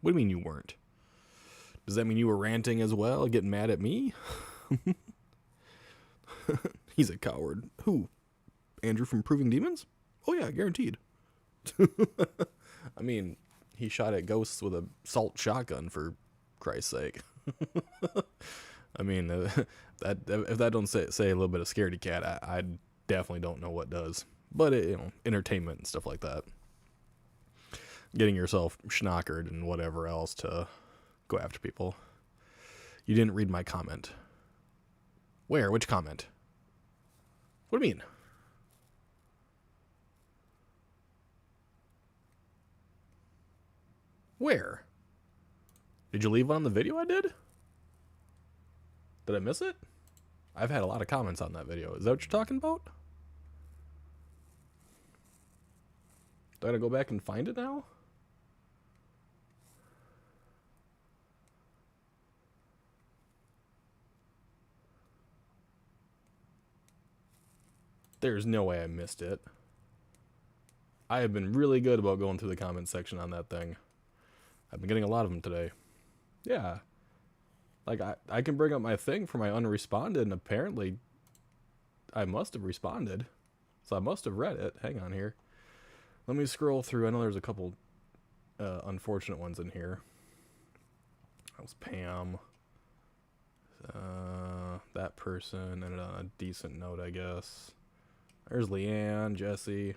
What do you mean you weren't? Does that mean you were ranting as well, getting mad at me? He's a coward. Who? Andrew from Proving Demons? Oh yeah, guaranteed. I mean, he shot at ghosts with a salt shotgun, for Christ's sake. I mean, that if that don't say a little bit of scaredy cat, I definitely don't know what does. But entertainment and stuff like that. Getting yourself schnockered and whatever else to go after people. You didn't read my comment. Where? Which comment? What do you mean? Where? Did you leave one on the video I did? Did I miss it? I've had a lot of comments on that video. Is that what you're talking about? Do I gotta go back and find it now? There's no way I missed it. I have been really good about going through the comment section on that thing. I've been getting a lot of them today. Yeah. Like, I can bring up my thing for my unresponded, and apparently I must have responded. So I must have read it. Hang on here. Let me scroll through. I know there's a couple unfortunate ones in here. That was Pam. That person ended on a decent note, I guess. There's Leanne, Jesse.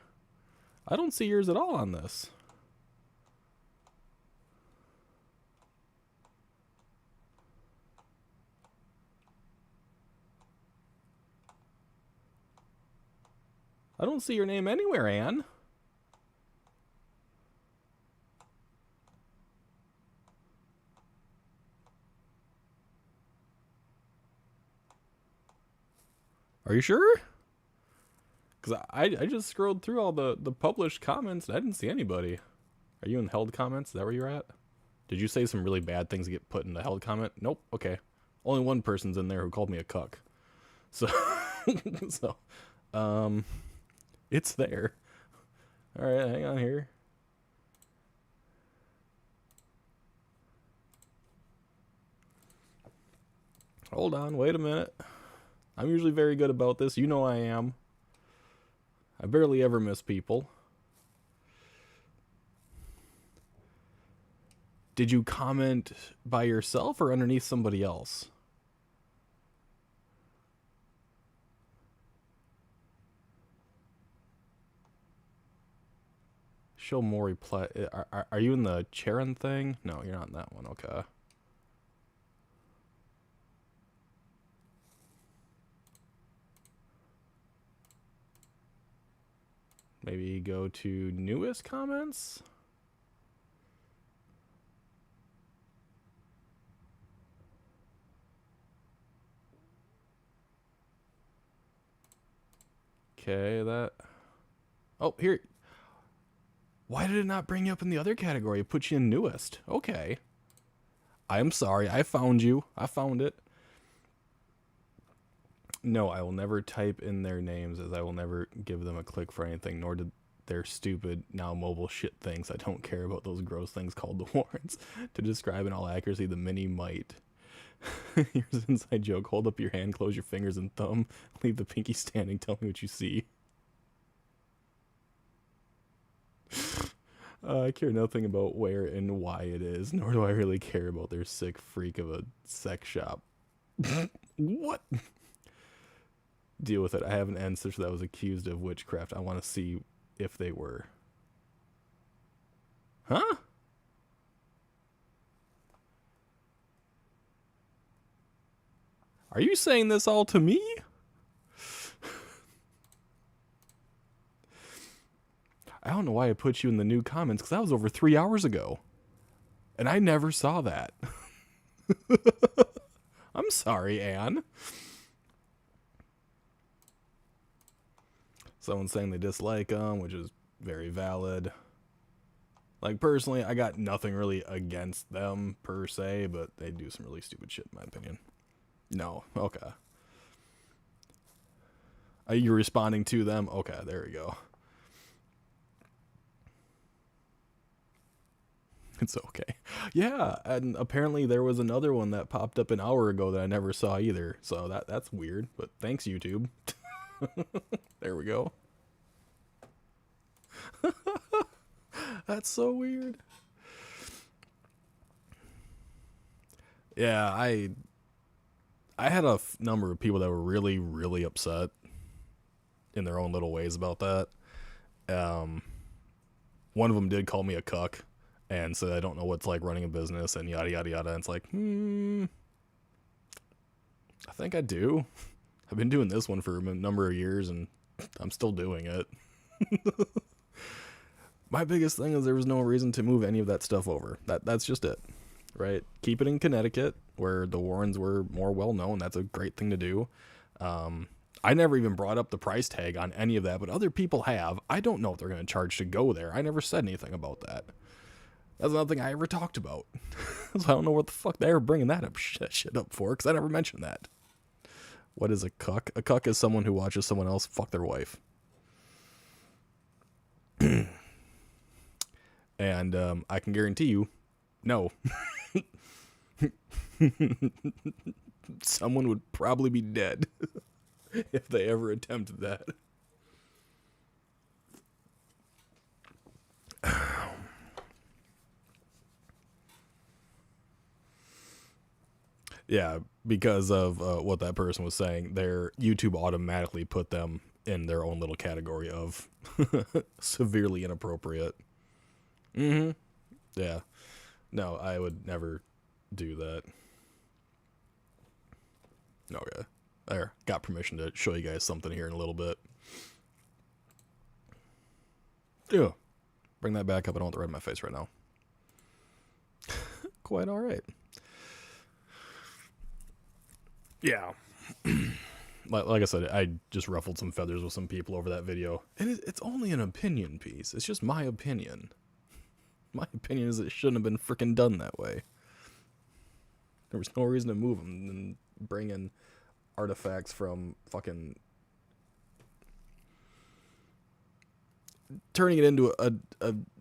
I don't see yours at all on this. I don't see your name anywhere, Anne. Are you sure? Because I just scrolled through all the published comments and I didn't see anybody. Are you in held comments? Is that where you're at? Did you say some really bad things that get put in the held comment? Nope. Okay. Only one person's in there who called me a cuck. So, it's there. All right, hang on here. Hold on, wait a minute. I'm usually very good about this. You know I am. I barely ever miss people. Did you comment by yourself or underneath somebody else? Show more reply. Are you in the Charon thing? No, you're not in that one. Okay. Maybe go to newest comments. Okay, that. Oh, here. Why did it not bring you up in the other category? It put you in newest. Okay. I'm sorry. I found you. I found it. No, I will never type in their names, as I will never give them a click for anything, nor did their stupid, now mobile shit things. I don't care about those gross things called the warrants. To describe in all accuracy, the mini might. Here's an inside joke. Hold up your hand, close your fingers and thumb. Leave the pinky standing. Tell me what you see. I care nothing about where and why it is, nor do I really care about their sick freak of a sex shop. What? Deal with it. I have an ancestor that was accused of witchcraft. I want to see if they were. Huh? Are you saying this all to me? I don't know why I put you in the new comments, because that was over 3 hours ago. And I never saw that. I'm sorry, Anne. Someone's saying they dislike them, which is very valid. Like, personally, I got nothing really against them, per se, but they do some really stupid shit, in my opinion. No. Okay. Are you responding to them? Okay, there we go. It's okay. Yeah, and apparently there was another one that popped up an hour ago that I never saw either. So that's weird, but thanks YouTube. There we go. That's so weird. Yeah, I had a number of people that were really, really upset in their own little ways about that. One of them did call me a cuck and said I don't know what's like running a business and yada yada yada. And it's like, I think I do. I've been doing this one for a number of years and I'm still doing it. My biggest thing is there was no reason to move any of that stuff over. That's just it, right? Keep it in Connecticut where the Warrens were more well known. That's a great thing to do. I never even brought up the price tag on any of that, but other people have. I don't know what they're going to charge to go there. I never said anything about that. That's nothing I ever talked about. So I don't know what the fuck they were bringing that up shit up for, because I never mentioned that. What is a cuck? A cuck is someone who watches someone else fuck their wife. And I can guarantee you, no. Someone would probably be dead if they ever attempted that. Yeah, because of what that person was saying, their YouTube automatically put them in their own little category of severely inappropriate. Yeah. No, I would never do that. Okay. There. Got permission to show you guys something here in a little bit. Yeah. Bring that back up. I don't want the red in my face right now. Quite alright. Yeah. Like I said, I just ruffled some feathers with some people over that video. And it's only an opinion piece. It's just my opinion. My opinion is it shouldn't have been freaking done that way. There was no reason to move them and bring in artifacts from fucking... Turning it into a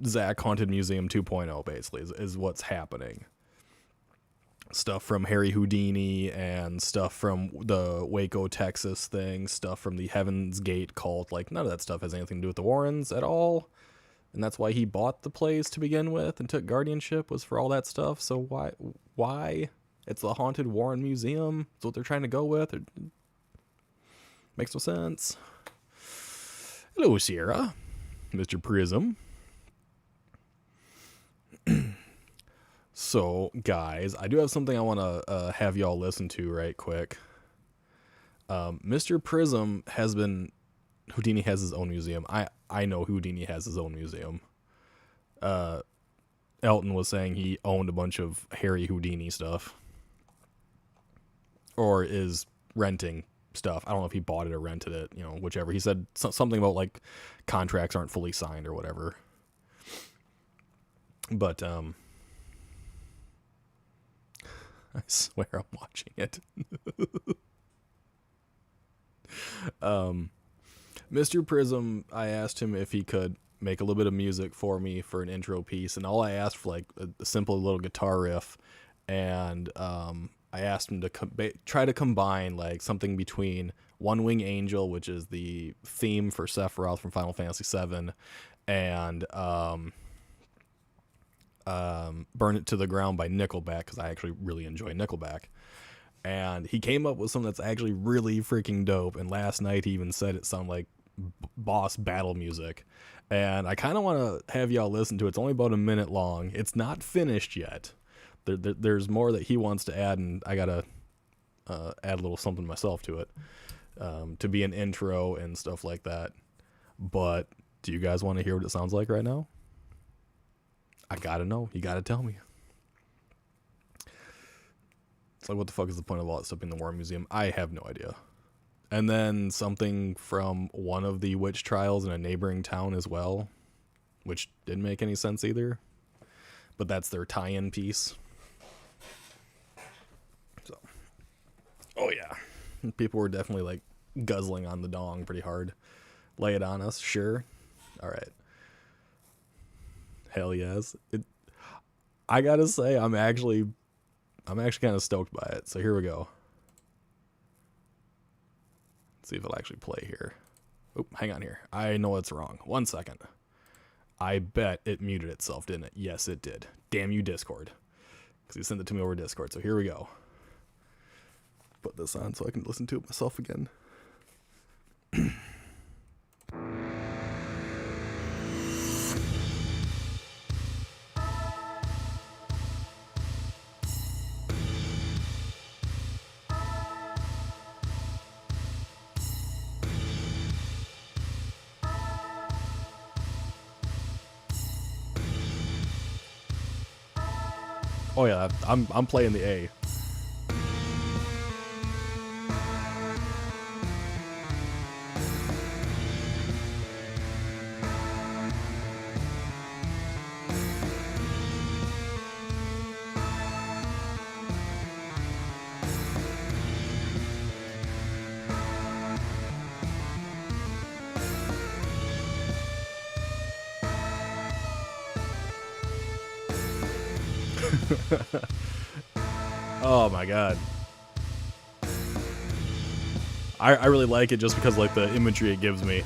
Zach Haunted Museum 2.0, basically, is what's happening. Stuff from Harry Houdini and stuff from the Waco, Texas thing, stuff from the Heaven's Gate cult. Like, none of that stuff has anything to do with the Warrens at all. And that's why he bought the place to begin with and took guardianship, was for all that stuff. So why? It's the Haunted Warren Museum. That's what they're trying to go with. It makes no sense. Hello, Sierra. Mr. Prism. So, guys, I do have something I want to have y'all listen to right quick. Mr. Prism has been... Houdini has his own museum. I know Houdini has his own museum. Elton was saying he owned a bunch of Harry Houdini stuff. Or is renting stuff. I don't know if he bought it or rented it, you know, whichever. He said something about, like, contracts aren't fully signed or whatever. But, I swear I'm watching it. Mr. Prism, I asked him if he could make a little bit of music for me for an intro piece, and all I asked for, like, a simple little guitar riff, and I asked him to try to combine, like, something between One Wing Angel, which is the theme for Sephiroth from Final Fantasy VII, and Burn It to the Ground by Nickelback, because I actually really enjoy Nickelback. And he came up with something that's actually really freaking dope, and last night he even said it sounded like boss battle music. And I kind of want to have y'all listen to it. It's only about a minute long. It's not finished yet. There's more that he wants to add, and I gotta add a little something myself to it, to be an intro and stuff like that. But do you guys want to hear what it sounds like right now? I gotta know. You gotta tell me. It's like, what the fuck is the point of all that stuff in the War Museum? I have no idea. And then something from one of the witch trials in a neighboring town as well, which didn't make any sense either. But that's their tie-in piece. So, oh yeah. People were definitely, like, guzzling on the dong pretty hard. Lay it on us, sure. All right. Hell yes. I gotta say, I'm actually kind of stoked by it. So here we go. Let's see if it'll actually play here. Oh, hang on here. I know it's wrong. 1 second. I bet it muted itself, didn't it? Yes, it did. Damn you, Discord. Because you sent it to me over Discord. So here we go. Put this on so I can listen to it myself again. Oh yeah, I'm playing the A. Oh my god. I really like it just because like the imagery it gives me.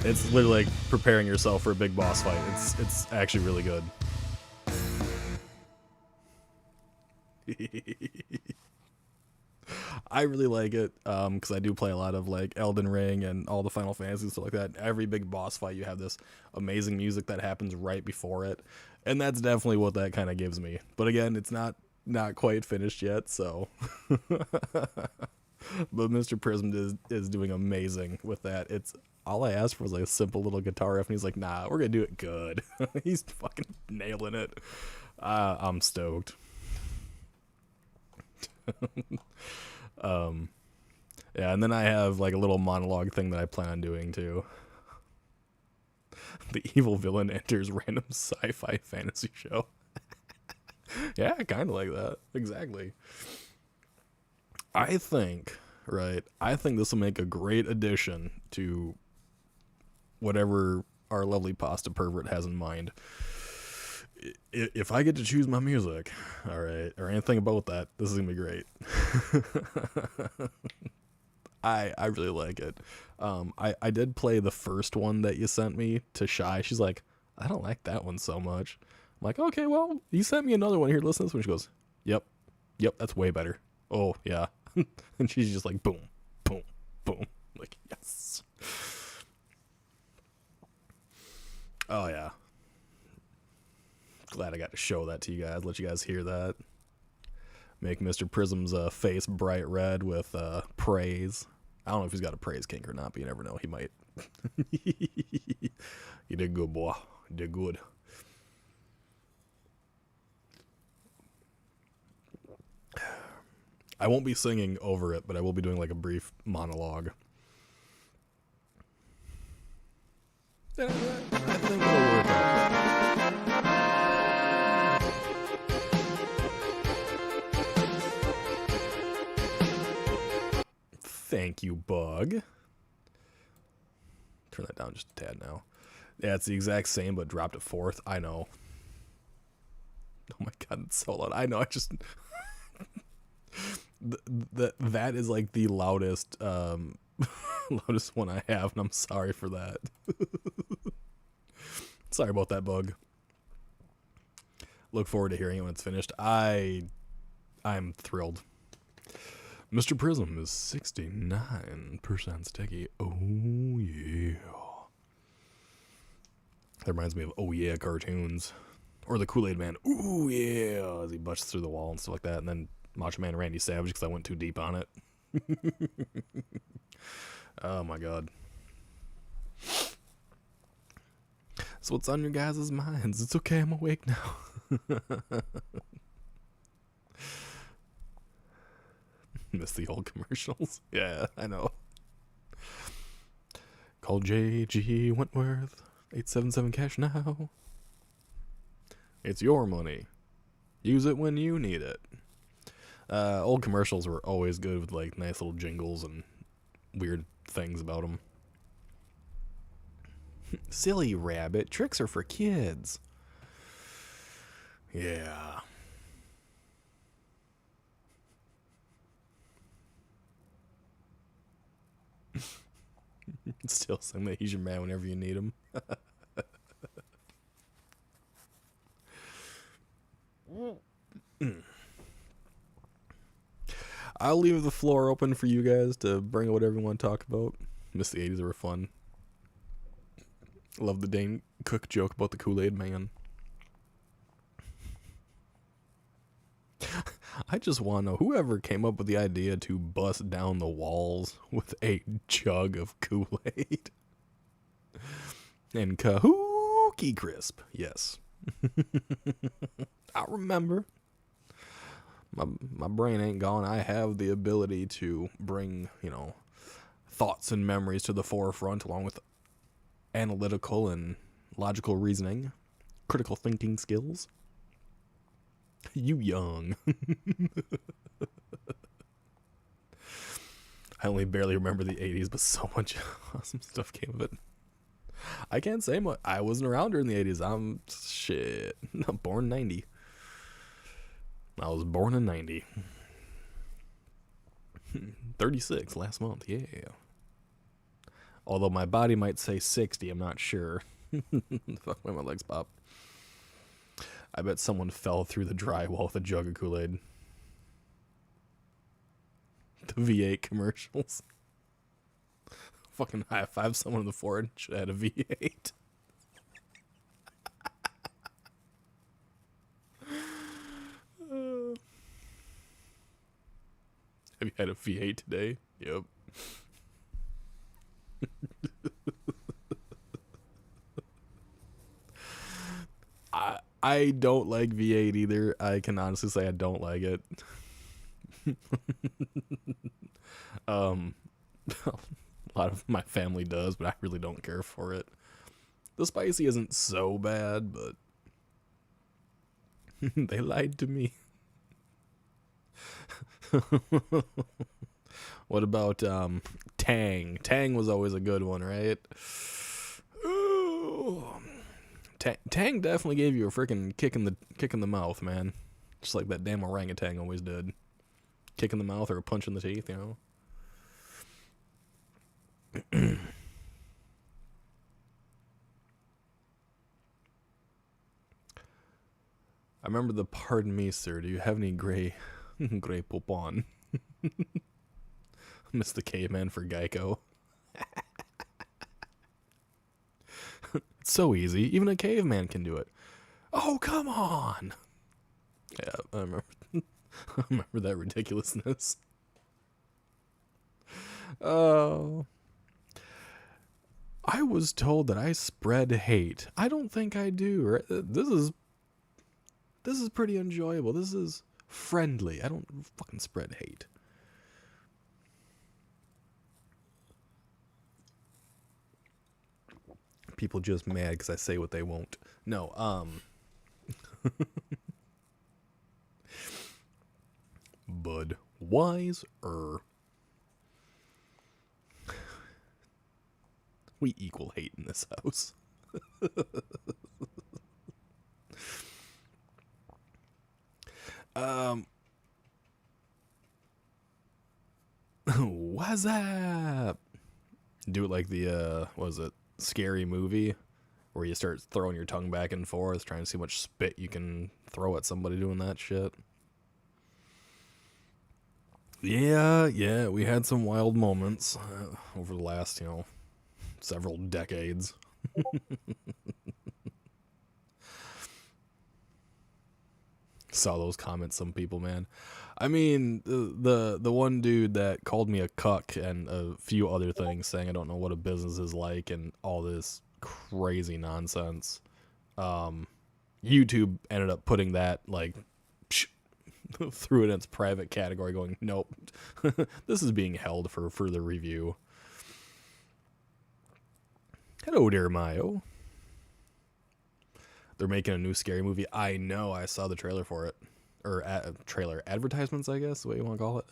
It's literally like preparing yourself for a big boss fight. It's actually really good. I really like it because I do play a lot of like Elden Ring and all the Final Fantasy and stuff like that. Every big boss fight, you have this amazing music that happens right before it, and that's definitely what that kind of gives me. But again, it's not quite finished yet, so. But Mr. Prism is doing amazing with that. It's all I asked for was like a simple little guitar riff, and he's like, "Nah, we're gonna do it good." He's fucking nailing it. I'm stoked. Yeah, and then I have like a little monologue thing that I plan on doing too. The evil villain enters random sci-fi fantasy show. Yeah, kind of like that. Exactly. I think this will make a great addition to whatever our lovely pasta pervert has in mind. If I get to choose my music, all right, or anything about that, this is gonna be great. I really like it. I did play the first one that you sent me to Shy. She's like, I don't like that one so much. I'm like, okay, well, you sent me another one here. Listen to this one. She goes, yep, that's way better. Oh yeah, and she's just like, boom, boom, boom. I'm like, yes. Oh yeah. Glad I got to show that to you guys. Let you guys hear that. Make Mr. Prism's face bright red with praise. I don't know if he's got a praise kink or not, but you never know. He might. You did good, boy. You did good. I won't be singing over it, but I will be doing like a brief monologue. I think it'll work out. Thank you, Bug. Turn that down just a tad now. Yeah, it's the exact same, but dropped it fourth. I know. Oh my god, it's so loud. I know, I just... that is like the loudest, loudest one I have, and I'm sorry for that. Sorry about that, Bug. Look forward to hearing it when it's finished. I'm thrilled. Mr. Prism is 69% sticky. Oh, yeah. That reminds me of Oh Yeah cartoons. Or the Kool-Aid Man. Ooh, yeah. As he busts through the wall and stuff like that. And then Macho Man Randy Savage because I went too deep on it. Oh, my God. So what's on your guys' minds? It's okay, I'm awake now. Miss the old commercials. Yeah, I know. Call J.G. Wentworth. 877 cash now. It's your money. Use it when you need it. Old commercials were always good with like nice little jingles and weird things about them. Silly rabbit. Tricks are for kids. Yeah. Still saying that he's your man whenever you need him. I'll leave the floor open for you guys to bring whatever you want to talk about. Miss the 80s, they were fun. Love the Dane Cook joke about the Kool-Aid man. I just want to know whoever came up with the idea to bust down the walls with a jug of Kool-Aid. And Kahookie Crisp. Yes. I remember. My brain ain't gone. I have the ability to bring, thoughts and memories to the forefront along with analytical and logical reasoning, critical thinking skills. You young. I only barely remember the 80s, but so much awesome stuff came of it. I can't say much. I wasn't around during the 80s. I'm born 90. I was born in 90. 36 last month, yeah. Although my body might say 60, I'm not sure. Fuck, when my legs pop. I bet someone fell through the drywall with a jug of Kool-Aid. The V8 commercials. Fucking high five someone in the forehead. Should have had a V8. Have you had a V8 today? Yep. I don't like V8 either. I can honestly say I don't like it. A lot of my family does, but I really don't care for it. The spicy isn't so bad, but they lied to me. What about Tang? Tang was always a good one, right? Ooh. Tang definitely gave you a freaking kick in the mouth, man. Just like that damn orangutan always did. Kick in the mouth or a punch in the teeth, I remember the "Pardon me, sir. Do you have any gray poupon?" Miss the caveman for Geico. It's so easy. Even a caveman can do it. Oh, come on. Yeah, I remember. I remember that ridiculousness. Oh. I was told that I spread hate. I don't think I do. Right? This is pretty enjoyable. This is friendly. I don't fucking spread hate. People just mad because I say what they won't. No, Budweiser. We equal hate in this house. What's up? Do it like the what was it? Scary Movie, where you start throwing your tongue back and forth, trying to see how much spit you can throw at somebody doing that shit. Yeah, we had some wild moments over the last, several decades. Saw those comments, some people, man. I mean, the one dude that called me a cuck and a few other things, saying I don't know what a business is like and all this crazy nonsense. YouTube ended up putting that threw it in its private category, going, nope, this is being held for further review. Hello, dear Mayo. They're making a new Scary Movie. I know. I saw the trailer for it. Or trailer advertisements, I guess, the way you want to call it.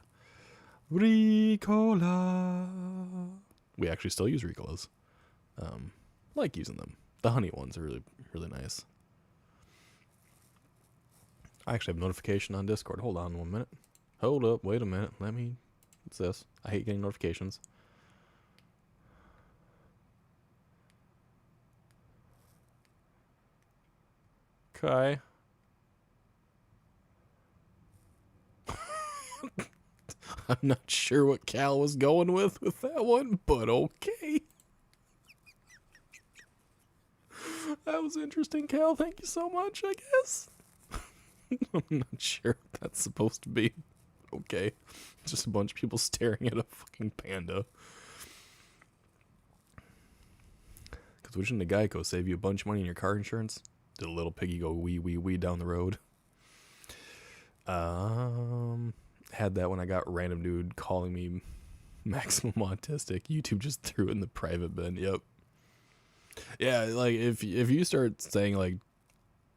Ricola. We actually still use Ricolas. Like using them. The honey ones are really, really nice. I actually have notification on Discord. Hold on 1 minute. Hold up, wait a minute. What's this? I hate getting notifications. Okay. I'm not sure what Cal was going with that one, but okay. That was interesting, Cal. Thank you so much, I guess. I'm not sure what that's supposed to be. Okay. Just a bunch of people staring at a fucking panda. Because switching to Geico save you a bunch of money in your car insurance? Did a little piggy go wee wee wee down the road? Had that when I got random dude calling me maximum autistic. YouTube just threw it in the private bin. Yep. Yeah, like if you start saying like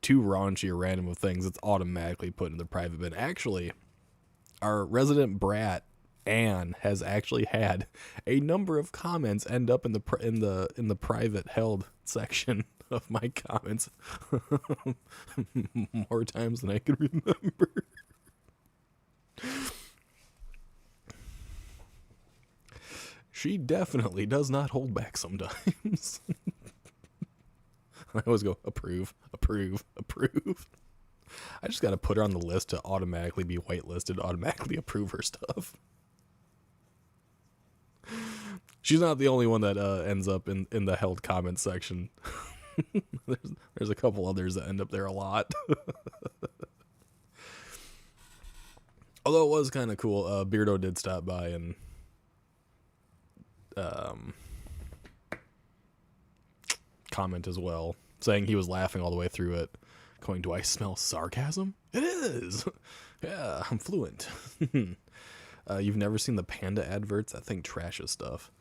too raunchy or random of things, it's automatically put in the private bin. Actually, our resident brat Anne has actually had a number of comments end up in the private held section of my comments more times than I could remember. She definitely does not hold back sometimes. I always go, approve, approve, approve. I just got to put her on the list to automatically be whitelisted, automatically approve her stuff. She's not the only one that ends up in the held comment section. There's a couple others that end up there a lot. Although it was kind of cool, Beardo did stop by and comment as well, saying he was laughing all the way through it, going, "Do I smell sarcasm? It is! Yeah, I'm fluent." You've never seen the panda adverts? That thing trashes stuff.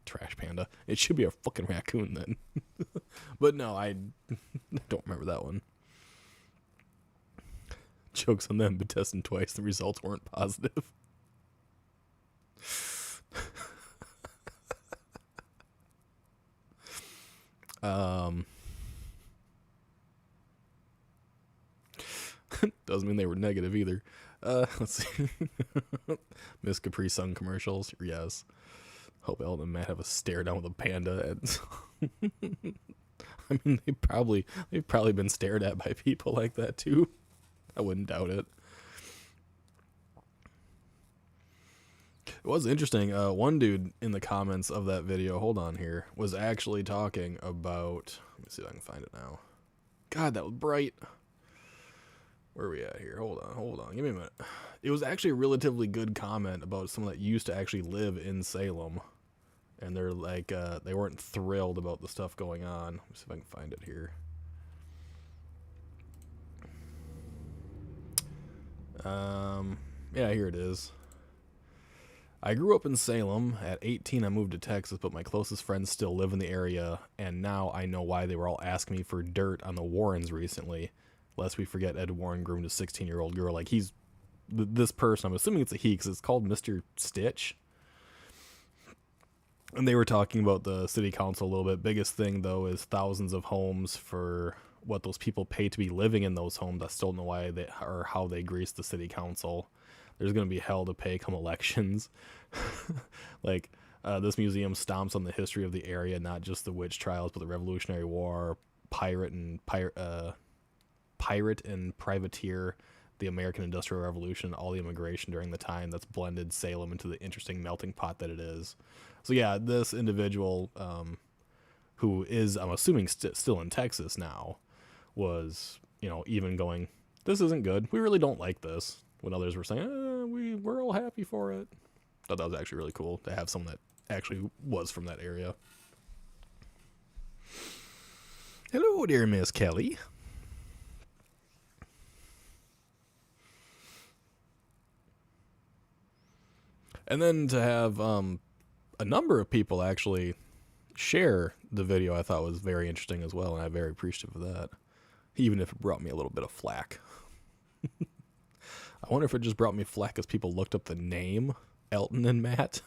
Trash panda. It should be a fucking raccoon then. But no, I don't remember that one. Jokes on them, but testing twice, the results weren't positive. Doesn't mean they were negative either. Let's see. Miss Capri Sun commercials. Yes. Hope Elton and Matt have a stare down with a panda. I mean, they've probably been stared at by people like that too. I wouldn't doubt it. It was interesting. One dude in the comments of that video, hold on here, was actually talking about. Let me see if I can find it now. God, that was bright. Where are we at here? Hold on. Give me a minute. It was actually a relatively good comment about someone that used to actually live in Salem. And they're like, they weren't thrilled about the stuff going on. Let me see if I can find it here. Yeah, here it is. I grew up in Salem. At 18, I moved to Texas, but my closest friends still live in the area. And now I know why they were all asking me for dirt on the Warrens recently. Lest we forget Ed Warren groomed a 16-year-old girl. Like, he's this person. I'm assuming it's a he because it's called Mr. Stitch. And they were talking about the city council a little bit. Biggest thing, though, is thousands of homes for what those people pay to be living in those homes. I still don't know why they or how they grease the city council. There's going to be hell to pay come elections. Like, this museum stomps on the history of the area, not just the witch trials, but the Revolutionary War, pirate and privateer, the American Industrial Revolution, all the immigration during the time that's blended Salem into the interesting melting pot that it is. So yeah, this individual, who is, I'm assuming, still in Texas now, was, even going, this isn't good. We really don't like this. When others were saying, we're all happy for it. Thought that was actually really cool to have someone that actually was from that area. Hello there, Miss Kelly. And then to have a number of people actually share the video, I thought was very interesting as well, and I'm very appreciative of that, even if it brought me a little bit of flack. I wonder if it just brought me flack because people looked up the name Elton and Matt,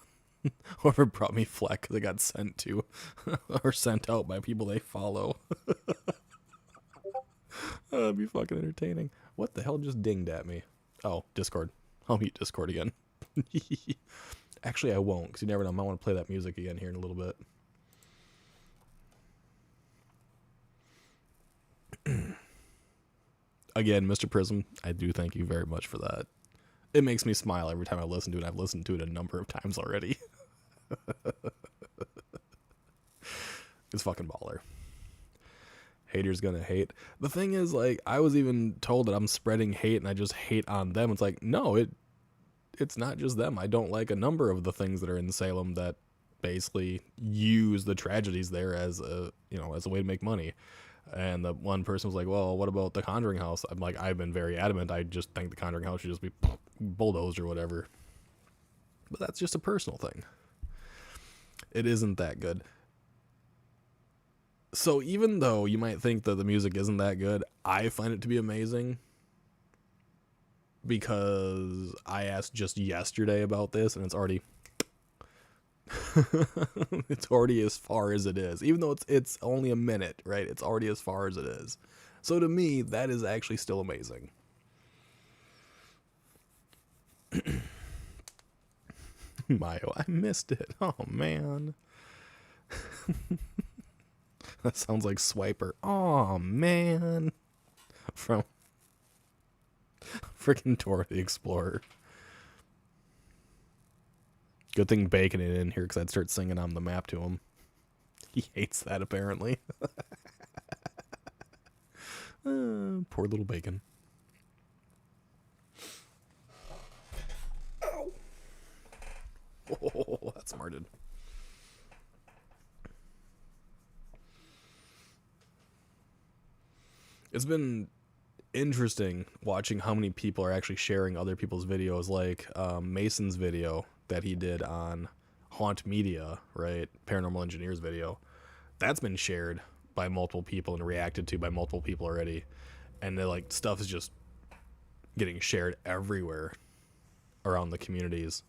or if it brought me flack because it got sent to or sent out by people they follow. That'd be fucking entertaining. What the hell just dinged at me? Oh, Discord. I'll mute Discord again. Actually, I won't, because you never know. I might want to play that music again here in a little bit. Again, Mr. Prism, I do thank you very much for that. It makes me smile every time I listen to it. I've listened to it a number of times already. It's fucking baller. Haters gonna hate. The thing is, like, I was even told that I'm spreading hate and I just hate on them. It's like, no, it's not just them. I don't like a number of the things that are in Salem that basically use the tragedies there as a, you know, as a way to make money. And the one person was like, well, what about the Conjuring House? I'm like, I've been very adamant. I just think the Conjuring House should just be bulldozed or whatever. But that's just a personal thing. It isn't that good. So even though you might think that the music isn't that good, I find it to be amazing. Because I asked just yesterday about this, and it's already... it's already as far as it is, even though it's only a minute, right? It's already as far as it is. So to me, that is actually still amazing. Mayo, I missed it. Oh man. That sounds like Swiper. Oh man. From freaking Dora the Explorer. Good thing Bacon ain't in here, because I'd start singing on the map to him. He hates that, apparently. Poor little Bacon. Ow. Oh, that smarted. It's been interesting watching how many people are actually sharing other people's videos, like Mason's video that he did on Haunt Media, right? Paranormal Engineers video. That's been shared by multiple people and reacted to by multiple people already. And like stuff is just getting shared everywhere around the communities.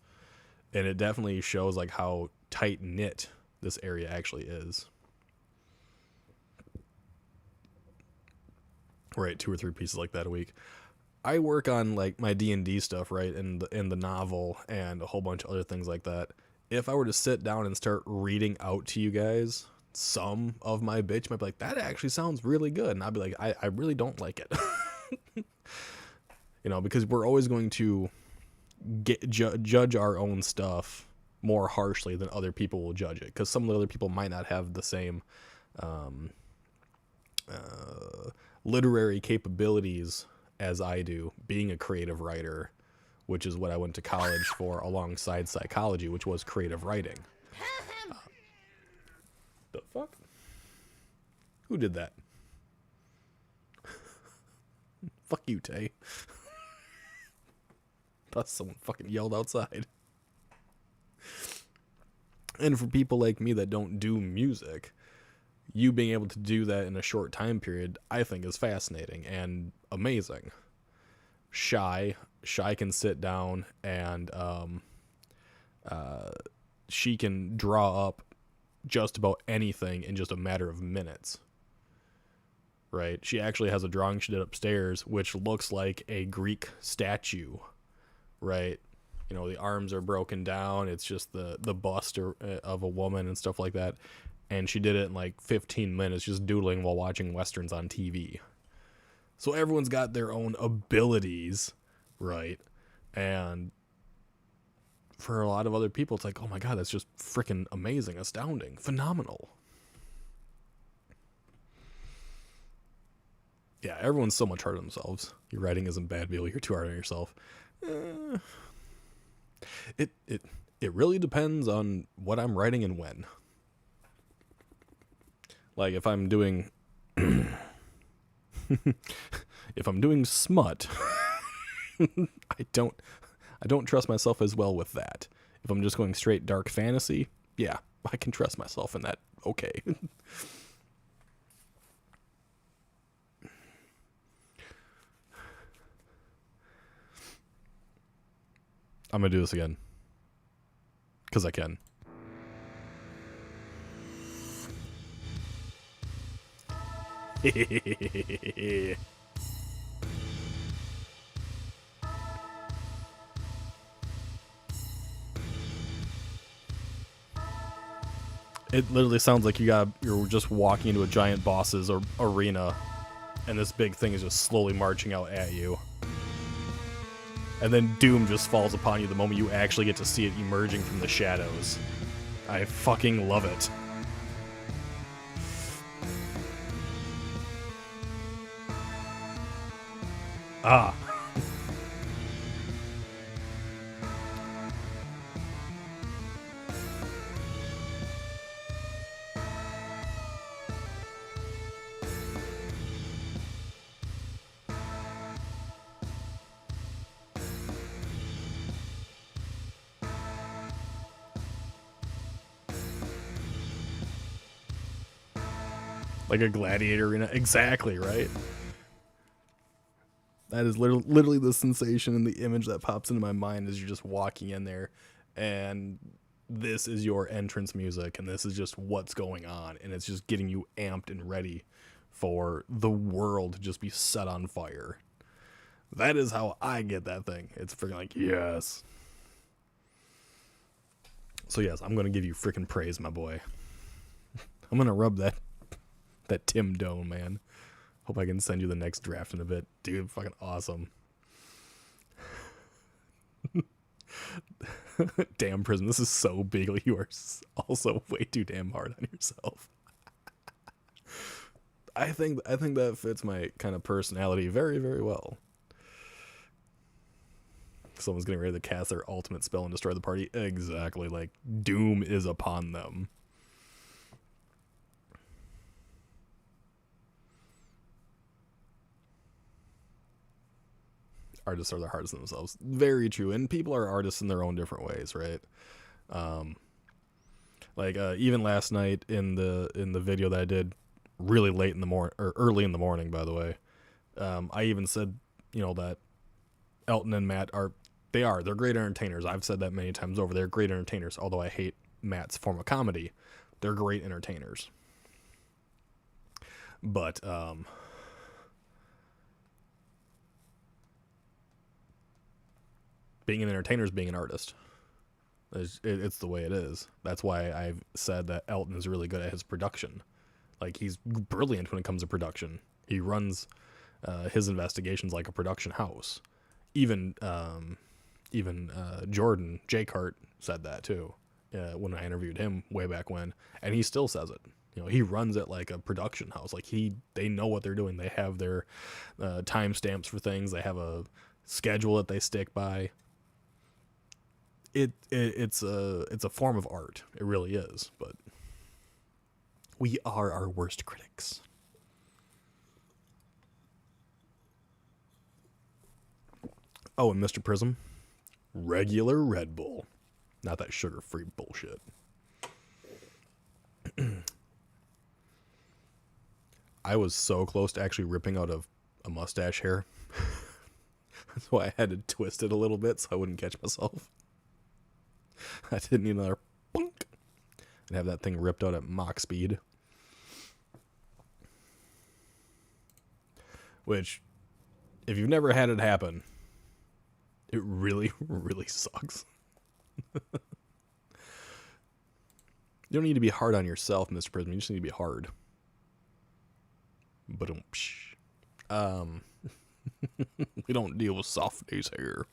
And it definitely shows like how tight knit this area actually is. Right, 2 or 3 pieces like that a week. I work on like my D&D stuff, right, and the novel and a whole bunch of other things like that. If I were to sit down and start reading out to you guys some of my bitch, might be like, that actually sounds really good, and I'd be like, I really don't like it. You know, because we're always going to judge our own stuff more harshly than other people will judge it, because some of the other people might not have the same literary capabilities as I do, being a creative writer, which is what I went to college for alongside psychology, which was creative writing. The fuck? Who did that? Fuck you, Tay. Thought someone fucking yelled outside. And for people like me that don't do music, you being able to do that in a short time period, I think is fascinating and amazing. Shy can sit down and she can draw up just about anything in just a matter of minutes. Right? She actually has a drawing she did upstairs which looks like a Greek statue. Right? You know, the arms are broken down. It's just the bust of a woman and stuff like that. And she did it in like 15 minutes just doodling while watching Westerns on TV. So everyone's got their own abilities, right? And for a lot of other people, it's like, oh my God, that's just freaking amazing, astounding, phenomenal. Yeah, everyone's so much harder on themselves. Your writing isn't bad, Bill. You're too hard on yourself. It really depends on what I'm writing and when. Like if I'm doing if I'm doing smut, I don't trust myself as well with that. If I'm just going straight dark fantasy, yeah, I can trust myself in that. Okay. I'm gonna do this again. 'Cause I can. It literally sounds like you're just walking into a giant boss's arena, and this big thing is just slowly marching out at you. And then doom just falls upon you the moment you actually get to see it emerging from the shadows. I fucking love it. Ah. Like a gladiator arena. Exactly, right? That is literally the sensation and the image that pops into my mind as you're just walking in there, and this is your entrance music, and this is just what's going on, and it's just getting you amped and ready for the world to just be set on fire. That is how I get that thing. It's freaking like, yes. So yes, I'm going to give you freaking praise, my boy. I'm going to rub that Tim Doan, man. Hope I can send you the next draft in a bit. Dude, fucking awesome. Damn, Prism, this is so big. You are also way too damn hard on yourself. I think that fits my kind of personality very, very well. Someone's getting ready to cast their ultimate spell and destroy the party. Exactly, like doom is upon them. Artists are the hardest on themselves. Very true. And people are artists in their own different ways, right? Even last night in the video that I did really late in the morning, or early in the morning, by the way, I even said, that Elton and Matt they're great entertainers. I've said that many times over. They're great entertainers, although I hate Matt's form of comedy. They're great entertainers. But, being an entertainer is being an artist. It's the way it is. That's why I've said that Elton is really good at his production. Like, he's brilliant when it comes to production. He runs his investigations like a production house. Even Jordan J-Cart said that too when I interviewed him way back when, and he still says it. He runs it like a production house. Like they know what they're doing. They have their timestamps for things. They have a schedule that they stick by. It's a form of art. It really is. But we are our worst critics. Oh, and Mr. Prism, regular Red Bull, not that sugar-free bullshit. I was so close to actually ripping out a mustache hair. That's why I had to twist it a little bit so I wouldn't catch myself. I didn't need another bunk and have that thing ripped out at Mach speed. Which, if you've never had it happen, it really, really sucks. You don't need to be hard on yourself, Mr. Prism. You just need to be hard. But we don't deal with softies here.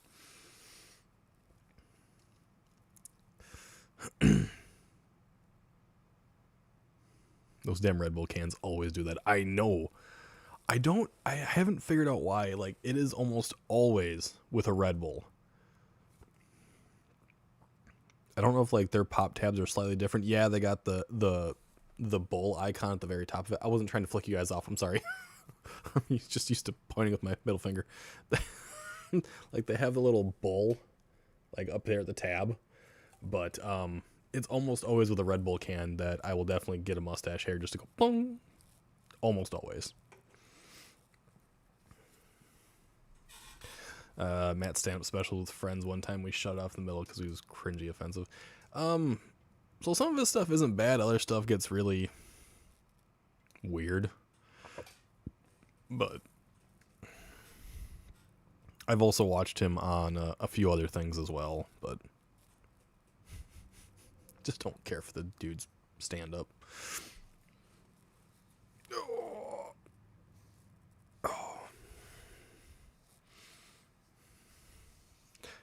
Those damn Red Bull cans always do that. I know. I haven't figured out why. Like, it is almost always with a Red Bull. I don't know if like their pop tabs are slightly different. Yeah, they got the bull icon at the very top of it. I wasn't trying to flick you guys off. I'm sorry. I'm just used to pointing with my middle finger. Like, they have the little bull like up there at the tab, but it's almost always with a Red Bull can that I will definitely get a mustache hair just to go boom. Almost always. Matt stand-up special with friends. One time we shut off in the middle because he was cringy offensive. So some of his stuff isn't bad. Other stuff gets really weird. But I've also watched him on a few other things as well. But just don't care for the dude's stand up.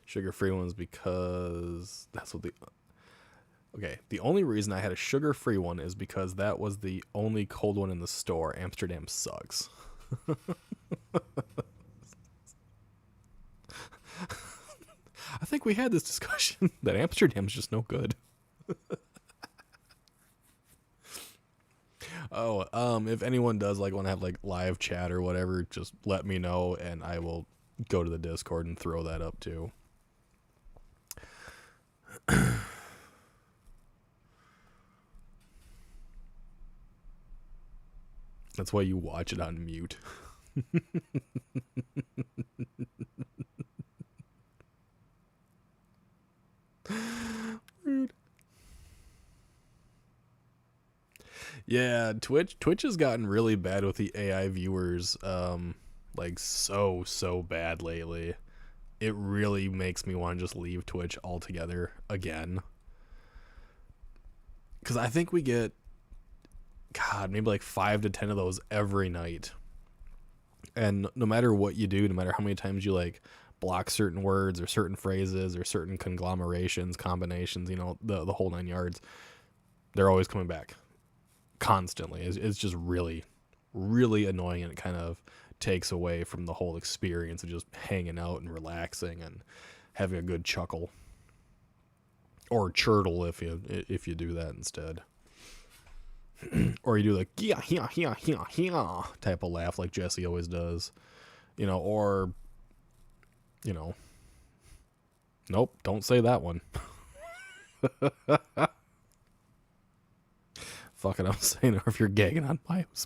Sugar-free ones because that's what the only reason I had a sugar-free one is because that was the only cold one in the store. Amsterdam sucks. I think we had this discussion that Amsterdam's just no good. If anyone does like want to have like live chat or whatever, just let me know and I will go to the Discord and throw that up too. That's why you watch it on mute. Rude. Yeah, Twitch has gotten really bad with the AI viewers. Like so bad lately. It really makes me want to just leave Twitch altogether again. Because I think we get, God, maybe like 5 to 10 of those every night. And no matter what you do, no matter how many times you like block certain words or certain phrases or certain conglomerations, combinations, you know, the whole 9 yards, they're always coming back constantly. It's just really, really annoying, and it kind of takes away from the whole experience of just hanging out and relaxing and having a good chuckle or chortle if you do that instead. Or you do like yeah type of laugh like Jesse always does, you know, or you know, nope, don't say that one. Fuck it, I'm saying it, or if you're gagging on my bush.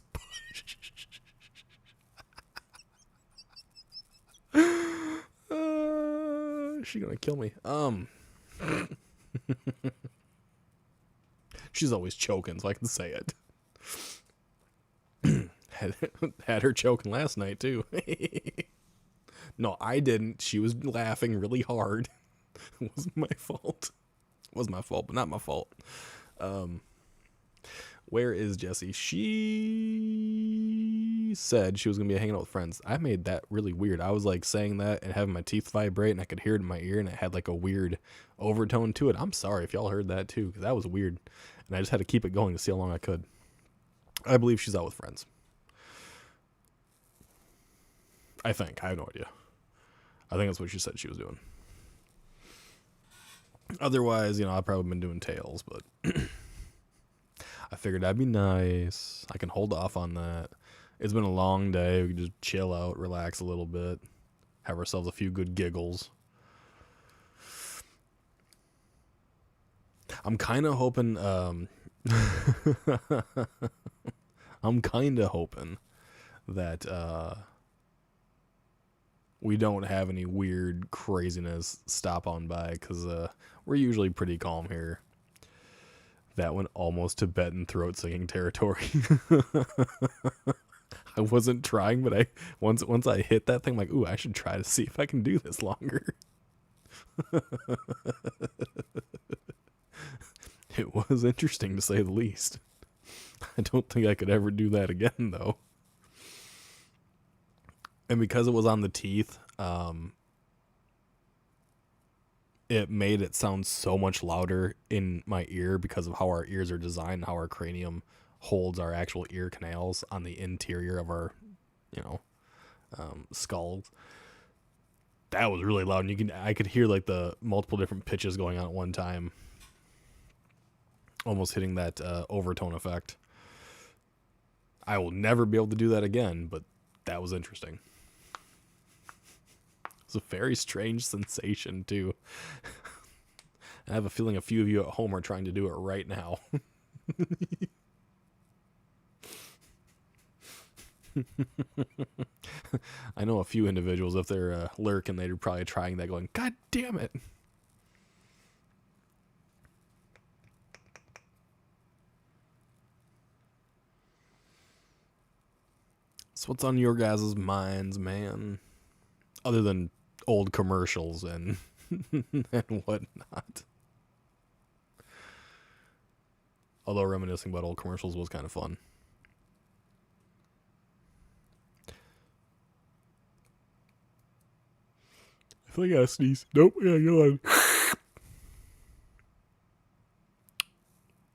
She's gonna kill me. She's always choking, so I can say it. had her choking last night too. No, I didn't. She was laughing really hard. It wasn't my fault. It was my fault, but not my fault. Where is Jessie? She said she was going to be hanging out with friends. I made that really weird. I was like saying that and having my teeth vibrate, and I could hear it in my ear, and it had like a weird overtone to it. I'm sorry if y'all heard that too, because that was weird. And I just had to keep it going to see how long I could. I believe she's out with friends. I think. I have no idea. I think that's what she said she was doing. Otherwise, you know, I've probably been doing tails, but I figured that'd be nice. I can hold off on that. It's been a long day. We can just chill out, relax a little bit, have ourselves a few good giggles. I'm kind of hoping, that we don't have any weird craziness stop on by, because we're usually pretty calm here. That went almost Tibetan throat singing territory. I wasn't trying, but I once I hit that thing, I'm like, ooh, I should try to see if I can do this longer. It was interesting to say the least. I don't think I could ever do that again, though. And because it was on the teeth, it made it sound so much louder in my ear because of how our ears are designed, how our cranium holds our actual ear canals on the interior of our, you know, skulls. That was really loud, and I could hear like the multiple different pitches going on at one time, almost hitting that overtone effect. I will never be able to do that again, but that was interesting. It's a very strange sensation too. I have a feeling a few of you at home are trying to do it right now. I know a few individuals, if they're lurking, they're probably trying that, going, God damn it. So what's on your guys' minds, man? Other than old commercials and and whatnot. Although reminiscing about old commercials was kind of fun. I feel like I gotta sneeze. Nope, yeah, go on.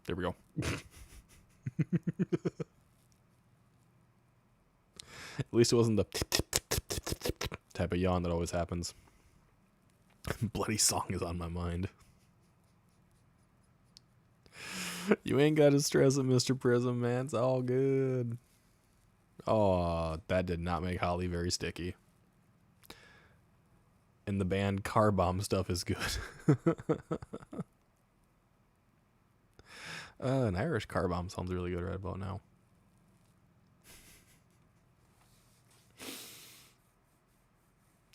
There we go. At least it wasn't the type of yawn that always happens. Bloody song is on my mind. You ain't got to stress it, Mr. Prism, man. It's all good. Oh, that did not make Holly very sticky. And the band Car Bomb stuff is good. An Irish car bomb sounds really good right about now.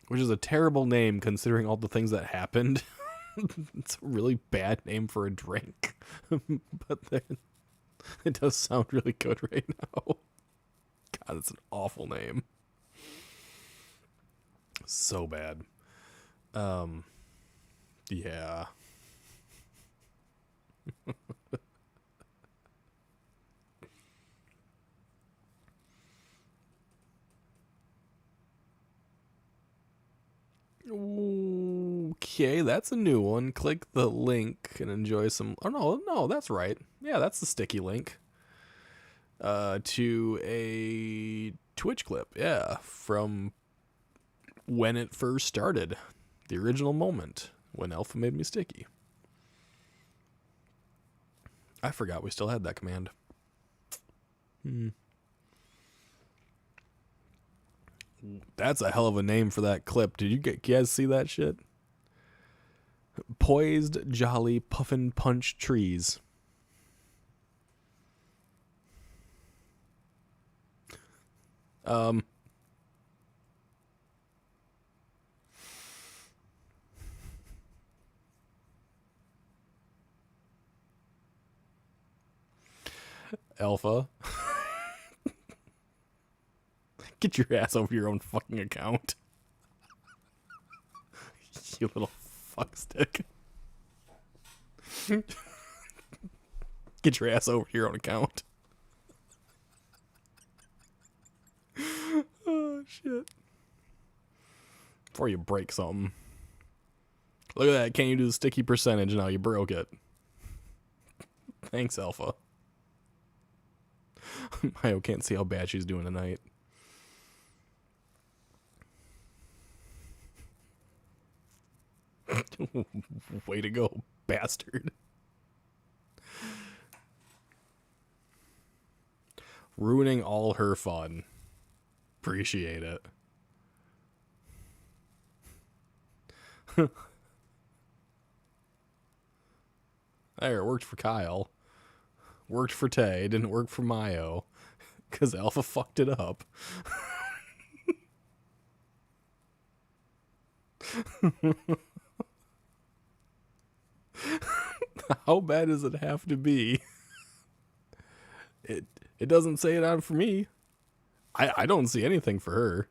Which is a terrible name considering all the things that happened. It's a really bad name for a drink. But then it does sound really good right now. God, it's an awful name. So bad. Yeah. Okay, that's a new one. Click the link and enjoy some... Oh, no, that's right. Yeah, that's the sticky link. To a Twitch clip, yeah, from when it first started. The original moment when Alpha made me sticky. I forgot we still had that command. That's a hell of a name for that clip. Did you guys see that shit? Poised, jolly, puffin' punch trees. Alpha. Get your ass over your own fucking account. You little fuckstick. Get your ass over your own account. Oh, shit. Before you break something. Look at that. Can't you do the sticky percentage now? You broke it. Thanks, Alpha. Mayo can't see how bad she's doing tonight. Way to go, bastard. Ruining all her fun. Appreciate it. There, it worked for Kyle. Worked for Tay. Didn't work for Mayo. Because Alpha fucked it up. How bad does it have to be? It doesn't say it on for me. I don't see anything for her.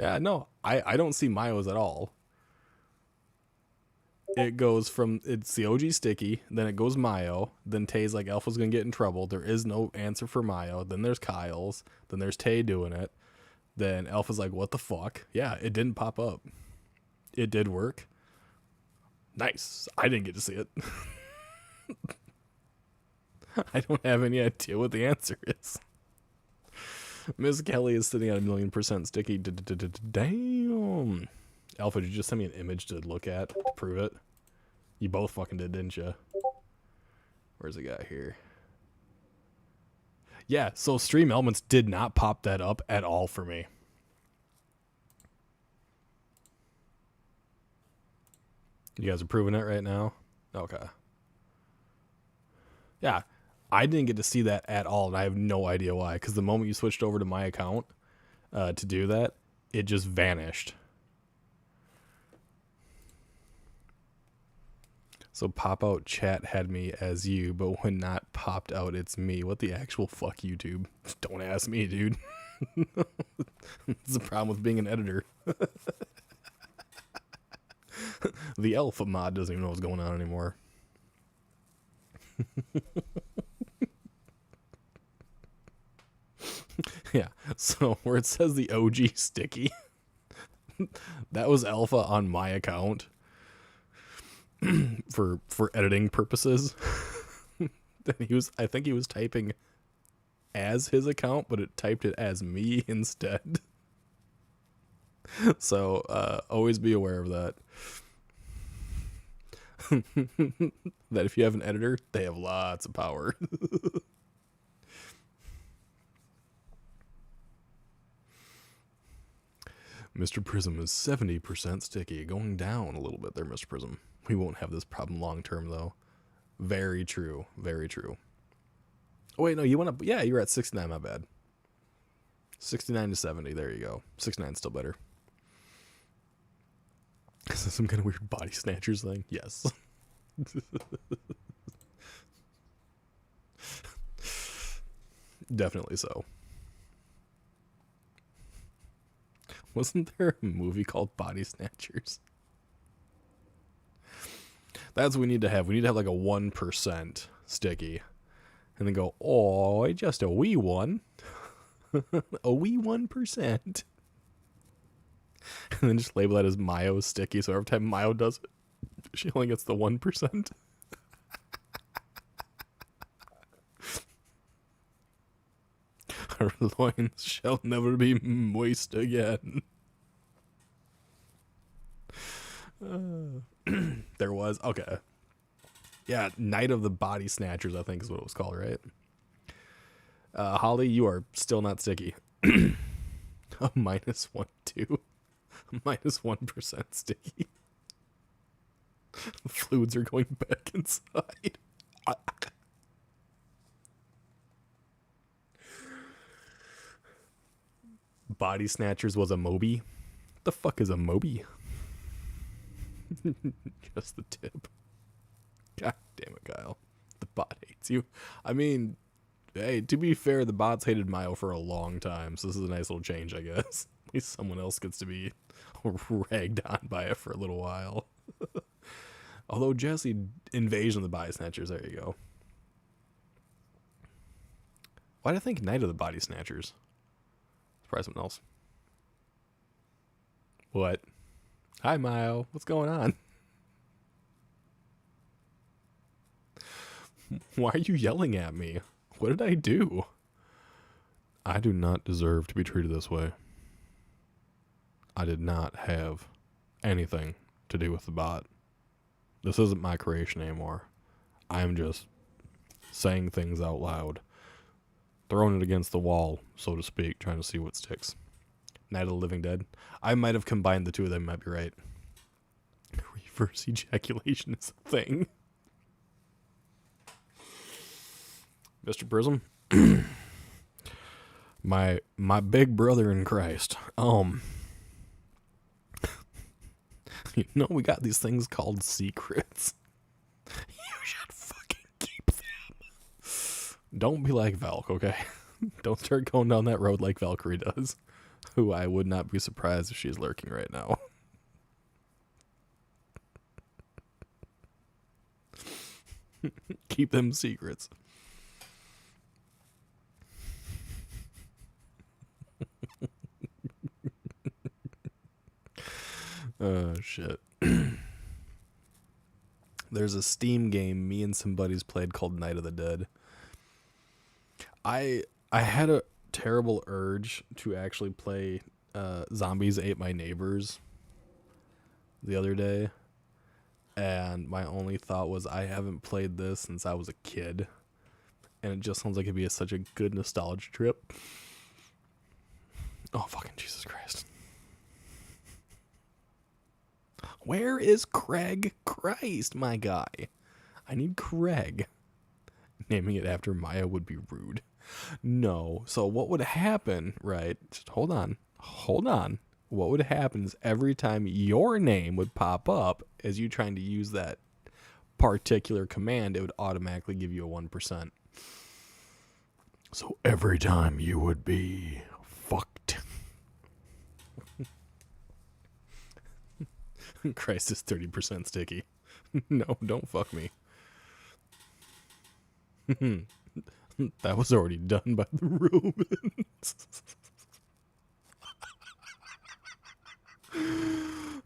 Yeah, no, I don't see Mayo's at all. It goes from, it's the OG sticky, then it goes Mayo, then Tay's like, Alpha's gonna get in trouble. There is no answer for Mayo. Then there's Kyle's, then there's Tay doing it. Then Alpha's like, what the fuck? Yeah, it didn't pop up. It did work. Nice. I didn't get to see it. I don't have any idea what the answer is. Miss Kelly is sitting at 1,000,000% sticky. Damn. Alpha, did you just send me an image to look at to prove it? You both fucking did, didn't you? Where's the guy here? Yeah, so Stream Elements did not pop that up at all for me. You guys are proving it right now? Okay. Yeah, I didn't get to see that at all, and I have no idea why. Because the moment you switched over to my account to do that, it just vanished. So pop out chat had me as you, but when not popped out, it's me. What the actual fuck, YouTube? Don't ask me, dude. It's the problem with being an editor. The alpha mod doesn't even know what's going on anymore. Yeah, so where it says the OG sticky, that was alpha on my account for editing purposes. I think he was typing as his account, but it typed it as me instead. So always be aware of that. That if you have an editor, they have lots of power. Mr. Prism is 70% sticky, going down a little bit there, Mr. Prism. We won't have this problem long term, though. Very true. Very true. Oh, wait, no, you went up. Yeah, you're at 69, my bad. 69 to 70, there you go. 69 still better. Is this some kind of weird body snatchers thing? Yes. Definitely so. Wasn't there a movie called Body Snatchers? That's what we need to have. We need to have like a 1% sticky. And then go, oh, just a wee one. A wee 1%. And then just label that as Mayo sticky. So every time Mayo does it, she only gets the 1%. Her loins shall never be moist again. There was, okay. Yeah, Night of the Body Snatchers, I think is what it was called, right? Holly, you are still not sticky. A -1, 2. -1% sticky. The fluids are going back inside. Body Snatchers was a Moby. What the fuck is a Moby? Just the tip. God damn it, Kyle. The bot hates you. I mean, hey, to be fair, the bots hated Mayo for a long time, so this is a nice little change, I guess. At least someone else gets to be ragged on by it for a little while. Although Jesse, Invasion of the Body Snatchers, there you go. Why did I think Night of the Body Snatchers? Let's try something else. What? Hi, Mayo. What's going on? Why are you yelling at me? What did I do? I do not deserve to be treated this way. I did not have anything to do with the bot. This isn't my creation anymore. I'm just saying things out loud. Throwing it against the wall, so to speak, trying to see what sticks. Night of the Living Dead. I might have combined the two of them, might be right. Reverse ejaculation is a thing. Mr. Prism. my big brother in Christ. You know we got these things called secrets. You should fucking keep them. Don't be like Valk, okay? Don't start going down that road like Valkyrie does. Who I would not be surprised if she's lurking right now. Keep them secrets. Oh, shit. There's a Steam game me and some buddies played called Night of the Dead. I had a terrible urge to actually play Zombies Ate My Neighbors the other day. And my only thought was, I haven't played this since I was a kid. And it just sounds like it'd be such a good nostalgia trip. Oh, fucking Jesus Christ. Where is Craig Christ, my guy? I need Craig. Naming it after Maya would be rude. No. So what would happen, right? Just hold on. What would happen is every time your name would pop up as you trying to use that particular command, it would automatically give you a 1%. So every time you would be fucked. Christ is 30% sticky. No, don't fuck me. That was already done by the Romans.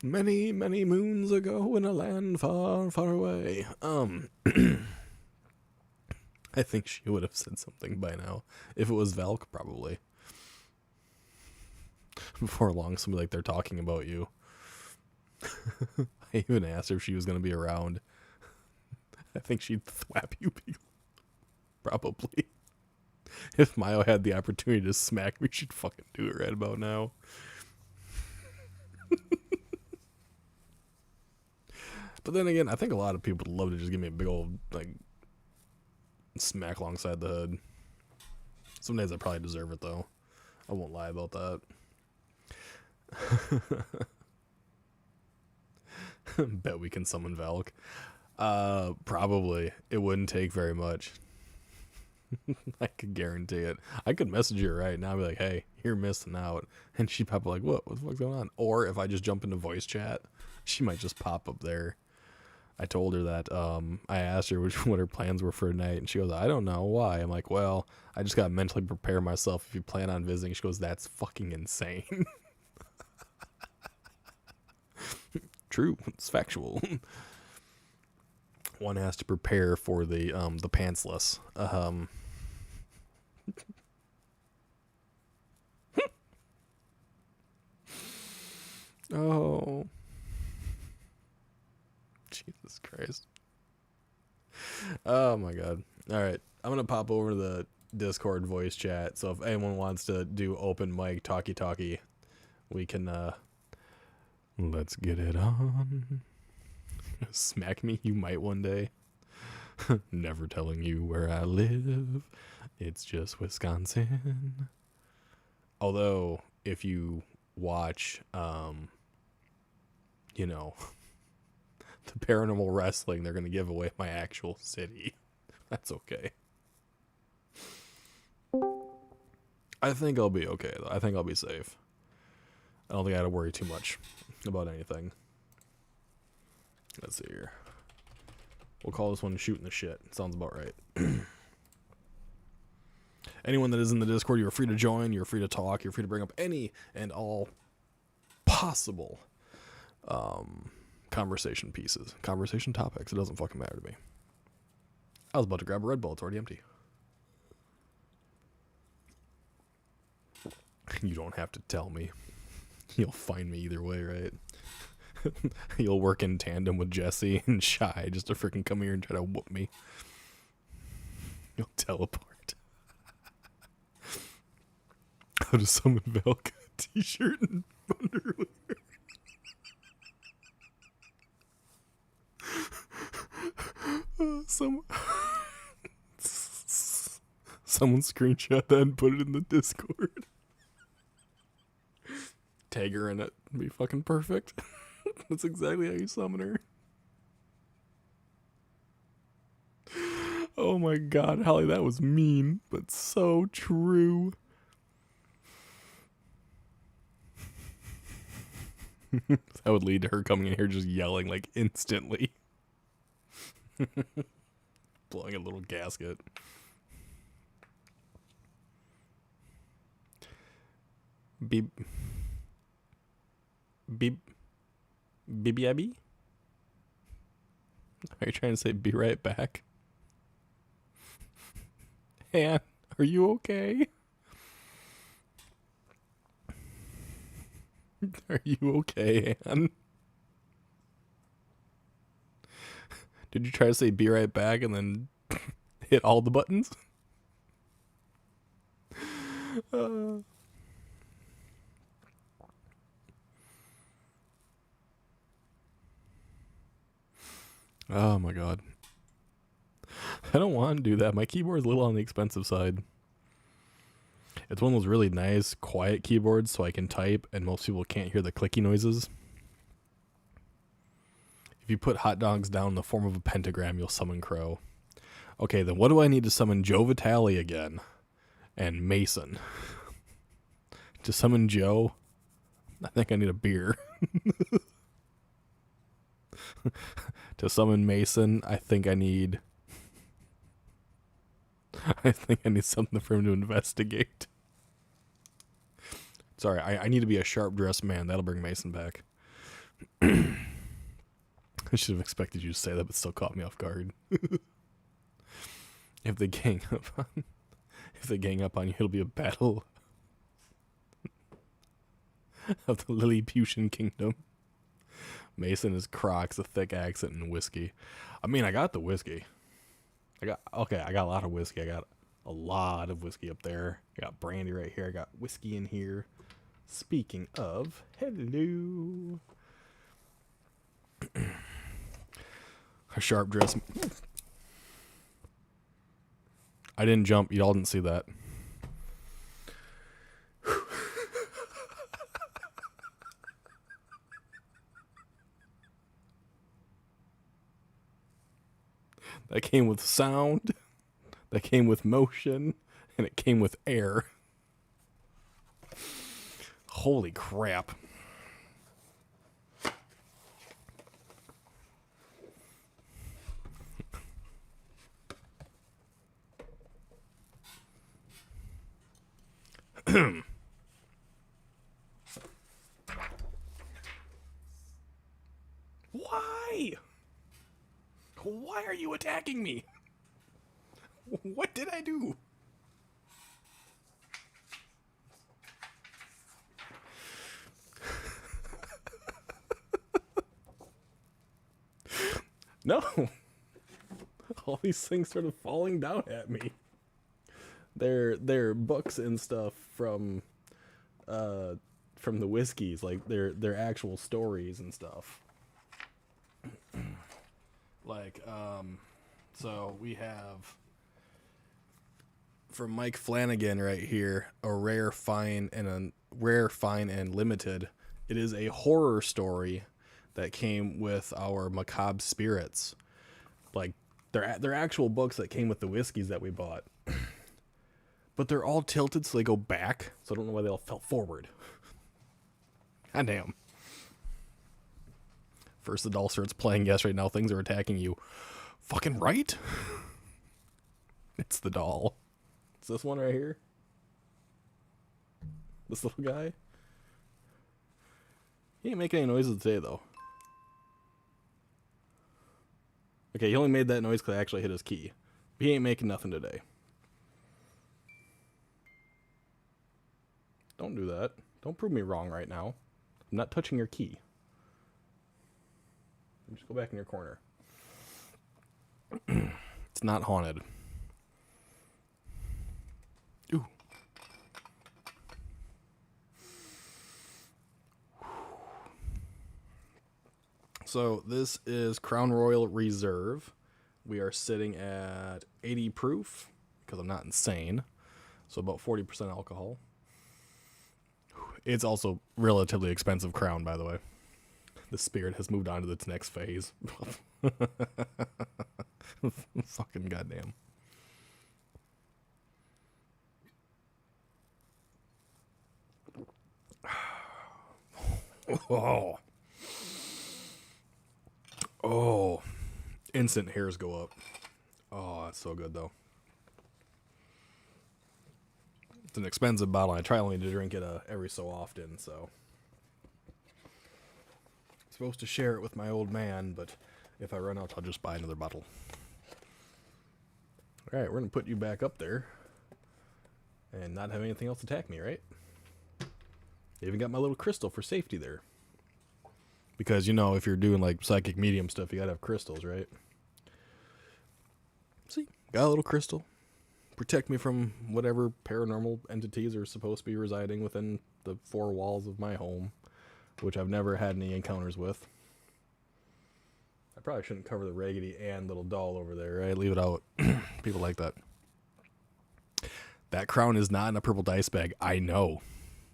Many, many moons ago in a land far, far away. I think she would have said something by now. If it was Valk, probably. Before long, somebody like they're talking about you. I even asked her if she was going to be around. I think she'd thwap you, Beagle. Probably. If Mayo had the opportunity to smack me, she'd fucking do it right about now. But then again, I think a lot of people would love to just give me a big old, like, smack alongside the hood. Some days I probably deserve it, though. I won't lie about that. Bet we can summon Valk. Probably. It wouldn't take very much. I could guarantee it. I could message her right now and be like, hey, you're missing out. And she'd probably like, what the fuck's going on? Or if I just jump into voice chat, she might just pop up there. I told her that, I asked her what her plans were for tonight, and she goes, I don't know, why? I'm like, well, I just gotta mentally prepare myself if you plan on visiting. She goes, that's fucking insane. True, it's factual. One has to prepare for the pantsless. Oh. Jesus Christ. Oh my god. Alright. I'm gonna pop over to the Discord voice chat, so if anyone wants to do open mic talkie, we can let's get it on. Smack me, you might one day. Never telling you where I live. It's just Wisconsin. Although, if you watch, you know, the paranormal wrestling, they're going to give away my actual city. That's okay. I think I'll be okay, though. I think I'll be safe. I don't think I had to worry too much about anything. Let's see here. We'll call this one shooting the shit. Sounds about right. Anyone that is in the Discord, you're free to join. You're free to talk. You're free to bring up any and all possible conversation pieces. Conversation topics. It doesn't fucking matter to me. I was about to grab a Red Bull. It's already empty. You don't have to tell me. You'll find me either way, right? You'll work in tandem with Jesse and Shy just to freaking come here and try to whoop me. You'll teleport. How to summon Valk, t-shirt and underwear. Someone screenshot that and put it in the Discord. Tag her in it. It'd be fucking perfect. That's exactly how you summon her. Oh my god, Holly, that was mean, but so true. That would lead to her coming in here just yelling like instantly. Blowing a little gasket. Beep. Beep. BBIB? Are you trying to say be right back? Ann, are you okay? Are you okay, Ann? Did you try to say be right back and then hit all the buttons? Oh my god. I don't want to do that. My keyboard's a little on the expensive side. It's one of those really nice, quiet keyboards so I can type and most people can't hear the clicky noises. If you put hot dogs down in the form of a pentagram, you'll summon Crow. Okay, then what do I need to summon Joe Vitale again? And Mason. To summon Joe, I think I need a beer. To summon Mason, I think I need something for him to investigate. Sorry, I need to be a sharp-dressed man. That'll bring Mason back. I should have expected you to say that, but still caught me off guard. If they gang up on you, it'll be a battle of the Lilliputian Kingdom. Mason is Crocs, a thick accent, and whiskey. I mean, I got the whiskey. I got a lot of whiskey. I got a lot of whiskey up there. I got brandy right here. I got whiskey in here. Speaking of, hello. A sharp dress. I didn't jump. Y'all didn't see that. That came with sound, that came with motion, and it came with air. Holy crap. Why? Why are you attacking me? What did I do? No. All these things started falling down at me. They're books and stuff from the whiskeys, like they're actual stories and stuff. Like, so we have from Mike Flanagan right here, a rare, fine, and limited. It is a horror story that came with our macabre spirits. Like, they're actual books that came with the whiskeys that we bought. But they're all tilted so they go back, so I don't know why they all fell forward. God damn. First the doll starts playing, yes, right now things are attacking you. Fucking right? It's the doll. It's this one right here. This little guy. He ain't making any noises today, though. Okay, he only made that noise because I actually hit his key. But he ain't making nothing today. Don't do that. Don't prove me wrong right now. I'm not touching your key. Just go back in your corner. It's not haunted. Ooh. So this is Crown Royal Reserve. We are sitting at 80 proof because I'm not insane. So about 40% alcohol. It's also relatively expensive Crown, by the way. The spirit has moved on to its next phase. Fucking goddamn. Oh. Oh. Instant hairs go up. Oh, that's so good, though. It's an expensive bottle. I try only to drink it every so often, so. I'm supposed to share it with my old man, but if I run out, I'll just buy another bottle. Alright, we're going to put you back up there. And not have anything else attack me, right? Even got my little crystal for safety there. Because, you know, if you're doing, like, psychic medium stuff, you gotta have crystals, right? See? Got a little crystal. Protect me from whatever paranormal entities are supposed to be residing within the four walls of my home. Which I've never had any encounters with. I probably shouldn't cover the Raggedy Ann little doll over there, right? Leave it out. People like that. That Crown is not in a purple dice bag. I know.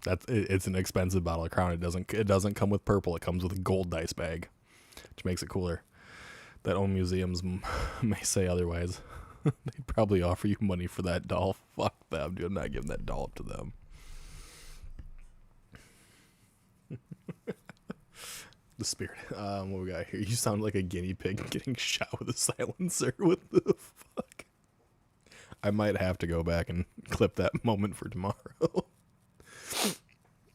It's an expensive bottle of Crown. It doesn't come with purple. It comes with a gold dice bag, which makes it cooler. That own museums may say otherwise. They'd probably offer you money for that doll. Fuck them, dude. I'm not giving that doll up to them. The spirit. What we got here? You sound like a guinea pig getting shot with a silencer. What the fuck? I might have to go back and clip that moment for tomorrow.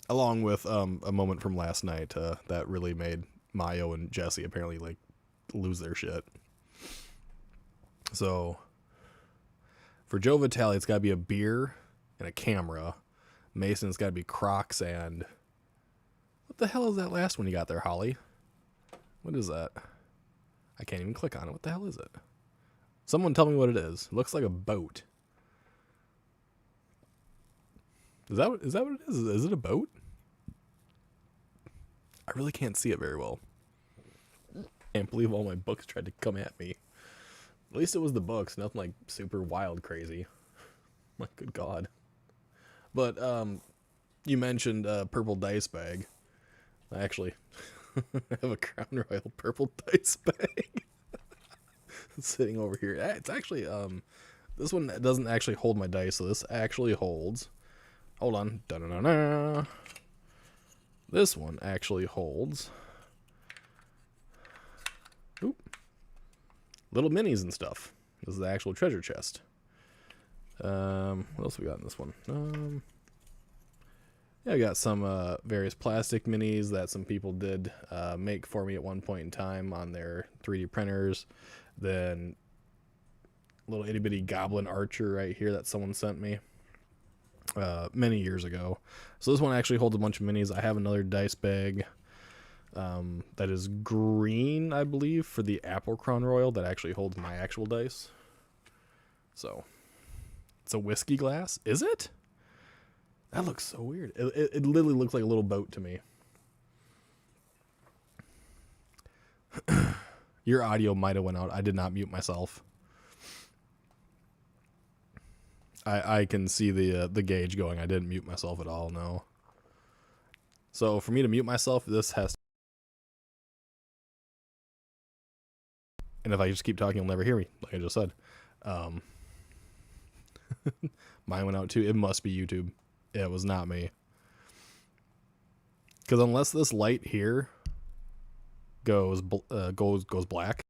Along with a moment from last night that really made Mayo and Jesse apparently like lose their shit. So for Joe Vitale, it's got to be a beer and a camera. Mason, it's got to be Crocs and... What the hell is that last one you got there, Holly? What is that? I can't even click on it. What the hell is it? Someone tell me what it is. It looks like a boat. Is that what it is? Is it a boat? I really can't see it very well. Can't believe all my books tried to come at me. At least it was the books, nothing like super wild crazy. My good God. But you mentioned purple dice bag. I actually have a Crown Royal purple dice bag sitting over here. It's actually this one doesn't actually hold my dice, so this actually holds. Hold on. Da-da-da-da. This one actually holds. Oop. Little minis and stuff. This is the actual treasure chest. What else we got in this one? Yeah, I got some various plastic minis that some people did make for me at one point in time on their 3D printers. Then little itty bitty goblin archer right here that someone sent me many years ago. So this one actually holds a bunch of minis. I have another dice bag that is green, I believe, for the Apple Crown Royal that actually holds my actual dice. So it's a whiskey glass. Is it? That looks so weird. It literally looks like a little boat to me. Your audio might have went out. I did not mute myself. I can see the gauge going. I didn't mute myself at all, no. So for me to mute myself, this has to... And if I just keep talking, you'll never hear me, like I just said. Mine went out too. It must be YouTube. It was not me. Because unless this light here goes black,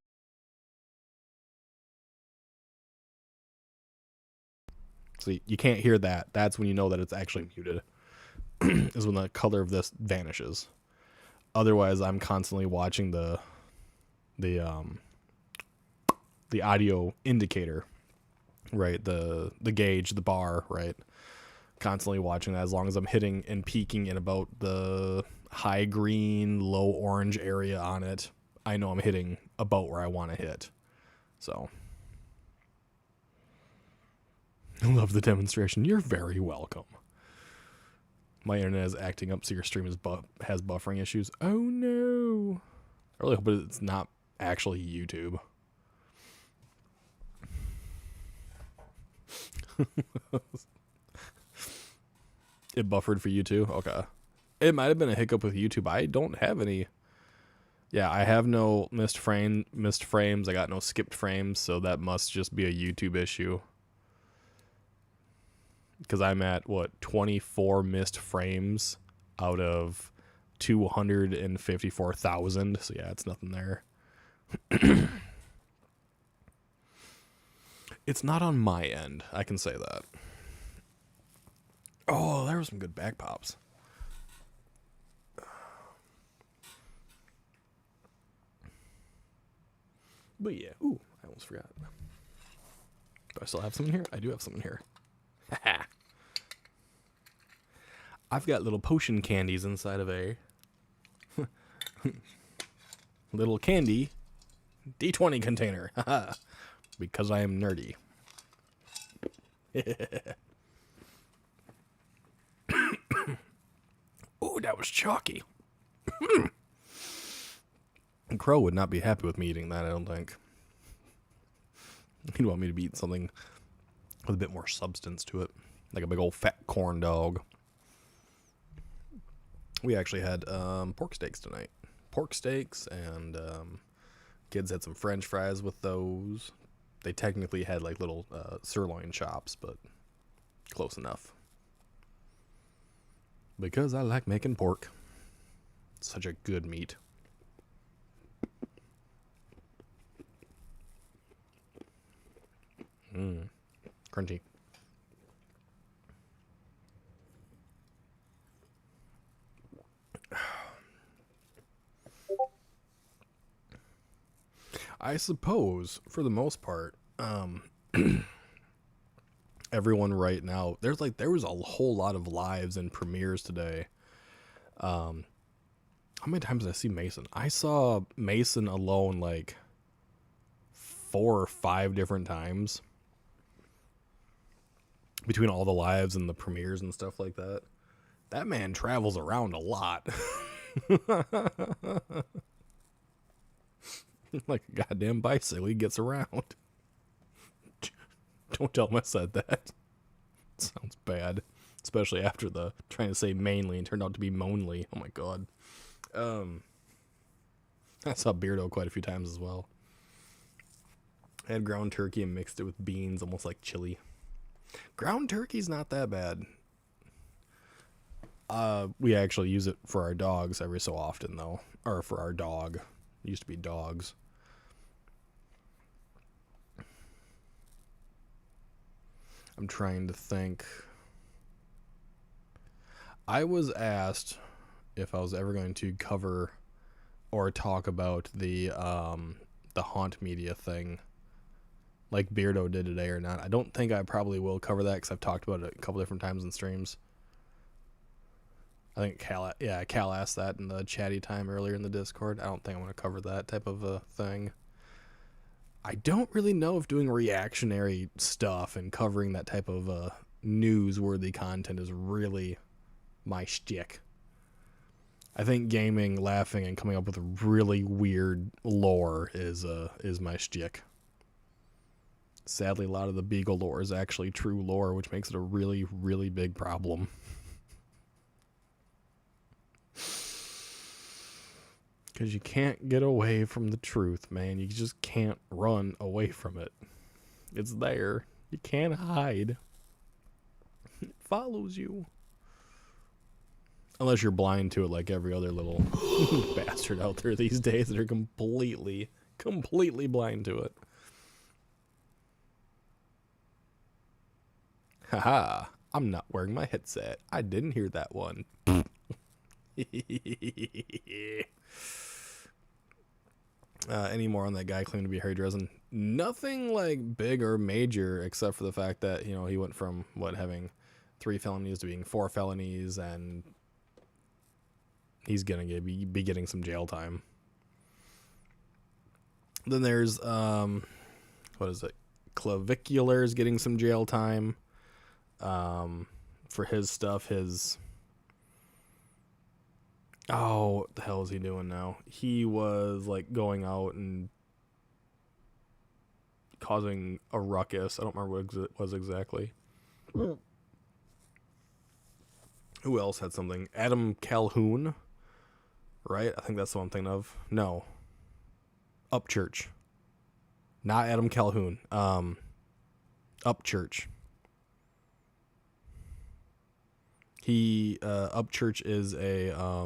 so you can't hear that. That's when you know that it's actually muted. Is when the color of this vanishes. Otherwise, I'm constantly watching the audio indicator, right? The gauge, the bar, right? Constantly watching that. As long as I'm hitting and peaking in about the high green, low orange area on it, I know I'm hitting about where I want to hit. So, I love the demonstration. You're very welcome. My internet is acting up, so your stream has buffering issues. Oh no! I really hope it's not actually YouTube. It buffered for you too? Okay. It might have been a hiccup with YouTube. I don't have any. Yeah, I have no missed frames. I got no skipped frames, so that must just be a YouTube issue. Because I'm at, what, 24 missed frames out of 254,000. So yeah, it's nothing there. It's not on my end. I can say that. Oh, there were some good back pops. But yeah, ooh, I almost forgot. Do I still have some in here? I do have some in here. I've got little potion candies inside of a little candy D20 container. Because I am nerdy. Oh, that was chalky. Crow would not be happy with me eating that, I don't think. He'd want me to eat something with a bit more substance to it. Like a big old fat corn dog. We actually had pork steaks tonight. Pork steaks, and kids had some french fries with those. They technically had like little sirloin chops, but close enough. Because I like making pork. Such a good meat. Crunchy. I suppose, for the most part, everyone right now, there was a whole lot of lives and premieres today. How many times did I see Mason? I saw Mason alone like 4 or 5 different times between all the lives and the premieres and stuff like that. That man travels around a lot. Like a goddamn bicycle, he gets around. Don't tell him I said that. Sounds bad. Especially after the trying to say mainly and turned out to be moanly. Oh my god. I saw Beardo quite a few times as well. I had ground turkey and mixed it with beans, almost like chili. Ground turkey's not that bad. We actually use it for our dogs every so often, though. Or for our dog. It used to be dogs. I'm trying to think. I was asked if I was ever going to cover or talk about the haunt media thing like Beardo did today or not. I don't think I probably will cover that because I've talked about it a couple different times in streams. I think Cal asked that in the chatty time earlier in the Discord. I don't think I want to cover that type of a thing. I don't really know if doing reactionary stuff and covering that type of newsworthy content is really my shtick. I think gaming, laughing, and coming up with really weird lore is my shtick. Sadly, a lot of the Beagle lore is actually true lore, which makes it a really, really big problem. Because you can't get away from the truth, man. You just can't run away from it. It's there. You can't hide. It follows you. Unless you're blind to it like every other little bastard out there these days that are completely blind to it. Haha, I'm not wearing my headset. I didn't hear that one. Any more on that guy claiming to be Harry Dresden? Nothing like big or major, except for the fact that, you know, he went from having 3 felonies to being 4 felonies, and he's gonna be getting some jail time. Then there's what is it? Clavicular's getting some jail time. For his stuff, what the hell is he doing now? He was like going out and causing a ruckus. I don't remember what it was exactly. Who else had something? Adam Calhoun, right? I think that's the one I'm thinking of. No. Upchurch. Not Adam Calhoun. Upchurch. Upchurch is a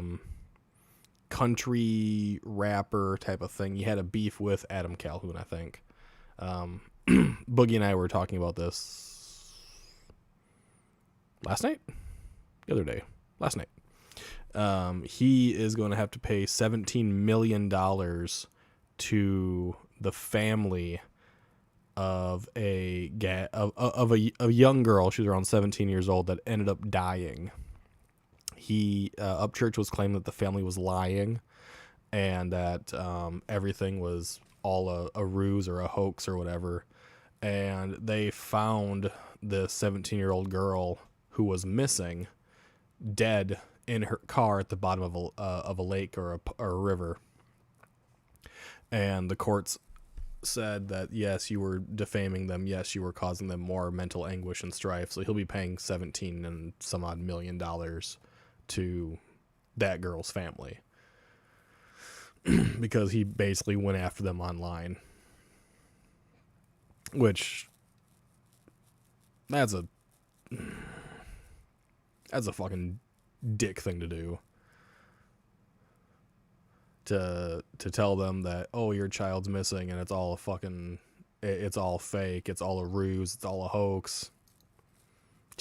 country rapper type of thing. He had a beef with Adam Calhoun, I think. Boogie and I were talking about this last night? The other day. Last night. He is going to have to pay $17 million to the family of a young girl. She was around 17 years old that ended up dying. Upchurch was claiming that the family was lying and that everything was all a ruse or a hoax or whatever. And they found the 17-year-old girl who was missing, dead in her car at the bottom of a lake or a river. And the courts said that, yes, you were defaming them. Yes, you were causing them more mental anguish and strife. So he'll be paying $17 and some odd million to that girl's family because he basically went after them online, which that's a fucking dick thing to do. To tell them that, oh, your child's missing and it's all a fucking it's all fake, it's all a ruse, it's all a hoax.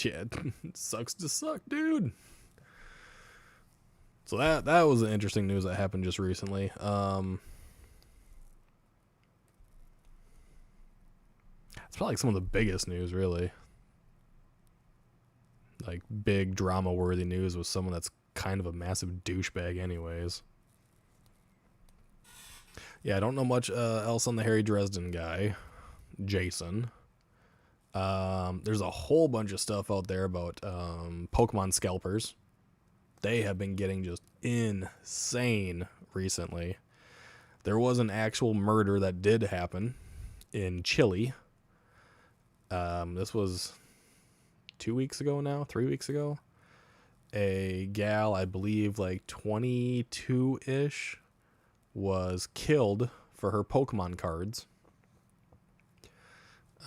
Yeah, it sucks to suck, dude. So that was the interesting news that happened just recently. It's probably like some of the biggest news, really. Like big drama-worthy news with someone that's kind of a massive douchebag, anyways. Yeah, I don't know much else on the Harry Dresden guy, Jason. There's a whole bunch of stuff out there about Pokemon scalpers. They have been getting just insane recently. There was an actual murder that did happen in Chile. This was 2 weeks ago now, 3 weeks ago. A gal, I believe like 22-ish, was killed for her Pokemon cards.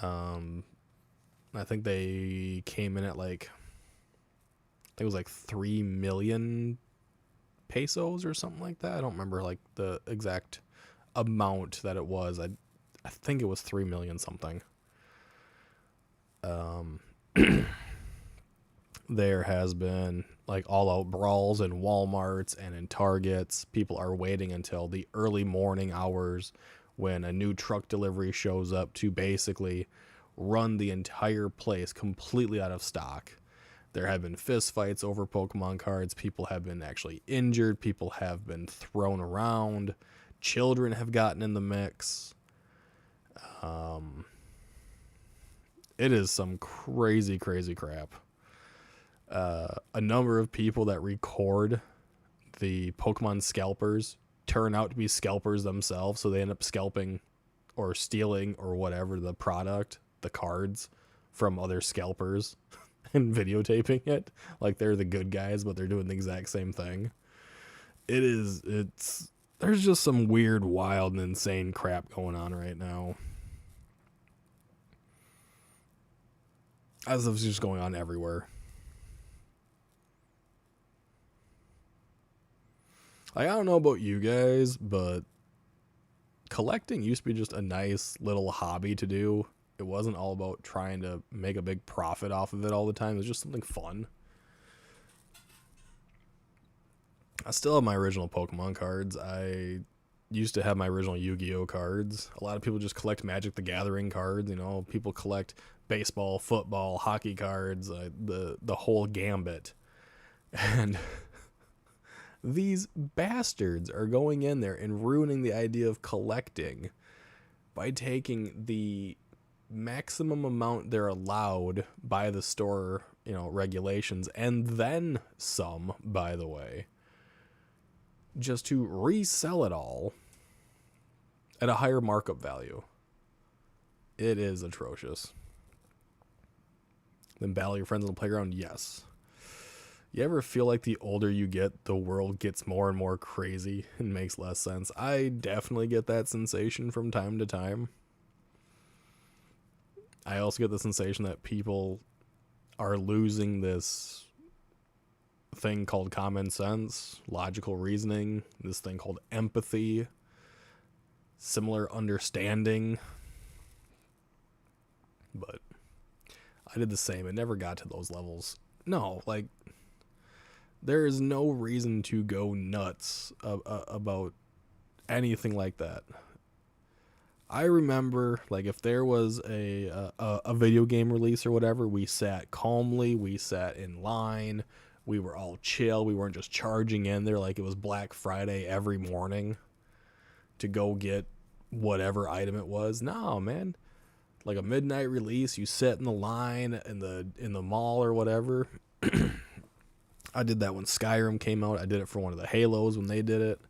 I think they came in at like, I think it was like 3 million pesos or something like that. I don't remember like the exact amount that it was. I think it was 3 million something. There has been like all out brawls in Walmarts and in Targets. People are waiting until the early morning hours when a new truck delivery shows up to basically run the entire place completely out of stock. There have been fist fights over Pokemon cards. People have been actually injured. People have been thrown around. Children have gotten in the mix. It is some crazy, crazy crap. A number of people that record the Pokemon scalpers turn out to be scalpers themselves, so they end up scalping or stealing or whatever the product, the cards, from other scalpers and videotaping it like they're the good guys, but they're doing the exact same thing. There's just some weird, wild, and insane crap going on right now. As if it's just going on everywhere. I don't know about you guys, but collecting used to be just a nice little hobby to do. It wasn't all about trying to make a big profit off of it all the time. It was just something fun. I still have my original Pokemon cards. I used to have my original Yu-Gi-Oh cards. A lot of people just collect Magic the Gathering cards. You know, people collect baseball, football, hockey cards, the whole gambit. And these bastards are going in there and ruining the idea of collecting by taking the maximum amount they're allowed by the store, regulations, and then some, by the way, just to resell it all at a higher markup value. It is atrocious. Then battle your friends on the playground? Yes. You ever feel like the older you get, the world gets more and more crazy and makes less sense? I definitely get that sensation from time to time. I also get the sensation that people are losing this thing called common sense, logical reasoning, this thing called empathy, similar understanding. But I did the same. It never got to those levels. No, like, there is no reason to go nuts about anything like that. I remember, like, if there was a video game release or whatever, we sat calmly, we sat in line, we were all chill, we weren't just charging in there like it was Black Friday every morning to go get whatever item it was. No, man. Like a midnight release, you sit in the line in the mall or whatever. I did that when Skyrim came out. I did it for one of the Halos when they did it.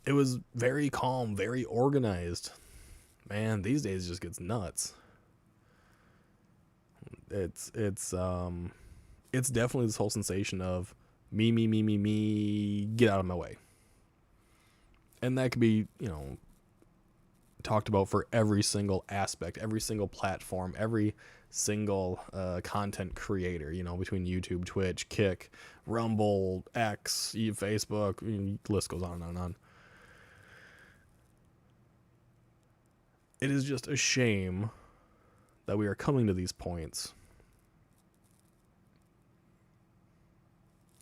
It was very calm, very organized. Man, these days it just gets nuts. It's definitely this whole sensation of me, get out of my way. And that could be, talked about for every single aspect, every single platform, every single content creator, between YouTube, Twitch, Kick, Rumble, X, Facebook, the list goes on and on and on. it is just a shame that we are coming to these points.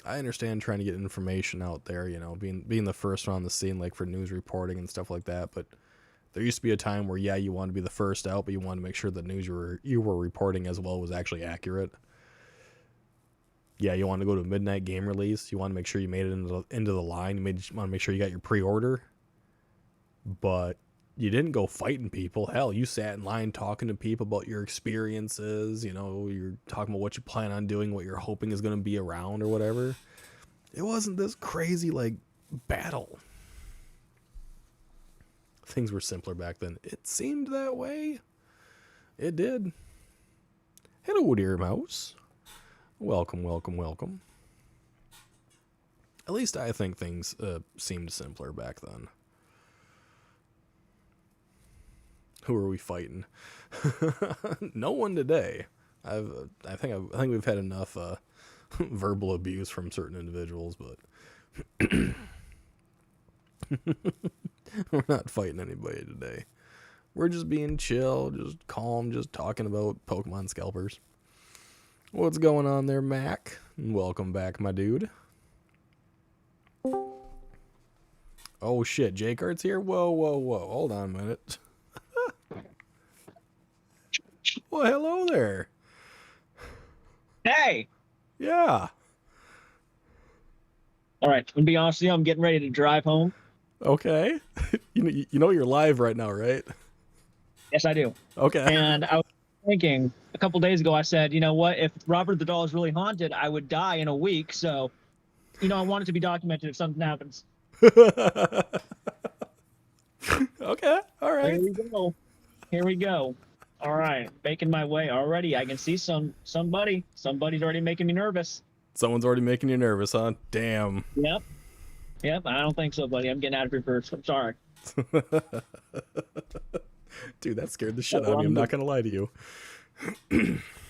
I understand trying to get information out there, you know, being the first one on the scene, like for news reporting and stuff like that. But there used to be a time where, yeah, you want to be the first out, but you want to make sure the news you were reporting as well was actually accurate. Yeah, you want to go to a midnight game release. You want to make sure you made it into the line. You want to make sure you got your pre-order. But you didn't go fighting people. Hell, you sat in line talking to people about your experiences. You know, you're talking about what you plan on doing, what you're hoping is going to be around or whatever. It wasn't this crazy, like, battle. Things were simpler back then. It seemed that way. It did. Hello, dear mouse. Welcome, welcome, welcome. At least I think things seemed simpler back then. Who are we fighting? No one today. I think we've had enough verbal abuse from certain individuals, but we're not fighting anybody today. We're just being chill, just calm, just talking about Pokemon scalpers. What's going on there, Mac? Welcome back, my dude. Oh shit, J-Cart's here? Whoa, whoa, whoa. Hold on a minute. Well, hello there. Hey! Yeah. Alright, to be honest with you, I'm getting ready to drive home. Okay. You know you're live right now, right? Yes, I do. Okay. And I was thinking, a couple days ago, I said, you know what, if Robert the Doll is really haunted, I would die in a week, so, you know, I want it to be documented if something happens. Okay, alright. Here we go. Here we go. Alright, making my way already. I can see somebody. Somebody's already making me nervous. Someone's already making you nervous, huh? Damn. Yep. Yep, I don't think so, buddy. I'm getting out of here first. I'm sorry. Dude, that scared the shit out of me. I'm not gonna lie to you.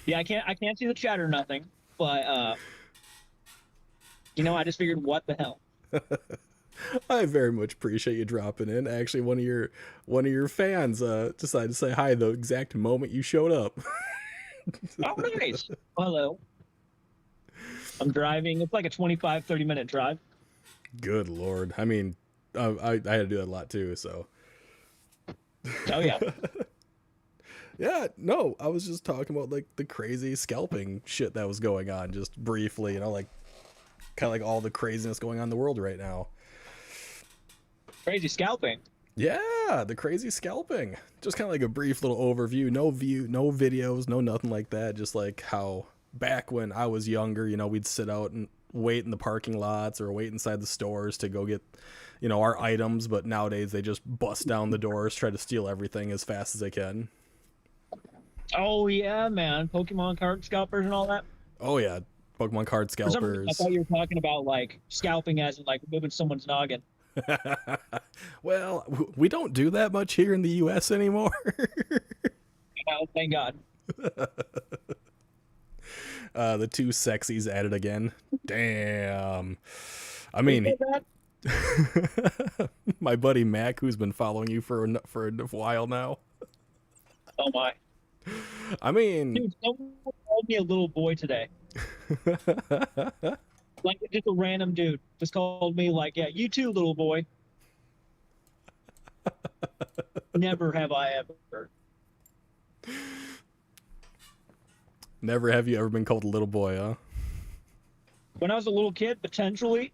Yeah, I can't see the chat or nothing, but you know, I just figured, what the hell? I very much appreciate you dropping in. Actually, one of your fans decided to say hi the exact moment you showed up. Oh, nice. Hello. I'm driving. It's like a 25-30 minute drive. Good Lord. I mean, I had to do that a lot too, so. Oh, yeah. Yeah, no, I was just talking about, like, the crazy scalping shit that was going on, just briefly, you know, like, kind of like all the craziness going on in the world right now. Crazy scalping. Yeah, the crazy scalping. Just kind of like a brief little overview. No videos, no nothing like that. Just like how back when I was younger, you know, we'd sit out and wait in the parking lots or wait inside the stores to go get, you know, our items. But nowadays they just bust down the doors, try to steal everything as fast as they can. Oh, yeah, man. Pokemon card scalpers and all that. Oh, yeah. Pokemon card scalpers. I thought you were talking about, like, scalping as in, like, moving someone's noggin. Well, we don't do that much here in the U.S. anymore. Oh, thank God. The two sexies at it again. Damn. I mean, my buddy Mac, who's been following you for a while now. Oh, my. I mean... Dude, someone called me a little boy today. Like, just a random dude just called me, like, yeah, you too, little boy. Never have I ever. Never have you ever been called a little boy, huh? When I was a little kid, potentially,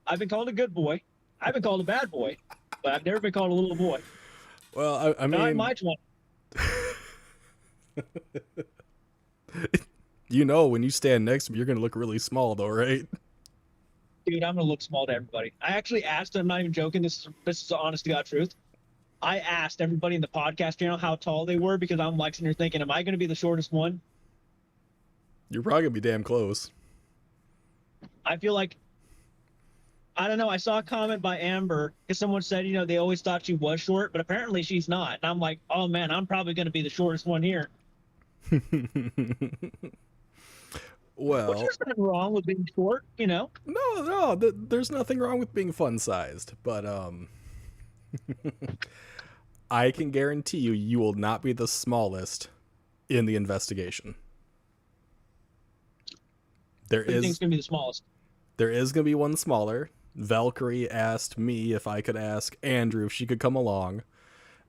I've been called a good boy. I've been called a bad boy, but I've never been called a little boy. Well, I mean... Not my 20. You know, when you stand next to me, you're going to look really small, though, right? Dude, I'm going to look small to everybody. I actually asked, I'm not even joking, this is the honest to God truth. I asked everybody in the podcast channel how tall they were because I'm like sitting here thinking, am I going to be the shortest one? You're probably going to be damn close. I feel like, I don't know, I saw a comment by Amber because someone said, you know, they always thought she was short, but apparently she's not. And I'm like, oh man, I'm probably going to be the shortest one here. Well, there's nothing wrong with being short, you know? No, there's nothing wrong with being fun-sized, but I can guarantee you, you will not be the smallest in the investigation. Who do you think's gonna be the smallest? There is going to be one smaller. Valkyrie asked me if I could ask Andrew if she could come along.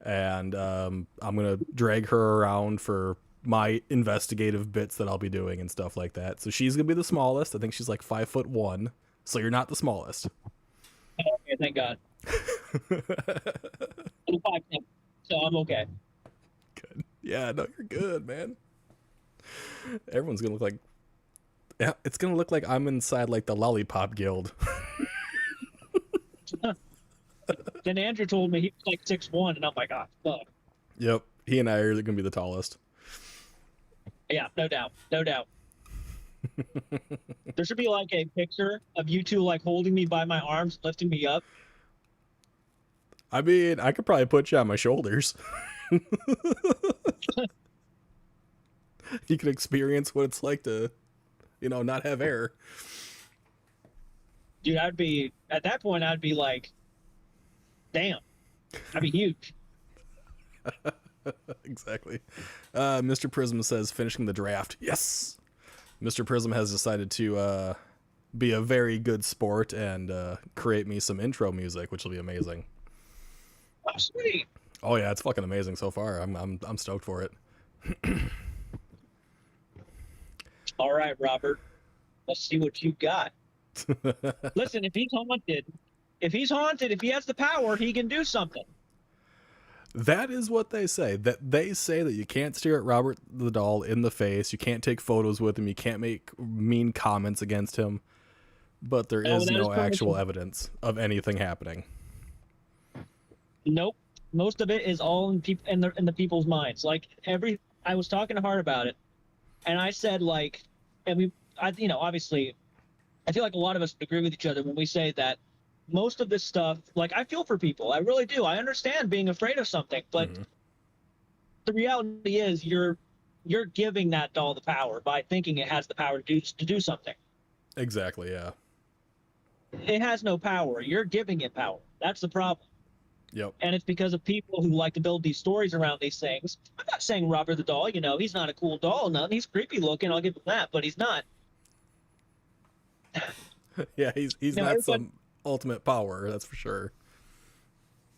And I'm going to drag her around for my investigative bits that I'll be doing and stuff like that. So she's going to be the smallest. I think she's like 5'1". So you're not the smallest. Okay, thank God. I'm 5'10", so I'm okay. Good. Yeah, no, you're good, man. Everyone's going to look like... Yeah, it's going to look like I'm inside like the Lollipop Guild. Then Andrew told me he was like 6'1", and I'm like, oh, fuck. Yep, he and I are going to be the tallest. Yeah, no doubt. No doubt. There should be like a picture of you two like holding me by my arms, lifting me up. I mean, I could probably put you on my shoulders. You can experience what it's like to, not have air. Dude, at that point, I'd be like, damn, I'd be huge. Exactly. Mr. Prism says finishing the draft. Yes. Mr. Prism has decided to be a very good sport and create me some intro music, which will be amazing. Oh, sweet. Oh yeah, it's fucking amazing so far. I'm stoked for it. All right, Robert. Let's see what you got. Listen, if he's haunted, if he has the power, he can do something. That is what they say. That they say that you can't stare at Robert the doll in the face. You can't take photos with him. You can't make mean comments against him. But there is no actual evidence of anything happening. Nope. Most of it is all in the people's minds. Like I was talking to Hart about it, and I said obviously, I feel like a lot of us agree with each other when we say that most of this stuff, like, I feel for people. I really do. I understand being afraid of something, but the reality is you're giving that doll the power by thinking it has the power to do something. Exactly, yeah. It has no power. You're giving it power. That's the problem. Yep. And it's because of people who like to build these stories around these things. I'm not saying Robert the doll, he's not a cool doll, nothing. He's creepy looking, I'll give him that, but he's not. Yeah, he's not some ultimate power, that's for sure.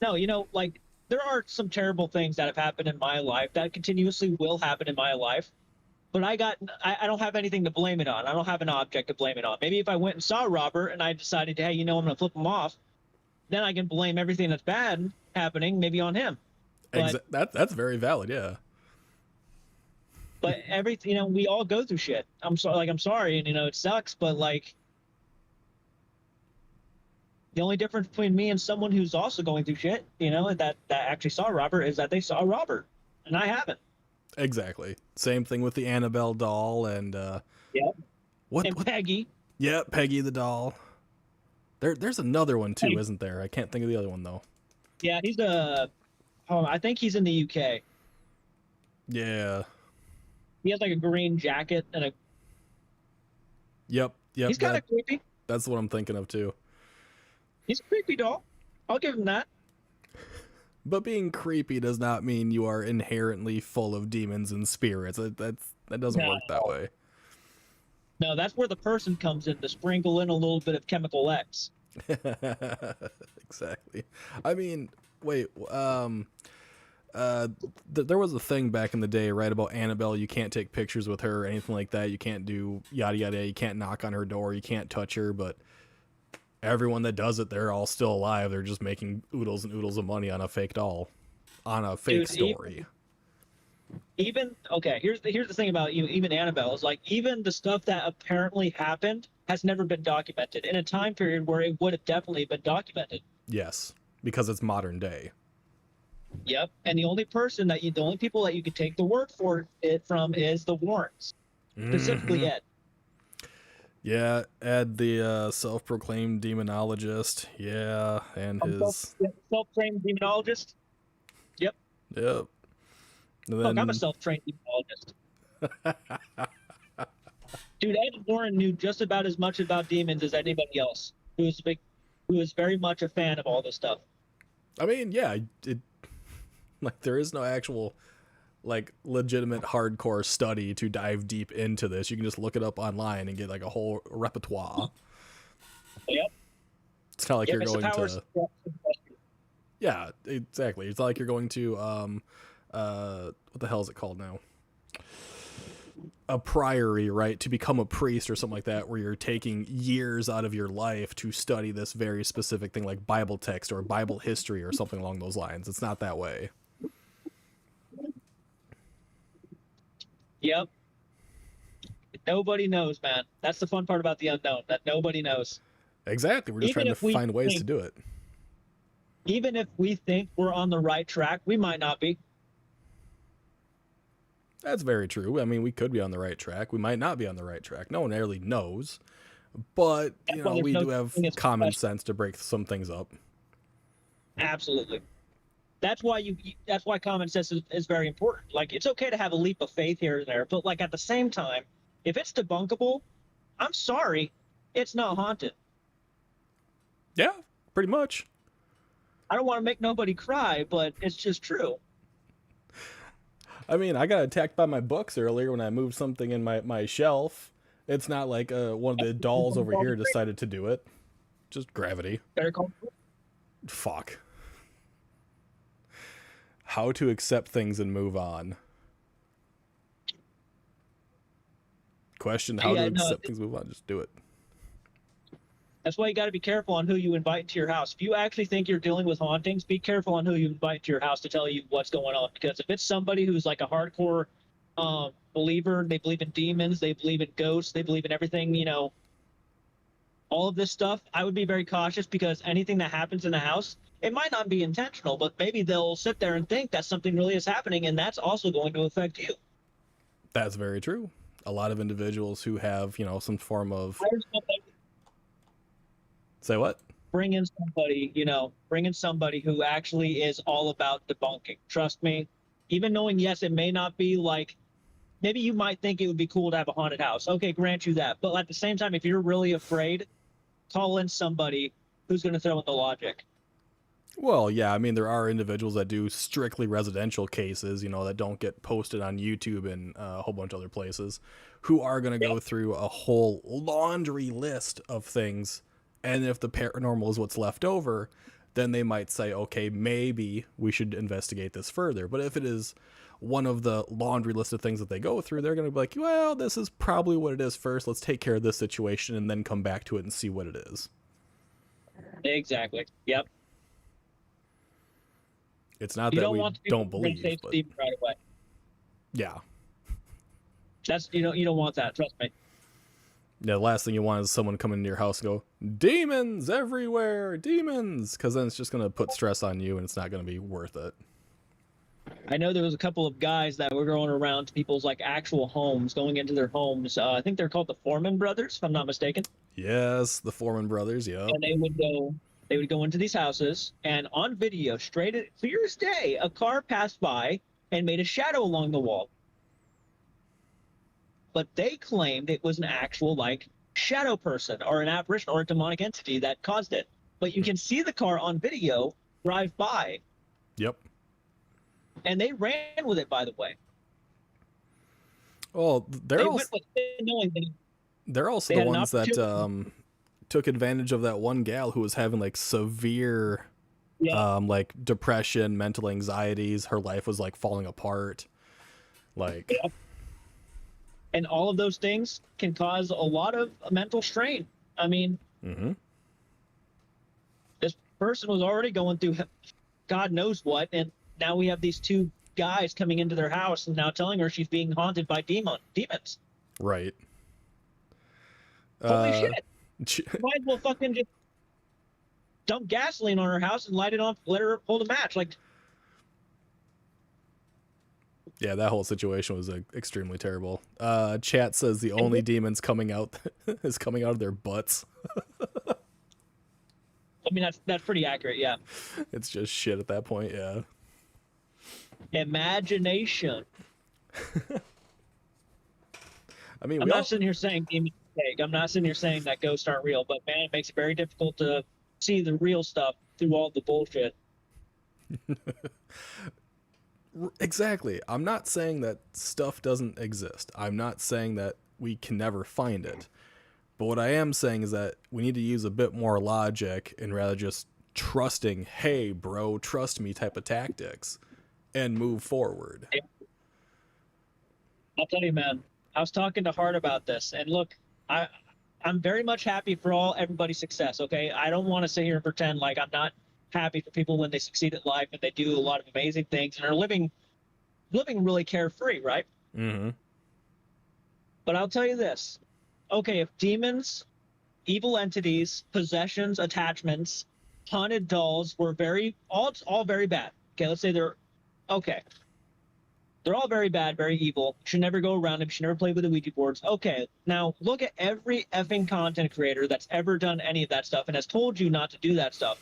No, like, there are some terrible things that have happened in my life that continuously will happen in my life, but I don't have anything to blame it on. I don't have an object to blame it on. Maybe if I went and saw Robert and I decided, hey, I'm going to flip him off, then I can blame everything that's bad happening maybe on him. But, that's very valid, yeah. But everything, we all go through shit. I'm sorry, and it sucks, but like, the only difference between me and someone who's also going through shit, that actually saw Robert, is that they saw Robert, and I haven't. Exactly. Same thing with the Annabelle doll and Yep. And Peggy. Yeah, Peggy the doll. There's another one too, isn't there? I can't think of the other one though. Yeah, I think he's in the UK. Yeah. He has like a green jacket and a. Yep. He's kind of creepy. That's what I'm thinking of too. He's a creepy doll. I'll give him that. But being creepy does not mean you are inherently full of demons and spirits. That doesn't work that way. No, that's where the person comes in to sprinkle in a little bit of chemical X. Exactly. I mean, wait. There was a thing back in the day, right, about Annabelle. You can't take pictures with her or anything like that. You can't do yada yada. You can't knock on her door. You can't touch her. But everyone that does it, they're all still alive. They're just making oodles and oodles of money on a fake doll, on a fake story. Okay, here's the thing about even Annabelle is, like, even the stuff that apparently happened has never been documented in a time period where it would have definitely been documented. Yes, because it's modern day. Yep, and the only people that you could take the word for it from is the Warrens, specifically Ed. Yeah, Ed, the self-proclaimed demonologist. Yeah, and his self-proclaimed demonologist. Yep. Yep. And then... Look, I'm a self-trained demonologist. Dude, Ed Warren knew just about as much about demons as anybody else. Who was very much a fan of all this stuff. I mean, yeah, Like, there is no actual, like, legitimate hardcore study to dive deep into this. You can just look it up online and get, like, a whole repertoire. Yep. It's not like you're going to... Yeah. Yeah, exactly. It's not like you're going to, what the hell is it called now? A priory, right? To become a priest or something like that, where you're taking years out of your life to study this very specific thing, like Bible text or Bible history or something along those lines. It's not that way. Yep. Nobody knows, man. That's the fun part about the unknown, that nobody knows. Exactly. We're just trying to find ways to do it. Even if we think we're on the right track, we might not be. That's very true. I mean, we could be on the right track. We might not be on the right track. No one really knows. But, you know, we do have common sense to break some things up. Absolutely. That's why common sense is very important. Like, it's okay to have a leap of faith here and there, but, like, at the same time, if it's debunkable, I'm sorry, it's not haunted. Yeah, pretty much. I don't want to make nobody cry, but it's just true. I mean, I got attacked by my books earlier when I moved something in my shelf. It's not like one of the dolls over here decided to do it. Just gravity. Better call. Fuck. How to accept things and move on. Question, how to accept things and move on. Just do it. That's why you got to be careful on who you invite into your house. If you actually think you're dealing with hauntings, be careful on who you invite to your house to tell you what's going on. Because if it's somebody who's like a hardcore believer, they believe in demons, they believe in ghosts, they believe in everything, you know, all of this stuff, I would be very cautious, because anything that happens in the house, it might not be intentional, but maybe they'll sit there and think that something really is happening, and that's also going to affect you. That's very true. A lot of individuals who have, you know, some form of... Say what? Bring in somebody who actually is all about debunking. Trust me. Even knowing, yes, it may not be like, maybe you might think it would be cool to have a haunted house. Okay, grant you that. But at the same time, if you're really afraid, call in somebody who's going to throw in the logic. Well, yeah, I mean, there are individuals that do strictly residential cases, you know, that don't get posted on YouTube and a whole bunch of other places, who are going to go through a whole laundry list of things. And if the paranormal is what's left over, then they might say, okay, maybe we should investigate this further. But if it is one of the laundry list of things that they go through, they're going to be like, well, this is probably what it is first. Let's take care of this situation and then come back to it and see what it is. Exactly. Yep. It's not that we don't believe, but... right away. Yeah. That's, you don't want that. Trust me. Yeah, the last thing you want is someone coming into your house and go, demons everywhere, demons, because then it's just going to put stress on you and it's not going to be worth it. I know there was a couple of guys that were going around to people's like actual homes, going into their homes. I think they're called the Foreman brothers, if I'm not mistaken. Yes, the Foreman brothers, yeah. And they would go into these houses, and on video, straight at clear as day, a car passed by and made a shadow along the wall. But they claimed it was an actual, like, shadow person or an apparition or a demonic entity that caused it. But you can see the car on video drive by. Yep. And they ran with it, by the way. Well, they're also the ones that took advantage of that one gal who was having, like, severe, like, depression, mental anxieties. Her life was, like, falling apart. Like... Yeah. And all of those things can cause a lot of mental strain. I mean, this person was already going through God knows what, and now we have these two guys coming into their house and now telling her she's being haunted by demons. Right. Holy shit. Might as well fucking just dump gasoline on her house and light it on, let her hold a match. Like, yeah, that whole situation was extremely terrible. Chat says the only demons coming out is coming out of their butts. I mean, that's pretty accurate, yeah. It's just shit at that point, yeah. Imagination. I mean, I'm not sitting here saying demons are fake. I'm not sitting here saying that ghosts aren't real, but man, it makes it very difficult to see the real stuff through all the bullshit. Exactly. I'm not saying that stuff doesn't exist. I'm not saying that we can never find it. But what I am saying is that we need to use a bit more logic and rather just trusting, hey, bro, trust me type of tactics and move forward. I'll tell you, man. I was talking to Hart about this, and look, I'm very much happy for everybody's success. Okay, I don't want to sit here and pretend like I'm not happy for people when they succeed at life and they do a lot of amazing things and are living really carefree, right? Mm-hmm. But I'll tell you this. Okay, if demons, evil entities, possessions, attachments, haunted dolls were all very bad. Okay, let's say they're okay. They're all very bad, very evil. You should never go around them. You should never play with the Ouija boards. Okay, now look at every effing content creator that's ever done any of that stuff and has told you not to do that stuff.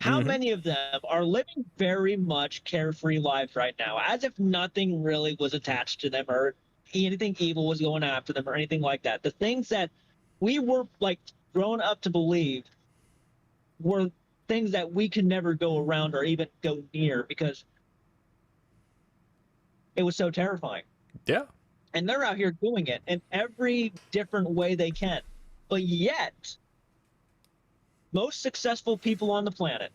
How Mm-hmm. many of them are living very much carefree lives right now, as if nothing really was attached to them or anything evil was going after them or anything like that? The things that we were like grown up to believe were things that we could never go around or even go near because it was so terrifying. Yeah. And they're out here doing it in every different way they can. But yet, most successful people on the planet,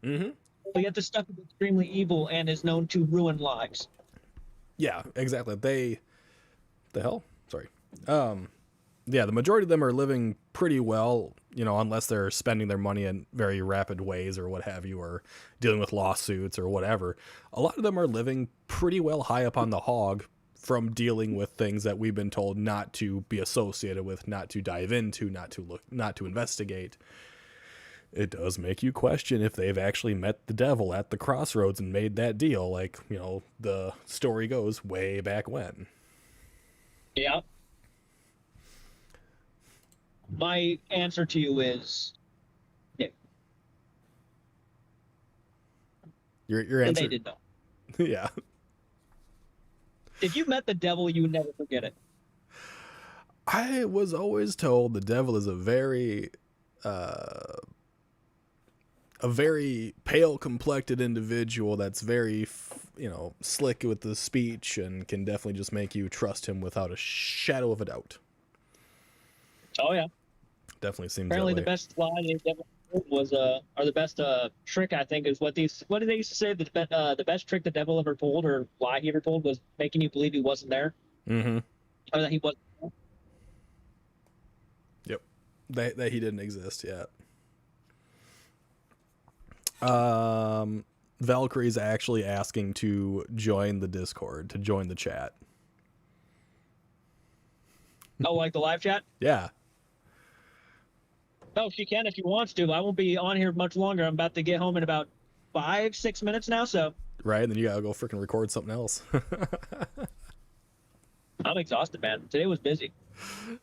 Mm-hmm. but yet this stuff is extremely evil and is known to ruin lives. Yeah, exactly. The hell? Sorry. Yeah, the majority of them are living pretty well, unless they're spending their money in very rapid ways or what have you, or dealing with lawsuits or whatever. A lot of them are living pretty well high up on the hog from dealing with things that we've been told not to be associated with, not to dive into, not to look, not to investigate. It does make you question if they've actually met the devil at the crossroads and made that deal, like, the story goes way back when. Yeah. My answer to you is yeah. Your And answer. they did know. Yeah. If you met the devil, you would never forget it. I was always told the devil is a very pale complected individual that's very slick with the speech and can definitely just make you trust him without a shadow of a doubt. Oh yeah. Definitely seems Apparently, that the way. best lie they ever heard was or the best trick I think is what did they used to say the best trick the devil ever pulled or lie he ever pulled was making you believe he wasn't there Mm-hmm. or that he wasn't. Yep. That he didn't exist yet. Valkyrie's actually asking to join the Discord, to join the chat. Oh, like the live chat? Yeah. Oh, she can if she wants to. I won't be on here much longer. I'm about to get home in about 5-6 minutes now, so Right, and then you gotta go freaking record something else. I'm exhausted, man. Today was busy.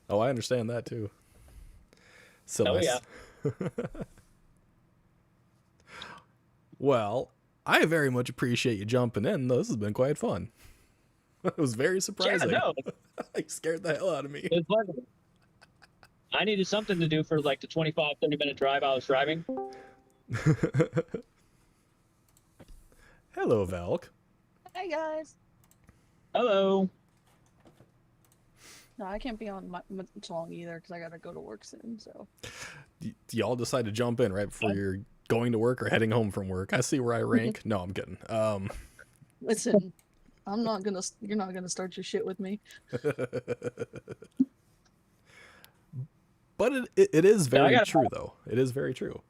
Oh, I understand that too. So Oh nice. yeah. Well, I very much appreciate you jumping in, though. This has been quite fun. It was very Yeah, surprising. no, Like, scared the hell out of me. it was pleasant. I needed something to do for like the 25-30 minute drive I was driving. Hello, Valk. Hey guys. Hello. No, I can't be on much long either because I gotta go to work soon. So Y'all decide to jump in right before you're going to work or heading home from work. I see where I rank. No, I'm kidding. listen, I'm not gonna. You're not gonna start your shit with me. But it is Yeah, I very got- true, though. It is very true.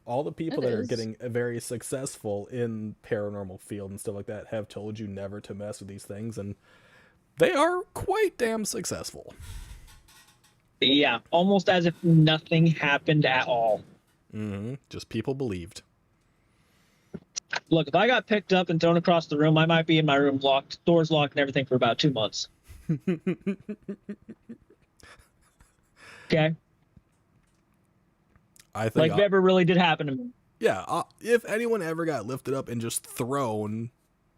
All the people It that are is. getting very successful in paranormal field and stuff like that have told you never to mess with these things, and they are quite damn successful. Yeah, almost as if nothing happened at all. Mm-hmm. Just people believed. Look, if I got picked up and thrown across the room, I might be in my room locked, doors locked, and everything for about 2 months. Okay? I think Like, if it ever really did happen to me. yeah, if anyone ever got lifted up and just thrown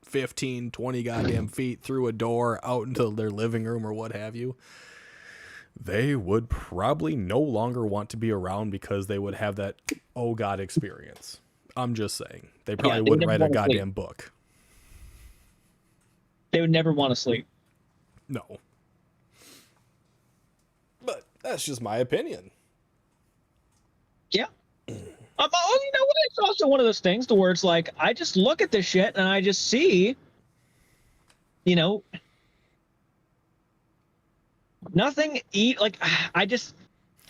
15, 20 goddamn feet through a door out into their living room or what have you, they would probably no longer want to be around because they would have that oh god experience. I'm just saying. They Yeah, probably they wouldn't never write a wanna sleep. goddamn book. They would never want to sleep. No. But that's just my opinion. Yeah. Oh, you know what? It's also one of those things to where it's like I just look at this shit and I just see, you know, nothing. Like I just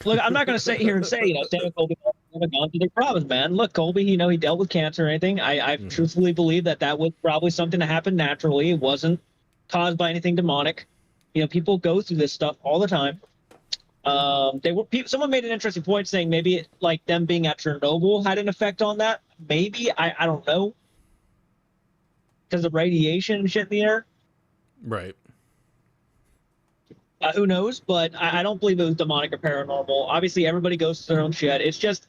look. I'm not going to sit here and say, Sam and Colby haven't gone through their problems, man. Look, Colby, he dealt with cancer or anything. I truthfully believe that was probably something that happened naturally. It wasn't caused by anything demonic. People go through this stuff all the time. Someone made an interesting point saying maybe like them being at Chernobyl had an effect on that. Maybe I don't know because of radiation and shit in the air. Right. Who knows? But I don't believe it was demonic or paranormal. Obviously, everybody goes through their own shit. It's just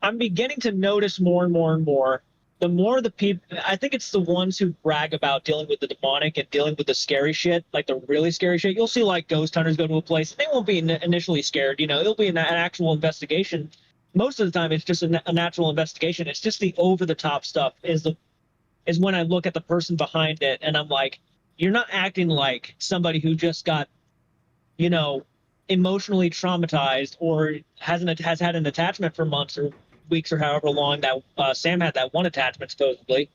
I'm beginning to notice more and more and more. The more the people, I think it's the ones who brag about dealing with the demonic and dealing with the scary shit, like the really scary shit. You'll see like ghost hunters go to a place. They won't be initially scared. It'll be an actual investigation. Most of the time, it's just a natural investigation. It's just the over the top stuff is when I look at the person behind it and I'm like, you're not acting like somebody who just got, emotionally traumatized or has had an attachment for months or weeks or however long that Sam had that one attachment supposedly.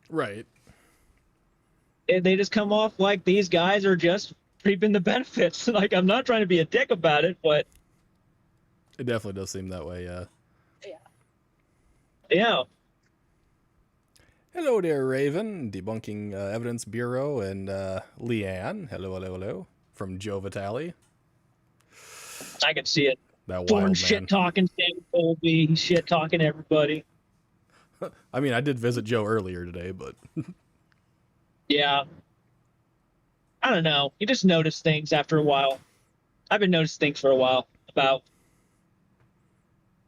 Right. They just come off like these guys are just reaping the benefits. Like, I'm not trying to be a dick about it, but it definitely does seem that way. Yeah. Hello there, Raven, Debunking Evidence Bureau, and Leanne. Hello, from Joe Vitale. I can see it. That Born wild man. shit talking Sam Colby, shit talking everybody. I mean, I did visit Joe earlier today, but Yeah. I don't know. You just notice things after a while. I've been noticing things for a while about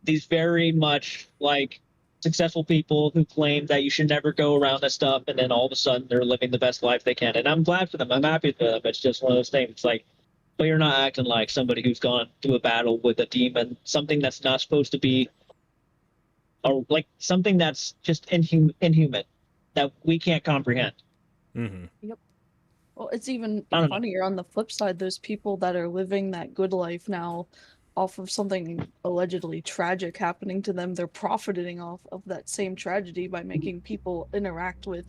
these very much like successful people who claim that you should never go around this stuff, and then all of a sudden they're living the best life they can. And I'm glad for them. I'm happy for them. It's just one of those things. It's like, but you're not acting like somebody who's gone through a battle with a demon, something that's not supposed to be, or like something that's just inhuman that we can't comprehend. mm-hmm. Yep. Well, it's even I don't know. funnier on the flip side, those people that are living that good life now off of something allegedly tragic happening to them, they're profiting off of that same tragedy by making people interact with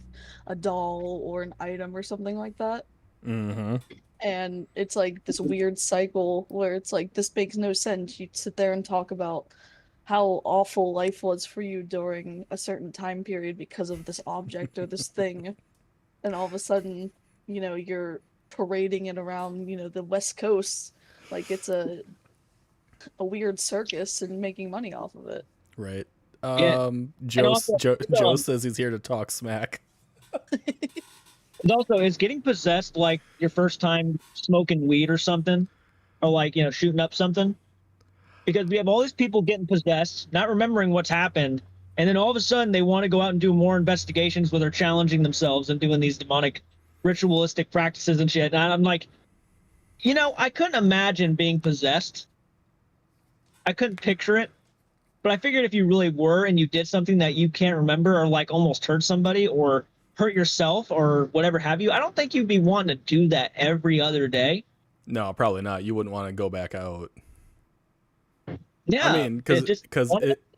a doll or an item or something like that. Mm-hmm. And it's like this weird cycle where it's like, this makes no sense. You sit there and talk about how awful life was for you during a certain time period because of this object or this thing. And all of a sudden, you're parading it around, the West Coast like it's a weird circus and making money off of it. Right. Yeah. Joe also, Joe says he's here to talk smack. It's also, is getting possessed like your first time smoking weed or something, or like shooting up something? Because we have all these people getting possessed, not remembering what's happened, and then all of a sudden they want to go out and do more investigations where they're challenging themselves and doing these demonic ritualistic practices and shit. And I'm like, I couldn't imagine being possessed. I couldn't picture it. But I figured if you really were and you did something that you can't remember, or like almost hurt somebody or hurt yourself or whatever have you, I don't think you'd be wanting to do that every other day. No, probably not. You wouldn't want to go back out. Yeah. I mean, because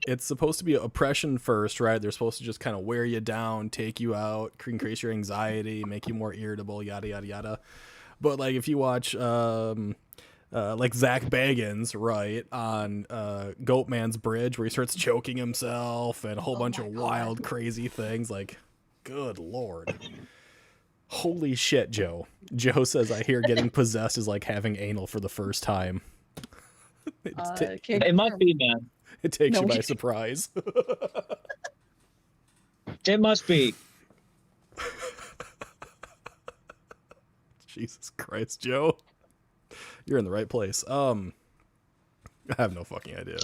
it's supposed to be oppression first, right? They're supposed to just kind of wear you down, take you out, increase your anxiety, make you more irritable, yada, yada, yada. But like if you watch like Zach Bagans, right, on Goatman's Bridge, where he starts choking himself and a whole bunch of wild, crazy things, like, good Lord. Holy shit, Joe. Joe says, I hear getting possessed is like having anal for the first time. it must be, man. It takes you by surprise. It must be. Jesus Christ, Joe. You're in the right place. I have no fucking idea.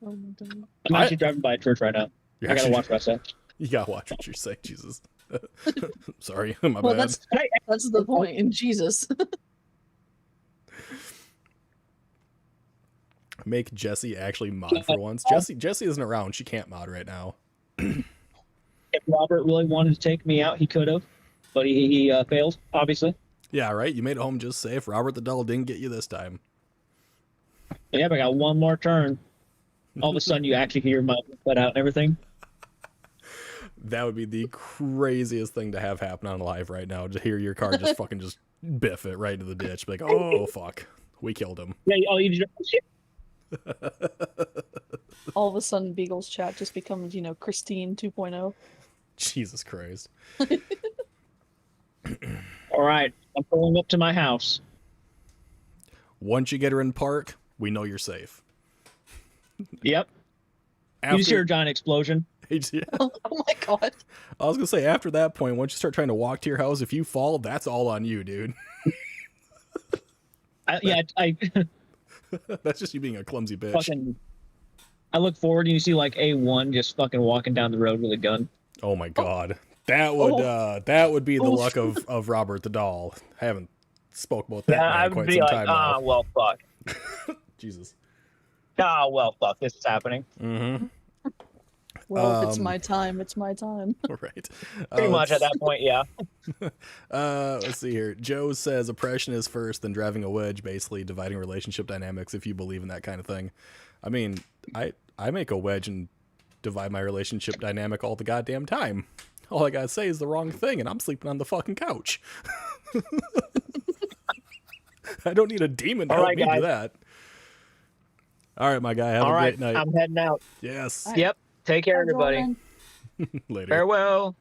I'm actually driving by a church right now. I gotta watch what I say. You gotta watch what you're saying, Jesus. Sorry, my bad. That's the point in Jesus. make Jesse actually mod for once. Jesse isn't around. She can't mod right now. If Robert really wanted to take me out, he could have, but he failed, obviously. Yeah, right? You made it home just safe. Robert the Doll didn't get you this time. Yeah, but I got one more turn. All of a sudden, you actually hear my let out and everything. That would be the craziest thing to have happen on live right now. To hear your car just fucking just biff it right into the ditch. Be like, oh, fuck. We killed him. Yeah, all you did. All of a sudden, Beagle's chat just becomes, Christine 2.0. Jesus Christ. All right, I'm pulling up to my house. Once you get her in park, we know you're safe. Yep. You just hear a giant explosion. Yeah. Oh my god. I was going to say, after that point, once you start trying to walk to your house, if you fall, that's all on you, dude. I That's just you being a clumsy bitch. fucking. I look forward and you see like A1 just fucking walking down the road with a gun. Oh my god. That would be the luck of Robert the Doll. I haven't spoke about that Yeah, in quite some time now. well, fuck. Jesus. Well, fuck. This is happening. Mm-hmm. Well, if it's my time, it's my time. Right. Pretty much at that point, yeah. Let's see here. Joe says oppression is first, then driving a wedge, basically dividing relationship dynamics, if you believe in that kind of thing. I mean, I make a wedge and divide my relationship dynamic all the goddamn time. All I gotta say is the wrong thing, and I'm sleeping on the fucking couch. I don't need a demon to help me do that. All right, my guy. Have a great night. I'm heading out. Yes. Right. Yep. Take care, everybody. Later. Farewell.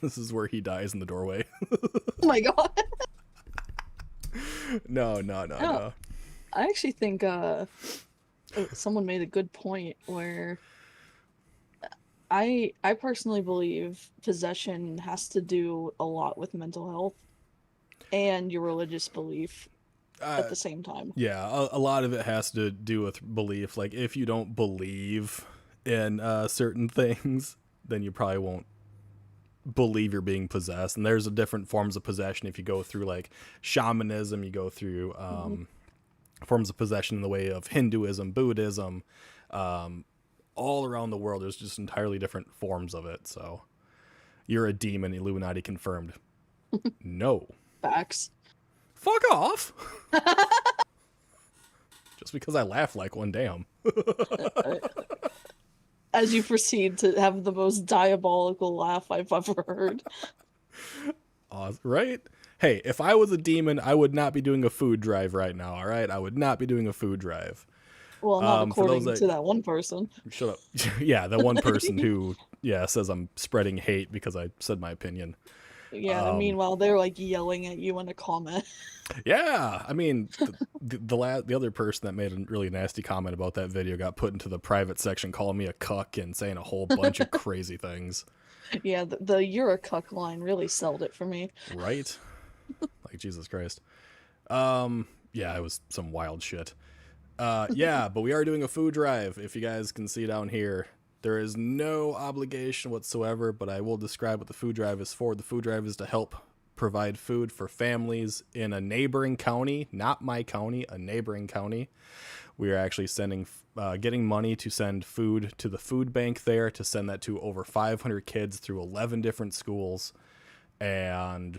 This is where he dies in the doorway. Oh my god. No. I actually think someone made a good point where I personally believe possession has to do a lot with mental health and your religious belief at the same time. Yeah, a lot of it has to do with belief. Like, if you don't believe in certain things, then you probably won't believe you're being possessed. And there's different forms of possession. If you go through like shamanism, you go through forms of possession in the way of Hinduism, Buddhism, all around the world. There's just entirely different forms of it. So you're a demon, Illuminati confirmed. No. Facts. Fuck off. Just because I laugh like one, damn. As you proceed to have the most diabolical laugh I've ever heard. Right? Hey, if I was a demon, I would not be doing a food drive right now, all right? I would not be doing a food drive. Well, not according to that one person. Shut up. Yeah, the one person who, says I'm spreading hate because I said my opinion. Yeah, and meanwhile, they're like yelling at you in a comment. Yeah, I mean, the other person that made a really nasty comment about that video got put into the private section calling me a cuck and saying a whole bunch of crazy things. Yeah, the "you're a cuck" line really sold it for me. Right? Like, Jesus Christ. Yeah, it was some wild shit. Yeah, but we are doing a food drive. If you guys can see down here, there is no obligation whatsoever, but I will describe what the food drive is for. The food drive is to help provide food for families in a neighboring county, not my county, a neighboring county. We are actually getting money to send food to the food bank there, to send that to over 500 kids through 11 different schools. And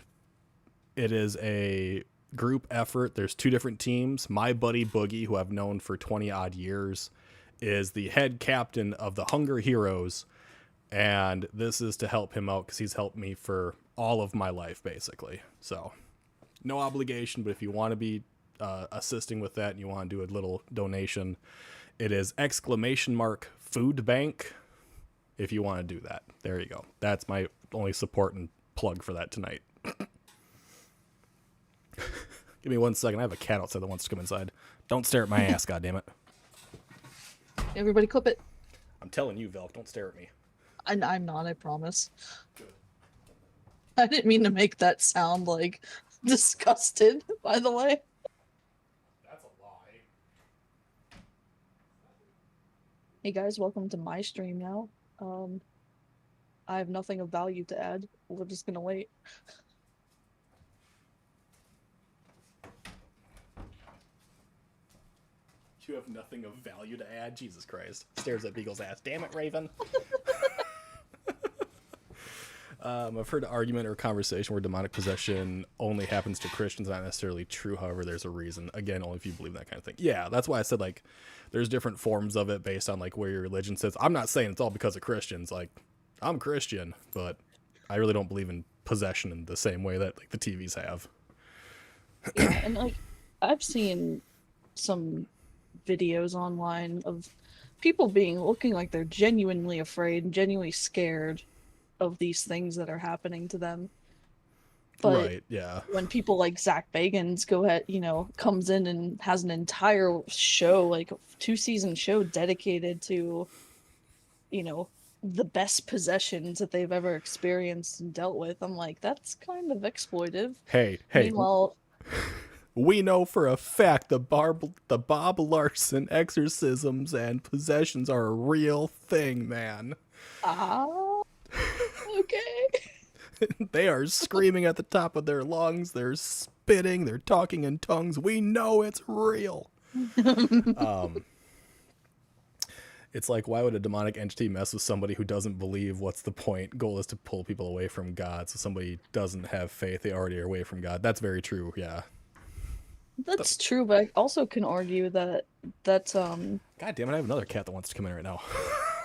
it is a group effort. There's 2 different teams. My buddy Boogie, who I've known for 20 odd years, is the head captain of the Hunger Heroes. And this is to help him out because he's helped me for all of my life, basically. So no obligation, but if you want to be assisting with that and you want to do a little donation, it is !food bank if you want to do that. There you go. That's my only support and plug for that tonight. Give me 1 second. I have a cat outside that wants to come inside. Don't stare at my ass, goddammit. Everybody clip it. I'm telling you, Velk, don't stare at me. I'm not, I promise. I didn't mean to make that sound like disgusted, by the way. That's a lie. Hey guys, welcome to my stream now. I have nothing of value to add. We're just gonna wait. You have nothing of value to add? Jesus Christ. Stares at Beagle's ass. Damn it, Raven. I've heard an argument or conversation where demonic possession only happens to Christians. Not necessarily true, however, there's a reason. Again, only if you believe that kind of thing. Yeah, that's why I said, like, there's different forms of it based on, like, where your religion sits. I'm not saying it's all because of Christians. Like, I'm Christian, but I really don't believe in possession in the same way that, like, the TVs have. Yeah, and, like, I've seen some videos online of people looking like they're genuinely afraid and genuinely scared of these things that are happening to them. But right, yeah. when people like Zach Bagans comes in and has an entire show, like a 2-season show dedicated to, the best possessions that they've ever experienced and dealt with, I'm like, that's kind of exploitive. Hey. Meanwhile, we know for a fact the Bob Larson exorcisms and possessions are a real thing, man. okay. They are screaming at the top of their lungs. They're spitting. They're talking in tongues. We know it's real. It's like, why would a demonic entity mess with somebody who doesn't believe? What's the point? Goal is to pull people away from God. So somebody doesn't have faith. They already are away from God. That's very true. Yeah. That's true, but I also can argue that God damn it! I have another cat that wants to come in right now.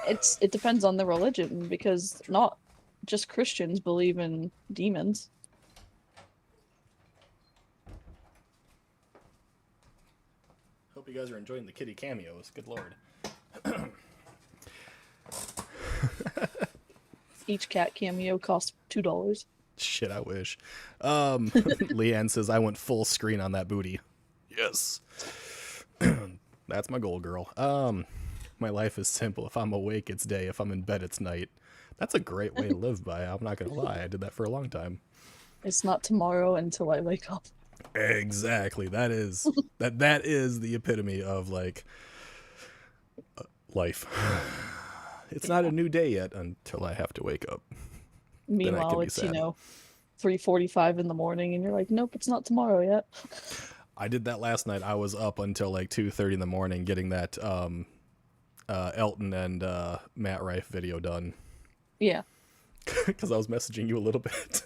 it depends on the religion, because not just Christians believe in demons. Hope you guys are enjoying the kitty cameos. Good lord. Each cat cameo costs $2. Shit, I wish. Leanne says, I went full screen on that booty. Yes. That's my goal, girl. My life is simple. If I'm awake, it's day. If I'm in bed, it's night. That's a great way to live by. I'm not going to lie. I did that for a long time. It's not tomorrow until I wake up. Exactly. That is the epitome of, like, life. It's not a new day yet until I have to wake up. Meanwhile, it's, 3:45 in the morning, and you're like, nope, it's not tomorrow yet. I did that last night. I was up until like 2:30 in the morning getting that Elton and Matt Rife video done. Yeah. Because I was messaging you a little bit.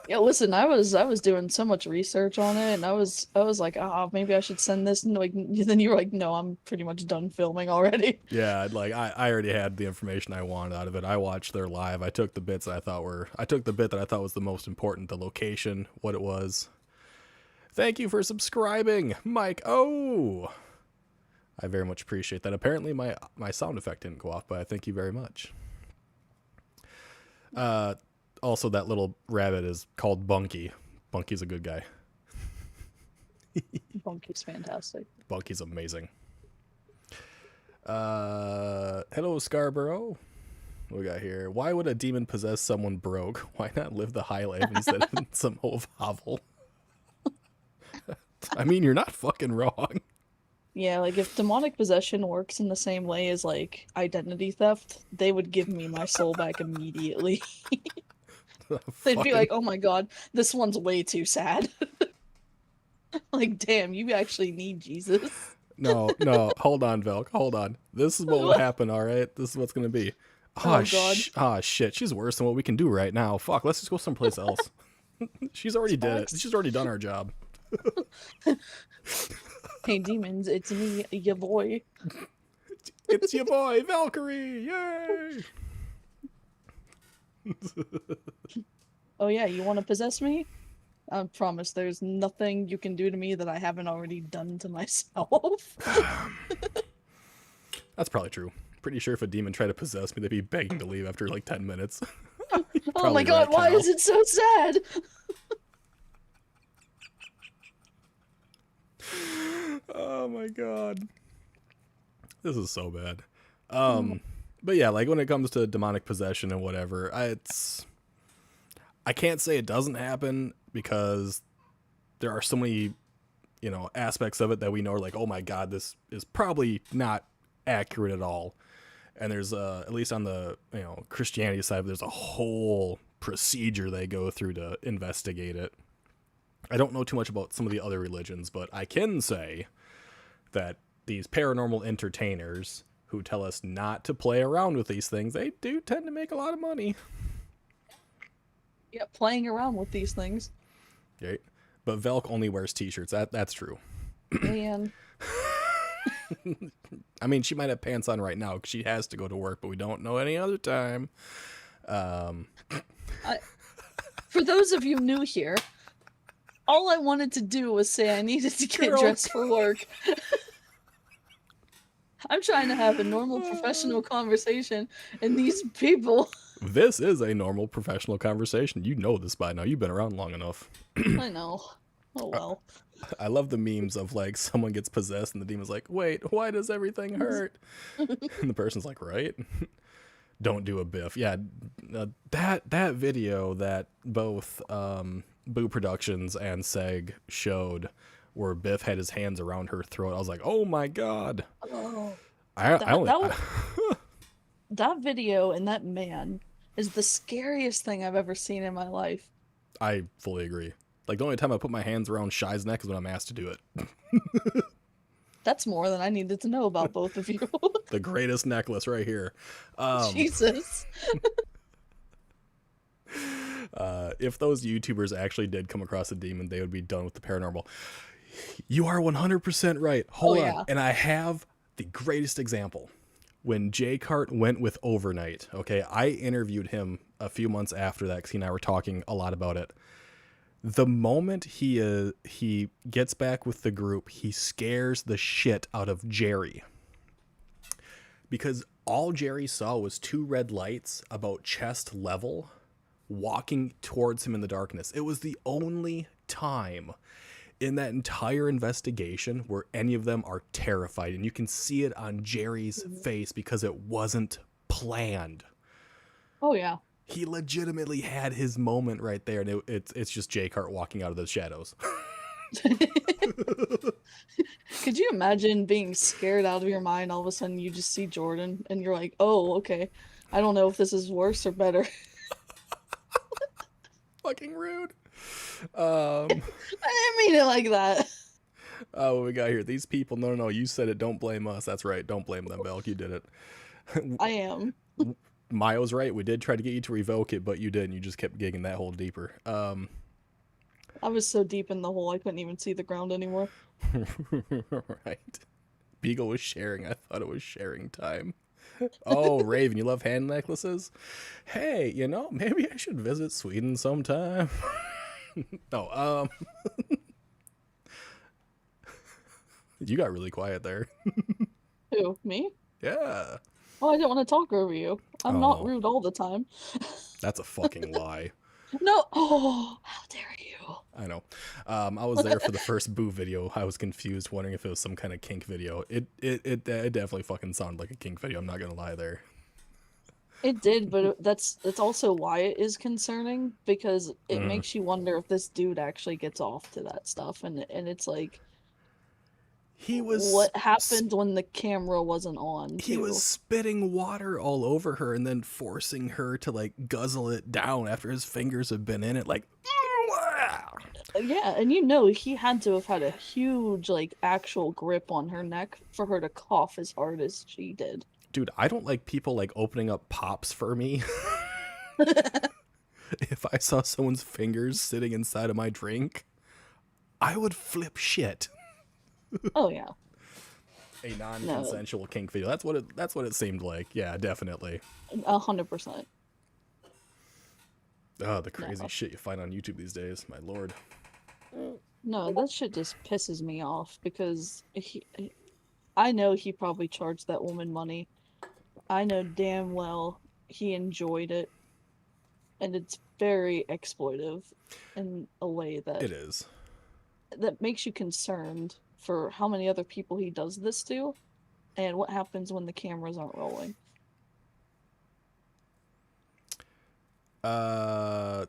Yeah, listen, I was doing so much research on it, and I was like, maybe I should send this, and like, then you were like, no, I'm pretty much done filming already. Yeah, like I already had the information I wanted out of it. I watched their live. I took the bit that I thought was the most important, the location, what it was. Thank you for subscribing, Mike. Oh, I very much appreciate that. Apparently my sound effect didn't go off, but I thank you very much. Also, that little rabbit is called Bunky. Bunky's a good guy. Bunky's fantastic. Bunky's amazing. Hello, Scarborough. What we got here? Why would a demon possess someone broke? Why not live the high life instead of some old hovel? I mean, you're not fucking wrong. Yeah, like if demonic possession works in the same way as like identity theft, they would give me my soul back immediately. They'd be like, oh my god, this one's way too sad. Like, damn, you actually need Jesus. No, hold on, Velk, hold on. This is what will happen, alright? This is what's gonna be. Oh god. Shit, she's worse than what we can do right now. Fuck, let's just go someplace else. She's already did it. She's already done our job. Hey demons, it's me, your boy. It's your boy, Valkyrie! Yay! Oh yeah, you want to possess me? I promise there's nothing you can do to me that I haven't already done to myself. That's probably true. Pretty sure if a demon tried to possess me, they'd be begging to leave after like 10 minutes. Oh my god, why is it so sad? Oh my god. This is so bad. But yeah, like when it comes to demonic possession and whatever, I can't say it doesn't happen because there are so many, aspects of it that we know are like, oh my god, this is probably not accurate at all. And there's at least on the Christianity side, there's a whole procedure they go through to investigate it. I don't know too much about some of the other religions, but I can say that these paranormal entertainers who tell us not to play around with these things, they do tend to make a lot of money. Yeah, playing around with these things. Right? But Velk only wears t-shirts. That's true. Man. I mean, she might have pants on right now because she has to go to work, but we don't know any other time. For those of you new here, all I wanted to do was say I needed to get dressed for work. I'm trying to have a normal professional conversation, and these people... This is a normal professional conversation. You know this by now. You've been around long enough. I know. Oh, well. I love the memes of, like, someone gets possessed and the demon's like, wait, why does everything hurt? And the person's like, right? Don't do a biff. Yeah, that video that both Boo Productions and Seg showed where Biff had his hands around her throat, I was like, oh my god. Oh, I that video and that man is the scariest thing I've ever seen in my life. I fully agree. Like, the only time I put my hands around Shy's neck is when I'm asked to do it. That's more than I needed to know about both of you. The greatest necklace right here. Jesus. If those YouTubers actually did come across a demon, they would be done with the paranormal. You are 100% right. Hold on. Yeah. And I have the greatest example. When Jay Cart went with Overnight, okay, I interviewed him a few months after that because he and I were talking a lot about it. The moment he gets back with the group, he scares the shit out of Jerry. Because all Jerry saw was two red lights about chest level walking towards him in the darkness. It was the only time in that entire investigation where any of them are terrified. And you can see it on Jerry's face because it wasn't planned. Oh, yeah. He legitimately had his moment right there, and it's just Jay Cart walking out of the shadows. Could you imagine being scared out of your mind, all of a sudden you just see Jordan, and you're like, oh, okay, I don't know if this is worse or better. Fucking rude. I didn't mean it like that. Oh, what we got here? These people, no, you said it, don't blame us. That's right, don't blame them, Belk, you did it. I am. Mayo's right, we did try to get you to revoke it, but you didn't. You just kept gigging that hole deeper. I was so deep in the hole I couldn't even see the ground anymore. Right. Beagle was sharing. I thought it was sharing time. Oh, Raven, you love hand necklaces? Hey, maybe I should visit Sweden sometime. No, you got really quiet there. Who, me? Yeah. Oh, I didn't want to talk over you. I'm not rude all the time. That's a fucking lie. No. Oh, how dare you? I know. I was there for the first Boo video. I was confused, wondering if it was some kind of kink video. It definitely fucking sounded like a kink video. I'm not gonna lie there. It did, but that's also why it is concerning, because it makes you wonder if this dude actually gets off to that stuff, and it's like, what happened when the camera wasn't on? He was spitting water all over her and then forcing her to like guzzle it down after his fingers have been in it, like. Yeah, and he had to have had a huge like actual grip on her neck for her to cough as hard as she did. Dude, I don't like people like opening up pops for me. If I saw someone's fingers sitting inside of my drink, I would flip shit. Oh yeah. A non-consensual kink video. That's what it seemed like. Yeah, definitely. 100%. Oh, the crazy shit you find on YouTube these days, my lord. No, that shit just pisses me off because I know he probably charged that woman money. I know damn well he enjoyed it, and it's very exploitive in a way that it is. That makes you concerned for how many other people he does this to, and what happens when the cameras aren't rolling.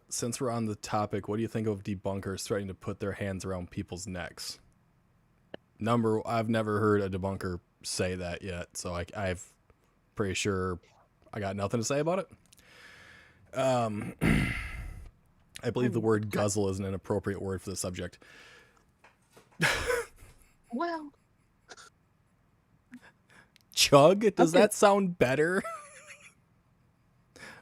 Since we're on the topic, what do you think of debunkers threatening to put their hands around people's necks? I've never heard a debunker say that yet, so I've pretty sure I got nothing to say about it. I believe the word guzzle is an inappropriate word for the subject. Well, chug? Does Okay. that sound better?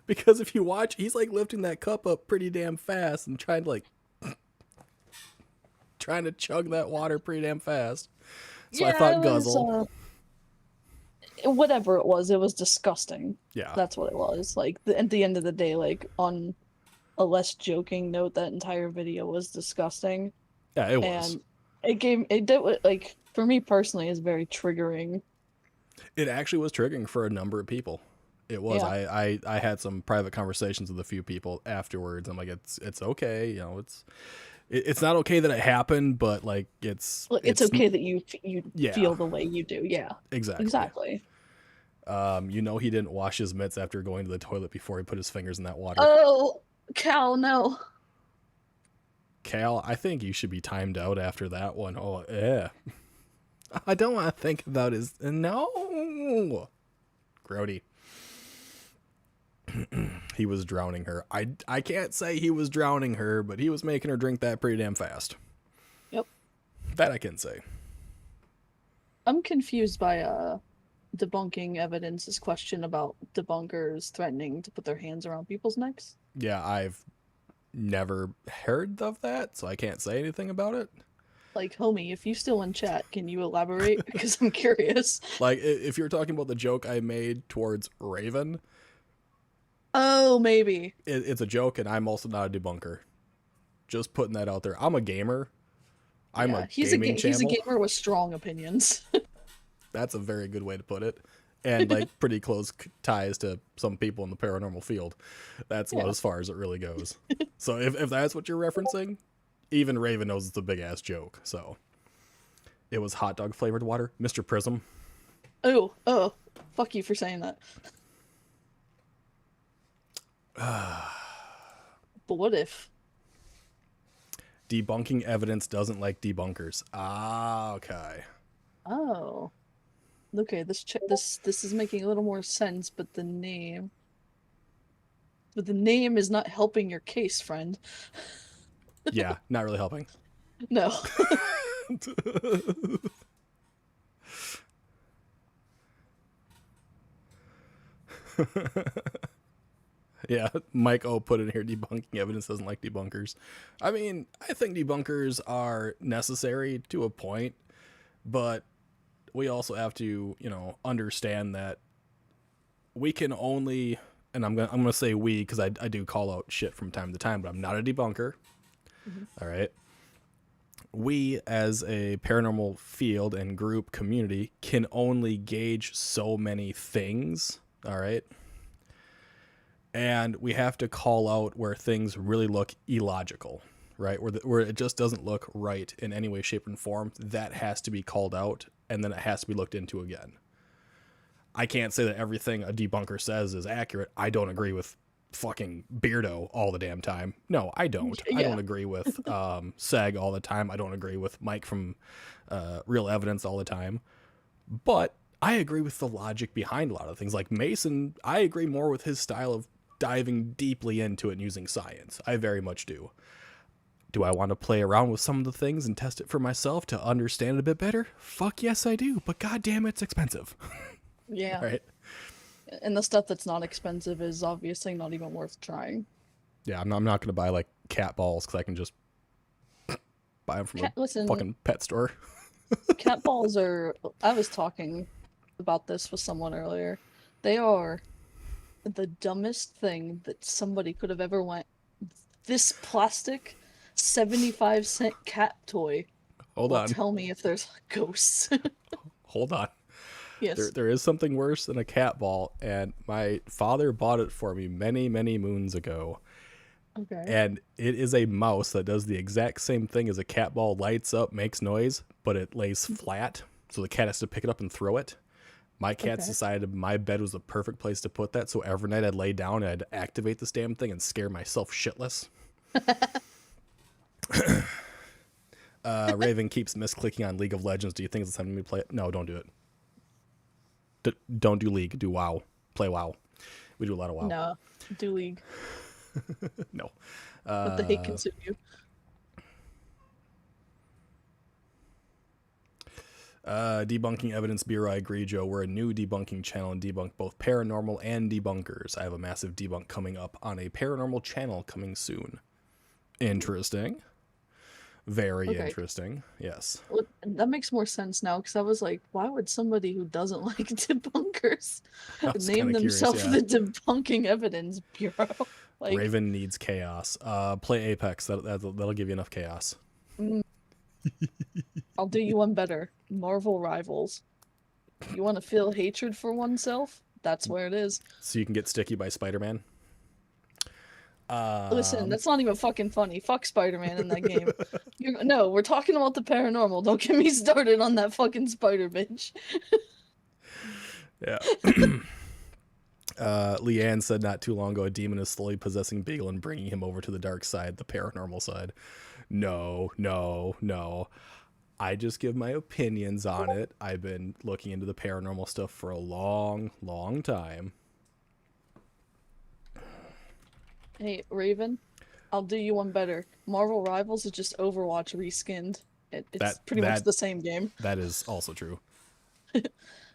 Because if you watch, he's like lifting that cup up pretty damn fast and trying to chug that water pretty damn fast. So I thought it guzzle. whatever it was disgusting. Yeah. That's what it was. Like at the end of the day, like on a less joking note, that entire video was disgusting. Yeah, it was. And it did like for me personally is very triggering. It actually was triggering for a number of people. It was. Yeah. I had some private conversations with a few people afterwards. I'm like, it's okay. You know, it's not okay that it happened, but like it's okay that you Yeah. feel the way you do. Yeah. Exactly. You know, he didn't wash his mitts after going to the toilet before he put his fingers in that water. Oh, Cal, no. Cal, I think you should be timed out after that one. Oh, yeah. I don't want to think about his... No! Grody. He was drowning her. I can't say he was drowning her, but he was making her drink that pretty damn fast. Yep. That I can say. I'm confused by debunking evidence's question about debunkers threatening to put their hands around people's necks. Yeah, I've never heard of that, so I can't say anything about it. Like, homie, if you still in chat, can you elaborate? Because I'm curious. Like, if you're talking about the joke I made towards Raven, Oh, maybe. it's a joke, and I'm also not a debunker. Just putting that out there. I'm a gamer. I'm a gaming channel. He's a gamer with strong opinions. That's a very good way to put it. And like pretty close ties to some people in the paranormal field. That's about as far as it really goes. So if that's what you're referencing, even Raven knows it's a big ass joke. So it was hot dog flavored water, Mr. Prism. Oh, fuck you for saying that. But what if? Debunking evidence doesn't like debunkers. Ah, okay. Oh. Okay, this is making a little more sense, but the name is not helping your case, friend. Yeah, not really helping. No. Yeah, Mike O put in here, debunking evidence doesn't like debunkers. I mean, I think debunkers are necessary to a point, but we also have to, understand that we can only, and I'm gonna say we because I do call out shit from time to time, but I'm not a debunker. Mm-hmm. All right. We as a paranormal field and group community can only gauge so many things. All right. And we have to call out where things really look illogical, right? Where it just doesn't look right in any way, shape, and form. That has to be called out, and then it has to be looked into again. I can't say that everything a debunker says is accurate. I don't agree with fucking Beardo all the damn time. No, I don't. Yeah. I don't agree with Seg all the time. I don't agree with Mike from Real Evidence all the time. But I agree with the logic behind a lot of things. Like Mason, I agree more with his style of diving deeply into it and using science. I very much do. Do I want to play around with some of the things and test it for myself to understand it a bit better? Fuck yes, I do. But goddamn, it's expensive. Yeah. Right. And the stuff that's not expensive is obviously not even worth trying. Yeah, I'm not going to buy like cat balls because I can just buy them from a fucking pet store. Cat balls are... I was talking about this with someone earlier. They are the dumbest thing that somebody could have ever went. This plastic 75-cent cat toy. Hold on. Tell me if there's ghosts. Hold on. Yes. There is something worse than a cat ball, and my father bought it for me many, many moons ago. Okay. And it is a mouse that does the exact same thing as a cat ball, lights up, makes noise, but it lays flat, so the cat has to pick it up and throw it. My cats decided my bed was the perfect place to put that, so every night I'd lay down and I'd activate this damn thing and scare myself shitless. Raven keeps misclicking on League of Legends. Do you think it's time to play it? No, don't do it. Don't do League. Do WoW. Play WoW. We do a lot of WoW. No, do League. No. Let the hate consume you. Debunking Evidence Bureau, I agree, Joe. We're a new debunking channel and debunk both paranormal and debunkers. I have a massive debunk coming up on a paranormal channel coming soon. Interesting. Very Okay. interesting. Yes. Well, that makes more sense now because I was like, why would somebody who doesn't like debunkers I was name kind of curious, themselves yeah. the Debunking Evidence Bureau? Like, Raven needs chaos. Play Apex. That'll give you enough chaos. I'll do you one better. Marvel Rivals. You want to feel hatred for oneself? That's where it is. So you can get sticky by Spider-Man. Listen, that's not even fucking funny. Fuck Spider-Man in that game. No, we're talking about the paranormal. Don't get me started on that fucking spider bitch. Yeah. Leanne said not too long ago, a demon is slowly possessing Beagle and bringing him over to the dark side, the paranormal side. No. I just give my opinions on it. I've been looking into the paranormal stuff for a long, long time. Hey, Raven, I'll do you one better. Marvel Rivals is just Overwatch reskinned. It's pretty much the same game. That is also true.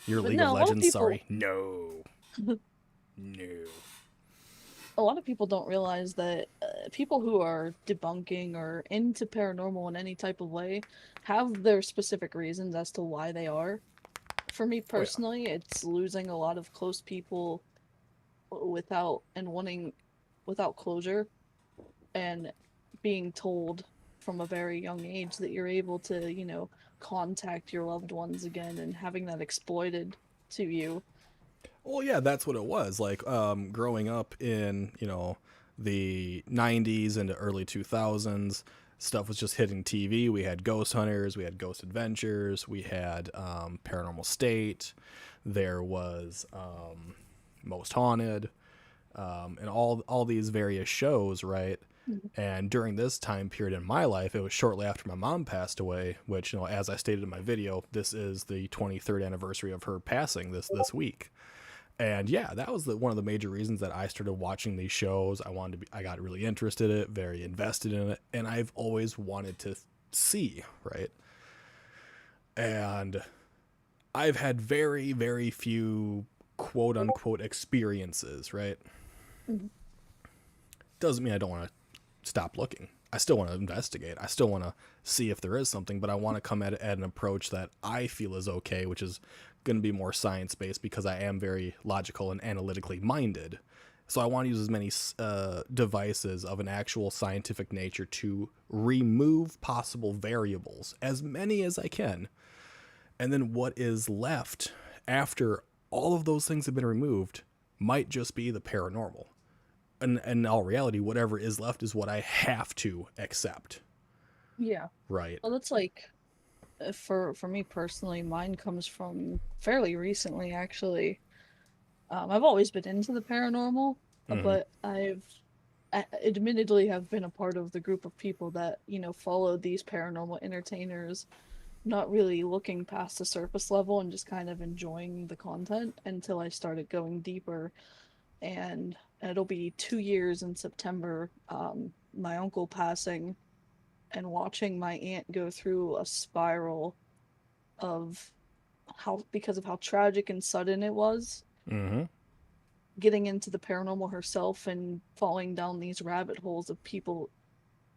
Your But League no, of a lot of Legends, people- sorry. No. No. A lot of people don't realize that people who are debunking or into paranormal in any type of way have their specific reasons as to why they are. For me personally, it's losing a lot of close people without closure, and being told from a very young age that you're able to, contact your loved ones again and having that exploited to you. Well, yeah, that's what it was. Like, growing up in, the 90s into early 2000s, stuff was just hitting TV. We had Ghost Hunters, we had Ghost Adventures, we had Paranormal State, there was Most Haunted, and all these various shows, right? And during this time period in my life, it was shortly after my mom passed away, which, as I stated in my video, this is the 23rd anniversary of her passing this week. And yeah, that was one of the major reasons that I started watching these shows. I got really interested in it, very invested in it, and I've always wanted to see, right? And I've had very, very few quote unquote experiences, right? Mm-hmm. Doesn't mean I don't want to stop looking. I still want to investigate. I still want to see if there is something, but I want to come at it at an approach that I feel is okay, which is going to be more science-based because I am very logical and analytically minded. So I want to use as many devices of an actual scientific nature to remove possible variables, as many as I can. And then what is left after all of those things have been removed might just be the paranormal. And in all reality, whatever is left is what I have to accept. Yeah. Right. Well, that's like, for me personally, mine comes from fairly recently, actually. I've always been into the paranormal, but I admittedly have been a part of the group of people that, followed these paranormal entertainers, not really looking past the surface level and just kind of enjoying the content until I started going deeper. And it'll be 2 years in September, my uncle passing and watching my aunt go through a spiral of because of how tragic and sudden it was, getting into the paranormal herself and falling down these rabbit holes of people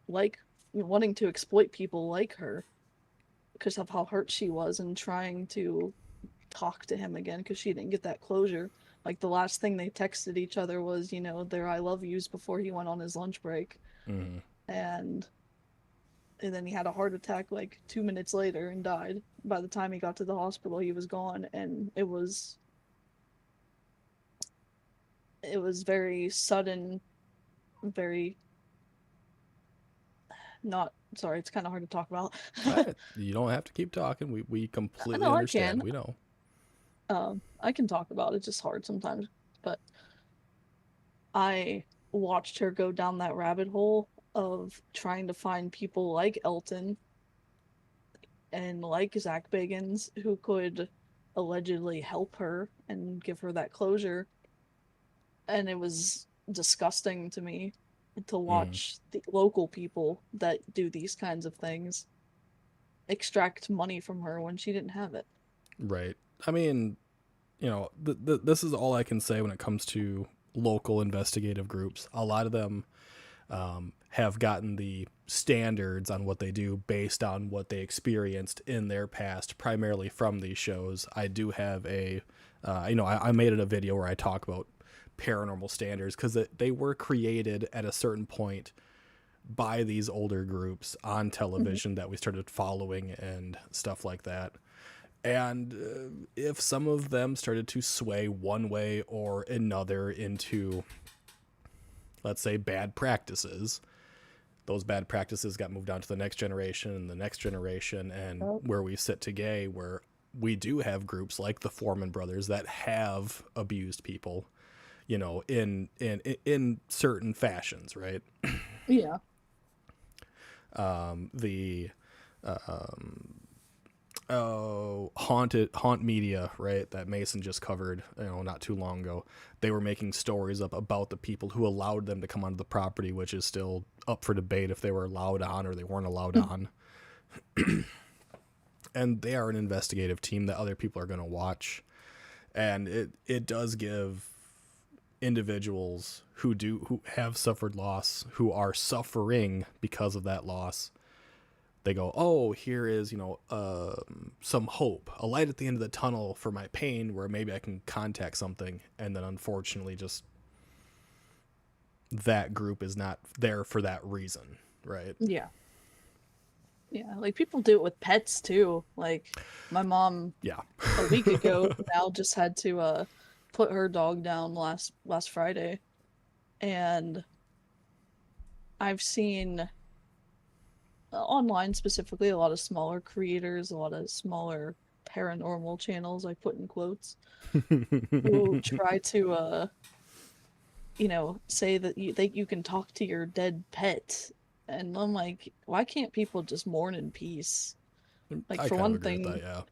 wanting to exploit people like her because of how hurt she was, and trying to talk to him again because she didn't get that closure. Like, the last thing they texted each other was, their I love yous before he went on his lunch break. And then he had a heart attack like 2 minutes later and died. By the time he got to the hospital, he was gone, and it was very sudden, very not sorry, it's kind of hard to talk about. You don't have to keep talking. We completely No, understand. I can. We know. I can talk about it. It's just hard sometimes. But I watched her go down that rabbit hole of trying to find people like Elton and like Zach Bagans who could allegedly help her and give her that closure. And it was disgusting to me to watch the local people that do these kinds of things extract money from her when she didn't have it. Right. I mean, you know, this is all I can say when it comes to local investigative groups. A lot of them have gotten the standards on what they do based on what they experienced in their past, primarily from these shows. I do have I made it a video where I talk about paranormal standards because they were created at a certain point by these older groups on television that we started following and stuff like that. And if some of them started to sway one way or another into, let's say, bad practices, those bad practices got moved on to the next generation and the next generation. And where we sit today, where we do have groups like the Foreman brothers that have abused people, you know, in certain fashions, right? Yeah. Haunt media, right, that Mason just covered, you know, not too long ago. They were making stories up about the people who allowed them to come onto the property, which is still up for debate if they were allowed on or they weren't allowed on. And they are an investigative team that other people are going to watch. And it does give individuals who have suffered loss, who are suffering because of that loss, they go, oh, here is, you know, some hope, a light at the end of the tunnel for my pain where maybe I can contact something. And then unfortunately just that group is not there for that reason, right? Yeah. Yeah, like people do it with pets too. Like my mom a week ago now just had to put her dog down last Friday. And I've seen online specifically a lot of smaller creators, a lot of smaller paranormal channels, I put in quotes, who try to say that you can talk to your dead pet. And I'm like, why can't people just mourn in peace? Like, for one thing, that, yeah.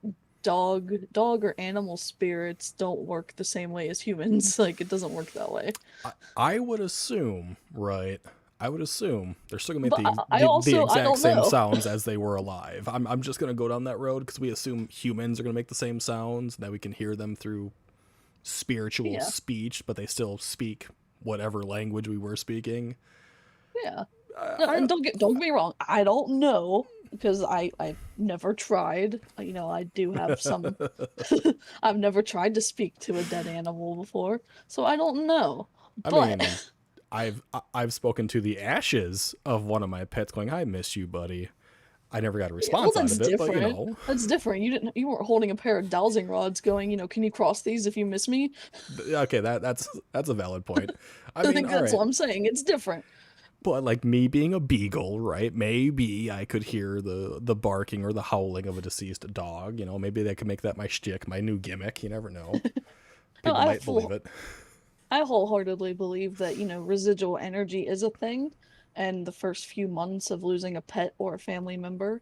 dog or animal spirits don't work the same way as humans. Like, it doesn't work that way. I would assume, right? I would assume they're still gonna make the exact same sounds as they were alive. I'm just gonna go down that road because we assume humans are gonna make the same sounds, that we can hear them through spiritual speech, but they still speak whatever language we were speaking. Yeah. And don't get me wrong, I don't know because I've never tried. You know, I do have some. I've never tried to speak to a dead animal before, so I don't know. I mean, I've spoken to the ashes of one of my pets, going, "I miss you, buddy." I never got a response out of it, different. but you know, that's different. You weren't holding a pair of dowsing rods, going, you know, can you cross these if you miss me? Okay, that's a valid point. I think that's what I'm saying. It's different. But like me being a beagle, right? Maybe I could hear the barking or the howling of a deceased dog. You know, maybe they could make that my shtick, my new gimmick. You never know. People might believe it. I wholeheartedly believe that, you know, residual energy is a thing, and the first few months of losing a pet or a family member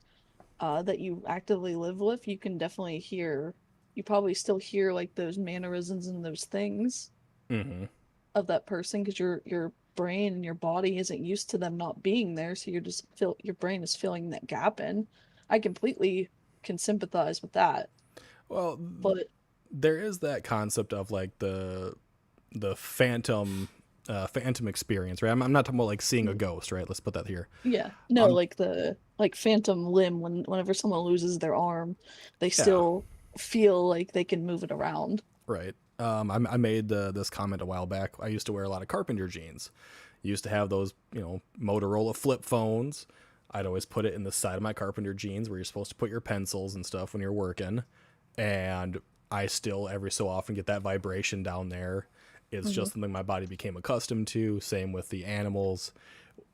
that you actively live with, you can definitely hear. You probably still hear like those mannerisms and those things of that person because your brain and your body isn't used to them not being there, so your brain is filling that gap in. I completely can sympathize with that. Well, but there is that concept of like the phantom experience, right? I'm not talking about like seeing a ghost, right? Let's put that here. Yeah, no, like the phantom limb. Whenever someone loses their arm, they still feel like they can move it around. Right. I made this comment a while back. I used to wear a lot of carpenter jeans. Used to have those, you know, Motorola flip phones. I'd always put it in the side of my carpenter jeans where you're supposed to put your pencils and stuff when you're working. And I still every so often get that vibration down there. It's just something my body became accustomed to. Same with the animals.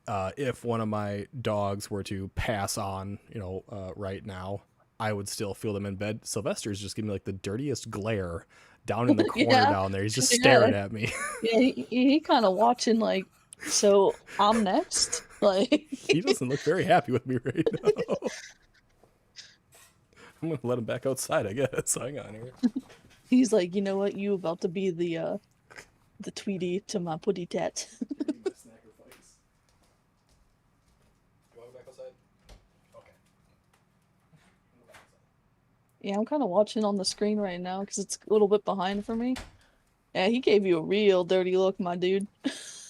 If one of my dogs were to pass on, you know, right now, I would still feel them in bed. Sylvester's just giving me like the dirtiest glare down in the corner down there. He's just staring at me. Yeah, he kind of watching like, so I'm next. Like he doesn't look very happy with me right now. I'm gonna let him back outside, I guess. Hang on here. He's like, you know what? You about to be the Tweety to my putty tat. Yeah, I'm kind of watching on the screen right now because it's a little bit behind for me. Yeah, he gave you a real dirty look, my dude.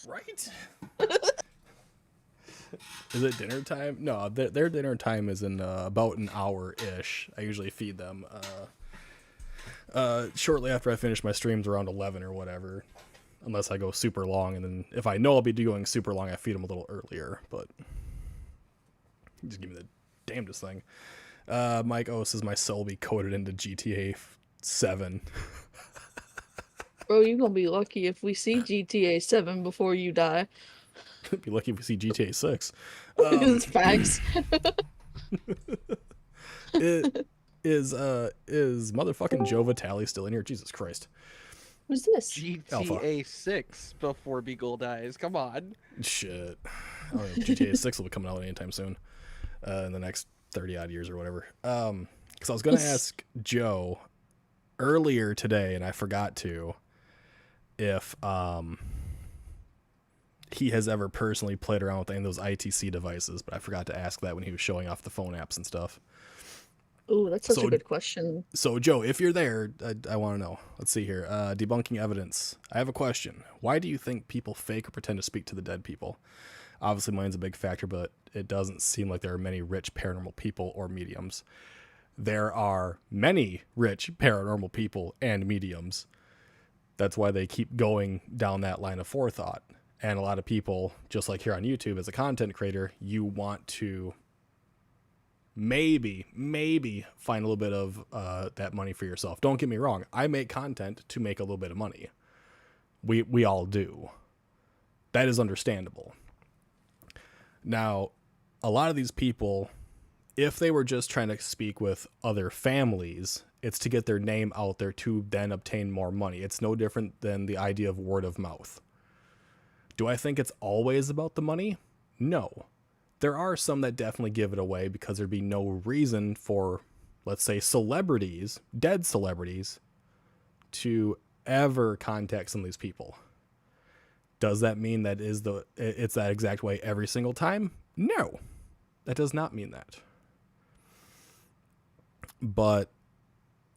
Right? Is it dinner time? No, their dinner time is in about an hour-ish. I usually feed them shortly after I finish my streams around 11 or whatever. Unless I go super long, and then if I know I'll be going super long, I feed them a little earlier. But just give me the damnedest thing. Mike O says my soul will be coded into GTA 7. Bro, you're gonna be lucky if we see GTA 7 before you die. Be lucky if we see GTA 6. It's facts. Is motherfucking Joe Vitale still in here? Jesus Christ. Who's this? GTA 6 before Beagle dies. Come on. Shit. I don't know, GTA 6 will be coming out anytime soon. In the next 30 odd years or whatever. Because I was going to ask Joe earlier today, and I forgot to, if he has ever personally played around with any of those ITC devices, but I forgot to ask that when he was showing off the phone apps and stuff. Oh, that's such a good question. So, Joe, if you're there, I want to know. Let's see here. Debunking evidence. I have a question. Why do you think people fake or pretend to speak to the dead people? Obviously, money's a big factor, but it doesn't seem like there are many rich paranormal people or mediums. There are many rich paranormal people and mediums. That's why they keep going down that line of forethought. And a lot of people, just like here on YouTube, as a content creator, you want to maybe find a little bit of that money for yourself. Don't get me wrong. I make content to make a little bit of money. We all do. That is understandable. Now, a lot of these people, if they were just trying to speak with other families, it's to get their name out there to then obtain more money. It's no different than the idea of word of mouth. Do I think it's always about the money? No. There are some that definitely give it away because there'd be no reason for, let's say, celebrities, dead celebrities, to ever contact some of these people. Does that mean that it's that exact way every single time? No. That does not mean that. But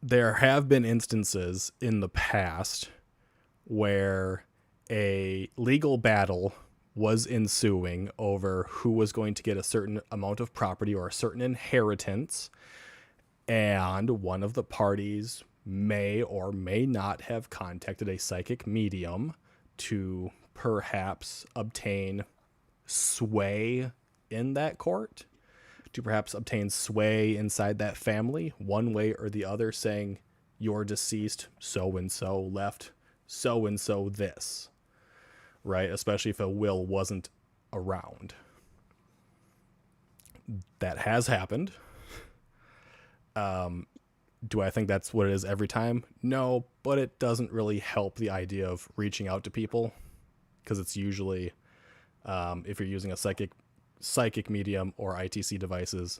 there have been instances in the past where a legal battle was ensuing over who was going to get a certain amount of property or a certain inheritance, and one of the parties may or may not have contacted a psychic medium to perhaps obtain sway in that court, to perhaps obtain sway inside that family, one way or the other, saying your deceased so-and-so left so-and-so this. Right? Especially if a will wasn't around. That has happened. Do I think that's what it is every time? No, but it doesn't really help the idea of reaching out to people, because it's usually, if you're using a psychic medium or ITC devices,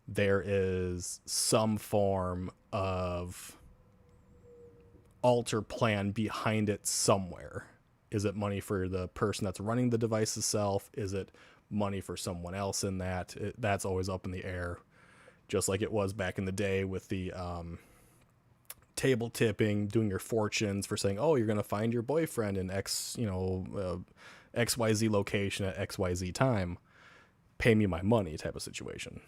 there is some form of alter plan behind it somewhere. Is it money for the person that's running the device itself? Is it money for someone else in that? That's always up in the air. Just like it was back in the day with the table tipping, doing your fortunes for saying, oh, you're going to find your boyfriend in XYZ location at XYZ time. Pay me my money type of situation.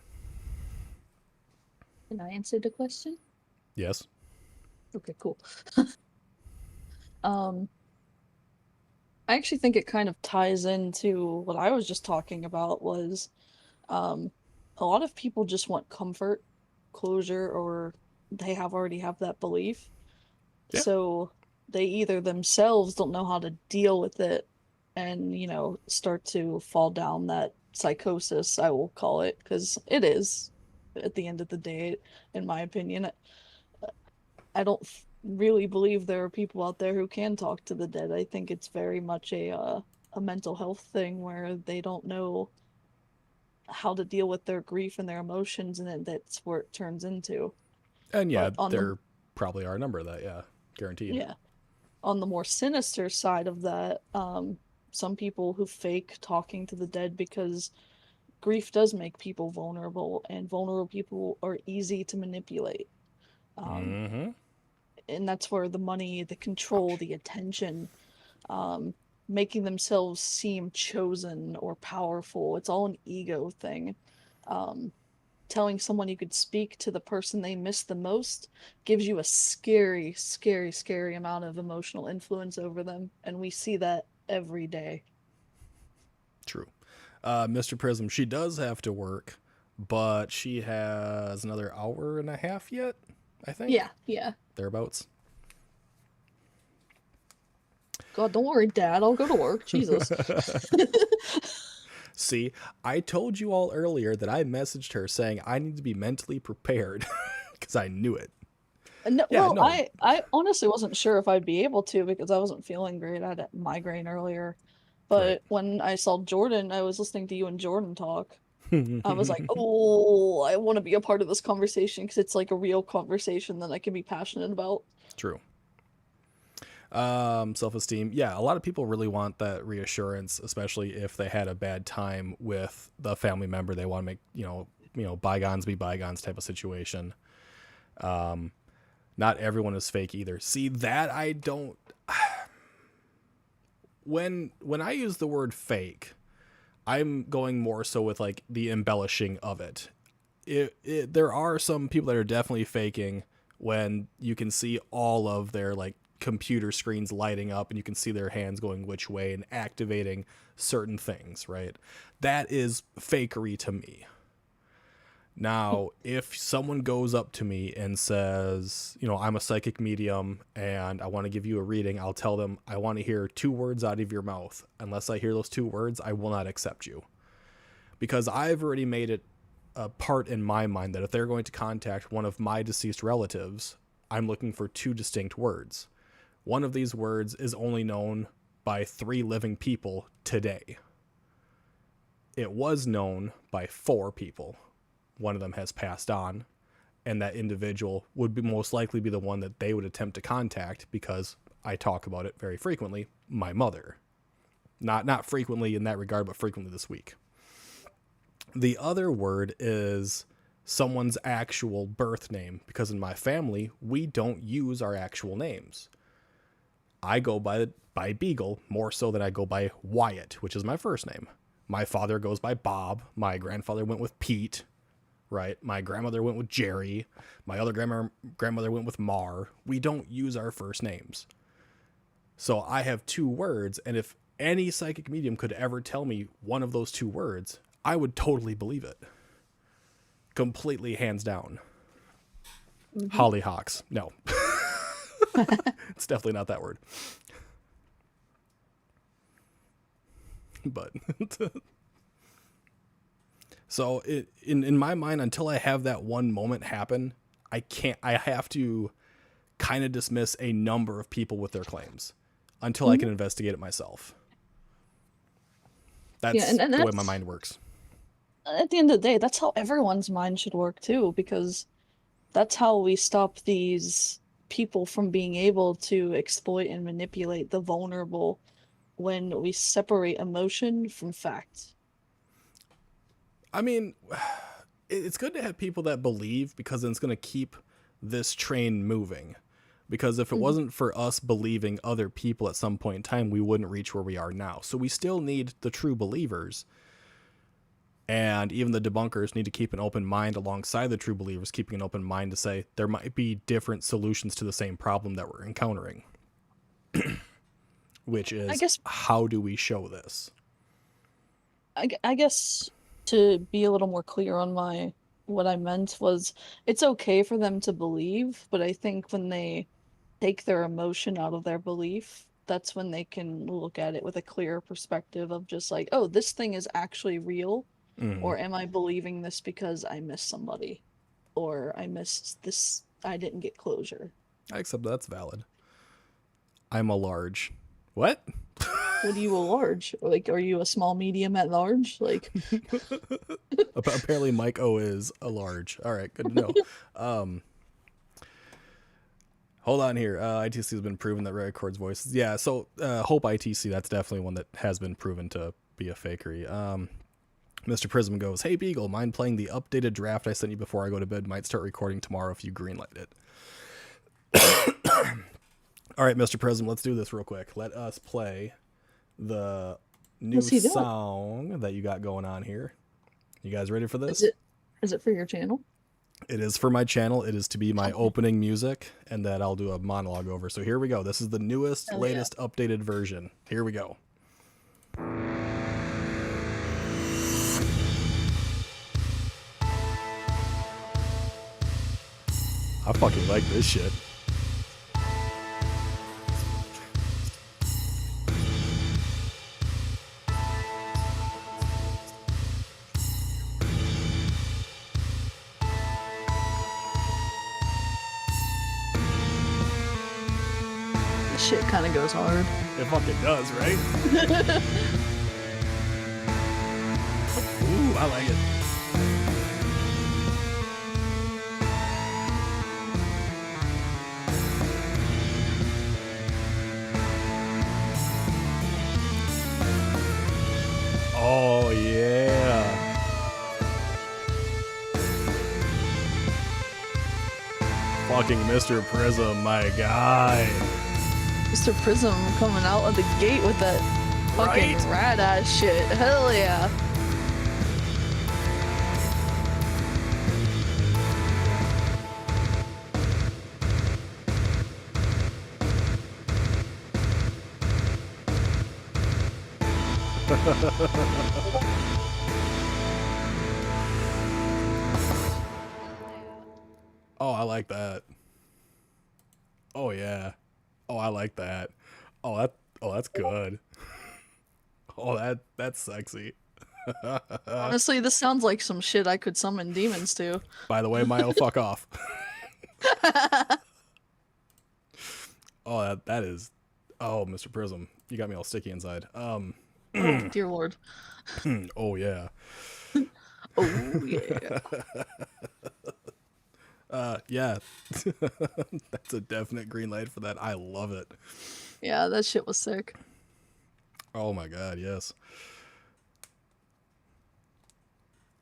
Can I answer the question? Yes. Okay, cool. I actually think it kind of ties into what I was just talking about, was a lot of people just want comfort, closure, or they already have that belief. Yeah. So they either themselves don't know how to deal with it and, start to fall down that psychosis, I will call it, because it is, at the end of the day, in my opinion. I don't really believe there are people out there who can talk to the dead. I think it's very much a mental health thing where they don't know how to deal with their grief and their emotions, and that's where it turns into. And yeah, there probably are a number of that, yeah, guaranteed. Yeah. On the more sinister side of that, some people who fake talking to the dead because grief does make people vulnerable, and vulnerable people are easy to manipulate. Mm-hmm. And that's where the money, the control, the attention, making themselves seem chosen or powerful, it's all an ego thing. Telling someone you could speak to the person they miss the most gives you a scary, scary, scary amount of emotional influence over them, and we see that every day. True. Mr. Prism, she does have to work, but she has another hour and a half yet, I think. Yeah. Thereabouts. God, don't worry, Dad. I'll go to work. Jesus. See, I told you all earlier that I messaged her saying I need to be mentally prepared because I knew it. No, Yeah, well, no. I honestly wasn't sure if I'd be able to because I wasn't feeling great. I had a migraine earlier. But Right. when I saw Jordan, I was listening to you and Jordan talk. I was like, oh, I want to be a part of this conversation because it's like a real conversation that I can be passionate about. True. Self-esteem. Yeah, a lot of people really want that reassurance, especially if they had a bad time with the family member. They want to make, bygones be bygones type of situation. Not everyone is fake either. See, that I don't. When I use the word fake, I'm going more so with like the embellishing of it. There are some people that are definitely faking when you can see all of their like computer screens lighting up and you can see their hands going which way and activating certain things, right? That is fakery to me. Now, if someone goes up to me and says, I'm a psychic medium and I want to give you a reading, I'll tell them I want to hear 2 words out of your mouth. Unless I hear those 2 words, I will not accept you. Because I've already made it a part in my mind that if they're going to contact one of my deceased relatives, I'm looking for 2 distinct words. One of these words is only known by 3 living people today. It was known by 4 people. One of them has passed on, and that individual would be most likely be the one that they would attempt to contact because I talk about it very frequently, my mother. Not frequently in that regard, but frequently this week. The other word is someone's actual birth name, because in my family, we don't use our actual names. I go by Beagle more so than I go by Wyatt, which is my first name. My father goes by Bob. My grandfather went with Pete, right? My grandmother went with Jerry. My other grandmother went with Mar. We don't use our first names. So I have 2 words, and if any psychic medium could ever tell me one of those 2 words, I would totally believe it. Completely, hands down. Mm-hmm. Hollyhocks. No. It's definitely not that word. But so in my mind, until I have that one moment happen, I have to kind of dismiss a number of people with their claims until I can investigate it myself. That's the way my mind works. At the end of the day, that's how everyone's mind should work too, because that's how we stop these people from being able to exploit and manipulate the vulnerable when we separate emotion from fact. I mean, it's good to have people that believe, because then it's going to keep this train moving. Because if it wasn't for us believing other people at some point in time, we wouldn't reach where we are now. So we still need the true believers. And even the debunkers need to keep an open mind alongside the true believers, keeping an open mind to say there might be different solutions to the same problem that we're encountering. Which is, how do we show this? I guess to be a little more clear on what I meant was, it's okay for them to believe, but I think when they take their emotion out of their belief, that's when they can look at it with a clearer perspective of just like, oh, this thing is actually real. Or am I believing this because I miss somebody? Or I missed this, I didn't get closure. I accept that's valid. I'm a large. What? What are you a large? Like, are you a small, medium, at large? Like, apparently Mike O is a large. All right, good to know. Hold on here. ITC has been proven that records voices. Yeah, so Hope ITC, that's definitely one that has been proven to be a fakery. Mr. Prism goes, "Hey Beagle, mind playing the updated draft I sent you before I go to bed? Might start recording tomorrow if you greenlight it." All right, Mr. Prism, let's do this real quick. Let us play the new What's he doing? song that you got going on here. You guys ready for this? Is it for your channel? It is for my channel. It is to be my Okay. opening music, and that I'll do a monologue over. So here we go. This is the newest, Oh, yeah. latest, updated version. Here we go. I fucking like this shit. This shit kind of goes hard. It fucking does, right? Ooh, I like it. Oh, yeah. Fucking Mr. Prism, my guy. Mr. Prism coming out of the gate with that fucking Right? rad ass shit. Hell yeah. Oh, I like that. Oh, yeah. Oh, I like that. Oh, that's good. Oh, that's sexy. Honestly, this sounds like some shit I could summon demons to. By the way, Milo, fuck off. Oh, that is. Oh, Mr. Prism, you got me all sticky inside. Oh, dear lord. Oh yeah. Oh yeah. Yeah. That's a definite green light for that. I love it. Yeah, that shit was sick. Oh my god, yes.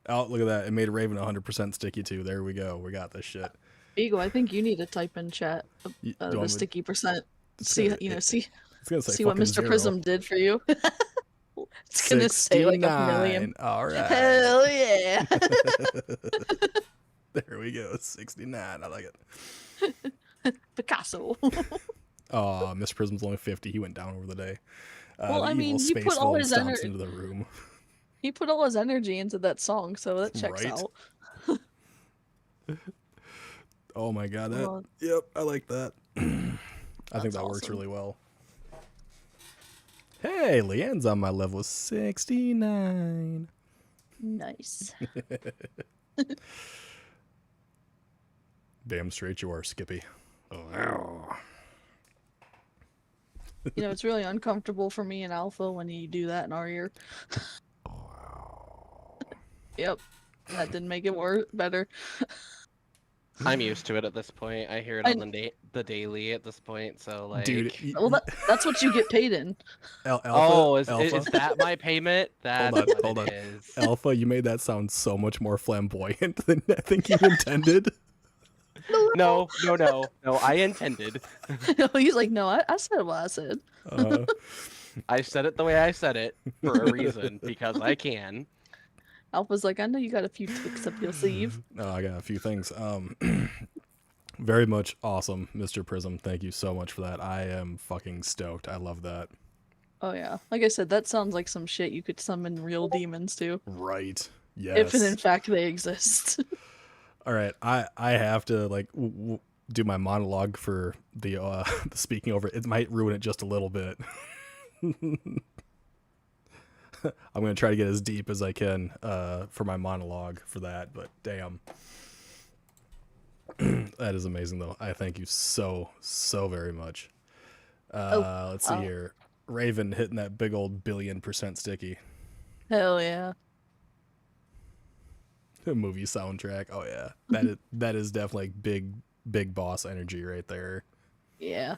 Oh, look at that. It made Raven 100% sticky too. There we go. We got this shit. Beagle, I think you need to type in chat You the want me- sticky percent. It's See, gonna- see It's gonna say see what fucking Mr. 0. Prism did for you. It's gonna say like 1,000,000. All right. Hell yeah. There we go. 69. I like it. Picasso. Oh, Mr. Prism's only 50. He went down over the day. Well, The I evil mean, he space put all villain his stomps ener- into the room. He put all his energy into that song, so that checks Right? out. Oh my god, that. Well, Yep, I like that. I think That's that works awesome. really well. Hey, Leanne's on my level 69. nice. Damn straight you are, Skippy. Oh. You know, it's really uncomfortable for me and Alpha when you do that in our ear. Yep. That didn't make it better. I'm used to it at this point. I hear it on the daily at this point, so like. Dude, Well, that's what you get paid in. Alpha, Oh, is Alpha, that my payment? That's on, what hold on. it is. Alpha, you made that sound so much more flamboyant than I think you intended. No, I intended. He's like, no, I said what I said. Uh, I said it the way I said it for a reason, because I can. Alpha's like, I know you got a few tricks up your sleeve. I got a few things. Very much awesome, Mr. Prism. Thank you so much for that. I am fucking stoked. I love that. Oh yeah, like I said, that sounds like some shit you could summon real demons to, Right. Yes. if and in fact they exist. All right. I have to like do my monologue for the the speaking over. It might ruin it just a little bit. I'm gonna try to get as deep as I can for my monologue for that, but damn. That is amazing though. I thank you so very much. Let's see here. Raven hitting that big old 1,000,000,000% sticky. Hell yeah. Movie soundtrack. Oh yeah. That is definitely big boss energy right there. Yeah.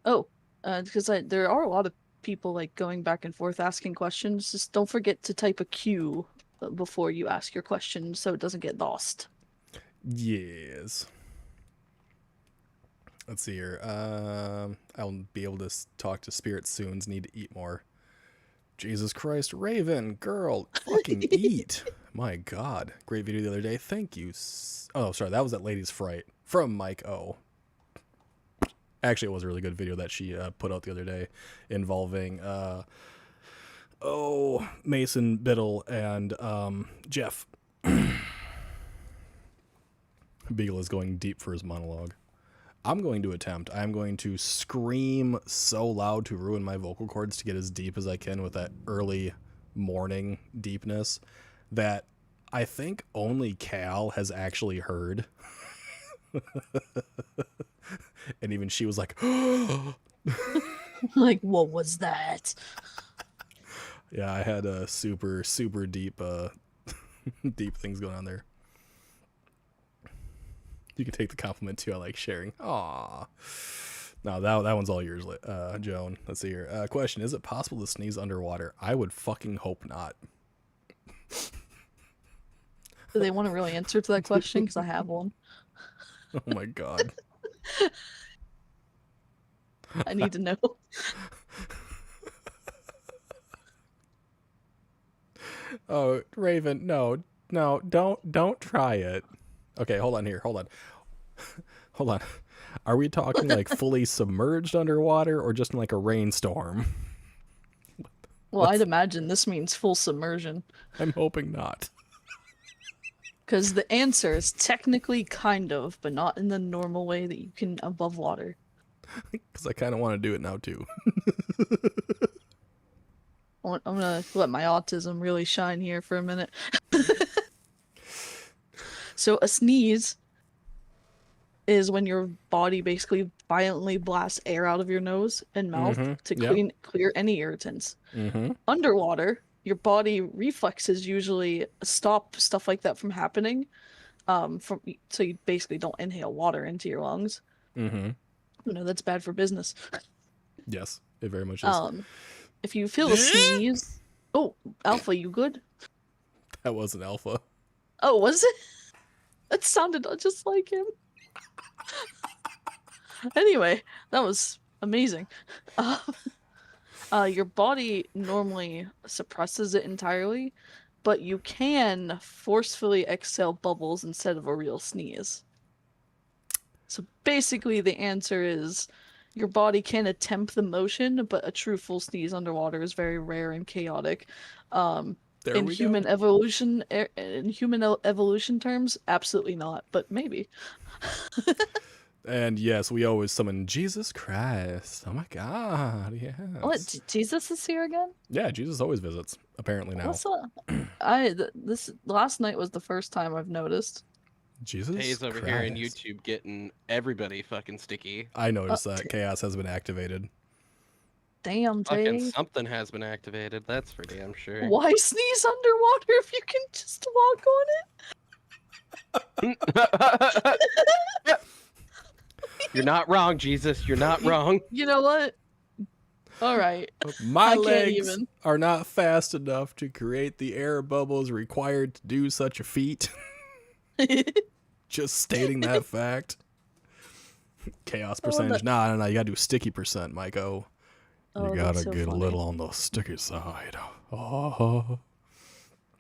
Oh, because there are a lot of people like going back and forth asking questions. Just don't forget to type a Q before you ask your question so it doesn't get lost. Yes. Let's see here. I'll be able to talk to spirits soon. Need to eat more. Jesus Christ, Raven, girl, fucking eat. My God. Great video the other day. Thank you. Oh, sorry. That was at Ladies Fright from Mike O. Actually, it was a really good video that she put out the other day involving Mason Biddle and Jeff. Beagle is going deep for his monologue. I'm going to attempt. I'm going to scream so loud to ruin my vocal cords to get as deep as I can with that early morning deepness that I think only Cal has actually heard. And even she was like, Like, what was that? yeah, I had a super, super deep, deep things going on there. You can take the compliment too. I like sharing. Aw. No, that one's all yours, Joan. Let's see here. Question: is it possible to sneeze underwater? I would fucking hope not. Do they want a real answer to that question? Because I have one. Oh my God. I need to know. Oh, Raven, no, don't try it. Okay, hold on here. Hold on. Are we talking like fully submerged underwater or just in like a rainstorm? Well, I'd imagine this means full submersion. I'm hoping not. Because the answer is technically kind of, but not in the normal way that you can above water. Because I kind of want to do it now too. I'm gonna let my autism really shine here for a minute. So a sneeze is when your body basically violently blasts air out of your nose and mouth to clear any irritants. Underwater, your body reflexes usually stop stuff like that from happening. So you basically don't inhale water into your lungs. You know, that's bad for business. Yes, it very much is. If you feel a sneeze, oh, Alpha, you good? That wasn't Alpha. Oh, was it? That sounded just like him. Anyway, that was amazing. Your body normally suppresses it entirely, but you can forcefully exhale bubbles instead of a real sneeze. So basically the answer is your body can attempt the motion, but a true full sneeze underwater is very rare and chaotic. In human evolution terms, absolutely not, but maybe. And yes, we always summon Jesus Christ. Oh my God, yes. What, Jesus is here again? Yeah, Jesus always visits, apparently now. This last night was the first time I've noticed. Jesus Hayes over Christ. here in YouTube getting everybody fucking sticky. I noticed that Chaos has been activated. Damn, Fucking Tay. something has been activated, that's for damn sure. Why sneeze underwater if you can just walk on it? You're not wrong, Jesus. You're not wrong. You know what? All right. My I can't legs even. are not fast enough to create the air bubbles required to do such a feat. Just stating that fact. Chaos percentage. No. You gotta do sticky percent, Myko. You Oh, gotta that's so get funny. a little on the sticky side. Oh.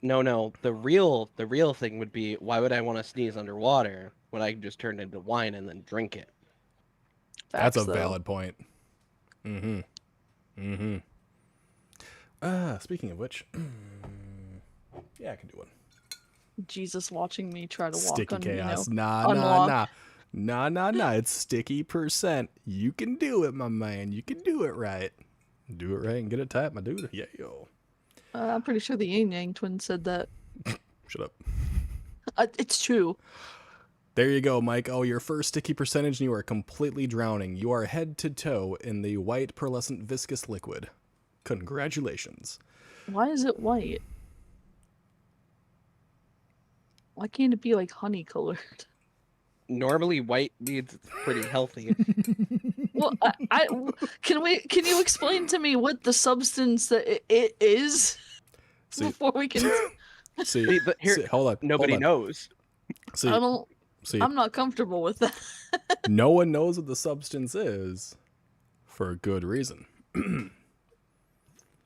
No. The real thing would be, why would I want to sneeze underwater when I can just turn it into wine and then drink it? That's Facts, a though. valid point. Speaking of which, yeah, I can do one. Jesus watching me try to walk Sticky on, chaos. unlock. Nah. It's sticky percent. You can do it, my man. You can do it right. Do it right and get it tight, my dude. Yeah, yo. I'm pretty sure the Yin Yang twins said that. Shut up. It's true. There you go, Mike. Oh, your first sticky percentage, and you are completely drowning. You are head to toe in the white, pearlescent, viscous liquid. Congratulations. Why is it white? Why can't it be like honey colored? Normally, white means it's pretty healthy. Well, can you explain to me what the substance that it is See, before we can? see, But here, hold on. nobody hold on. knows. See, I don't. See, I'm not comfortable with that. no one knows what the substance is for a good reason.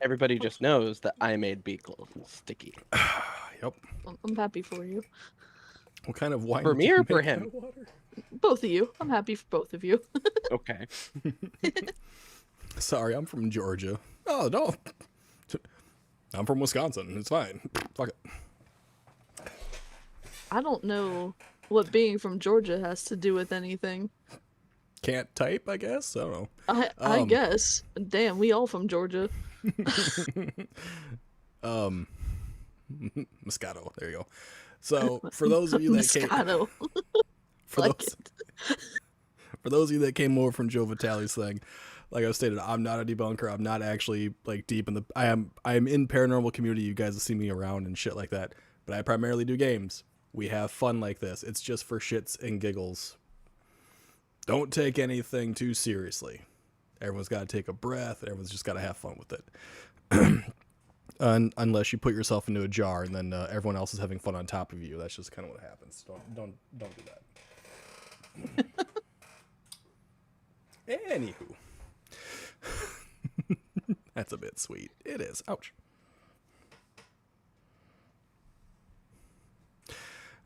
Everybody just knows that I made Beagle sticky. Yep. I'm happy for you. What kind of wine For did me you or make for out him? of water? Both of you. I'm happy for both of you. Okay. Sorry, I'm from Georgia. Oh, no. I'm from Wisconsin. It's fine. Fuck it. I don't know what being from Georgia has to do with anything. Can't type, I guess? I don't know. I guess. Damn, we all from Georgia. Moscato. There you go. So, for those of you that came... Moscato. For Like those... For those of you that came over from Joe Vitale's thing, like I stated, I'm not a debunker. I'm not actually like deep in the. I am in paranormal community. You guys have seen me around and shit like that. But I primarily do games. We have fun like this. It's just for shits and giggles. Don't take anything too seriously. Everyone's got to take a breath. And everyone's just got to have fun with it. Unless you put yourself into a jar and then everyone else is having fun on top of you. That's just kind of what happens. Don't do that. Anywho. That's a bit sweet. It is. Ouch.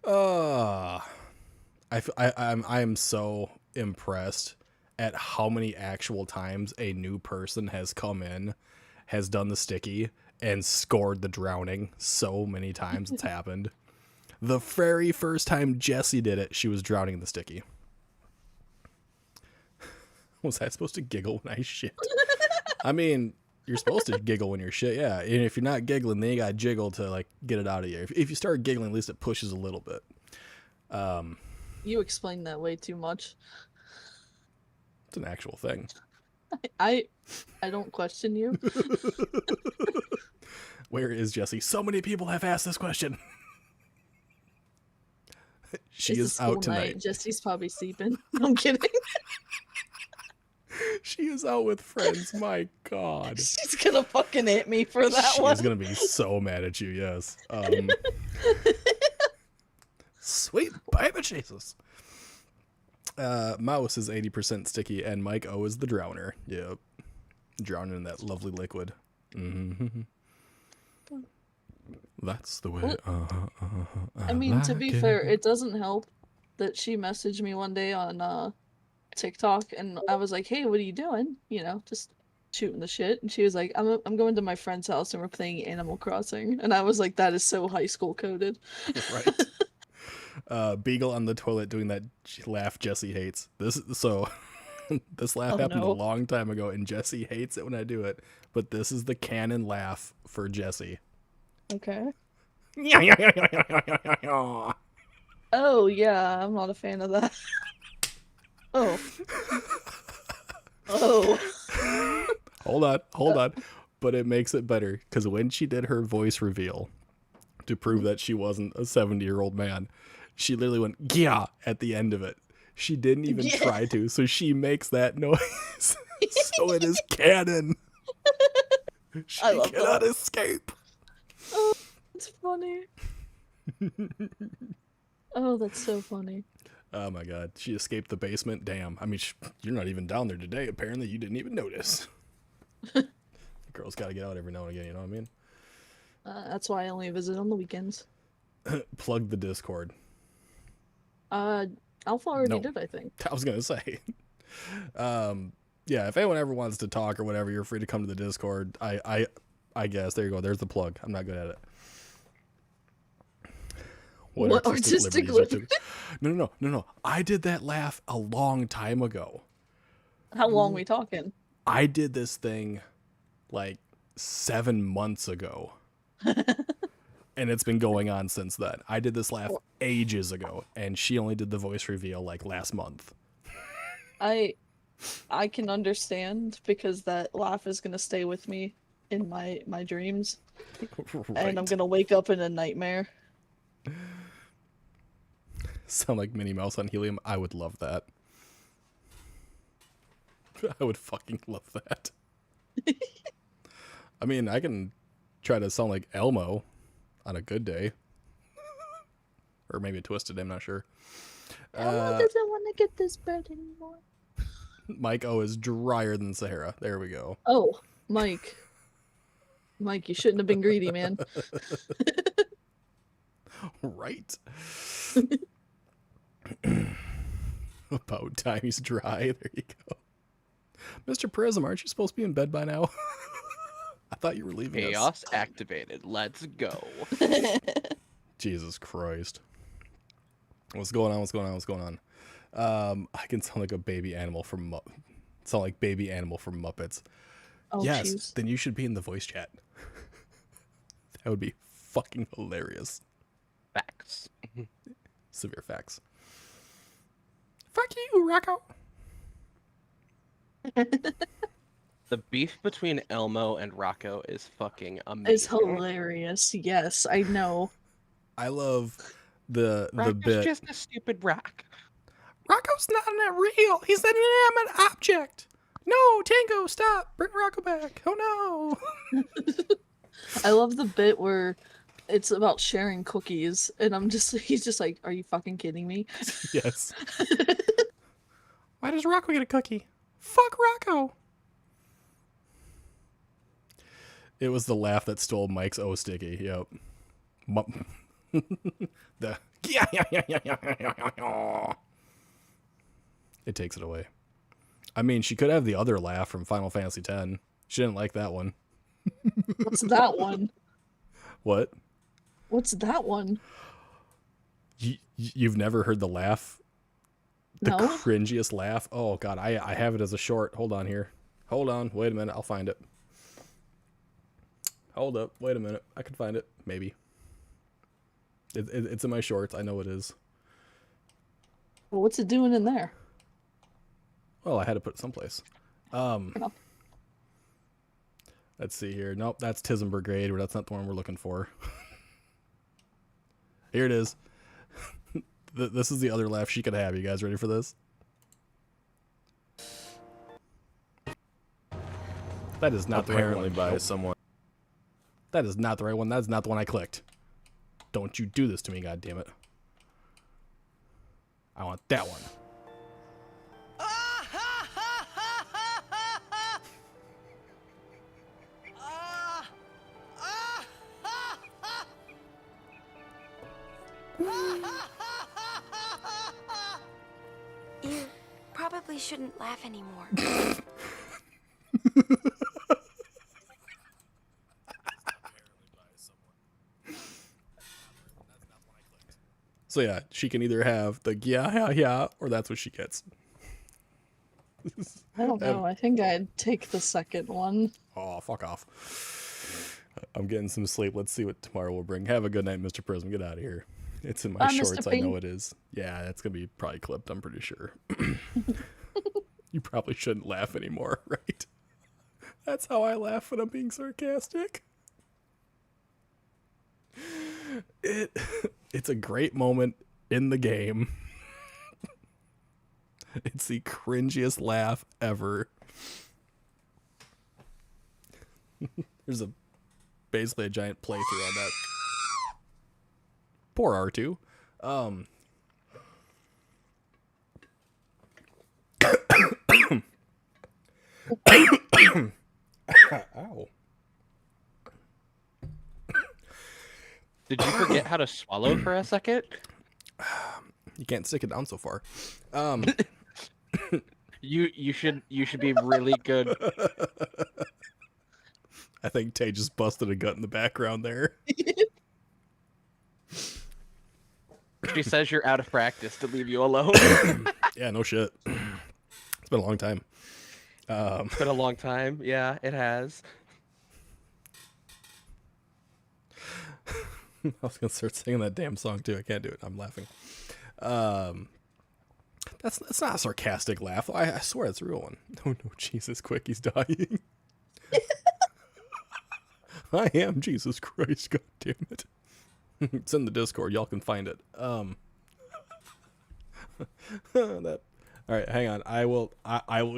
I am so impressed at how many actual times a new person has come in, has done the sticky, and scored the drowning. So many times it's happened. The very first time Jessie did it, she was drowning in the sticky. Was I supposed to giggle when I shit? I mean, you're supposed to giggle when you're shit, yeah. And if you're not giggling, then you gotta jiggle to like get it out of you. If you start giggling, at least it pushes a little bit. You explained that way too much. It's an actual thing. I don't question you. Where is Jessie? So many people have asked this question. She is out tonight. Jesse's probably sleeping. I'm kidding. She is out with friends. My God. She's gonna fucking hit me for that one. She's gonna be so mad at you. Yes. Sweet baby Jesus. Mouse is 80% sticky, and Mike O is the drowner. Yep. Drowning in that lovely liquid. Mm-hmm. That's the way. I mean, to like be it. fair, it doesn't help that she messaged me one day on TikTok, and I was like, "Hey, what are you doing?" You know, just shooting the shit. And she was like, "I'm going to my friend's house, and we're playing Animal Crossing." And I was like, "That is so high school coded." Right. Beagle on the toilet doing that laugh Jessie hates. This laugh happened a long time ago, and Jessie hates it when I do it. But this is the canon laugh for Jessie. Okay. Oh yeah, I'm not a fan of that. Oh. Oh. Hold on. But it makes it better, because when she did her voice reveal to prove that she wasn't a 70-year-old man, she literally went, yeah, at the end of it. She didn't even try to, so she makes that noise. So it is canon. She cannot escape. Oh, it's funny. Oh, that's so funny. Oh my God. She escaped the basement. Damn. I mean, you're not even down there today. Apparently, you didn't even notice. Girls got to get out every now and again, you know what I mean? That's why I only visit on the weekends. Plug the Discord. Alpha already did, I think. I was going to say. Yeah, if anyone ever wants to talk or whatever, you're free to come to the Discord. I guess. There you go. There's the plug. I'm not good at it. What artistic liberties? No. I did that laugh a long time ago. How long we talking? I did this thing like 7 months ago. And it's been going on since then. I did this laugh ages ago, and she only did the voice reveal like last month. I can understand, because that laugh is gonna stay with me in my dreams. Right. And I'm gonna wake up in a nightmare. Sound like Minnie Mouse on helium. I would love that. I would fucking love that. I mean, I can try to sound like Elmo on a good day. Or maybe a twisted day, I'm not sure. Elmo doesn't want to get this bread anymore. Mike O is drier than Sahara. There we go. Oh, Mike. Mike, you shouldn't have been greedy, man. Right? About time he's dry. There you go. Mr. Prism, aren't you supposed to be in bed by now? I thought you were leaving us. Chaos activated. Let's go. Jesus Christ. What's going on? What's going on? What's going on? I can sound like a baby animal from baby animal from Muppets. Oh, yes, geez. then you should be in the voice chat. That would be fucking hilarious. Facts. Severe facts. Fuck you, Rocco. The beef between Elmo and Rocco is fucking amazing. It's hilarious. Yes, I know. I love the Rocco's bit. just a stupid rock. Rocco's not real. He's an inanimate object. No, Tango, stop. Bring Rocco back. Oh no. I love the bit where it's about sharing cookies, and he's just like, are you fucking kidding me? Yes. Why does Rocco get a cookie? Fuck Rocco. It was the laugh that stole Mike's O sticky. Yep. The it takes it away. I mean, she could have the other laugh from Final Fantasy X. She didn't like that one. What's that one? What? What's that one? You've never heard the laugh? The No. cringiest laugh? Oh, God. I have it as a short. Hold on here. Hold on. Wait a minute. I'll find it. Hold up. Wait a minute. I can find it. Maybe. It's in my shorts. I know it is. Well, what's it doing in there? Well, I had to put it someplace. Oh. Let's see here. Nope, that's Tism Brigade, but that's not the one we're looking for. Here it is. This is the other laugh she could have. You guys ready for this? That is not Apparently the right one. by someone. That is not the right one. That is not the one I clicked. Don't you do this to me, goddammit. I want that one. You probably shouldn't laugh anymore. So yeah, she can either have the yeah, or that's what she gets. I don't know. I think I'd take the second one. Oh, fuck off. I'm getting some sleep. Let's see what tomorrow will bring. Have a good night, Mr. Prism. Get out of here. It's in my Bye, Mr. shorts. I Ping. know it is. Yeah, that's going to be probably clipped, I'm pretty sure. You probably shouldn't laugh anymore, right? That's how I laugh when I'm being sarcastic. It's a great moment in the game. It's the cringiest laugh ever. There's basically a giant playthrough on that. Poor R2. Ow. Did you forget how to swallow for a second? You can't stick it down so far. You should be really good. I think Tay just busted a gut in the background there. She says you're out of practice to leave you alone. Yeah, no shit. It's been a long time. It's been a long time. Yeah, it has. I was gonna start singing that damn song too. I can't do it. I'm laughing. That's not a sarcastic laugh. I swear it's a real one. Oh no, Jesus, quick, he's dying. I am Jesus Christ. God damn it. It's in the Discord. Y'all can find it. That. All right, hang on. I will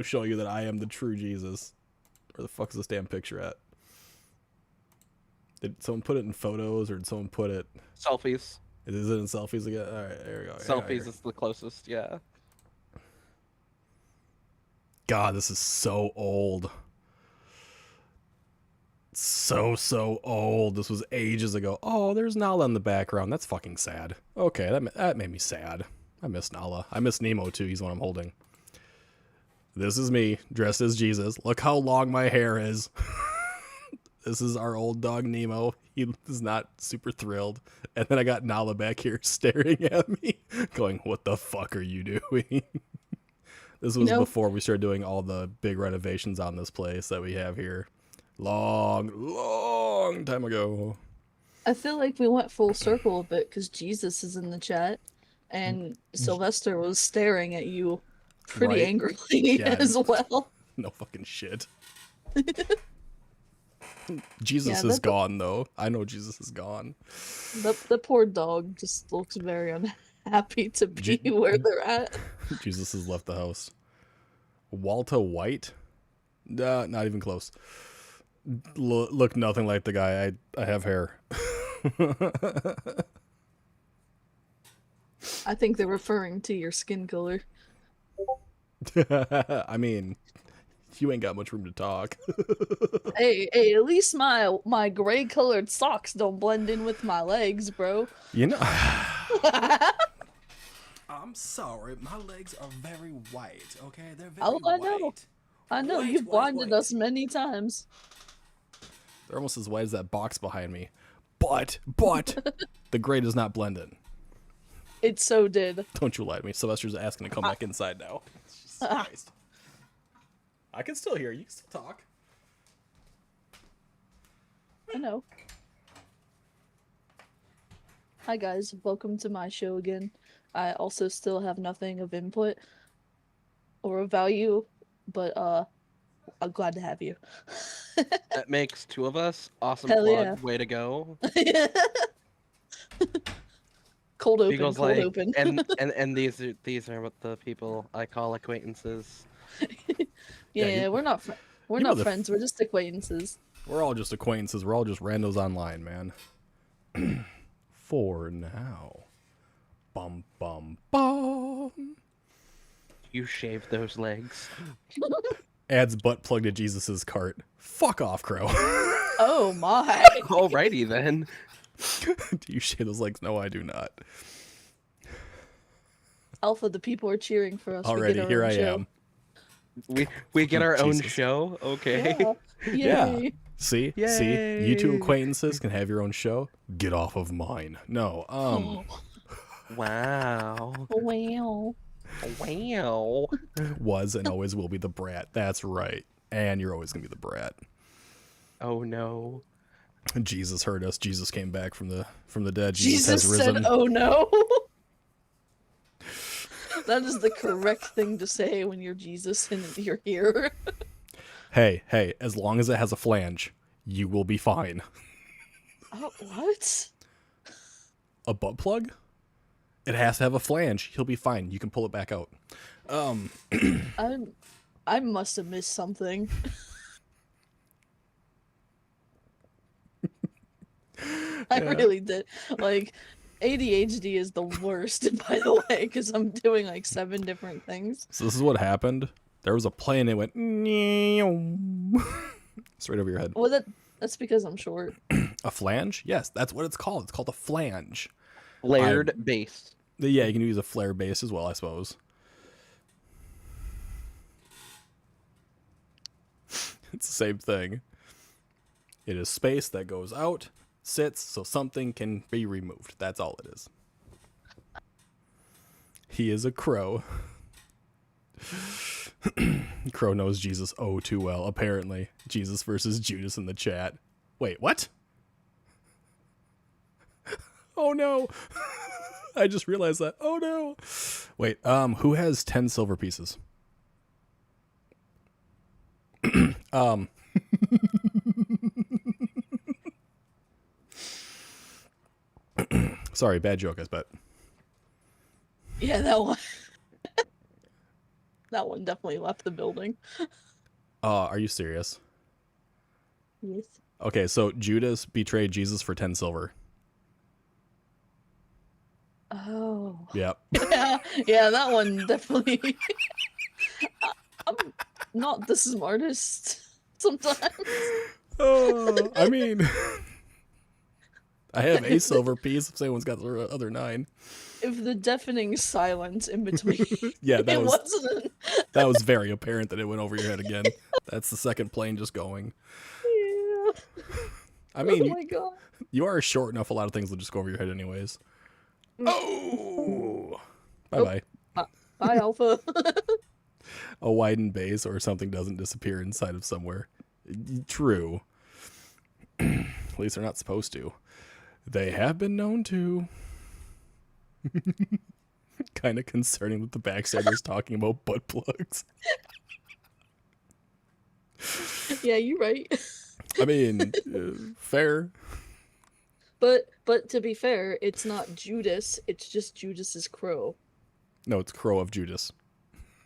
show you that I am the true Jesus. Where the fuck is this damn picture at? Did someone put it in photos or did someone put it? Selfies. Is it in selfies again? All right, there we go. Selfies is the closest, yeah. God, this is so old. So old. This was ages ago. Oh, there's Nala in the background. That's fucking sad. Okay, that made me sad. I miss Nala. I miss Nemo too. He's what I'm holding. This is me dressed as Jesus. Look how long my hair is. This is our old dog Nemo. He is not super thrilled. And then I got Nala back here staring at me, going, "What the fuck are you doing?" This was before we started doing all the big renovations on this place that we have here. Long time ago. I feel like we went full circle a bit because Jesus is in the chat, and Sylvester was staring at you pretty Right. angrily Yeah, as well. No fucking shit. Jesus Yeah, is gone, though. I know Jesus is gone. The poor dog just looks very unhappy to be where they're at. Jesus has left the house. Walter White? Not even close. Look nothing like the guy. I have hair. I think they're referring to your skin color. I mean, you ain't got much room to talk. Hey, at least my gray colored socks don't blend in with my legs, bro. You know. I'm sorry, my legs are very white, okay? They're very I know. I know, White, you've white, blinded white. us many times. They're almost as white as that box behind me. But, the gray does not blend in. It so did. Don't you lie to me. Sylvester's asking to come back inside now. Jesus Christ. I can still hear you. You can still talk. I know. Hi guys, welcome to my show again. I also still have nothing of input or of value, but I'm glad to have you. That makes two of us. Awesome Hell plug. yeah. Way to go. Cold open, Beagle's cold like, open. and these are what the people I call acquaintances. Yeah, you- we're not you know not the friends. We're just acquaintances. We're all just acquaintances. We're all just randos online, man. For now. Bum, bum, bum. You shaved those legs. Adds butt plug to Jesus's cart. Fuck off, Crow. Oh my! Alrighty then. Do you shave those legs? No, I do not. Alpha, the people are cheering for us. We Already, get our here own I show. am. We get our own Jesus. show. Okay. Yeah. Yeah. Yay. See? You two Yay. acquaintances can have your own show. Get off of mine. No, Wow. Wow. Wow. was and always will be the brat. That's right. And you're always gonna be the brat. Oh no. Jesus heard us. Jesus came back from the dead. Jesus has risen. said, "Oh no." That is the correct thing to say when you're Jesus and you're here. Hey, as long as it has a flange, you will be fine. Oh, what? A butt plug? It has to have a flange. He'll be fine. You can pull it back out. I must have missed something. I really did. Like, ADHD is the worst, by the way, because I'm doing like 7 different things. So this is what happened. There was a plane. It went straight over your head. Well, that's because I'm short. A flange? Yes, that's what it's called. It's called a flange. Flared base. Yeah, you can use a flare base as well, I suppose. It's the same thing. It is space that goes out, sits, so something can be removed. That's all it is. He is a crow. Crow knows Jesus oh too well, apparently. Jesus versus Judas in the chat. Wait, what? Oh no! I just realized that. Oh no! Wait, who has 10 silver pieces? Sorry, bad joke, I bet. Yeah, that one. That one definitely left the building. Are you serious? Yes. Okay, so Judas betrayed Jesus for 10 silver. Oh. Yep. Yeah, that one definitely. I'm not the smartest sometimes. Oh, I mean, I have a silver piece if someone's got the other 9. If the deafening silence in between, Yeah, that it was wasn't. that was very apparent that it went over your head again. That's the second plane just going. Yeah. I mean, Oh my god. you are short enough. A lot of things will just go over your head anyways. Oh, bye. Bye, Alpha. A widened base or something doesn't disappear inside of somewhere. True. At least they're not supposed to. They have been known to. Kind of concerning that the backstabbers talking about butt plugs. Yeah, you're right. I mean, fair. But to be fair, it's not Judas. It's just Judas's crow. No, it's Crow of Judas.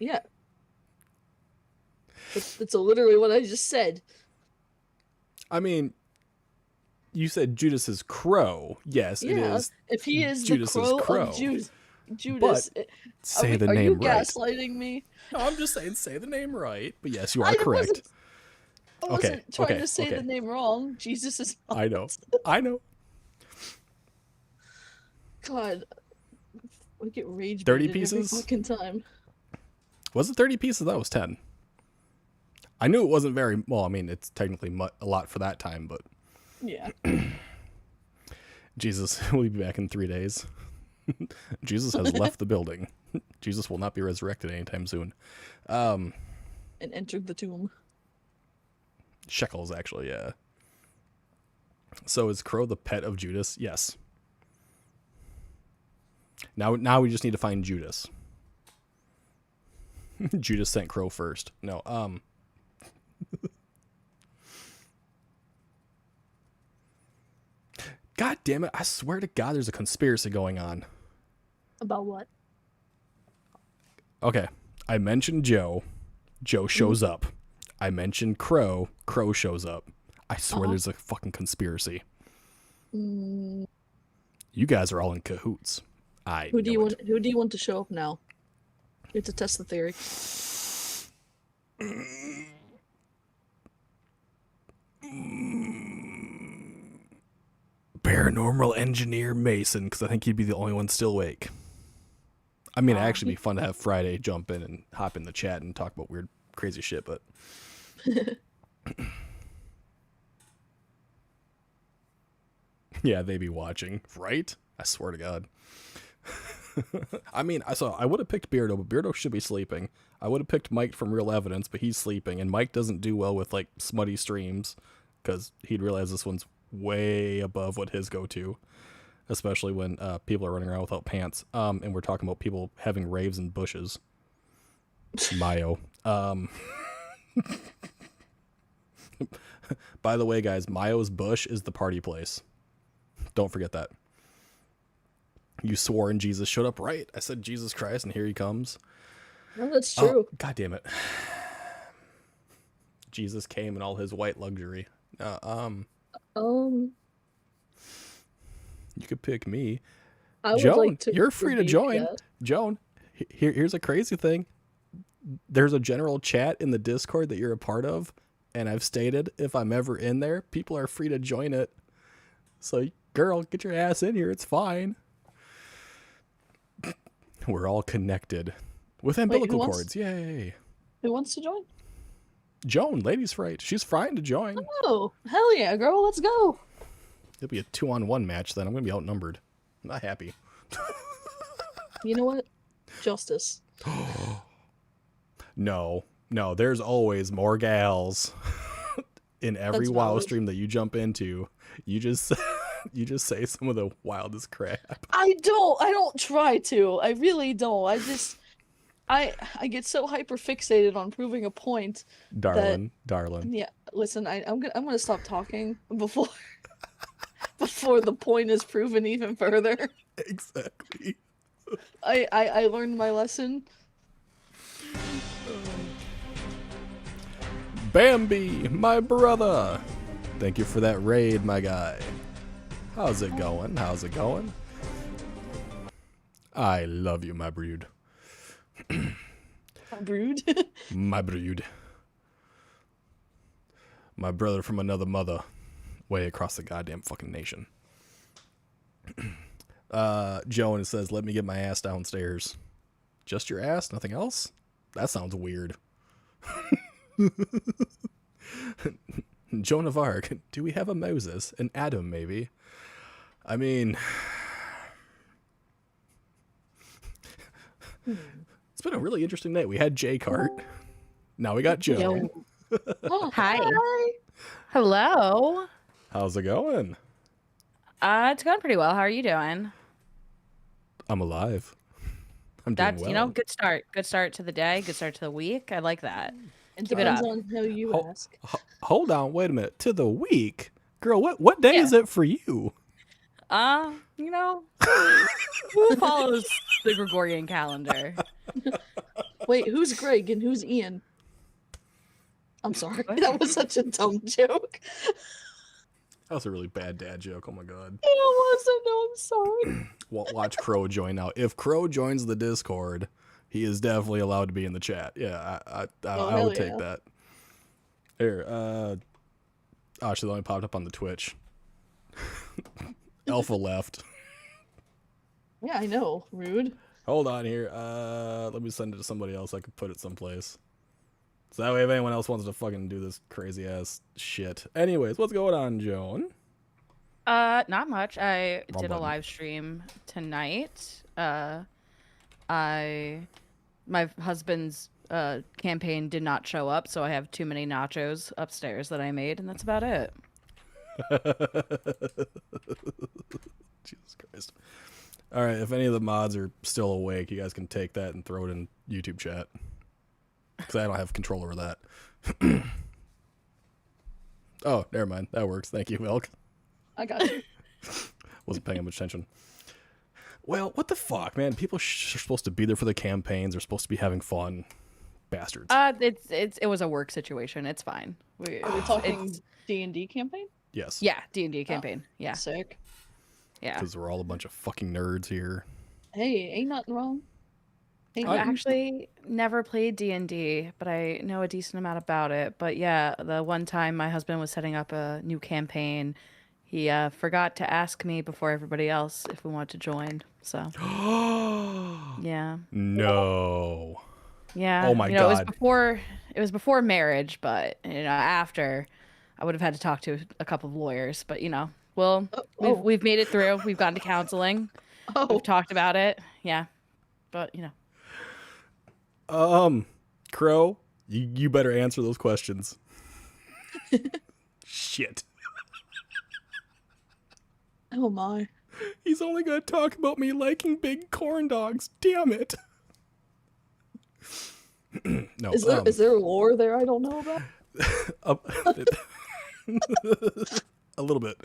Yeah. That's literally what I just said. I mean, you said Judas's crow. Yes, it Yeah, is. if he is Judas's the crow, crow. of Judas, Say the are name you right. gaslighting me? No, I'm just saying say the name right. But yes, you are I correct. wasn't trying okay, to say okay. the name wrong. Jesus is. I know. I know. God, I get rage. 30 baited every pieces? fucking time. Was it 30 pieces? That was 10. I knew it wasn't very well. I mean, it's technically a lot for that time, but Yeah. Jesus will be back in 3 days. Jesus has left the building. Jesus will not be resurrected anytime soon. And entered the tomb. Shekels, actually, yeah. So is Crow the pet of Judas? Yes. Now we just need to find Judas. Judas sent Crow first. No, God damn it, I swear to God there's a conspiracy going on. About what? Okay, I mentioned Joe. Joe shows up. I mentioned Crow. Crow shows up. I swear there's a fucking conspiracy. Mm, You guys are all in cahoots. who do you want to show up now? You have to test the theory. Paranormal engineer Mason, because I think he'd be the only one still awake. I mean, it'd actually be fun to have Friday jump in and hop in the chat and talk about weird, crazy shit, but... Yeah, they be watching, right? I swear to God. I mean, I would have picked Beardo, but Beardo should be sleeping. I would have picked Mike from Real Evidence, but he's sleeping, and Mike doesn't do well with, like, smutty streams, because he'd realize this one's way above what his go-to, especially when people are running around without pants, and we're talking about people having raves in bushes. Mayo. By the way, guys, Mayo's bush is the party place. Don't forget that. You swore and Jesus showed up, right? I said Jesus Christ, and here he comes. No, that's true. Oh, God damn it. Jesus came in all his white luxury. You You could pick me. I Joan, would like to. you're free to repeat join. that. Joan, here's a crazy thing. There's a general chat in the Discord that you're a part of, and I've stated if I'm ever in there, people are free to join it. So, girl, get your ass in here. It's fine. We're all connected with umbilical cords. Yay. Who wants to join? Joan, ladies' fright. She's fine to join. Oh, hell yeah, girl, let's go. It'll be a 2-on-1 match then. I'm going to be outnumbered. I'm not happy. You know what? Justice. No, there's always more gals in every That's WoW valid. stream that you jump into. You just say some of the wildest crap. I don't try to. I really don't. I get so hyper fixated on proving a point. Darling. Yeah, listen, I'm gonna stop talking before the point is proven even further. Exactly. I learned my lesson. Bambi, my brother. Thank you for that raid, my guy. How's it going? I love you, my brood. Brood. My brood. My brother from another mother. Way across the goddamn fucking nation. Joan says, let me get my ass downstairs. Just your ass? Nothing else? That sounds weird. Joan of Arc. Do we have a Moses? An Adam, maybe? I mean... It's been a really interesting night. We had Jay Cart. Now we got Joan. Oh, Hi. Hello. How's it going? It's going pretty well. How are you doing? I'm alive. I'm doing That's, well. good start. Good start to the day. Good start to the week. I like that. it Keep it depends up. on how you Ho- ask. Hold on, wait a minute. To the week? Girl, what day Yeah. is it for you? Who follows the Gregorian calendar? Wait, who's Greg and who's Ian? I'm sorry. What? That was such a dumb joke. That was a really bad dad joke. Oh my god. It wasn't. No, I'm sorry. Watch Crow join now. If Crow joins the Discord, he is definitely allowed to be in the chat. Yeah, I hell would take yeah. that. Here, oh, she only popped up on the Twitch. Alpha left. Yeah, I know. Rude. Hold on here. Let me send it to somebody else. I could put it someplace. So that way, if anyone else wants to fucking do this crazy ass shit. Anyways, what's going on, Joan? Not much. I Wrong did a button. live stream tonight. My husband's campaign did not show up, so I have too many nachos upstairs that I made, and that's about it. Jesus Christ. All right, if any of the mods are still awake, you guys can take that and throw it in YouTube chat. Because I don't have control over that. Oh, never mind. That works. Thank you, Milk. I got you. Wasn't paying much attention. Well, what the fuck, man? People are supposed to be there for the campaigns. They're supposed to be having fun. Bastards. It was a work situation. It's fine. Are we talking It's- D&D campaign? Yes. Yeah, D&D campaign. Yeah, Sick. yeah. Because we're all a bunch of fucking nerds here. Hey, ain't nothing wrong. Ain't I nothing- actually never played D&D, but I know a decent amount about it. But yeah, the one time my husband was setting up a new campaign, he forgot to ask me before everybody else if we wanted to join. So yeah, No. yeah. Oh my It was God. before marriage, but after, I would have had to talk to a couple of lawyers. But we've made it through. We've gone to counseling. Oh, We've talked about it. Yeah, but Crow, you better answer those questions. Shit. oh my. He's only gonna talk about me liking big corn dogs. Damn it. No. Is there lore there I don't know about? A little bit.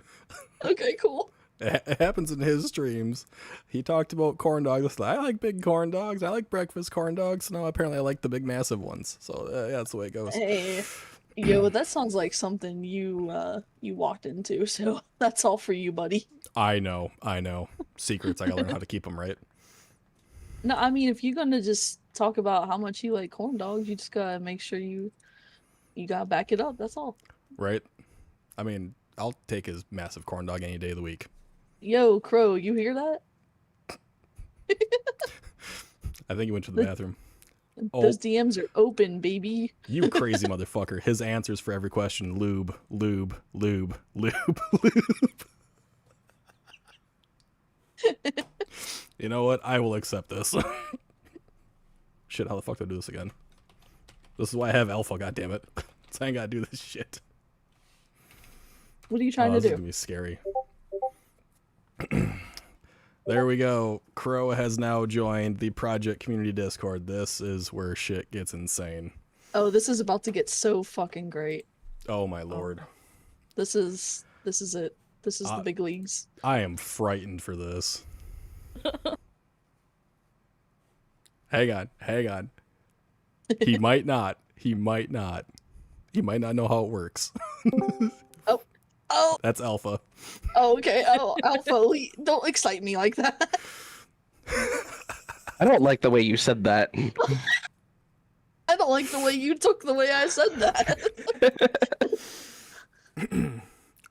Okay, cool. It happens in his streams. He talked about corn dogs. I like big corn dogs. I like breakfast corn dogs. No, apparently I like the big massive ones. So yeah, that's the way it goes. Hey, yo, that sounds like something you walked into. So that's all for you, buddy. I know. Secrets. I gotta learn how to keep them right. No, I mean, if you're gonna just talk about how much you like corn dogs, you just gotta make sure you gotta back it up. That's all. Right? I mean, I'll take his massive corn dog any day of the week. Yo, Crow, you hear that? I think he went to the bathroom. Those DMs are open, baby. You crazy motherfucker. His answers for every question: lube, lube, lube, lube, lube. You know what? I will accept this. Shit, how the fuck do I do this again? This is why I have alpha, goddammit. So I ain't gotta do this shit. What are you trying This to is do? gonna be scary. There we go. Crow has now joined the project community Discord. This is where shit gets insane. Oh, this is about to get so fucking great. Oh my lord. This is it. This is the big leagues. I am frightened for this. Hang on. He might not. He might not know how it works. Oh, That's alpha. oh, okay. Oh, Alpha, don't excite me like that. I don't like the way you said that. I don't like the way you took the way I said that.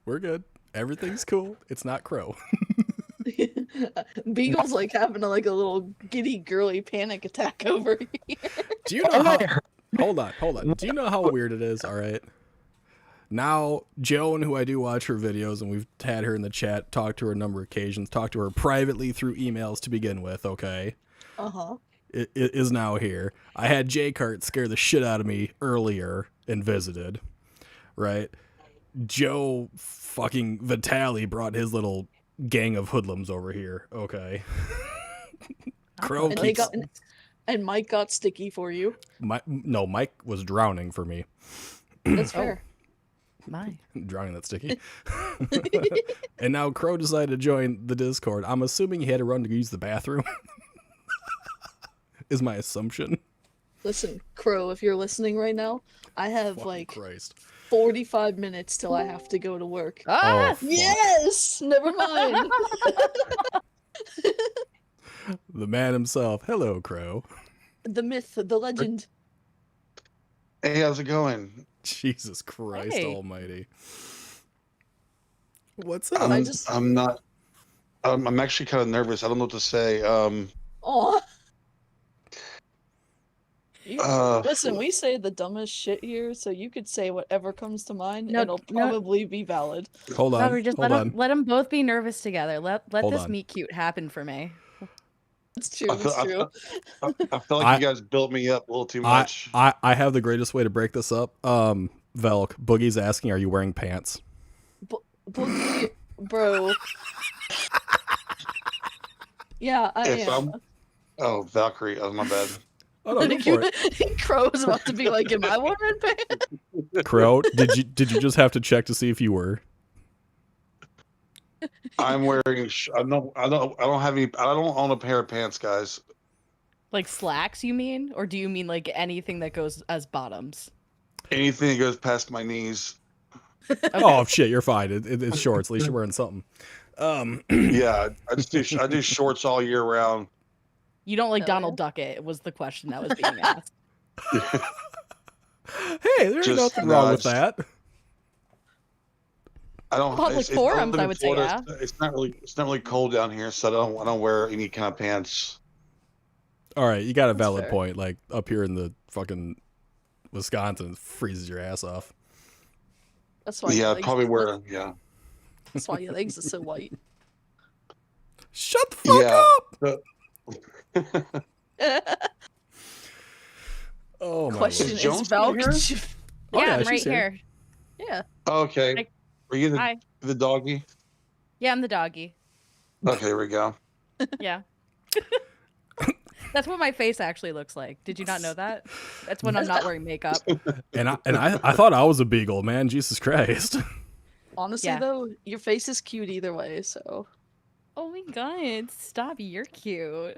We're good. Everything's cool. It's not Crow. Beagle's like having a little giddy girly panic attack over here. Do you know how... Hold on. Do you know how weird it is? All right. Now, Joan, who I do watch her videos, and we've had her in the chat, talked to her a number of occasions, talked to her privately through emails to begin with, okay? Uh-huh. It is now here. I had J-Cart scare the shit out of me earlier and visited, right? Joe fucking Vitali brought his little gang of hoodlums over here, okay? Crow And, keeps... and Mike got sticky for you. Mike was drowning for me. That's fair. My. Drowning that sticky. And now Crow decided to join the Discord. I'm assuming he had to run to use the bathroom. Is my assumption. Listen, Crow, if you're listening right now, I have Fucking Christ. 45 minutes till I have to go to work. Ah! Oh, fuck. Yes! Never mind. The man himself. Hello, Crow. The myth, the legend. Hey, how's it going? Jesus Christ Hey. almighty. What's up? I'm not. I'm actually kind of nervous. I don't know what to say. Aw. Uh, Listen, we say the dumbest shit here, so you could say whatever comes to mind, No, and it'll no. probably be valid. Hold on. Robert, just Hold on. let them both be nervous together. Let Hold this on. meet cute happen for me. It's true, I feel, it's true. I feel like you guys built me up a little too much. I have the greatest way to break this up. Velk, Boogie's asking, are you wearing pants? Boogie, bro. Yeah, I If am. Oh, Valkyrie. Oh, my bad. Oh, no, go for it. Crow's about to be like, "Am I wearing pants?" Crow, did you just have to check to see if you were? I'm wearing. I don't have any. I don't own a pair of pants, guys. Like slacks, you mean? Or do you mean like anything that goes as bottoms? Anything that goes past my knees. Oh shit, you're fine. It's shorts. At least you're wearing something. Yeah, I do shorts all year round. You don't like Hell Donald Duckett was the question that was being asked. Hey, there's Just- nothing no, wrong with it's- that. I don't. Public forums, I would say, yeah. It's not really cold down here, so I don't wear any kind of pants. All right, you got a That's valid fair. point. Like up here in the fucking Wisconsin, it freezes your ass off. That's why. Yeah, your I legs- probably wear. Yeah. That's why your legs are so white. Shut the fuck Yeah. up! Oh my Question lord. Is is, Jones Val, still could you... Oh, yeah, yeah, I'm she's right here. here. Yeah. Okay. Like- Are you Hi. the doggy? Yeah, I'm the doggy. Okay, here we go. Yeah. That's what my face actually looks like. Did you not know that? That's when I'm not wearing makeup. And I thought I was a beagle, man. Jesus Christ. Honestly, Yeah. though, your face is cute either way. So. Oh my god, stop, you're cute.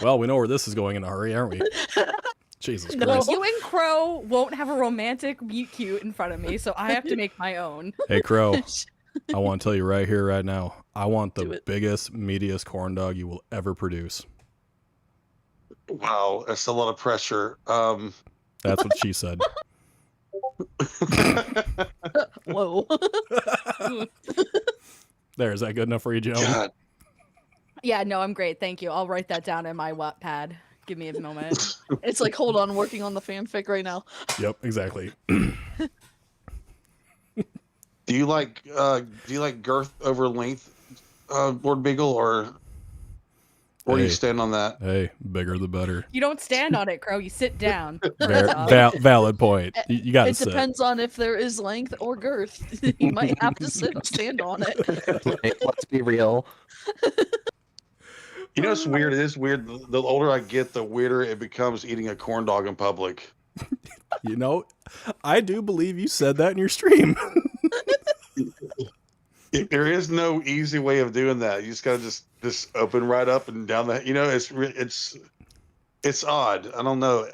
Well, we know where this is going in a hurry, aren't we? Jesus No. Christ. You and Crow won't have a romantic meet cute in front of me, so I have to make my own. Hey, Crow. I want to tell you right here, right now. I want Do the it. biggest, meatiest corn dog you will ever produce. Wow, that's a lot of pressure. That's what she said. Whoa. There, is that good enough for you, Joe? God, Yeah, no, I'm great. Thank you. I'll write that down in my Wattpad. Give me a moment. It's like, hold on, working on the fanfic right now. Yep, exactly. do you like girth over length, Lord Beagle, or do you Hey. stand on that? Hey, bigger the better. You don't stand on it, Crow. You sit down. Valid point. You got to It sit. depends on if there is length or girth. You might have to stand on it. Like, let's be real. You know, it's weird. It is weird. The older I get, the weirder it becomes eating a corn dog in public. You know, I do believe you said that in your stream. There is no easy way of doing that. You just gotta just open right up and down that. You know, it's odd. I don't know.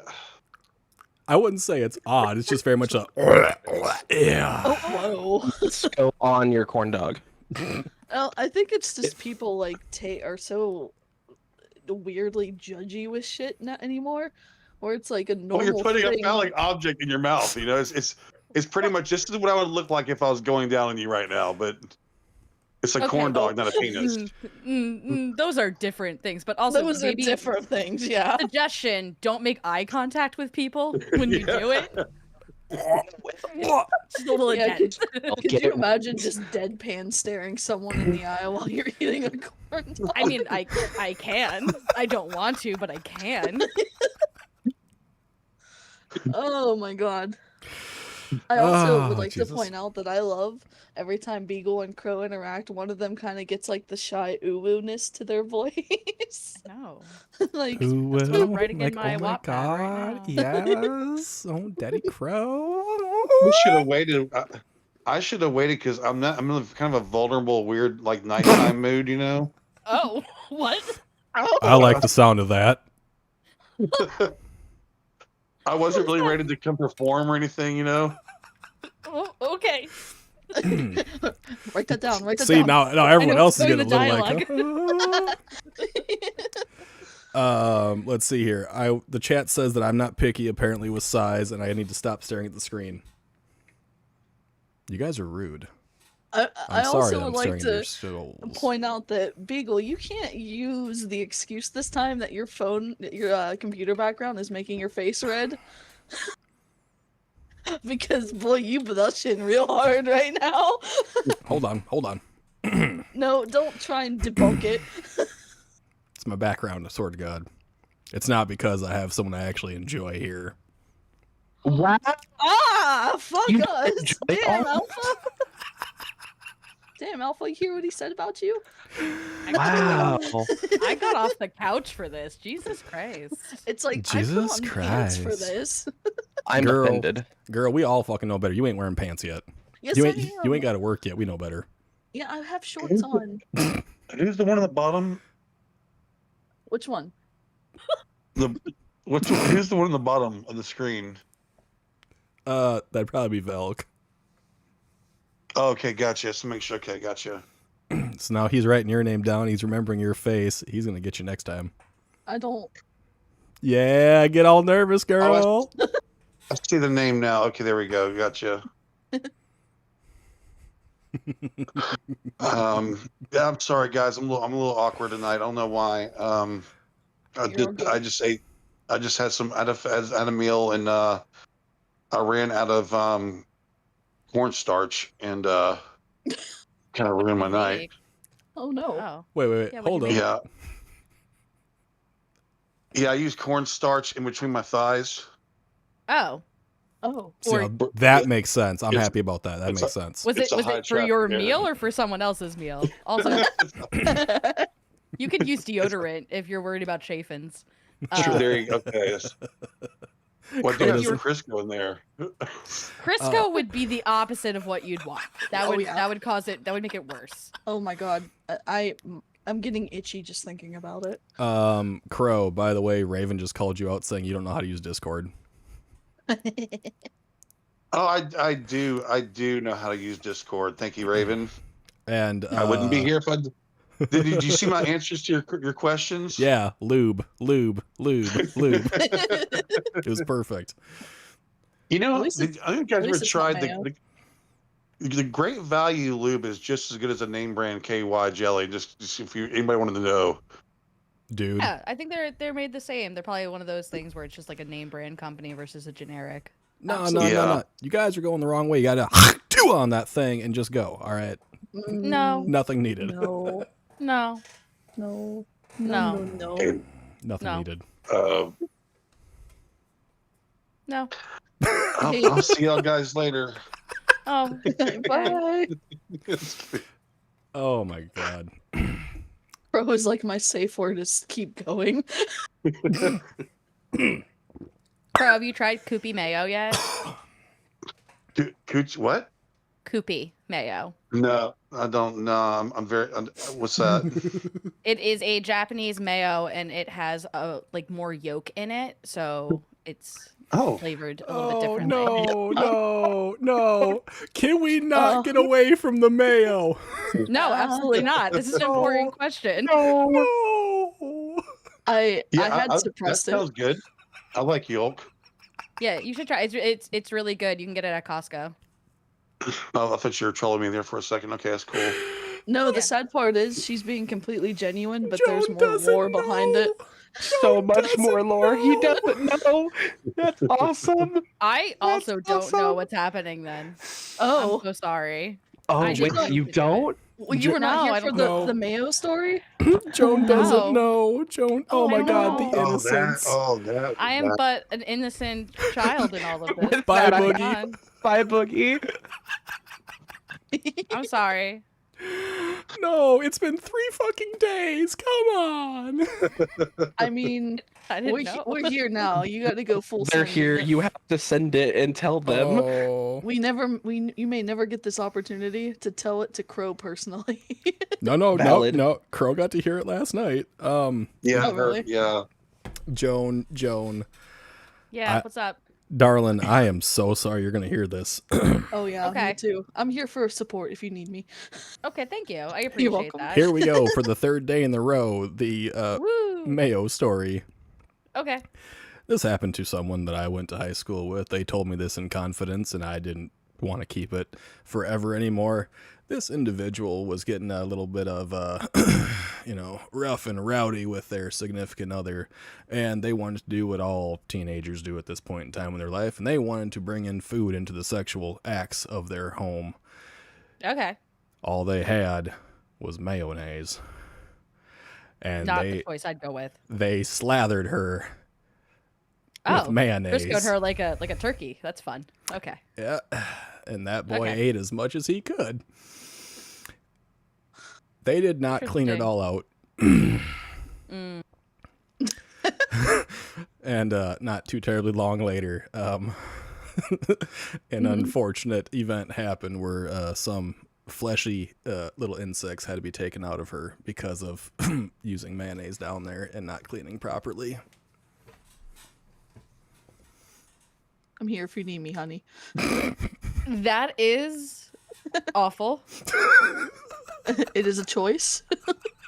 I wouldn't say it's odd. It's just very much a yeah. Oh, whoa. Let's go on your corn dog. Well, I think it's just people like are so weirdly judgy with shit anymore, where it's like a Well, normal you're putting a thing. phallic object in your mouth. You know, it's pretty much this is what I would look like if I was going down on you right now. But it's a Okay. corn dog, not a penis. Those are different things, but also Those are maybe different things, yeah. suggestion: don't make eye contact with people when you do it. Just a little Yeah, intense. Could you imagine just deadpan staring someone in the eye while you're eating a corn dog? I mean, I can. I don't want to, but I can. Oh my god. I also would like Jesus. to point out that I love every time Beagle and Crow interact, one of them kind of gets like the shy ooh-ness to their voice. No. Like, Who That's what I'm will? writing in Like, my oh my Wattpad right god, now. yes. Oh, Daddy Crow. We should have waited. I should have waited because I'm in kind of a vulnerable, weird, like nighttime mood. You know. Oh, what? I like the sound of that. I wasn't really ready to come perform or anything. You know. Oh, okay. write that down. Write that See, down. now everyone I know, else is knowing getting a the little like, let's see here. The chat says that I'm not picky apparently with size, and I need to stop staring at the screen. You guys are rude. I I'm sorry also that I'm would like staring at your to souls. point out that Beagle, you can't use the excuse this time that your computer background is making your face red. Because boy, you blushing real hard right now. Hold on. No, don't try and debunk it. It's my background, I swear to God. It's not because I have someone I actually enjoy here. Wow. Ah, fuck You us. enjoy Damn, all- Alpha. Damn, Alpha, you hear what he said about you? Wow. I got off the couch for this. Jesus Christ. It's like, Jesus I put on pants for Christ. this. I'm Girl. offended. Girl, we all fucking know better. You ain't wearing pants yet. Yes, You I ain't am. you ain't got to work yet. We know better. Yeah, I have shorts on. Who's the one on the bottom? Which one? Who's the one on the bottom of the screen? That'd probably be Velk. Oh, okay, gotcha. So make sure. Okay, gotcha. So now he's writing your name down. He's remembering your face. He's gonna get you next time. I don't. Yeah, get all nervous, girl. I see the name now. Okay, there we go. Gotcha. Yeah, I'm sorry, guys. I'm a little awkward tonight. I don't know why. I just had a meal and I ran out of cornstarch and kind of ruined my night. Oh no. Oh. Wait. Yeah, Hold what on. do you Yeah. Yeah, I used cornstarch in between my thighs. Oh. Oh. See, Or- now, that makes sense. I'm It's- happy about that. That it's makes sense. Was It's it a high for your traffic meal area. or for someone else's meal? Also, you could use deodorant if you're worried about chafins. Sure, there you go. Okay. Yes. What do you Crisco. have for Crisco in there? Crisco would be the opposite of what you'd want. That Oh, would yeah. that would cause it. That would make it worse. Oh my god. I'm getting itchy just thinking about it. Crow, by the way, Raven just called you out saying you don't know how to use Discord. Oh, I do know how to use Discord. Thank you, Raven. And I wouldn't be here if I. Did you see my answers to your questions? Yeah, lube. It was perfect. You know, At least I think you guys at ever least it's not tried mayo. the Great Value lube is just as good as a name brand KY jelly. Just if anybody wanted to know. Dude. Yeah, I think they're made the same. They're probably one of those things where it's just like a name brand company versus a generic. No. Yeah. You guys are going the wrong way. You gotta do on that thing and just go. All right. No. Nothing needed. No. No. No. No. No. Okay. Nothing No. needed. No. I'll see y'all guys later. Oh. Bye. Oh my god. Bro is like my safe word is keep going. Bro, have you tried Koopy mayo yet? Cooch, what? Koopy mayo. No, I don't know. I'm very. What's that? It is a Japanese mayo, and it has like more yolk in it, so it's Oh, flavored a little bit Oh differently. no. Can we not Oh. get away from the mayo? No, absolutely not. This is an important question. No. I Yeah, had that suppressed it. sounds good. I like yolk. Yeah, you should try. It's really good. You can get it at Costco. Oh, I thought you were trolling me there for a second. Okay, that's cool. No, the Yeah. sad part is she's being completely genuine, but Joan there's more doesn't lore behind it. know. So Joan much more doesn't lore. He know. doesn't know. That's awesome. I also don't know awesome. what's happening then. Oh, I'm so sorry. Oh, I wait, just thought- you listened to it. don't? well, you were No, not I here for don't know. the Mayo story? Joan doesn't No. know. Joan. Oh, Oh, my God, the no. innocence. That. I am but an innocent child in all of this. With Bye, that, Boogie. Come on. Bye, Boogie. I'm sorry. No, it's been 3 fucking days. Come on. I mean, I didn't know. we're here now. You got to go full. They're send here. with it. You have to send it and tell them. Oh. You may never get this opportunity to tell it to Crow personally. No. Valid. Crow got to hear it last night. Yeah, Oh, really? yeah. Joan, Yeah, I- what's up? darling, I am so sorry you're gonna hear this. Oh yeah, Okay. me too. I'm here for support if you need me. Okay, thank you. I appreciate welcome. that. Here we go for the 3rd day in a row. The Woo. Mayo story. Okay. This happened to someone that I went to high school with. They told me this in confidence, and I didn't want to keep it forever anymore. This individual was getting a little bit of, rough and rowdy with their significant other, and they wanted to do what all teenagers do at this point in time in their life, and they wanted to bring in food into the sexual acts of their home. Okay. All they had was mayonnaise, and Not the choice I'd go with. they slathered her Oh, with mayonnaise. Friscoed her like a turkey. That's fun. Okay. Yeah, and that boy Okay. ate as much as he could. They did not clean it Interesting. all out. And not too terribly long later, an unfortunate event happened where some fleshy little insects had to be taken out of her because of using mayonnaise down there and not cleaning properly. I'm here if you need me, honey. That is awful. It is a choice.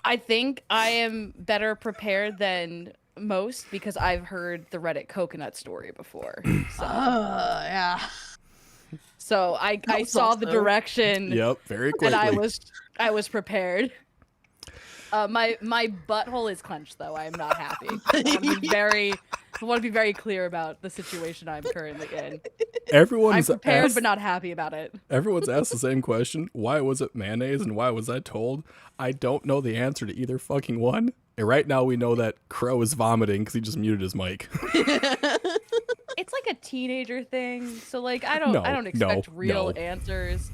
I think I am better prepared than most because I've heard the Reddit coconut story before. Yeah. So I was saw the also- direction Yep, very and quickly. I was prepared. My butthole is clenched though. I am not happy. I want to be very clear about the situation I'm currently in. I'm Everyone's prepared asked, but not happy about it. everyone's asked the same question. Why was it mayonnaise and why was I told? I don't know the answer to either fucking one. And right now we know that Crow is vomiting because he just muted his mic. It's like a teenager thing. So like I don't expect real no. answers.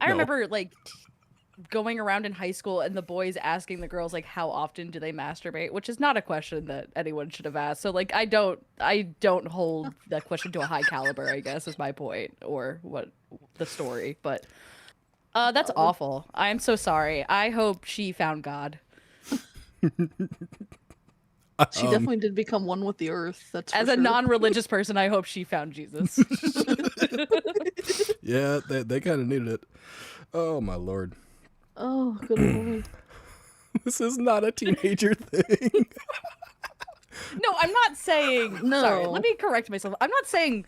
I No. remember like going around in high school and the boys asking the girls like how often do they masturbate, which is not a question that anyone should have asked. So like I don't hold that question to a high caliber, I guess is my point, or what the story. But that's awful. I'm so sorry. I hope she found God. She definitely did become one with the earth. That's As for a sure. non-religious person, I hope she found Jesus. Yeah, they kind of needed it. Oh my lord. Oh, good lord. This is not a teenager thing. No, I'm not saying. No. Sorry, let me correct myself. I'm not saying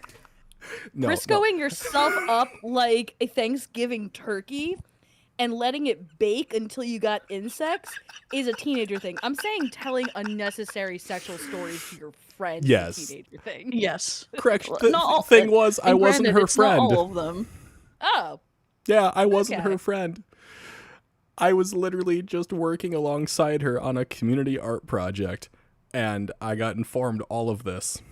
No, Friscoing yourself up like a Thanksgiving turkey and letting it bake until you got insects is a teenager thing. I'm saying telling unnecessary sexual stories to your friends Yes. is a teenager thing. Yes. correct. Well, The not all- thing was, I And wasn't granted, her it's not friend. all of them. Oh, Yeah, I wasn't Okay. her friend. I was literally just working alongside her on a community art project, and I got informed all of this.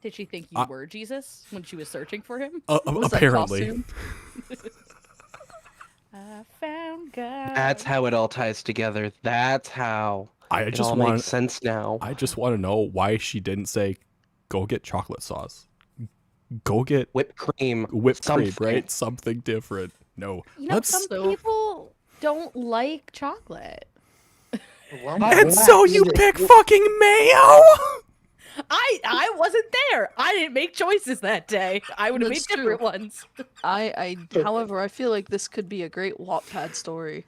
did she think you were Jesus when she was searching for him? Was that Apparently. costume? I found God. That's how it all ties together. That's how I it just all want makes sense now. I just want to know why she didn't say, "Go get chocolate sauce. Go get Whipped cream. whipped cream, something. right? Something different." No. You know, Let's some people don't like chocolate. And so you pick fucking mayo? I wasn't there. I didn't make choices that day. I would have made That's different true. ones. However, I feel like this could be a great Wattpad story.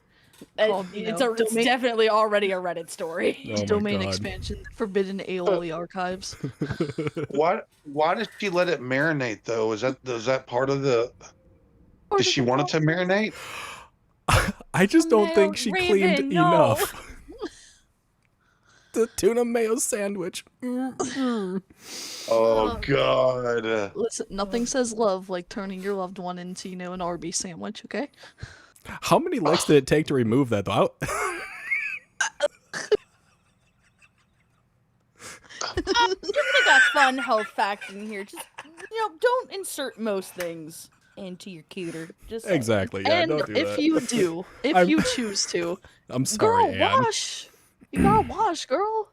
called, you know, It's definitely already a Reddit story. Oh my domain God. expansion, forbidden aioli archives. Why did she let it marinate though? Is that part of the? Did she want it to marinate? I just don't Mayo think she cleaned Raven, no. enough. The tuna mayo sandwich. Oh God. Listen, nothing says love like turning your loved one into, you know, an Arby's sandwich, okay? How many licks did it take to remove that though? Just like a fun health fact in here. Just, you know, don't insert most things into your cuter. Just saying. Exactly. Yeah, And don't do if that. you do, if I'm- you choose to, I'm sorry, girl, Anne. wash. You gotta wash, girl.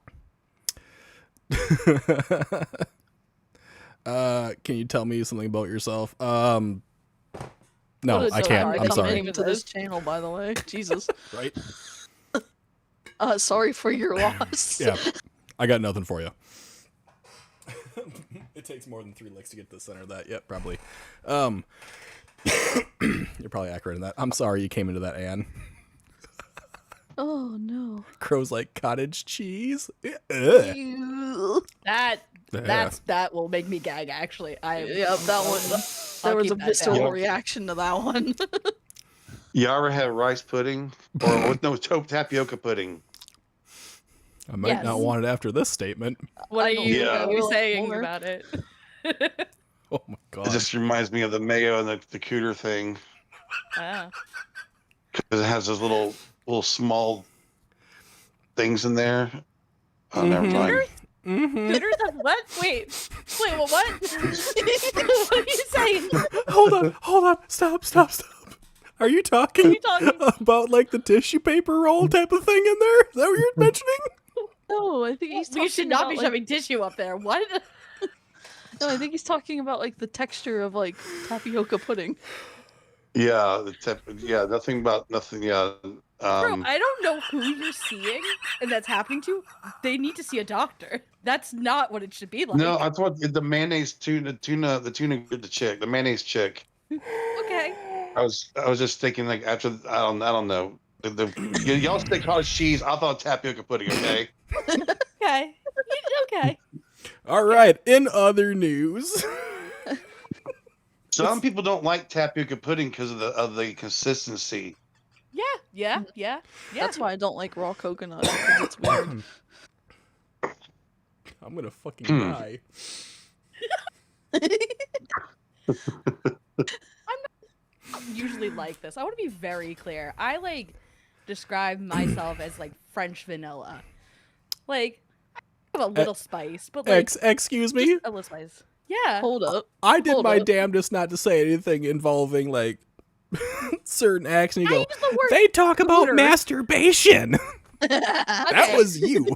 Can you tell me something about yourself? No, What a I can't. delight I'm to sorry. come into this channel, by the way. Jesus. Right? Sorry for your loss. Yeah. I got nothing for you. It takes more than 3 licks to get to the center of that. Yep, probably. You're probably accurate in that. I'm sorry you came into that, Anne. Oh no. Crow's like cottage cheese. Ugh. Ew. That will make me gag. Actually, Yeah, that one. There was a visceral reaction to that one. You ever had rice pudding or no tapioca pudding? I might not Yes. want it after this statement. What are you, Yeah. you Like saying more. about it? Oh my God. It just reminds me of the mayo and the cooter thing Oh. because it has those little small things in there. Oh, never mind. Mm-hmm. Bitters of what? Wait, what? What are you saying? Hold on. Stop. Are you talking, What are you talking? about like the tissue paper roll type of thing in there? Is that what you're mentioning? No, I think he's talking We should not be about, like, shoving tissue up there. What? no, I think he's talking about like the texture of like tapioca pudding. Yeah, nothing about nothing. Yeah, Bro, I don't know who you're seeing and that's happening to. They need to see a doctor. That's not what it should be like. no, I thought the mayonnaise the mayonnaise chick. Okay. I was just thinking like after I don't know. Y'all say cottage cheese. I thought tapioca pudding. Okay. Okay. Okay. All right. In other news. Some people don't like tapioca pudding because of the consistency. Yeah. That's why I don't like raw coconut, because it's weird. I'm gonna fucking die. Usually like this. I want to be very clear. I like describe myself as like French vanilla. Like I have a little spice, but like Excuse me. just a little spice. Yeah. Hold up. I did Hold my up. damnedest not to say anything involving like certain acts, and you I go, use the word they talk about cooter." masturbation. That Okay. was you.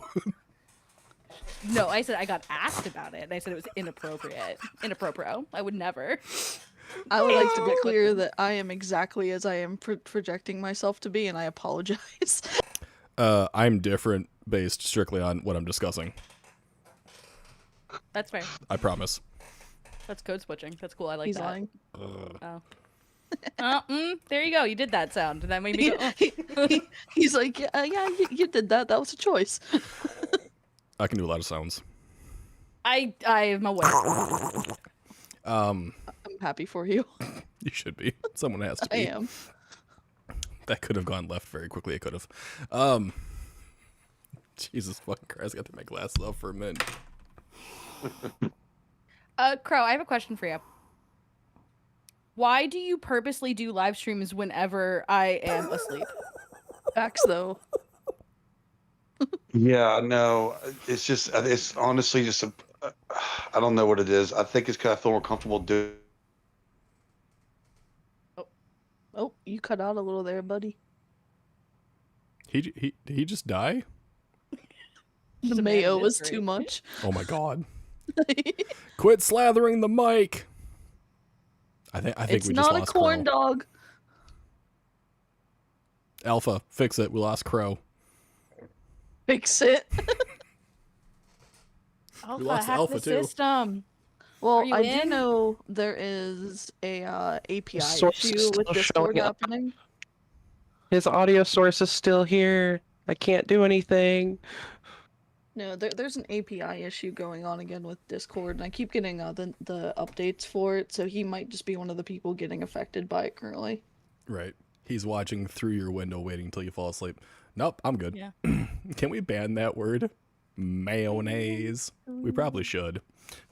No, I said I got asked about it, and I said it was inappropriate. Inappropriate. I would never. I would like to be clear that I am exactly as I am projecting myself to be, and I apologize. I'm different based strictly on what I'm discussing. That's fair. I promise. That's code switching. That's cool. I like He's that. lying. Oh. There you go. You did that sound. That made me go. He's like, yeah, you did that. That was a choice. I can do a lot of sounds. I am aware. I'm happy for you. You should be. Someone has to I be. am. That could have gone left very quickly. It could have. Jesus fucking Christ! I got to my glasses off for a minute. Crow, I have a question for you. Why do you purposely do live streams whenever I am asleep? Facts, though. Yeah, no, it's honestly just I don't know what it is. I think it's because I feel more comfortable doing. Oh, you cut out a little there, buddy. Did he just die? The Just a man mayo of was mystery. too much. Oh my God! Quit slathering the mic. I think It's we just not a lost corn Crow. dog. Alpha, fix it. We lost Crow. Fix it. Alpha, lost hack Alpha, the too. system. Well, Are you I do in? know there is a API Source is issue with still Discord showing up. happening. His audio source is still here. I can't do anything. No, there's an API issue going on again with Discord, and I keep getting the updates for it, so he might just be one of the people getting affected by it currently. Right. He's watching through your window waiting until you fall asleep. Nope, I'm good. Yeah. Can we ban that word? Mayonnaise. We probably should.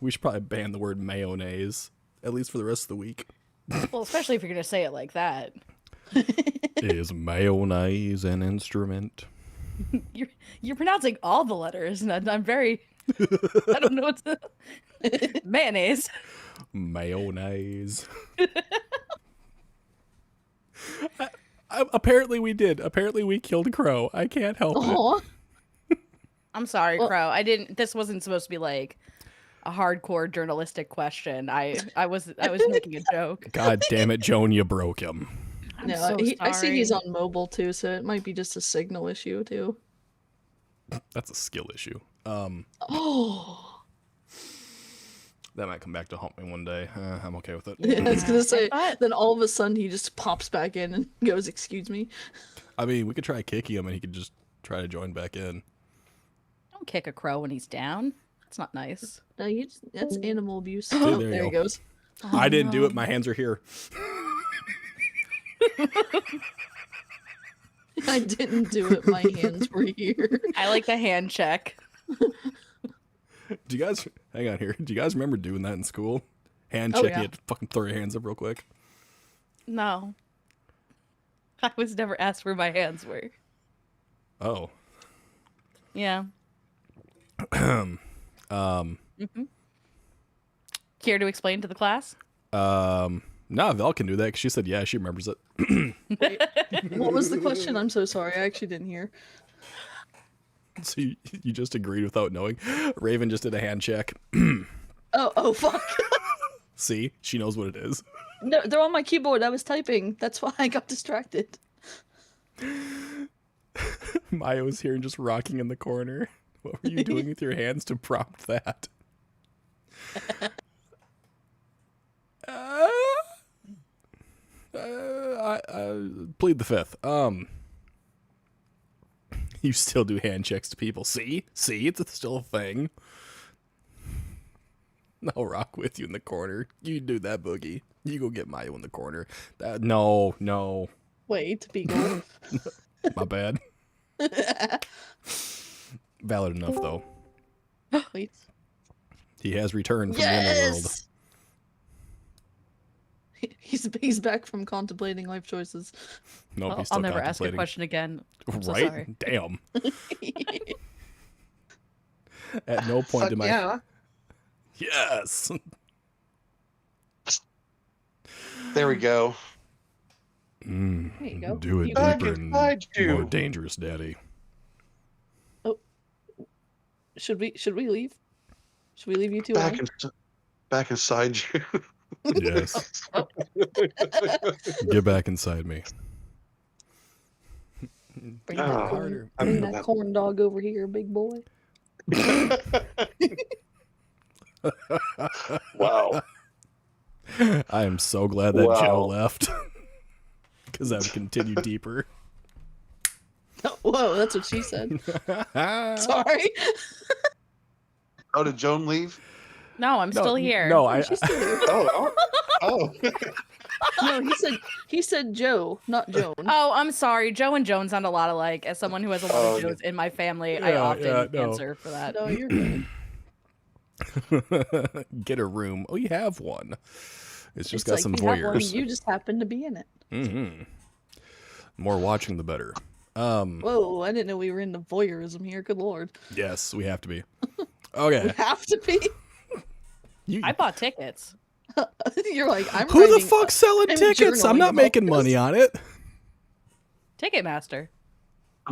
We should probably ban the word mayonnaise, at least for the rest of the week. Well, especially if you're gonna say it like that. Is mayonnaise an instrument? You're pronouncing all the letters, and I'm very. I don't know what to. Mayonnaise. Mayonnaise. Apparently we did. Apparently we killed Crow. I can't help it. Aw. I'm sorry, Well- Crow. I didn't. This wasn't supposed to be like a hardcore journalistic question. I was making a joke. God damn it, Joan, you broke him. I'm No, so I see he's sorry. on mobile too, so it might be just a signal issue too. That's a skill issue. Oh, That might come back to haunt me one day. I'm okay with it. I was gonna say. I thought- Then all of a sudden he just pops back in and goes, "Excuse me." I mean, we could try kicking him and he could just try to join back in. Don't kick a crow when he's down. That's not nice. No, that's animal abuse. there you There he go. goes. I didn't do no. it. My hands are here. I didn't do it. My hands were here. I like the hand check. Do you guys hang on here? Do you guys remember doing that in school? Hand Oh, check. yeah. You had to fucking throw your hands up real quick. No. I was never asked where my hands were. Oh. Yeah. Um. Care to explain to the class? No, Val can do that because she said yeah, she remembers it. Wait, what was the question? I'm so sorry. I actually didn't hear. So you just agreed without knowing. Raven just did a hand check. Oh, fuck. See, she knows what it is. No, they're on my keyboard. I was typing. That's why I got distracted. Maya was here and just rocking in the corner. What were you doing with your hands to prompt that? I plead the fifth. You still do hand checks to people. See, it's still a thing. I'll rock with you in the corner. You do that, Boogie. You go get Maya in the corner. No, Wait, Beagle. my bad. Valid enough though. Wait. He has returned from the underworld. Yes. He's back from contemplating life choices. Nope, I'll he's still never ask a contemplating. question again. I'm so Right? sorry. Damn. At no point did my yeah. yes. There we go. Mm, There you go. do it You- Back deeper and inside you. more dangerous, Daddy. Should we leave? Should we leave you two Back alone? back inside you. Yes. Get back inside me. Bring Oh, that, harder. bring that corn dog over here, big boy. Wow. I am so glad that Joe Wow. left. Because I would continue deeper. Whoa, that's what she said. Sorry. Oh, did Joan leave? No, I'm still here. No, I She's still here. Oh. No, he said Joe, not Joan. Oh, I'm sorry. Joe and Joan sound a lot alike. As someone who has a lot Oh, of Joes in my family, I Yeah, often yeah, no. answer for that. No, you're good. get a room. Oh, you have one. It's just It's got like some we have one, voyeurs. you just happen to be in it. Mm-hmm. More watching the better. Whoa, I didn't know we were into voyeurism here. Good lord. Yes, we have to be. We Okay. have to be. You, I bought tickets. You're like, I'm who the writing- fuck's selling I'm tickets? I'm journaling not about making this. money on it. Ticketmaster.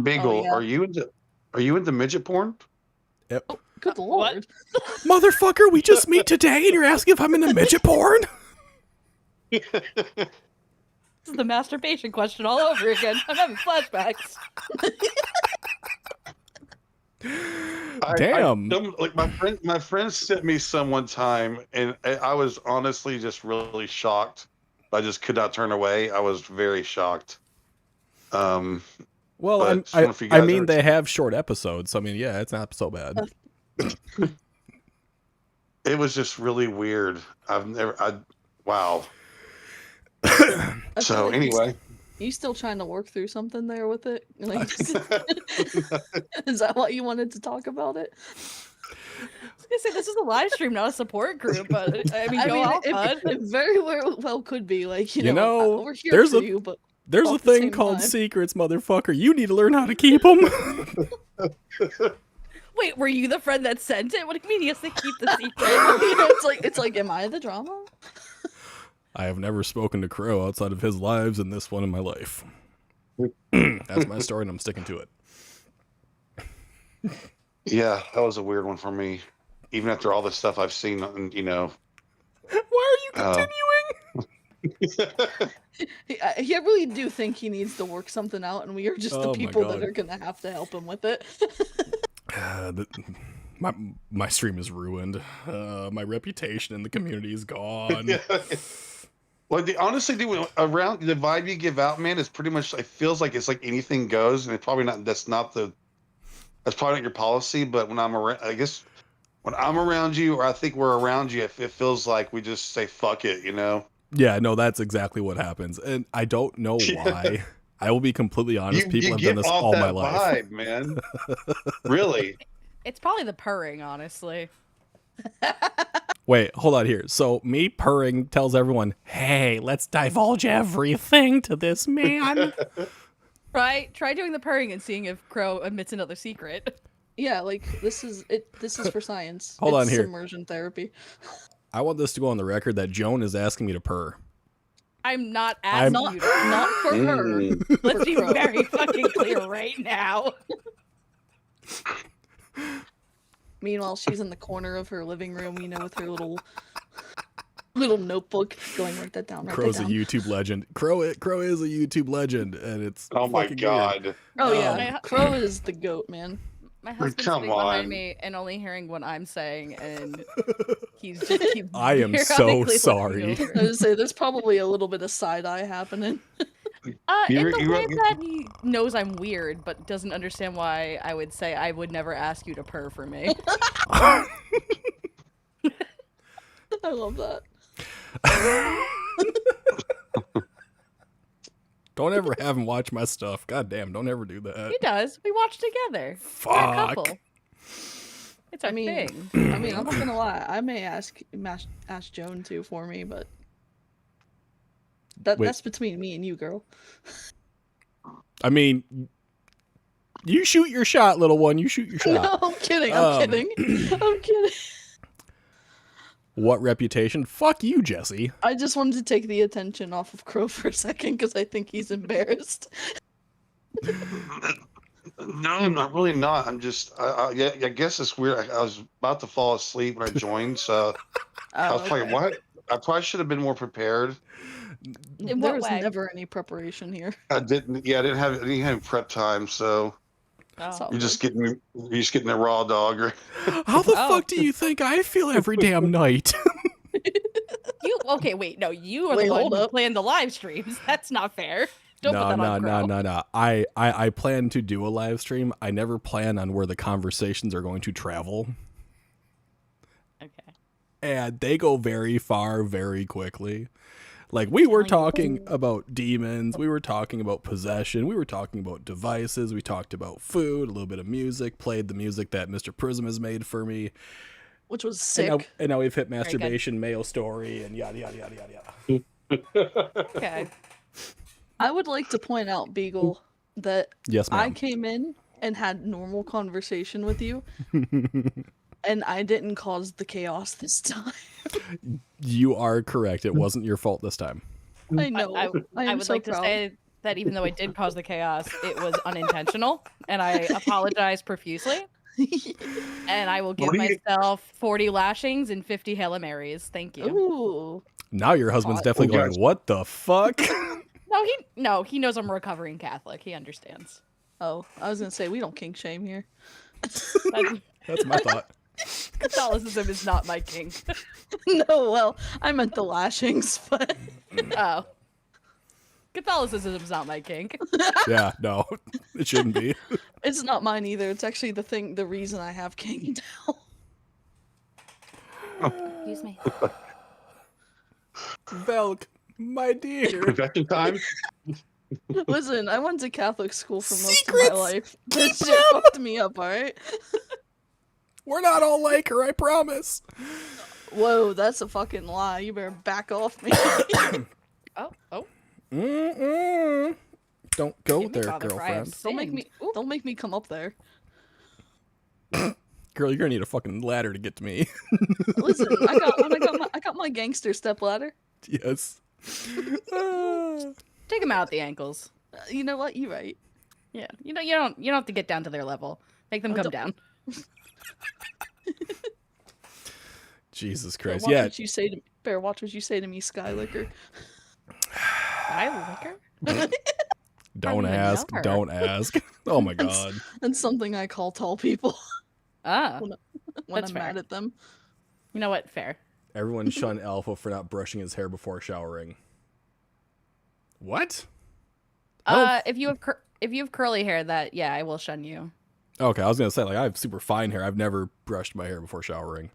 Beagle, Oh, yeah. are you into midget porn? Yep. Good lord. Motherfucker, we just meet today and you're asking if I'm into midget porn? This is the masturbation question all over again. I'm having flashbacks. Damn. Like my friend sent me some one time, and I was honestly just really shocked. I just could not turn away. I was very shocked. Well, But just I wonder if you guys mean, ever they seen- have short episodes, so I mean, yeah, it's not so bad. It was just really weird. Wow. I feel So like anyway, you still trying to work through something there with it? Like, is that what you wanted to talk about it? I was gonna say this is a live stream, not a support group, but I mean, go off, bud. it very well could be. Like, You know, we're here there's for a- you, but There's a at the thing same called time. secrets, motherfucker. You need to learn how to keep them. Wait, were you the friend that sent it? What do you mean he has to keep the secret? you know, it's like, am I the drama? I have never spoken to Crow outside of his lives and this one in my life. That's my story, and I'm sticking to it. yeah, that was a weird one for me. Even after all the stuff I've seen, and Why are you continuing? I really do think he needs to work something out, and we are just Oh the my people God. that are gonna have to help him with it. My stream is ruined. My reputation in the community is gone. Well, honestly, dude, around the vibe you give out, man, is pretty much. It feels like it's like anything goes, and it's probably not. That's probably not your policy. But when I'm around, I guess when I'm around you, or I think we're around you, it feels like we just say fuck it, you know. Yeah, no, that's exactly what happens, and I don't know why. I will be completely honest. People have done this all my life, vibe, man. Really? It's probably the purring, honestly. Wait, hold on here. So me purring tells everyone, "Hey, let's divulge everything to this man." Try doing the purring and seeing if Crow admits another secret. Yeah, like this is it. This is for science. Hold on It's here. Submersion therapy. I want this to go on the record that Joan is asking me to purr. I'm not asking Not you to. not for her. Mm. Let's be Crow. very fucking clear right now. Meanwhile, she's in the corner of her living room, with her little notebook, going write that down. Write Crow's that a down. YouTube legend. Crow is a YouTube legend, and it's Oh my fucking weird. god. Oh Um, yeah, Crow is the goat, man. My husband's Come sitting behind on. me and only hearing what I'm saying, and he's just keeps I am so periodically looking sorry. over. I was say there's probably a little bit of side eye happening. You In re- the you way re- that he knows I'm weird, but doesn't understand why I would say I would never ask you to purr for me. I love that. Don't ever have him watch my stuff. God damn, don't ever do that. He does. We watch together. We're a Fuck. couple. It's our I mean, thing. I mean, I'm not gonna lie. I may ask Joan to for me, but Wait. that's between me and you, girl. I mean, you shoot your shot, little one. You shoot your shot. No, I'm kidding. Um, I'm kidding. I'm kidding. What reputation? Fuck you, Jesse. I just wanted to take the attention off of Crow for a second because I think he's embarrassed. No, I'm not really not. I'm just. Yeah, I guess it's weird. I was about to fall asleep when I joined, so I was okay. like, "What?" I probably should have been more prepared. In There what was way? never any preparation here. I didn't. Yeah, I didn't have prep time, so Oh. So- you're just getting a raw dog. Or How the Oh. fuck do you think I feel every damn night? You okay? Wait, no. You are Wait, the one hold who up. planned the live streams. That's not fair. Don't put that on Crow. No. I plan to do a live stream. I never plan on where the conversations are going to travel. Okay. And they go very far, very quickly. Like, we were talking Oh. about demons. We were talking about possession. We were talking about devices. We talked about food, a little bit of music, played the music that Mr. Prism has made for me. Which was And sick. now we've hit good. masturbation, Mayo story, and yada, yada, yada, yada, yada. Okay. I would like to point out, Beagle, that Yes, I ma'am. came in and had normal conversation with you, and I didn't cause the chaos this time. You are correct. It wasn't your fault this time. I know. I I am would so like proud. to say that even though I did cause the chaos, it was unintentional, and I apologize profusely. And I will give What do you- myself 40 lashings and 50 Hail Marys. Thank you. Ooh. Now your husband's Hot. definitely Oh, going, guys. what the fuck? He knows I'm a recovering Catholic. He understands. Oh, I was gonna say we don't kink shame here. That's- That's my thought. Catholicism is not my king. No, well, I meant the lashings, but Oh. Catholicism's not my kink. Yeah, no, it shouldn't be. It's not mine either. It's actually the reason I have king now. Excuse me. Velk, my dear. Confession time. Listen, I went to Catholic school for most of Secrets! my life. That shit fucked me up, alright? We're not all like her, I promise. Whoa, that's a fucking lie. You better back off me. Oh. Mm-mm. Don't go Give me there, Father Fry, I've girlfriend. Don't make me come up there. Girl, you're gonna need a fucking ladder to get to me. Listen, I got my gangster step ladder. Yes. Take them out the ankles. You know what? You're right. Yeah. You don't have to get down to their level. Make them Oh, come don't- down. Jesus Bear, Christ. watch Yeah. what you say to Bear, watch what you say to me, Skylicker. I like her. Don't even ask. know her. Don't ask. Oh my god. That's something I call tall people Ah. when That's I'm fair. mad at them. You know what? Fair. Everyone shun Alpha for not brushing his hair before showering. What? Oh. If you have curly hair, I will shun you. Okay, I was gonna say, like, I have super fine hair. I've never brushed my hair before showering.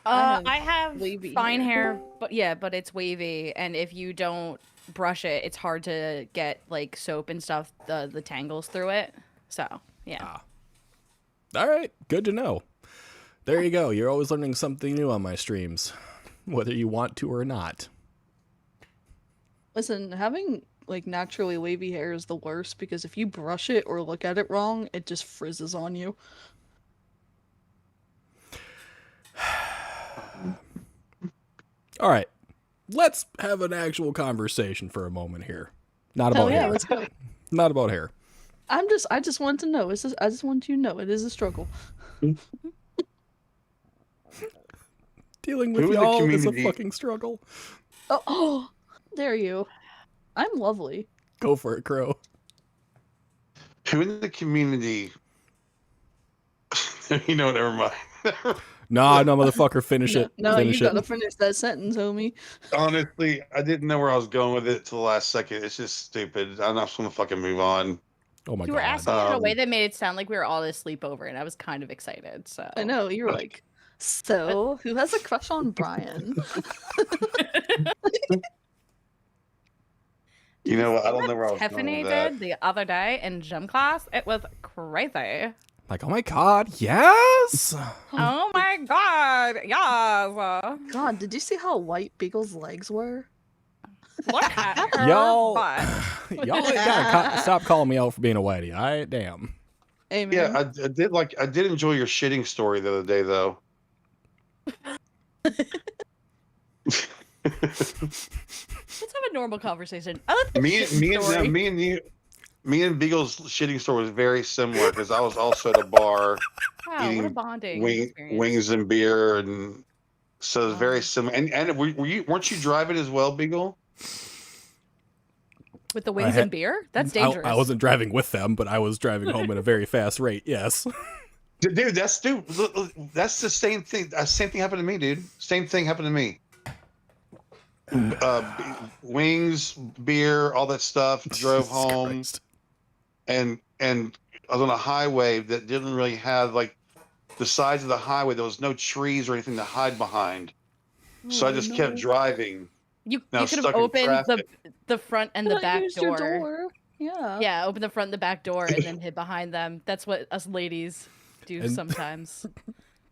I have wavy fine hair. hair, but it's wavy, and if you don't brush it, it's hard to get like soap and stuff, the tangles through it. So yeah. All right, good to know. There you go. You're always learning something new on my streams, whether you want to or not. Listen, having like naturally wavy hair is the worst because if you brush it or look at it wrong, it just frizzes on you. All right, let's have an actual conversation for a moment here. Not Hell about yeah, hair. let's go. Not about hair. I just want to know. I just want you to know it is a struggle. Dealing with Who in the y'all is a community- fucking struggle. Oh, dare you. I'm lovely. Go for it, Crow. Who in the community? You know, never mind. Nah, no, motherfucker, finish it. No, Finish you it. gotta finish that sentence, homie. Honestly, I didn't know where I was going with it till the last second. It's just stupid. I'm just gonna fucking move on. Oh my You god. were asking in a way Um, that made it sound like we were all at a sleepover, and I was kind of excited. So I know, you're like, so who has a crush on Brian? You know what? I don't know where I was Tiffany going with that. did the other day in gym class. It was crazy. Like, oh my god, yes! Oh my god! Yes. God, did you see how white Beagle's legs were? Look at her Y'all, butt. y'all ain't gotta stop calling me out for being a whitey. I damn. Hey, man. Yeah, I did enjoy your shitting story the other day, though. Let's have a normal conversation. I like the me shitting story. and Beagle's shitting story was very similar because I was also at a bar Wow, what a eating bonding experience. wings and beer, and so it's very Wow. similar. And weren't you driving as well, Beagle? With the wings had- and beer? That's dangerous. I wasn't driving with them, but I was driving home at a very fast rate. Yes. Dude, that's the same thing. Same thing happened to me, dude. Same thing happened to me. Wings, beer, all that stuff. Drove Jesus home, Christ. and I was on a highway that didn't really have like the sides of the highway. There was no trees or anything to hide behind, so I just kept driving. You Now could have stuck in opened the front and the Could I back use your door. door? Yeah. Yeah, open the front and the back door and then hid behind them. That's what us ladies do And- sometimes.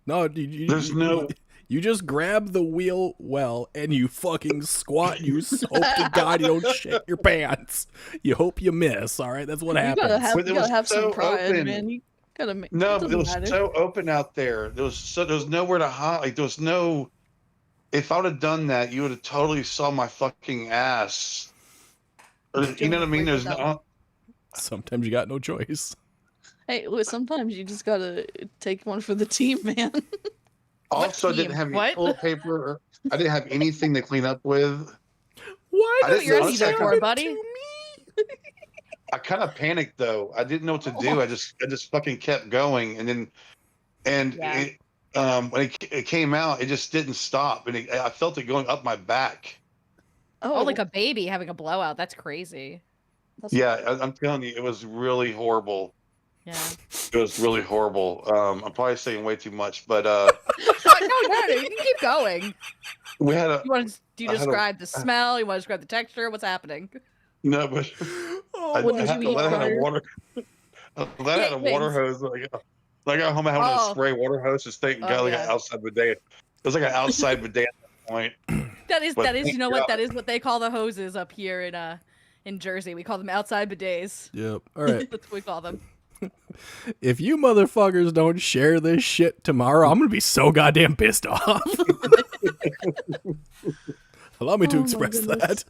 No, There's no- You just grab the wheel well and you fucking squat. And you hope to God you don't shit your pants. You hope you miss. All right, that's what You happens. gotta have, But it you gotta was have some so pride, open. man. You gotta make. No, it but it doesn't was matter. so open out there. There was nowhere to hide. Like there was no. If I would have done that, you would have totally saw my fucking ass. Or, you know what I mean? There's no. Sometimes you got no choice. Hey, look, sometimes you just gotta take one for the team, man. Also, I didn't team? have any What? toilet paper. I didn't have anything to clean up with. Why I does didn't know this that for, happen buddy. to me? I kind of panicked though. I didn't know what to do. I just fucking kept going, and then Yeah. when it came out, it just didn't stop, and I felt it going up my back. Oh, like a baby having a blowout. That's crazy. Yeah, I'm telling you, it was really horrible. Yeah. It was really horrible. I'm probably saying way too much, but No, you can keep going. we had a. Do you describe the smell? You want to describe the texture? What's happening? No, but I had to let out a water. I had a water hose. Like I got home, I had a spray water hose. Just thank God, like an outside bidet. It was like an outside bidet at that point. That is. You know what? That is what they call the hoses up here in Jersey. We call them outside bidets. Yep. All right. That's what we call them. If you motherfuckers don't share this shit tomorrow, I'm gonna be so goddamn pissed off. Allow me to express that.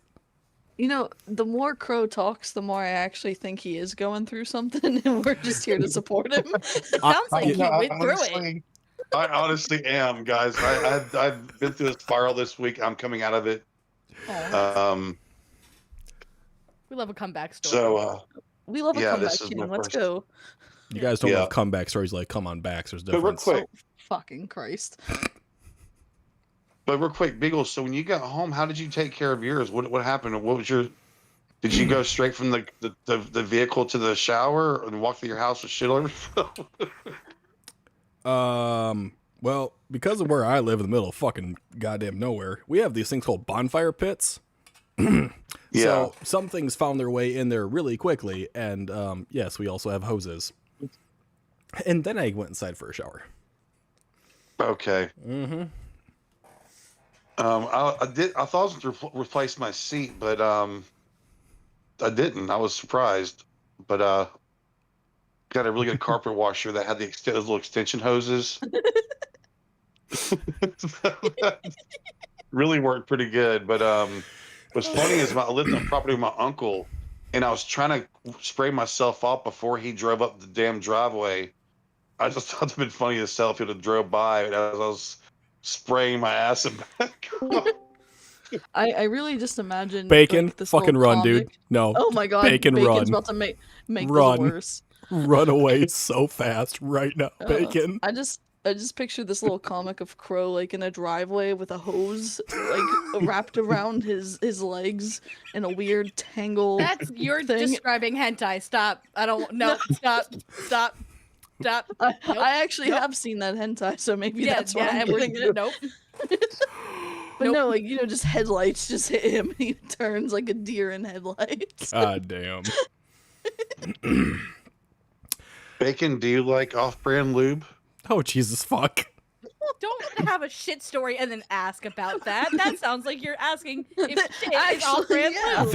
You know, the more Crow talks, the more I actually think he is going through something, and we're just here to support him. Sounds like he went through it. I honestly am, guys. I've been through a spiral this week. I'm coming out of it. We love a comeback story. So, we love a comeback, King. Let's go. You guys don't love comeback stories like come on backs. There's difference. But real quick. Oh, fucking Christ. But real quick, Beagle, so when you got home, how did you take care of yours? What happened? What was your... Did you go straight from the vehicle to the shower and walk through your house with shit all over? Well, because of where I live in the middle of fucking goddamn nowhere, we have these things called bonfire pits. So some things found their way in there really quickly, and yes, we also have hoses. And then I went inside for a shower. Okay. Mm-hmm. I thought I was going to replace my seat, but I didn't. I was surprised, but got a really good carpet washer that had those little extension hoses. Really worked pretty good. But what's funny is I lived on property with my uncle, and I was trying to spray myself off before he drove up the damn driveway. I just thought it'd been funny as hell if he'd have drove by as I was spraying my ass and back. I really just imagine Bacon, like, this fucking little run, comic. dude. No. Oh my god, Bacon, Bacon's run. about to make Run. this worse. Run away so fast right now, Bacon. I just picture this little comic of Crow like in a driveway with a hose like wrapped around his legs in a weird tangle. You're thing. describing hentai. Stop. I don't. No. Stop. I actually have seen that hentai, so maybe that's why I'm getting it. Nope. But no, like, you know, just headlights just hit him and he turns like a deer in headlights. Ah, damn. Bacon, do you like off-brand lube? Oh, Jesus fuck. Don't have a shit story and then ask about that. That sounds like you're asking if shit is Actually, off-brand yeah. lube.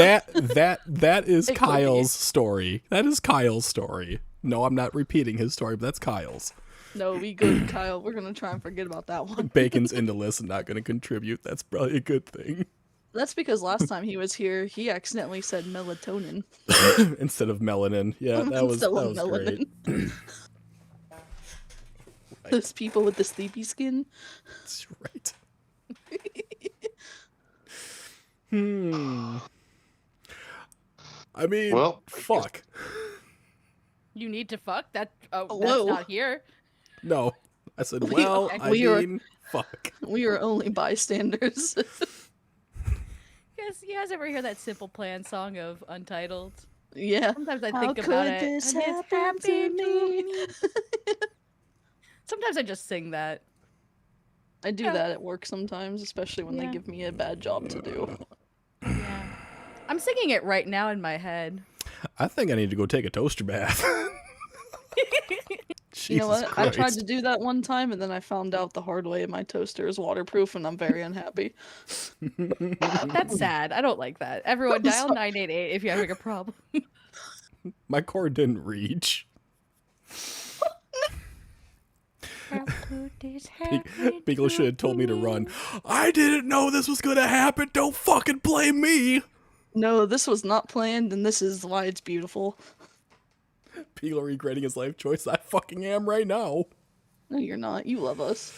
That is It could be. Kyle's story. That is Kyle's story. No, I'm not repeating his story, but that's Kyle's. No, we good, Kyle. We're gonna try and forget about that one. Bacon's into this and not going to contribute. That's probably a good thing. That's because last time he was here, he accidentally said melatonin. Instead of melanin. Yeah, that was great. Those people with the sleepy skin. That's right. I mean, Well, fuck. You need to fuck? That's Whoa. not here. No. I said, well, I are- mean, fuck. We are only bystanders. You guys ever hear that Simple Plan song of Untitled? Yeah. Sometimes I How think could about it. this and it's happen to happy me? Sometimes I just sing that. I do that at work sometimes, especially when they give me a bad job to do. Yeah. I'm singing it right now in my head. I think I need to go take a toaster bath. You know what? Jesus I tried Christ. to do that one time, and then I found out the hard way my toaster is waterproof, and I'm very unhappy. That's sad. I don't like that. Everyone dial 988 if you're having a problem. My cord didn't reach. Beagle should have told me to run. I didn't know this was gonna happen. Don't fucking blame me. No, this was not planned, and this is why it's beautiful. Beagle regretting his life choice. I fucking am right now. No, you're not. You love us.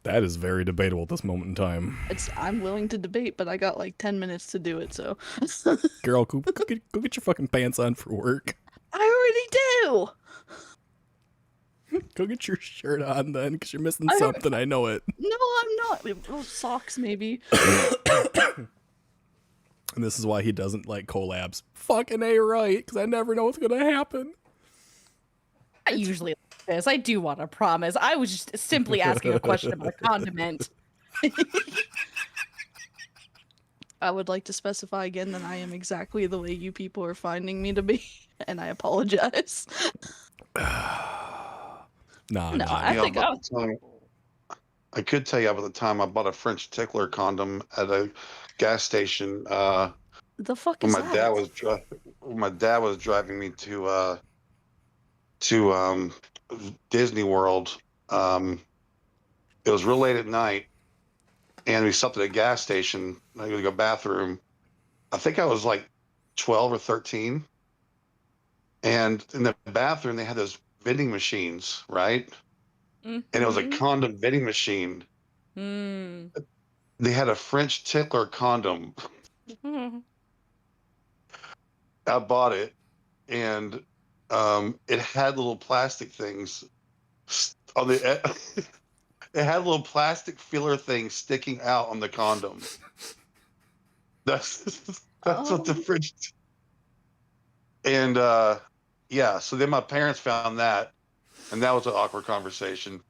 That is very debatable at this moment in time. I'm willing to debate, but I got like 10 minutes to do it, so. Girl, go get your fucking pants on for work. I already do! Go get your shirt on then, because you're missing I don't- something. I know it. No, I'm not. Socks, maybe. And this is why he doesn't like collabs. Fucking A right, because I never know what's gonna happen. I usually like this. I do want to promise. I was just simply asking a question about a condiment. I would like to specify again that I am exactly the way you people are finding me to be, and I apologize. Nah, No, nah. I Yeah, think about the time, I could tell you about the time I bought a French tickler condom at a gas station the fuck when is my that? dad was driving me to Disney World. It was real late at night, and we stopped at a gas station. I had to go bathroom. I think I was like 12 or 13, and in the bathroom they had those vending machines, right? And it was a Mhm. condom vending machine. Mm. They had a French tickler condom. I bought it, and it had little plastic things on the. It had little plastic filler things sticking out on the condom. That's what the French. And yeah, so then my parents found that, and that was an awkward conversation.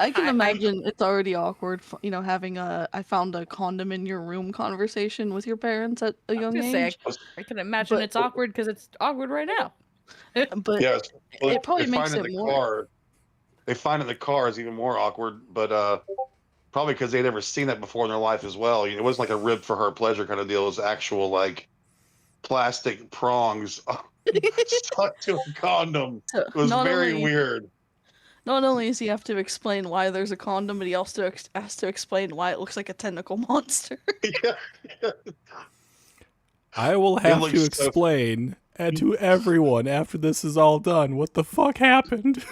I can imagine it's already awkward, having I found a condom in your room conversation with your parents at a young age. I can imagine But- it's awkward because it's awkward right now. But Yes, well, it probably they makes find it in the more. car. They find in the car is even more awkward, but probably because they'd never seen that before in their life as well. It wasn't like a rib for her pleasure kind of deal. It was actual like plastic prongs stuck to a condom. It was very weird. Not only does he have to explain why there's a condom, but he also has to explain why it looks like a tentacle monster. I will have looks to so- explain and to everyone after this is all done what the fuck happened.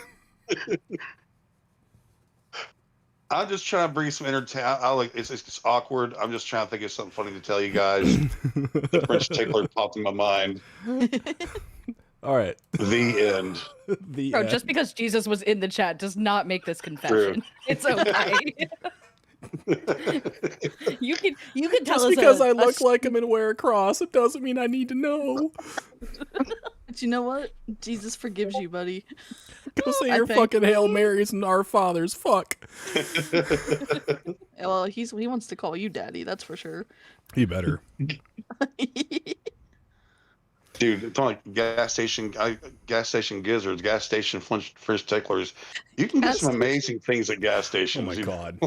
I'm just trying to bring some entertainment. It's awkward. I'm just trying to think of something funny to tell you guys. The French tickler popped in my mind. All right. The end. The Bro, end. just because Jesus was in the chat does not make this confession. It's okay. you can tell Just us because a I look like him and wear a cross, it doesn't mean I need to know. But you know what? Jesus forgives you, buddy. Go say I your think- fucking Hail Marys and Our Fathers. Fuck. Well, he wants to call you daddy, that's for sure. He better. Dude, it's like gas station gizzards, gas station French ticklers. You can get Gas some station- amazing things at gas Oh stations. my You- god.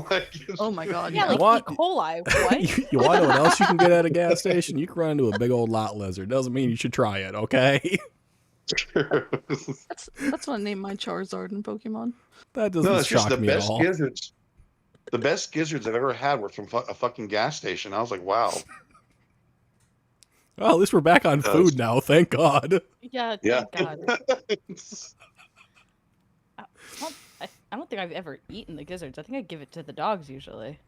Oh my god, Yeah, yeah. like What? E. coli. What? You want to know what else you can get at a gas station? You can run into a big old lot lizard. Doesn't mean you should try it, okay? That's what I named my Charizard in Pokemon. That doesn't No, it's just shock the me at best all. gizzards. The best gizzards I've ever had were from a fucking gas station. I was like, wow. Well, at least we're back on Does. food now, thank God. Yeah, Yeah. thank God. I don't think I've ever eaten the gizzards. I think I give it to the dogs usually.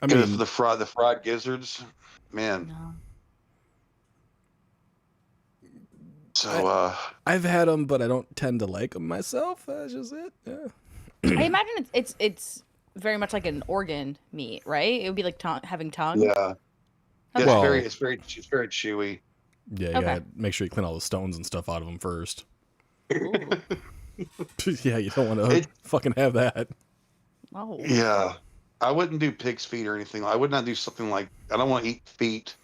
I Good mean, for the fried gizzards, man. No. So I've had them, but I don't tend to like them myself. That's just it. Yeah. I imagine it's very much like an organ meat, right? It would be like having tongue. yeah, Okay. Well- it's very chewy. Yeah, you Okay. gotta make sure you clean all the stones and stuff out of them first. Ooh. Yeah, you don't want to It- fucking have that. Oh. Yeah, I wouldn't do pig's feet or anything. I would not do something like. I don't want to eat feet,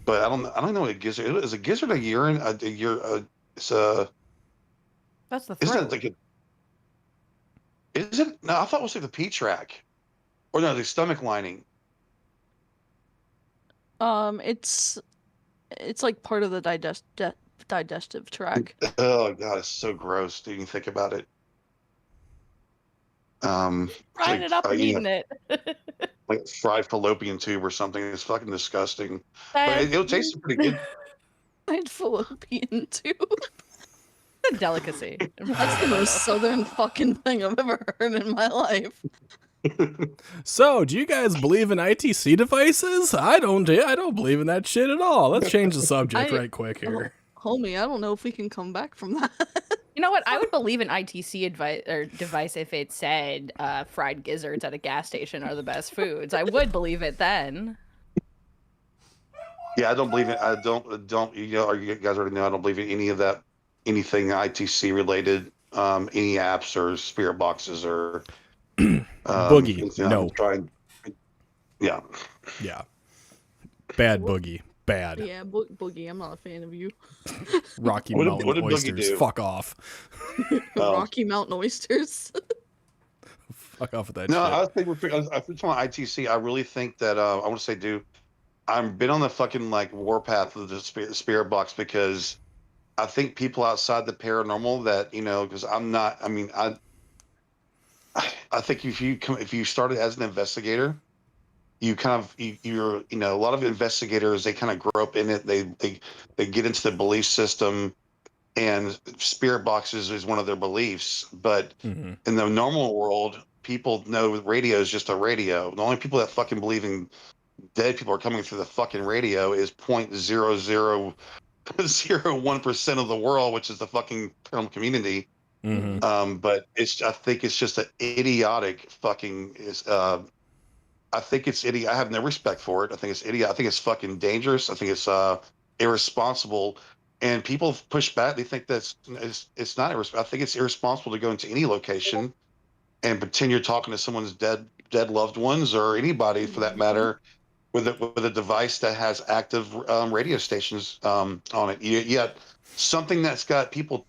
but I don't know what a gizzard is. A gizzard a urine? It's a. That's the Isn't throat. it like a? Is it? No, I thought it was like the pee track, or no, the stomach lining. It's like part of the digestive tract. Oh god, it's so gross. Dude, you think about it. Frying like, it up and yeah. eating it. Like fried fallopian tube or something. It's fucking disgusting. But That's it'll taste pretty good. I'd fallopian tube. a delicacy. That's the most southern fucking thing I've ever heard in my life. So, do you guys believe in ITC devices? I don't believe in that shit at all. Let's change the subject right quick here. Homie, I don't know if we can come back from that. You know what? I would believe an ITC device if it said fried gizzards at a gas station are the best foods. I would believe it then. Yeah, I don't believe it. I don't. You guys already know. I don't believe in any of that. Anything ITC related. Any apps or spirit boxes or Boogie. anything. I'm No. trying. Yeah. Yeah. Bad What? boogie. Bad. Yeah, Boogie, I'm not a fan of you. Rocky What Mountain did Boogie oysters. do? Fuck off. Rocky Mountain oysters. Fuck off with that No, shit. I think I think on ITC. I really think that I want to say, dude, I've been on the fucking like warpath of the spirit box because I think people outside the paranormal that because I'm not. I mean, I think if you started as an investigator, you kind of you're a lot of investigators, they kind of grow up in it. They get into the belief system, and spirit boxes is one of their beliefs. But Mm-hmm. in the normal world, people know radio is just a radio. The only people that fucking believe in dead people are coming through the fucking radio is 0.0001% of the world, which is the fucking paranormal community. Mm-hmm. But I think it's just an idiotic fucking I think it's idiot. I have no respect for it. I think it's idiot. I think it's fucking dangerous. I think it's irresponsible. And people push back. They think it's not irresponsible. I think it's irresponsible to go into any location and pretend you're talking to someone's dead loved ones or anybody for that matter with a device that has active radio stations on it. Yet something that's got people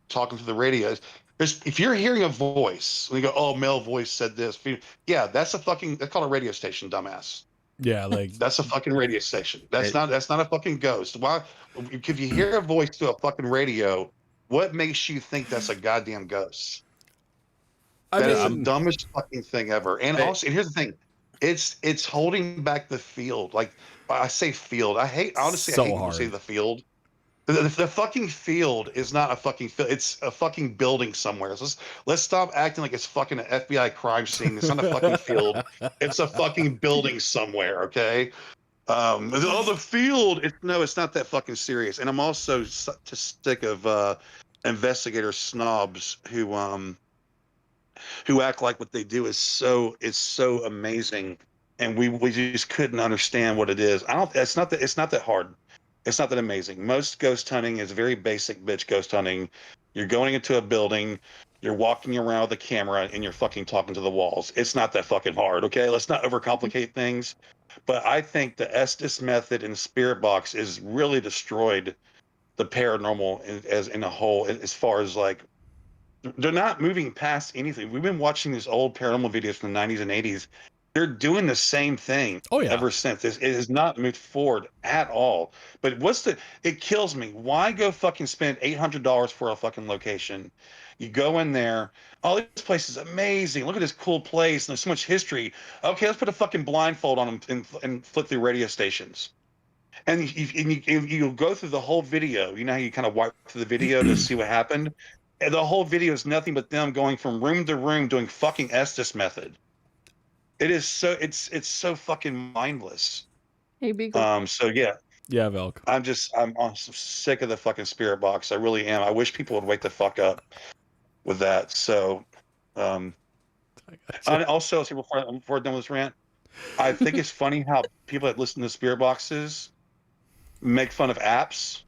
talking to the radio. If you're hearing a voice and you go, "Oh, male voice said this," yeah, that's called a radio station, dumbass. Yeah, like That's a fucking radio station. That's not a fucking ghost. Why? If you hear a voice through a fucking radio, what makes you think that's a goddamn ghost? That is the dumbest fucking thing ever. And also, and here's the thing, it's holding back the field. Like I say, field. I hate people say the field. The fucking field is not a fucking field. It's a fucking building somewhere. So let's stop acting like it's fucking an FBI crime scene. It's not a fucking field. It's a fucking building somewhere. Okay. The field. It's not that fucking serious. And I'm also just sick of investigator snobs who act like what they do is so amazing, and we just couldn't understand what it is. It's not that hard. It's not that amazing. Most ghost hunting is very basic bitch ghost hunting. You're going into a building, you're walking around with a camera, and you're fucking talking to the walls. It's not that fucking hard, okay? Let's not overcomplicate things. But I think the Estes method and Spirit Box is really destroyed the paranormal as in a whole, as far as like they're not moving past anything. We've been watching these old paranormal videos from the 90s and 80s. They're doing the same thing ever since. It has not moved forward at all. But it kills me. Why go fucking spend $800 for a fucking location? You go in there, oh, this place is amazing. Look at this cool place. And there's so much history. Okay, let's put a fucking blindfold on them and flip through radio stations. And you go through the whole video. You know how you kind of wipe through the video to see what happened? And the whole video is nothing but them going from room to room doing fucking Estes method. It is so it's so fucking mindless. Hey, Beagle. So yeah. Yeah, Velk. I'm sick of the fucking spirit box. I really am. I wish people would wake the fuck up with that. So and also before we're done with this rant, I think it's funny how people that listen to spirit boxes make fun of apps.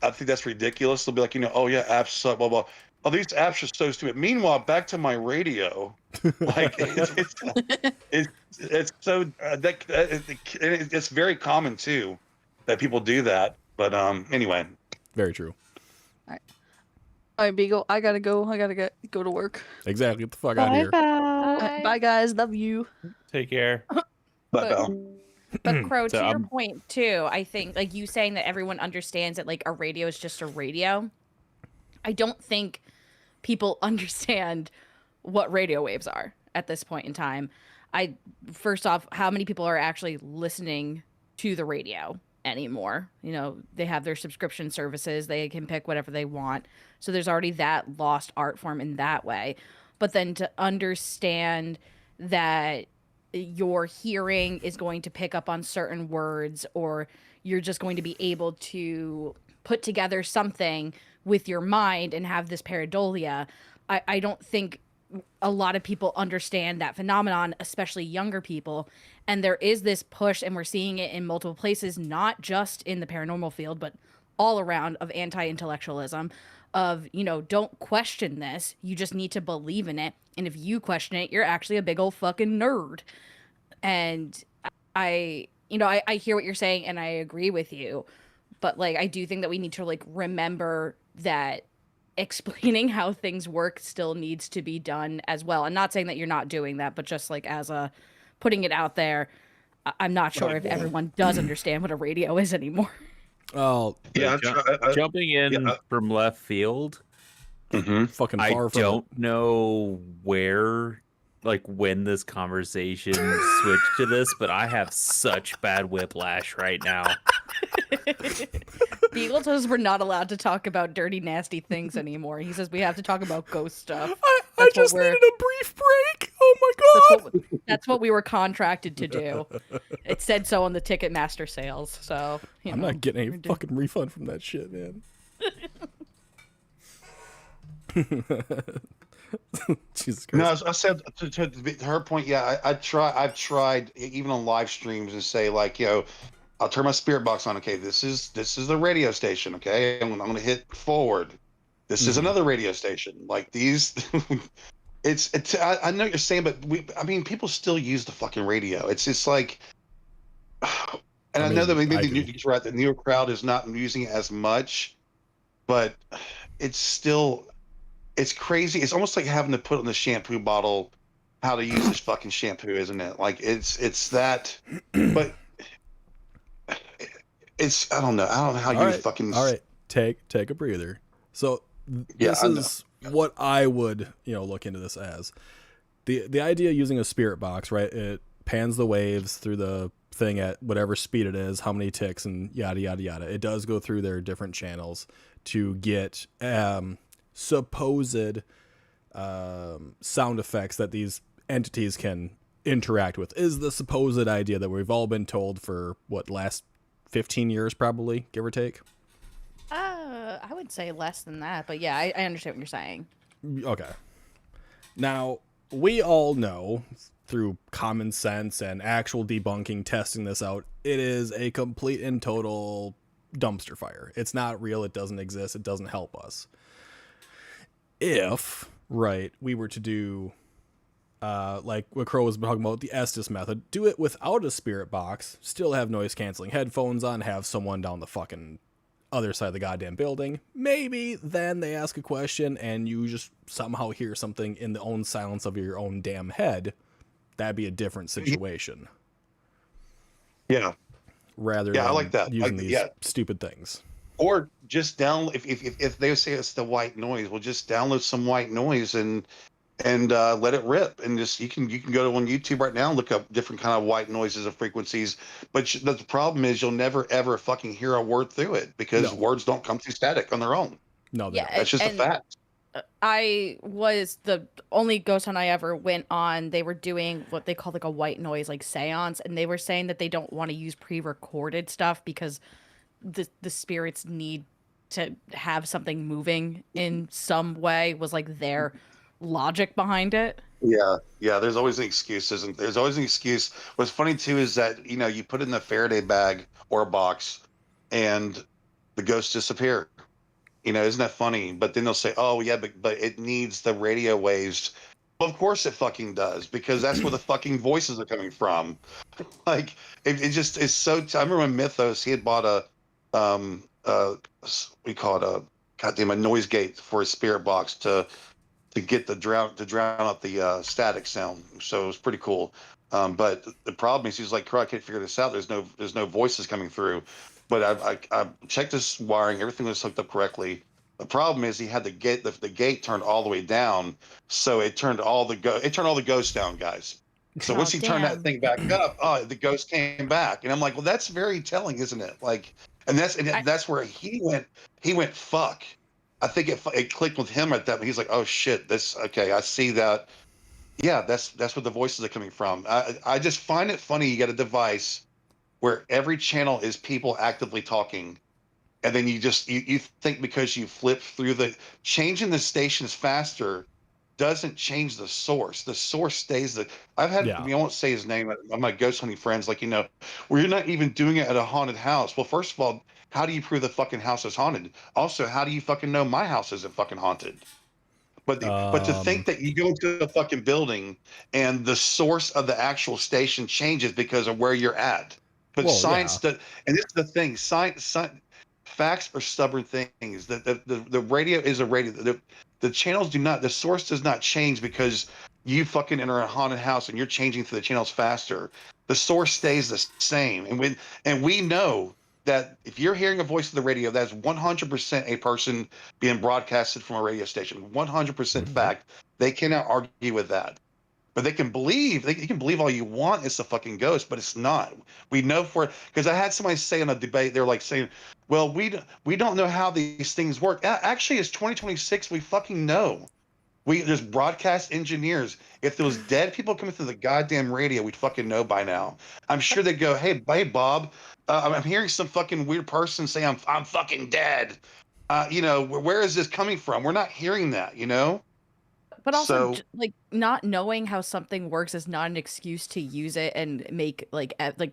I think that's ridiculous. They'll be like, oh yeah, apps suck, blah blah. Oh, these apps are so stupid. Meanwhile, back to my radio, like it's so it's very common too that people do that. But anyway, very true. All right, Beagle. I gotta go. I gotta go to work. Exactly. Get the fuck out of here. Bye, guys. Love you. Take care. Bye, pal. But Crow, So, to your point too, I think like you saying that everyone understands that like a radio is just a radio. I don't think people understand what radio waves are at this point in time. First off, how many people are actually listening to the radio anymore? They have their subscription services, they can pick whatever they want. So there's already that lost art form in that way. But then to understand that your hearing is going to pick up on certain words, or you're just going to be able to put together something with your mind and have this pareidolia, I don't think a lot of people understand that phenomenon, especially younger people. And there is this push, and we're seeing it in multiple places, not just in the paranormal field, but all around, of anti-intellectualism, of, you know, don't question this. You just need to believe in it. And if you question it, you're actually a big old fucking nerd. And I hear what you're saying and I agree with you. But like, I do think that we need to like remember that explaining how things work still needs to be done as well. I'm not saying that you're not doing that, but just like as a putting it out there, I'm not sure if everyone does understand what a radio is anymore. Oh, Yeah, Jumping in from left field, fucking I far from don't know where, like, when this conversation switched to this, but I have such bad whiplash right now. Beagle says we're not allowed to talk about dirty, nasty things anymore. He says we have to talk about ghost stuff. I just needed a brief break. Oh my god. That's what we were contracted to do. It said so on the Ticketmaster sales. So I'm not getting any fucking refund from that shit, man. Jesus Christ. No, I said to her point. Yeah, I've tried even on live streams and say like, you know, I'll turn my spirit box on. Okay, this is the radio station. Okay, I'm gonna hit forward. This is another radio station. Like these, it's. I know what you're saying, but people still use the fucking radio. It's just like, and I know that maybe the newer crowd is not using it as much, but it's still. It's crazy. It's almost like having to put on the shampoo bottle how to use this fucking shampoo, isn't it? Like it's that, but it's I don't know how you fucking. All right, take a breather. So this is what I would look into this as the idea of using a spirit box, right? It pans the waves through the thing at whatever speed it is, how many ticks, and yada yada yada. It does go through their different channels to get supposed sound effects that these entities can interact with. Is the supposed idea that we've all been told for last 15 years, probably, give or take? I would say less than that, but yeah, I understand what you're saying. Okay. Now, we all know through common sense and actual debunking, testing this out, it is a complete and total dumpster fire. It's not real. It doesn't exist. It doesn't help us. If, right, we were to do, like what Crow was talking about, the Estes method, do it without a spirit box, still have noise-canceling headphones on, have someone down the fucking other side of the goddamn building, maybe then they ask a question and you just somehow hear something in the own silence of your own damn head. That'd be a different situation. Yeah. Rather than I like that. using these stupid things. Or just download if they say it's the white noise, well, just download some white noise and let it rip, and just you can go to on YouTube right now and look up different kind of white noises and frequencies. But the problem is you'll never ever fucking hear a word through it because words don't come through static on their own. No, that's just a fact. I was the only ghost hunt I ever went on. They were doing what they call like a white noise, like seance, and they were saying that they don't want to use pre-recorded stuff because the spirits need to have something moving in some way, was like their logic behind it. Yeah, there's always an excuse, isn't there? There's always an excuse. What's funny too is that you put it in a Faraday bag or a box and the ghosts disappear. Isn't that funny? But then they'll say, oh yeah, but it needs the radio waves. Well, of course it fucking does, because that's where the fucking voices are coming from. Like it just is so I remember when Mythos, he had bought a we call it a noise gate for his spirit box to get the drown out the static sound. So it was pretty cool. But the problem is he's like, I can't figure this out. There's no voices coming through. But I checked this wiring, everything was hooked up correctly. The problem is he had the gate turned all the way down, so it turned all the ghosts down, guys. So once he turned that thing back up, the ghost came back, and I'm like, well, that's very telling, isn't it? Like, and that's where he went fuck. I think it clicked with him at that. He's like, oh shit, I see that. Yeah, that's where the voices are coming from. I just find it funny. You got a device where every channel is people actively talking, and then you think because you flip through changing the stations faster doesn't change the source. The source stays the. I've had. Yeah. I mean, I won't say his name. I'm my ghost hunting friends, like, where you're not even doing it at a haunted house. Well, first of all, how do you prove the fucking house is haunted? Also, how do you fucking know my house isn't fucking haunted? But to think that you go into a fucking building and the source of the actual station changes because of where you're at. But science does, and this is the thing. Science, facts are stubborn things. The radio is a radio. The channels do not. The source does not change because you fucking enter a haunted house and you're changing to the channels faster. The source stays the same, and we know that if you're hearing a voice of the radio, that's 100% a person being broadcasted from a radio station. 100% fact. They cannot argue with that. But they can believe. You can believe all you want. It's a fucking ghost, but it's not. We know for it because I had somebody say in a debate. They're like saying, "Well, we don't know how these things work." Actually, it's 2026. We fucking know. There's broadcast engineers. If there was dead people coming through the goddamn radio, we'd fucking know by now. I'm sure they'd go, "Hey, Bob, I'm hearing some fucking weird person say I'm fucking dead. Where is this coming from? We're not hearing that, But also, like, not knowing how something works is not an excuse to use it and make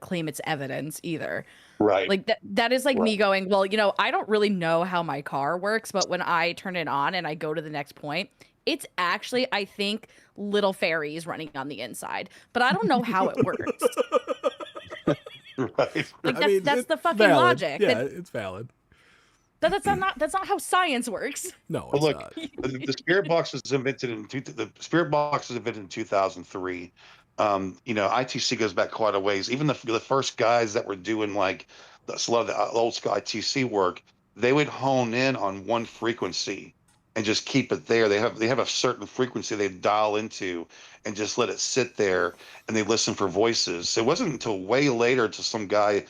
claim it's evidence either. Right. Like that is like me going, well, I don't really know how my car works, but when I turn it on and I go to the next point, it's actually, I think, little fairies running on the inside, but I don't know how it works. Right. Like that's the fucking valid. logic. Yeah, it's valid. That's not how science works. No, Well, it's look, not. the spirit box was invented in 2003. ITC goes back quite a ways. Even the first guys that were doing like a lot of the old school ITC work, they would hone in on one frequency and just keep it there. They have a certain frequency they dial into and just let it sit there, and they listen for voices. So it wasn't until way later until some guy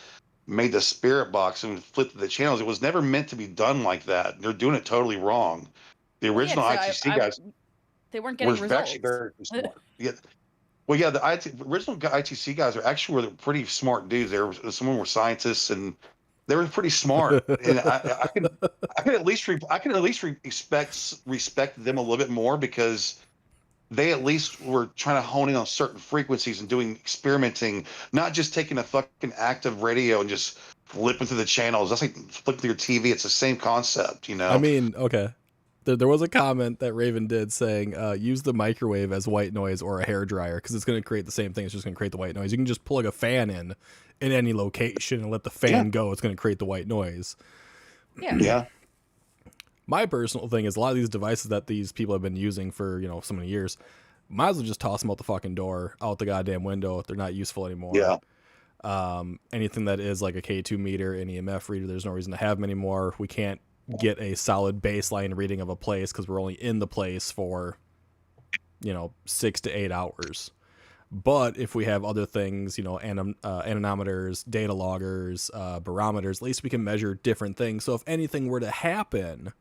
made the spirit box and flipped the channels. It was never meant to be done like that. They're doing it totally wrong. The original ITC guys, they weren't getting results. Actually very smart. Yeah. Well, yeah, the original ITC guys were pretty smart dudes. Some of them were scientists, and they were pretty smart. And I can at least respect them a little bit more because they at least were trying to hone in on certain frequencies and doing experimenting, not just taking a fucking active radio and just flipping through the channels. That's like flipping through your TV. It's the same concept, I mean, okay. There was a comment that Raven did saying, use the microwave as white noise or a hairdryer because it's going to create the same thing. It's just going to create the white noise. You can just plug a fan in any location and let the fan go. It's going to create the white noise. Yeah. Yeah. My personal thing is a lot of these devices that these people have been using for, so many years, might as well just toss them out the fucking door, out the goddamn window if they're not useful anymore. Yeah. Anything that is like a K2 meter, an EMF reader, there's no reason to have them anymore. We can't get a solid baseline reading of a place because we're only in the place for 6 to 8 hours. But if we have other things, anemometers, data loggers, barometers, at least we can measure different things. So if anything were to happen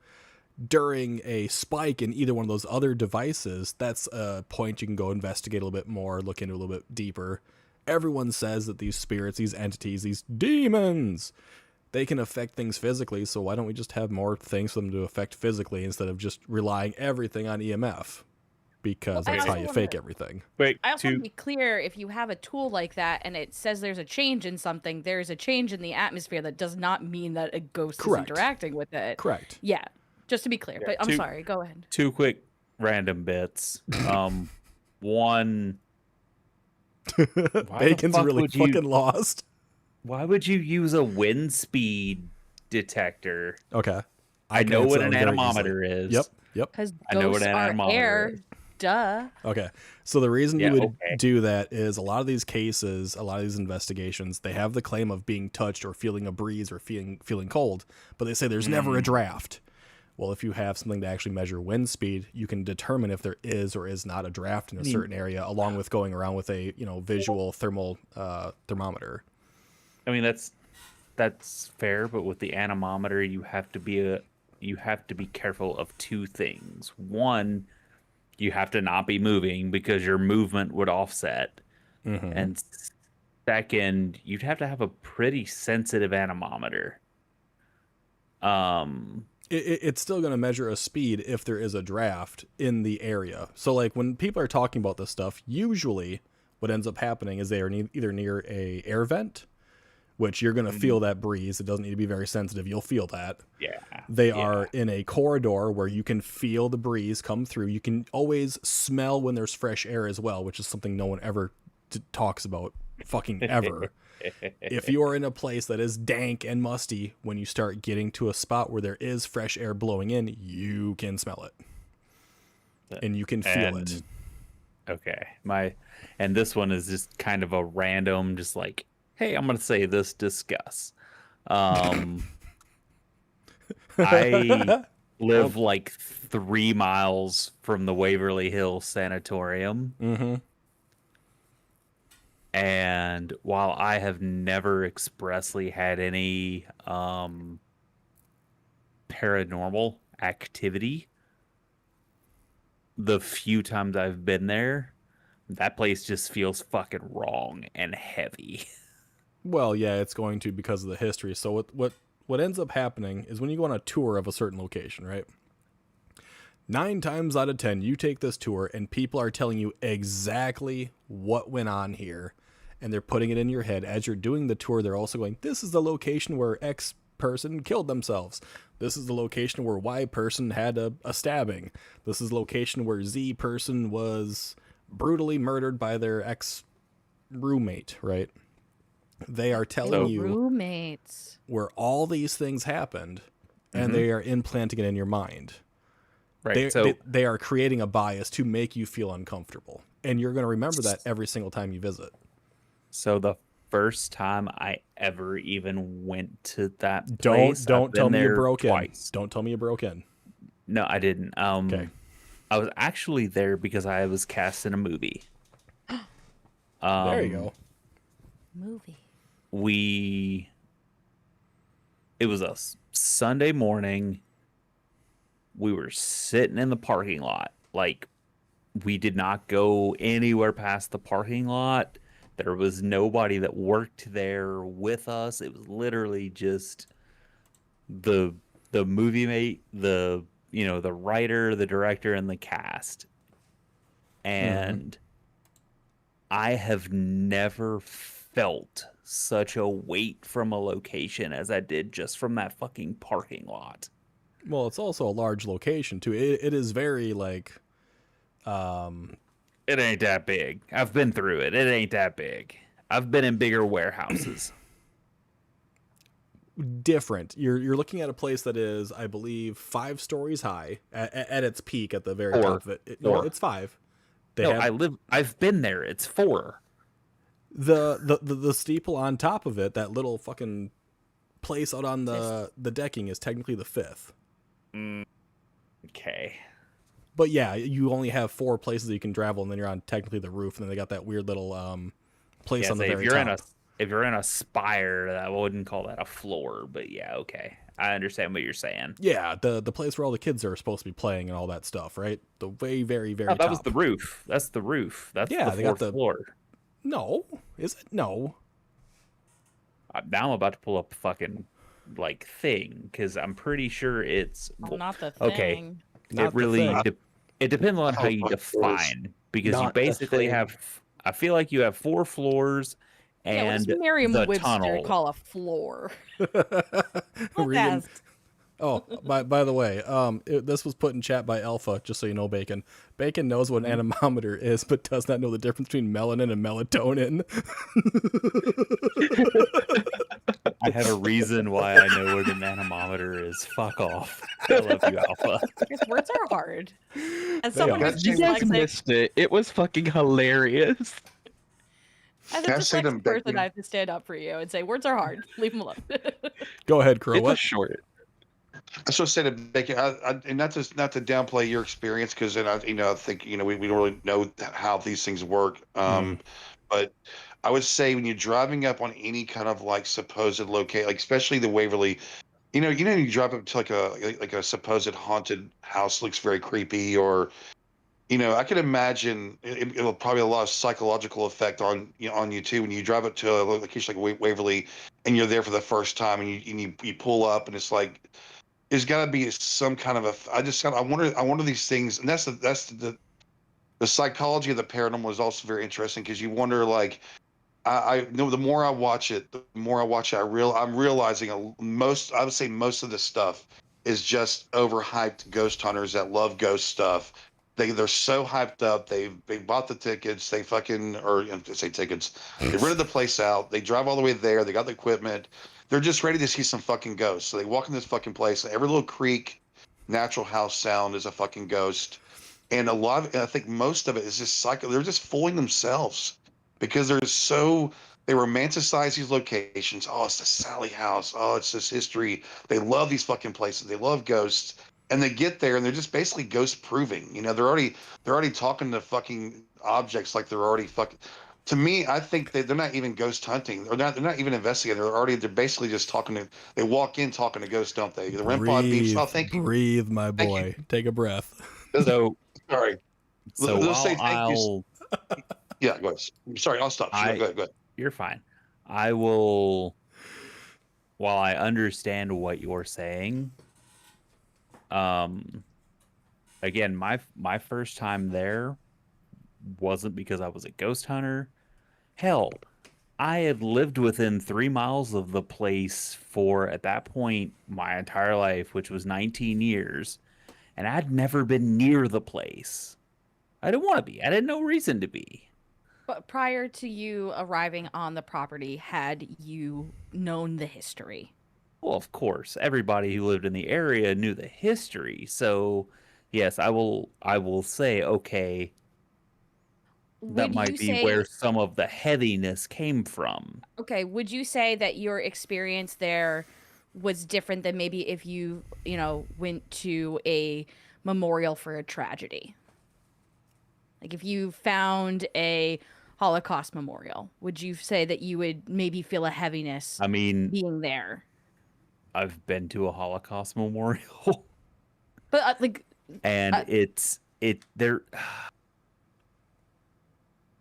during a spike in either one of those other devices, that's a point you can go investigate a little bit more, look into a little bit deeper. Everyone says that these spirits, these entities, these demons, they can affect things physically, so why don't we just have more things for them to affect physically instead of just relying everything on EMF? Because that's how you fake everything. Wait, I also want to be clear, if you have a tool like that and it says there's a change in something, there's a change in the atmosphere. That does not mean that a ghost is interacting with it. Correct. Yeah, just to be clear. But I'm sorry, go ahead. 2 quick random bits. One, Bacon's really fucking lost. Why would you use a wind speed detector? Okay. I know what an anemometer is. Yep. Because I know what ghosts an are anemometer air. is. Duh. Okay. So the reason you would do that is a lot of these cases, a lot of these investigations, they have the claim of being touched or feeling a breeze or feeling cold, but they say there's never a draft. Well, if you have something to actually measure wind speed, you can determine if there is or is not a draft in a certain area, along with going around with a visual thermal thermometer. I mean that's fair, but with the anemometer, you have to be careful of 2 things. One, you have to not be moving because your movement would offset. Mm-hmm. And second, you'd have to have a pretty sensitive anemometer. it's still going to measure a speed if there is a draft in the area. So like when people are talking about this stuff, usually what ends up happening is they are either near a air vent, which you're going to feel that breeze. It doesn't need to be very sensitive. You'll feel that. Yeah. They are in a corridor where you can feel the breeze come through. You can always smell when there's fresh air as well, which is something no one ever talks about fucking ever. If you are in a place that is dank and musty, when you start getting to a spot where there is fresh air blowing in, you can smell it. And you can feel it. Okay. And this one is just kind of a random, just like, hey, I'm going to say this, discuss. I live like 3 miles from the Waverly Hills Sanatorium. Mm-hmm. And while I have never expressly had any paranormal activity, the few times I've been there, that place just feels fucking wrong and heavy. Well, yeah, it's going to because of the history. So what ends up happening is when you go on a tour of a certain location, right? 9 times out of 10, you take this tour and people are telling you exactly what went on here. And they're putting it in your head. As you're doing the tour, they're also going, this is the location where X person killed themselves. This is the location where Y person had a stabbing. This is the location where Z person was brutally murdered by their ex roommate, right? They are telling you roommates where all these things happened, and they are implanting it in your mind. Right. They are creating a bias to make you feel uncomfortable. And you're going to remember that every single time you visit. So the first time I ever even went to that place, don't tell me you broke in. Twice. Don't tell me you broke in. No, I didn't. Okay. I was actually there because I was cast in a movie. There you go. movie. It was a Sunday morning. We were sitting in the parking lot. Like, we did not go anywhere past the parking lot. There was nobody that worked there with us. It was literally just the movie mate, the writer, the director, and the cast. And I have never felt such a weight from a location as I did just from that fucking parking lot. Well, it's also a large location too. It is very like, It ain't that big. I've been through it. It ain't that big. I've been in bigger warehouses. different. You're looking at a place that is, I believe, 5 stories high at its peak at the very top of it. No, it's 5. I've been there. It's 4. The steeple on top of it, that little fucking place out on the decking, is technically the 5th. Okay. But yeah, you only have 4 places that you can travel, and then you're on technically the roof, and then they got that weird little place on the very top. If you're in a spire, I wouldn't call that a floor, but yeah, okay. I understand what you're saying. Yeah, the place where all the kids are supposed to be playing and all that stuff, right? The very, very that top. was the roof. That's the roof. That's Yeah, the they got fourth floor. No, is it? No. Now I'm about to pull up a fucking thing, because I'm pretty sure it's Not the thing. okay. Not It really the thing. it depends on how you define, because you Not the basically thing. have. I feel like you have 4 floors Yeah, what and does Merriam-Webster tunnel. call a floor? Regan- Podcast. Oh, by the way, this was put in chat by Alpha, just so you know, Bacon. Bacon knows what an anemometer is, but does not know the difference between melanin and melatonin. I have a reason why I know what an anemometer is. Fuck off. I love you, Alpha. Because words are hard. As They someone are. who's You guys dyslexic, missed it. It was fucking hilarious. as a Can I say to dyslexic person, Becky- I have to stand up for you and say words are hard. Leave them alone. Go ahead, Crow. It was What? short. I should say to Becky, and not to downplay your experience, because I think we don't really know how these things work. But I would say when you're driving up on any kind of supposed location, especially the Waverly, you drive up to like a supposed haunted house, looks very creepy, or I can imagine it'll probably a lot of psychological effect on you too when you drive up to a location like Waverly and you're there for the first time and you pull up and it's like there's got to be some kind of I wonder these things, and that's the psychology of the paranormal is also very interesting because you wonder like I know the more I watch it, I'm realizing I would say most of the stuff is just overhyped ghost hunters that love ghost stuff. They're so hyped up. They bought the tickets. They fucking or say tickets. They rented the place out. They drive all the way there. They got the equipment. They're just ready to see some fucking ghosts. So they walk in this fucking place. Every little creak, natural house sound is a fucking ghost. And I think most of it is just psycho. They're just fooling themselves because they romanticize these locations. Oh, it's the Sally house. Oh, it's this history. They love these fucking places. They love ghosts. And they get there and they're just basically ghost proving. You know, they're already talking to fucking objects like they're already fucking. To me, I think they're not even ghost hunting. They're not even investigating. They're basically just talking to. They walk in talking to ghosts, don't they? The REM pod beeps. Oh, thank you. Breathe, my boy. Take a breath. So Sorry. so Let's say thank you. I'll Yeah, go ahead. Sorry, I'll stop. Sure, go ahead. you're fine. I will. While I understand what you're saying, again, my first time there wasn't because I was a ghost hunter. Hell, I had lived within 3 miles of the place for, at that point, my entire life, which was 19 years, and I'd never been near the place. I didn't want to be. I had no reason to be. But prior to you arriving on the property, had you known the history? Well, of course, everybody who lived in the area knew the history. So, yes, I will say, okay, that Would might you be say, where some of the heaviness came from. okay, would you say that your experience there was different than maybe if you went to a memorial for a tragedy? Like if you found a Holocaust memorial, would you say that you would maybe feel a heaviness I mean, being there? I've been to a Holocaust memorial, But and Uh,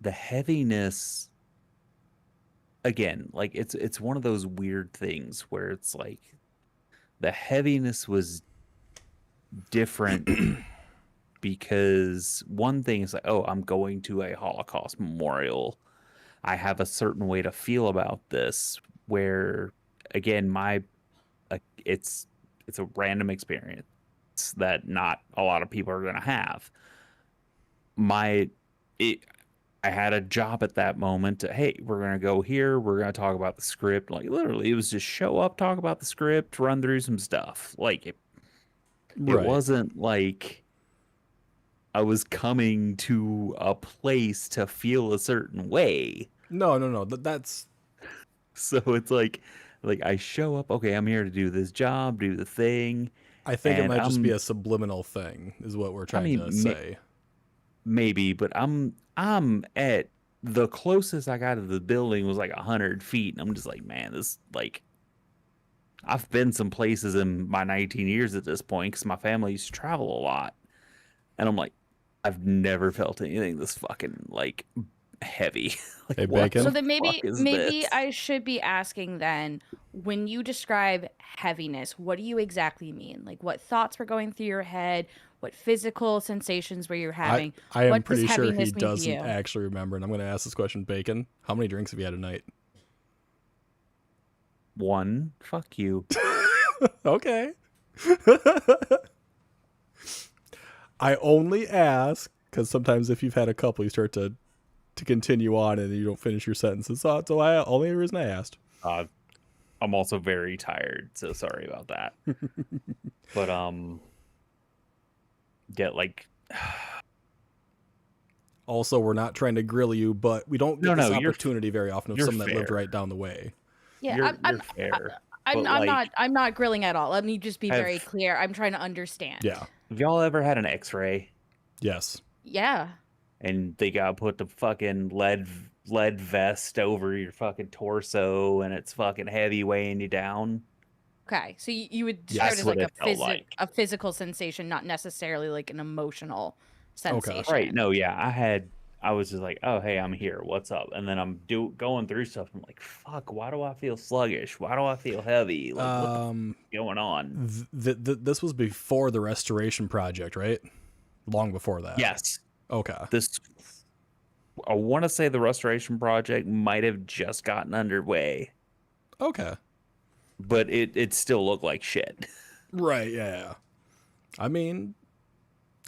the heaviness, again, like it's one of those weird things where it's like the heaviness was different because one thing is like, oh, I'm going to a Holocaust memorial. I have a certain way to feel about this, where again, it's a random experience that not a lot of people are going to have. I had a job at that moment. Hey, we're going to go here. We're going to talk about the script. Like literally, it was just show up, talk about the script, run through some stuff. Like it wasn't like I was coming to a place to feel a certain way. No. That's So it's like I show up. Okay, I'm here to do this job, do the thing. I think it and might just be a subliminal thing, is what we're trying to say. Maybe, but I'm at the closest I got to the building was like 100 feet, and I'm just like, man, this like I've been some places in my 19 years at this point because my family used to travel a lot, and I'm like, I've never felt anything this fucking like heavy. Like, Hey, what Bacon? so the then maybe fuck is maybe this? I should be asking then, when you describe heaviness, what do you exactly mean? Like what thoughts were going through your head? What physical sensations were you having? I am What does pretty sure he heaviness mean to doesn't you? actually remember, and I'm going to ask this question, Bacon. How many drinks have you had tonight? One. Fuck you. Okay. I only ask because sometimes if you've had a couple, you start to continue on and you don't finish your sentences. So that's the only reason I asked. I'm also very tired, so sorry about that. But get like Also, we're not trying to grill you, but we don't get No, this you're- opportunity very often of you're someone that lived fair. right down the way. Yeah, you're fair. I'm but, like, I'm not grilling at all. Let me just be have- very clear. I'm trying to understand. Yeah. Have y'all ever had an X-ray Yes. Yeah. and they got to put the fucking lead vest over your fucking torso and it's fucking heavy weighing you down? Okay. So you would Yes. describe it as That's like what it felt like. a physical sensation, not necessarily like an emotional sensation. Right. No, yeah. I was just like, oh, hey, I'm here. What's up? And then I'm going through stuff. I'm like, fuck, why do I feel sluggish? Why do I feel heavy? Like, what the fuck is going on? This was before the restoration project, right? Long before that. Yes. Okay. I want to say the restoration project might have just gotten underway, Okay. but it still looked like shit. Right. Yeah. I mean,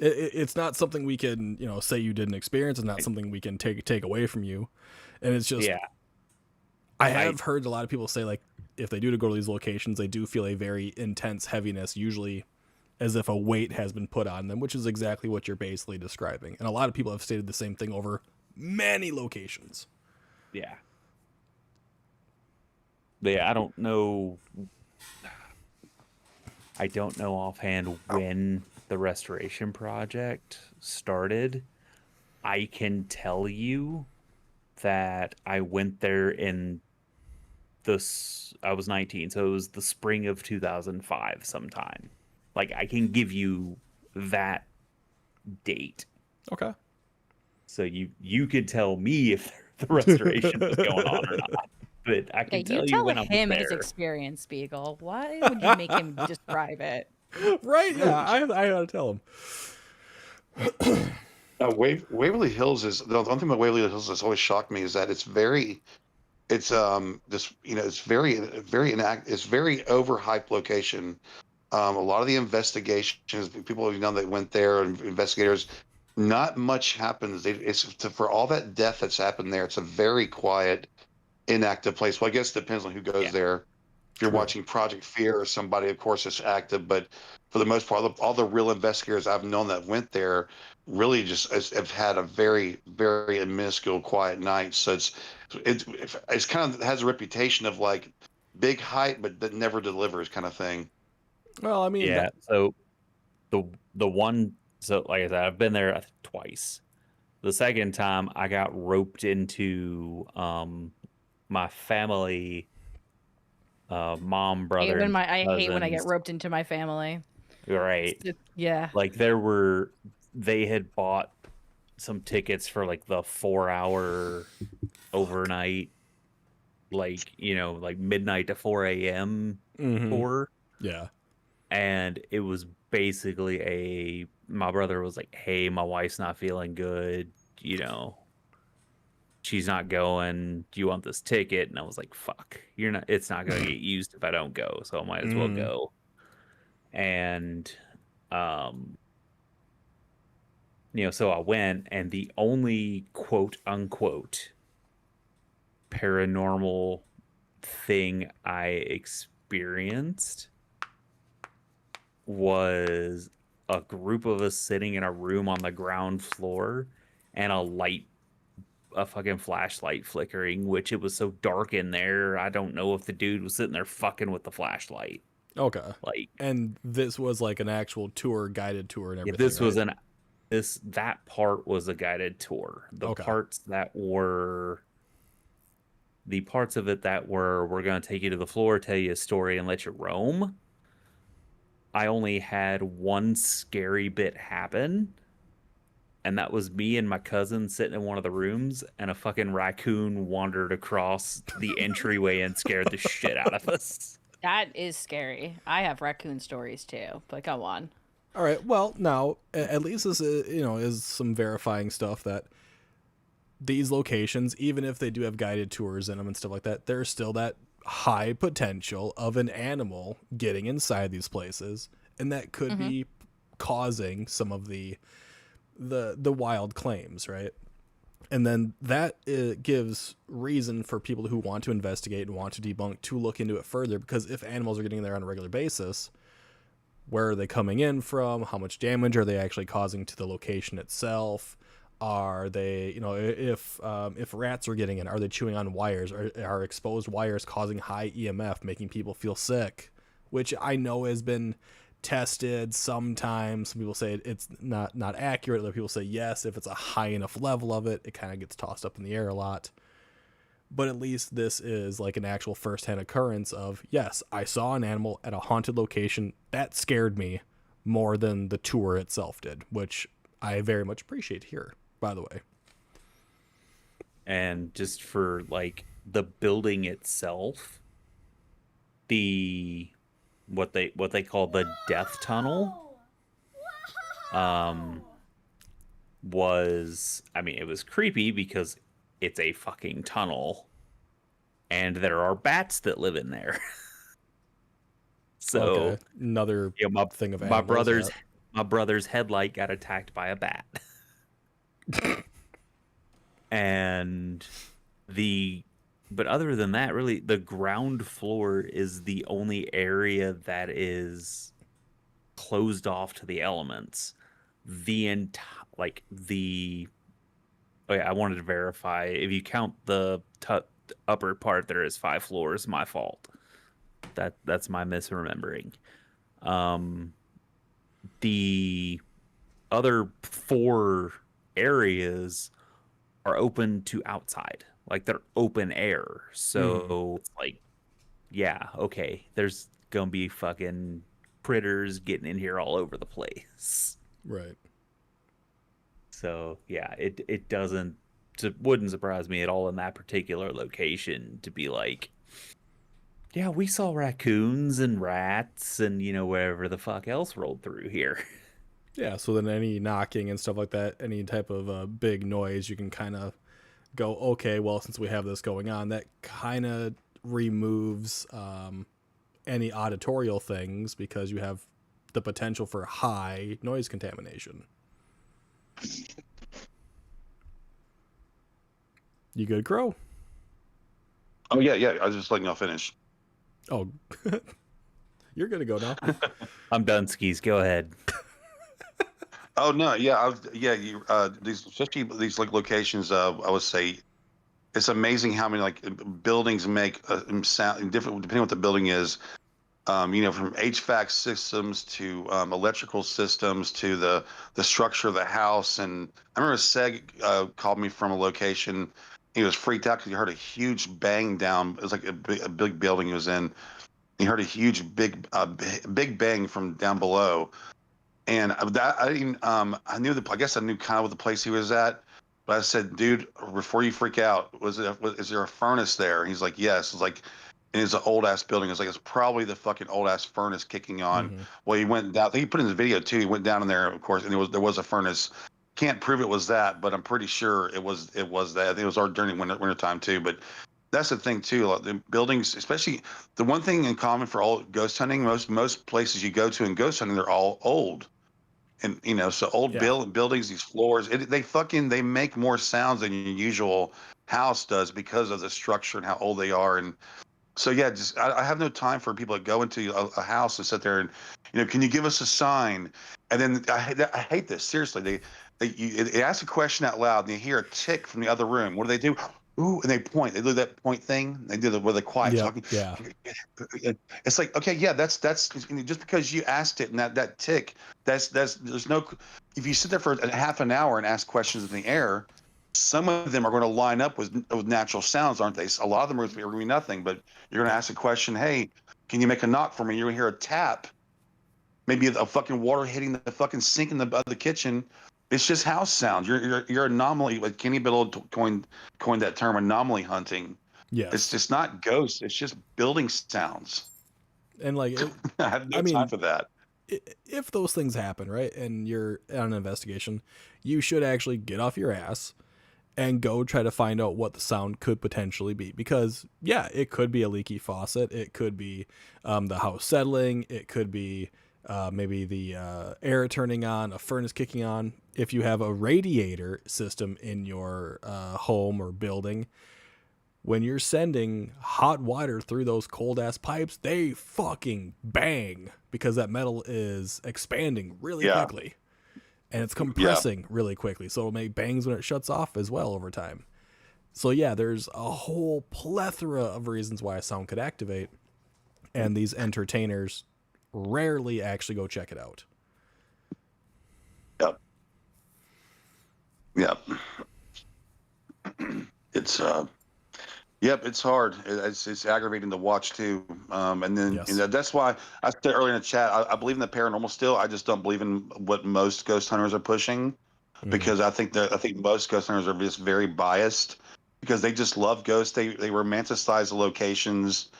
it's not something we can, say you didn't experience. It's not something we can take away from you. And it's just, Yeah. I have heard a lot of people say, like, if they do to go to these locations, they do feel a very intense heaviness, usually as if a weight has been put on them, which is exactly what you're basically describing. And a lot of people have stated the same thing over many locations. Yeah. But yeah, I don't know offhand when the restoration project started. I can tell you that I went there I was 19, so it was the spring of 2005 sometime. Like, I can give you that date. Okay. So you could tell me if the restoration was going on or not. But I can Yeah, tell you you tell when I was him his there. experience, Beagle. Why would you make him describe it? Right? Yeah, I gotta tell him. Waverly Hills is the one thing about Waverly Hills that's always shocked me is that it's very overhyped location. A lot of the investigations, people that went there, and investigators, not much happens. For all that death that's happened there, it's a very quiet, inactive place. Well, I guess it depends on who goes there. If you're True. watching Project Fear or somebody, of course, it's active. But for the most part, all the real investigators I've known that went there really just have had a very, very minuscule, quiet night. So it's kind of has a reputation of like big hype, but that never delivers kind of thing. Well, I mean, Yeah. So the one, so like I said, I've been there twice. The second time I got roped into my family, mom, brother, and I hate when I get cousins. roped into my family. Right. Yeah. Like they had bought some tickets for like the 4-hour overnight, like, like midnight to 4 a.m. tour. Yeah. And it was basically my brother was like, hey, my wife's not feeling good, she's not going, do you want this ticket? And I was like, fuck, it's not gonna get used if I don't go, so I might as well go. And so I went, and the only quote unquote paranormal thing I experienced was a group of us sitting in a room on the ground floor and a fucking flashlight flickering, which it was so dark in there, I don't know if the dude was sitting there fucking with the flashlight. Okay. Like, and this was like an actual guided tour and everything. This was right? that part was a guided tour. The parts of it that were, we're going to take you to the floor, tell you a story, and let you roam. I only had one scary bit happen, and that was me and my cousin sitting in one of the rooms, and a fucking raccoon wandered across the entryway and scared the shit out of us. That is scary. I have raccoon stories too, but go on. All right. Well, now at least this is some verifying stuff that these locations, even if they do have guided tours in them and stuff like that, there's still that high potential of an animal getting inside these places, and that could be causing some of the wild claims, right? And then that gives reason for people who want to investigate and want to debunk to look into it further, because if animals are getting there on a regular basis, where are they coming in from? How much damage are they actually causing to the location itself? Are they, if rats are getting in, are they chewing on wires? Are exposed wires causing high EMF, making people feel sick? Which I know has been tested sometimes. Some people say it's not accurate. Other people say yes, if it's a high enough level of it, it kind of gets tossed up in the air a lot. But at least this is like an actual first-hand occurrence of, yes, I saw an animal at a haunted location. That scared me more than the tour itself did, which I very much appreciate here, by the way. And just for like the building itself, what they call the death tunnel was, I mean, it was creepy because it's a fucking tunnel and there are bats that live in there. So Okay, another thing of my animals, brother's yeah. my brother's headlight got attacked by a bat. And but other than that, really, the ground floor is the only area that is closed off to the elements. The I wanted to verify, if you count the upper part, there is 5 floors. My fault. That's my misremembering. The other 4 areas are open to outside, like they're open air. So it's like, yeah, okay, there's gonna be fucking critters getting in here all over the place. Right. So yeah, it wouldn't surprise me at all in that particular location to be like, yeah, we saw raccoons and rats and whatever the fuck else rolled through here. Yeah, so then any knocking and stuff like that, any type of big noise, you can kind of go, okay, well, since we have this going on, that kind of removes any auditorial things because you have the potential for high noise contamination. You good, Crow? Oh yeah. I was just letting y'all finish. Oh, you're good to go now. I'm done, Skis. Go ahead. Oh no, yeah, these, especially these like locations. I would say it's amazing how many like buildings make sound different depending on what the building is. From HVAC systems to electrical systems to the structure of the house. And I remember Seg called me from a location. He was freaked out because he heard a huge bang down. It was like a big building he was in. He heard a huge big bang from down below. And that I didn't. I guess I knew kind of what the place he was at. But I said, dude, before you freak out, is there a furnace there? And he's like, yes. It's like, and it's an old ass building. It's like it's probably the fucking old ass furnace kicking on. Mhm. Well, he went down. I think he put in the video too. He went down in there, of course, and there was a furnace. Can't prove it was that, but I'm pretty sure it was that. I think it was during winter time too. But that's the thing too. Like the buildings, especially the one thing in common for all ghost hunting, most places you go to in ghost hunting, they're all old. And so old buildings, these floors, they make more sounds than your usual house does because of the structure and how old they are. And so yeah, just I have no time for people to go into a house and sit there and can you give us a sign? And then I hate this, seriously. They ask a question out loud and you hear a tick from the other room. What do? Ooh, and they point. They do that point thing. They do where they're quiet talking. Yeah. It's like, okay, yeah, that's just because you asked it and that tick. There's no. If you sit there for a half an hour and ask questions in the air, some of them are going to line up with natural sounds, aren't they? A lot of them are going to be nothing, but you're going to ask a question. Hey, can you make a knock for me? You're going to hear a tap, maybe a fucking water hitting the fucking sink in the kitchen. It's just house sounds. You're anomaly. Like Kenny Biddle coined that term, anomaly hunting. Yes. It's just not ghosts. It's just building sounds. And like, I have no time for that. If those things happen, right, and you're on an investigation, you should actually get off your ass and go try to find out what the sound could potentially be. Because, yeah, it could be a leaky faucet. It could be the house settling. It could be maybe the air turning on, a furnace kicking on. If you have a radiator system in your home or building, when you're sending hot water through those cold ass pipes, they fucking bang because that metal is expanding really quickly and it's compressing really quickly. So it'll make bangs when it shuts off as well over time. So yeah, there's a whole plethora of reasons why a sound could activate, and these entertainers rarely actually go check it out. Yep. It's it's hard. It's aggravating to watch too. And then that's why I said earlier in the chat, I believe in the paranormal still. I just don't believe in what most ghost hunters are pushing, because I think most ghost hunters are just very biased because they just love ghosts. They romanticize the locations,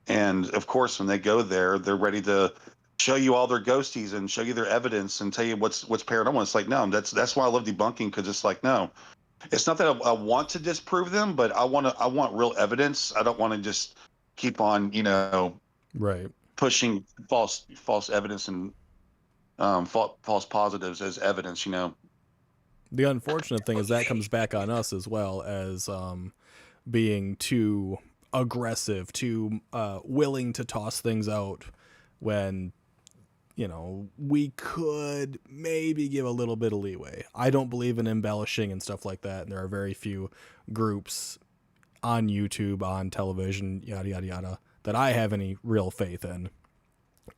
and of course, when they go there, they're ready to show you all their ghosties and show you their evidence and tell you what's paranormal. It's like, no, that's why I love debunking, because it's like, no, it's not that I want to disprove them, but I want real evidence. I don't want to just keep on, Right. pushing false evidence and false positives as evidence. The unfortunate thing is that comes back on us as well as being too aggressive, too willing to toss things out when, we could maybe give a little bit of leeway. I don't believe in embellishing and stuff like that, and there are very few groups on YouTube, on television, yada, yada, yada, that I have any real faith in.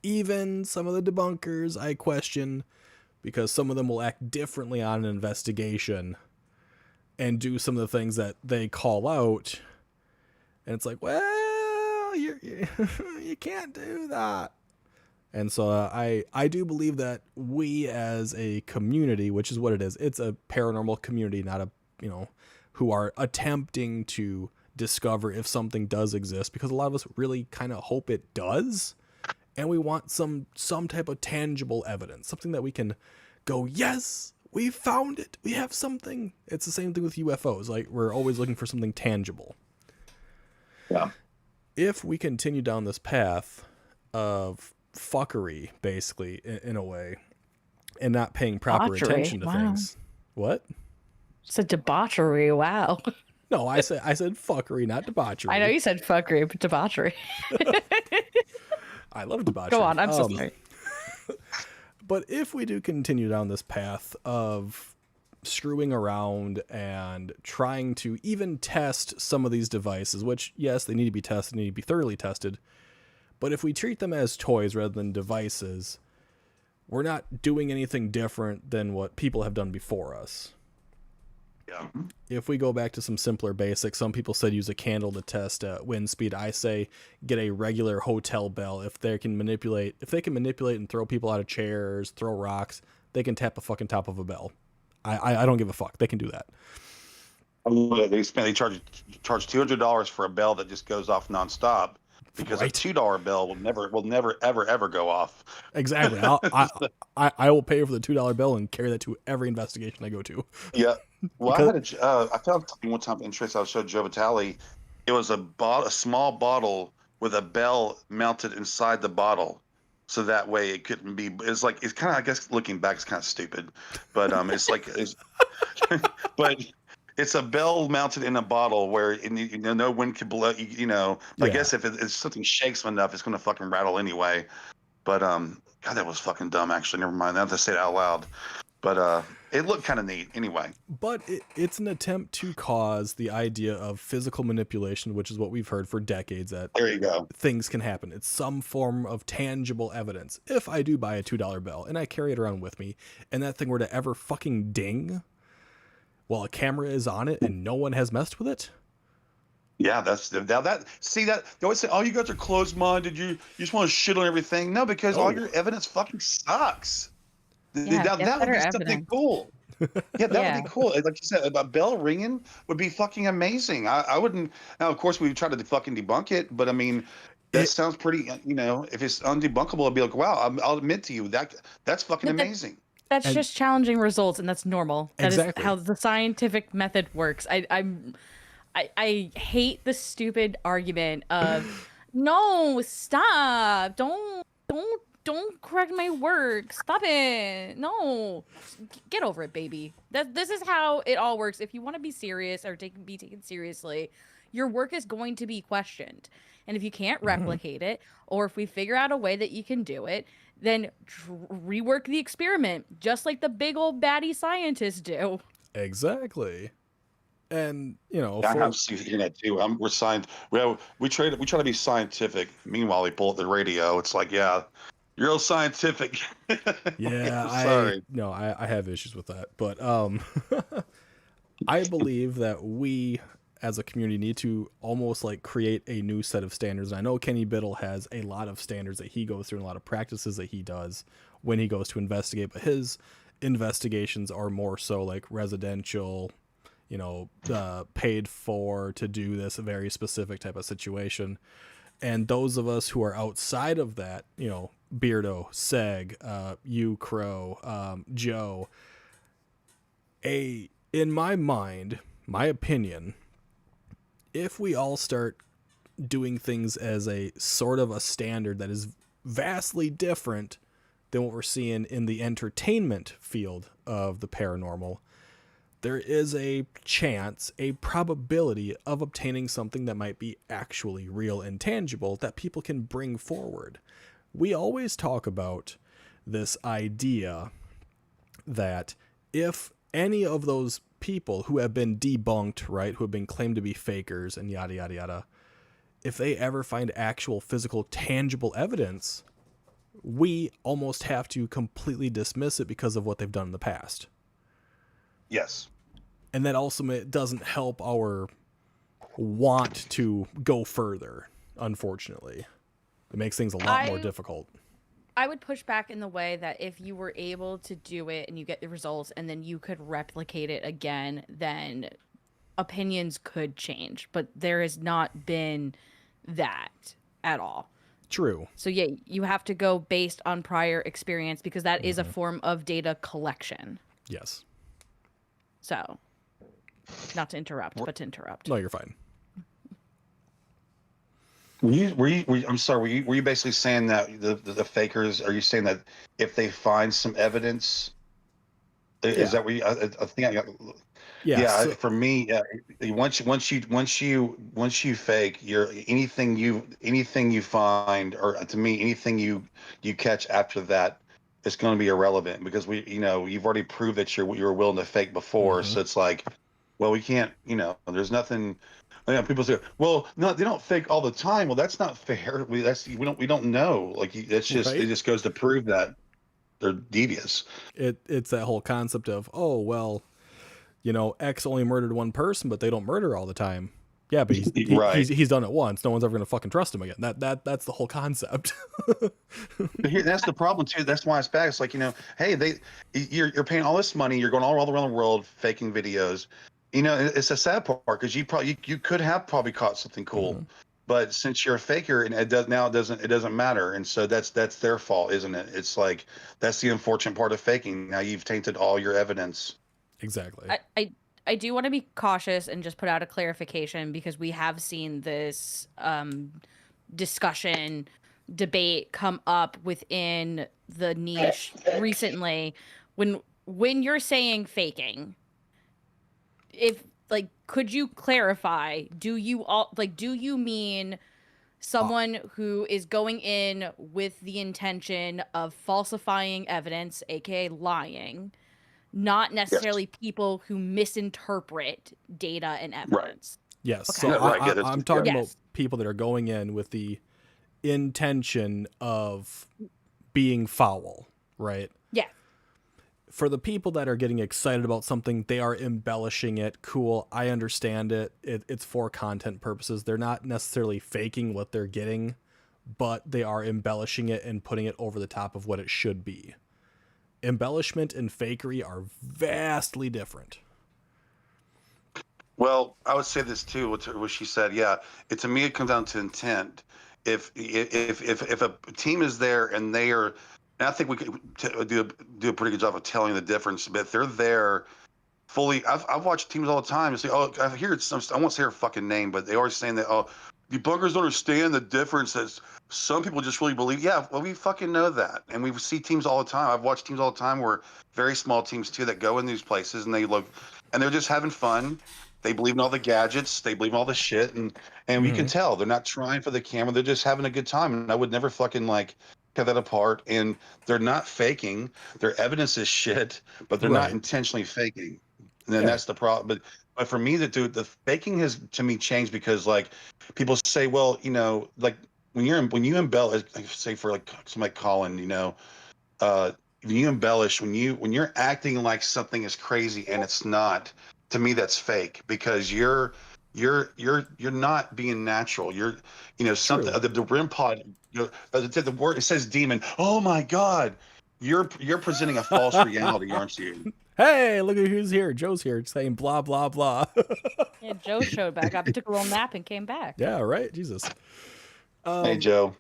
Even some of the debunkers I question, because some of them will act differently on an investigation and do some of the things that they call out. And it's like, well, you can't do that. And so I do believe that we as a community, which is what it is, it's a paranormal community, not a, who are attempting to discover if something does exist, because a lot of us really kind of hope it does. And we want some type of tangible evidence, something that we can go, yes, we found it. We have something. It's the same thing with UFOs. Like, we're always looking for something tangible. Yeah. If we continue down this path of fuckery, basically, in a way, and not paying proper Debauchery. attention to Wow. things. What? It's a debauchery. Wow. No, I said fuckery, not debauchery. I know you said fuckery, but debauchery. I love debauchery. Go on. I'm so sorry. But if we do continue down this path of screwing around and trying to even test some of these devices, which, yes, they need to be tested, need to be thoroughly tested, but if we treat them as toys rather than devices, we're not doing anything different than what people have done before us. Yeah. If we go back to some simpler basics, some people said use a candle to test wind speed. I say get a regular hotel bell. If they can manipulate and throw people out of chairs, throw rocks, they can tap the fucking top of a bell. I don't give a fuck. They can do that. They charge $200 for a bell that just goes off nonstop, because Right. a $2 bell will never ever go off. Exactly. I will pay for the $2 bill and carry that to every investigation I go to. Yeah. Well, I found something one time interesting. I showed Joe Vitale. It was a small bottle with a bell mounted inside the bottle, so that way it couldn't be. It's kind of, I guess, looking back, it's kind of stupid, but but it's a bell mounted in a bottle where no wind could blow. I Yeah. guess if something shakes enough, it's gonna fucking rattle anyway. But God, that was fucking dumb. Actually, never mind. I have to say it out loud. But it looked kind of neat anyway. But it's an attempt to cause the idea of physical manipulation, which is what we've heard for decades, that There you go. things can happen. It's some form of tangible evidence. If I do buy a $2 bill and I carry it around with me, and that thing were to ever fucking ding while a camera is on it and no one has messed with it, Yeah, they always say, "Oh, you guys are closed-minded. You just want to shit on everything." No, because all your evidence fucking sucks. Yeah, that get would be better something evidence. cool. Yeah, that Yeah. would be cool. Like you said, a bell ringing would be fucking amazing. I wouldn't. Now, of course, we would try to fucking debunk it, but I mean, that sounds pretty. If it's undebunkable, I'd be like, wow, I'll admit to you that's fucking But amazing. That's And- just challenging results, and that's normal. That is Exactly. how the scientific method works. I hate the stupid argument of no, stop, don't correct my work, stop it, no, get over it, baby. This is how it all works. If you want to be serious or be taken seriously, your work is going to be questioned, and if you can't replicate it, or if we figure out a way that you can do it, then rework the experiment, just like the big old baddie scientists do. exactly. And I have seen that too. We're signed. We try to be scientific. Meanwhile, we pull up the radio. It's like, yeah, you're all scientific. yeah, Sorry. I have issues with that, but I believe that we as a community need to almost like create a new set of standards. And I know Kenny Biddle has a lot of standards that he goes through and a lot of practices that he does when he goes to investigate, but his investigations are more so like residential, paid for to do this very specific type of situation. And those of us who are outside of that, Beardo, Seg, you, Crow, Joe, in my mind, my opinion, if we all start doing things as a sort of a standard that is vastly different than what we're seeing in the entertainment field of the paranormal, there is a chance, a probability of obtaining something that might be actually real and tangible that people can bring forward. We always talk about this idea that if any of those people who have been debunked, right, who have been claimed to be fakers and yada, yada, yada, if they ever find actual physical, tangible evidence, we almost have to completely dismiss it because of what they've done in the past. Yes. And that also doesn't help our want to go further, unfortunately. It makes things a lot more difficult. I would push back in the way that if you were able to do it and you get the results and then you could replicate it again, then opinions could change. But there has not been that at all. True. So yeah, you have to go based on prior experience because that is a form of data collection. Yes. So, not to interrupt, but to interrupt. No, you're fine. I'm sorry. Were you basically saying that the fakers? Are you saying that if they find some evidence, is that what you? I think I got. Yeah. So, for me, once you fake, anything you find, or to me, anything you catch after that, it's going to be irrelevant because you've already proved that you were willing to fake before. So it's like, well, we can't. There's nothing. People say, well, no, they don't fake all the time. Well, that's not fair. We don't know. Like that's just right? It just goes to prove that they're devious. It's that whole concept of, oh well, X only murdered one person, but they don't murder all the time. Yeah, but he's done it once. No one's ever gonna fucking trust him again. That's the whole concept. That's the problem too. That's why it's bad. It's like, hey, you're paying all this money. You're going all around the world faking videos. It's a sad part because you could have probably caught something cool, but since you're a faker and it doesn't matter, and so that's their fault, isn't it? It's like that's the unfortunate part of faking. Now you've tainted all your evidence. Exactly. I do want to be cautious and just put out a clarification because we have seen this discussion debate come up within the niche recently. When you're saying faking, could you clarify, do you mean someone who is going in with the intention of falsifying evidence, aka lying, not necessarily people who misinterpret data and evidence? Yes. Okay. So I'm talking about Yes. people that are going in with the intention of being foul, right? Yeah. For the people that are getting excited about something, they are embellishing it. Cool. I understand it. It's for content purposes. They're not necessarily faking what they're getting, but they are embellishing it and putting it over the top of what it should be. Embellishment and fakery are vastly different. Well, I would say this too. What she said, yeah. To me, it comes down to intent. If a team is there and they are, and I think we could do a pretty good job of telling the difference. But if they're there fully, I've watched teams all the time and say, oh, I hear it's I won't say her fucking name, but they always saying that, oh, the bunkers don't understand the difference that some people just really believe. Yeah, well, we fucking know that, and we see teams all the time. I've watched teams all the time where very small teams too that go in these places and they look, and they're just having fun. They believe in all the gadgets. They believe in all the shit, and you can tell they're not trying for the camera. They're just having a good time, and I would never fucking cut that apart. And they're not faking. Their evidence is shit, but they're not intentionally faking. And then that's the problem. But for me, the faking has to me changed because people say, well, when you embellish, say for somebody Colin, when you embellish, when you're acting like something is crazy and it's not. To me, that's fake because you're not being natural. You're, something. The REM pod. The word, it says demon. Oh my God, you're presenting a false reality, aren't you? Hey, look at who's here. Joe's here saying blah, blah, blah. Yeah, Joe showed back up, took a little nap, and came back. Yeah, right? Jesus. Hey, Joe.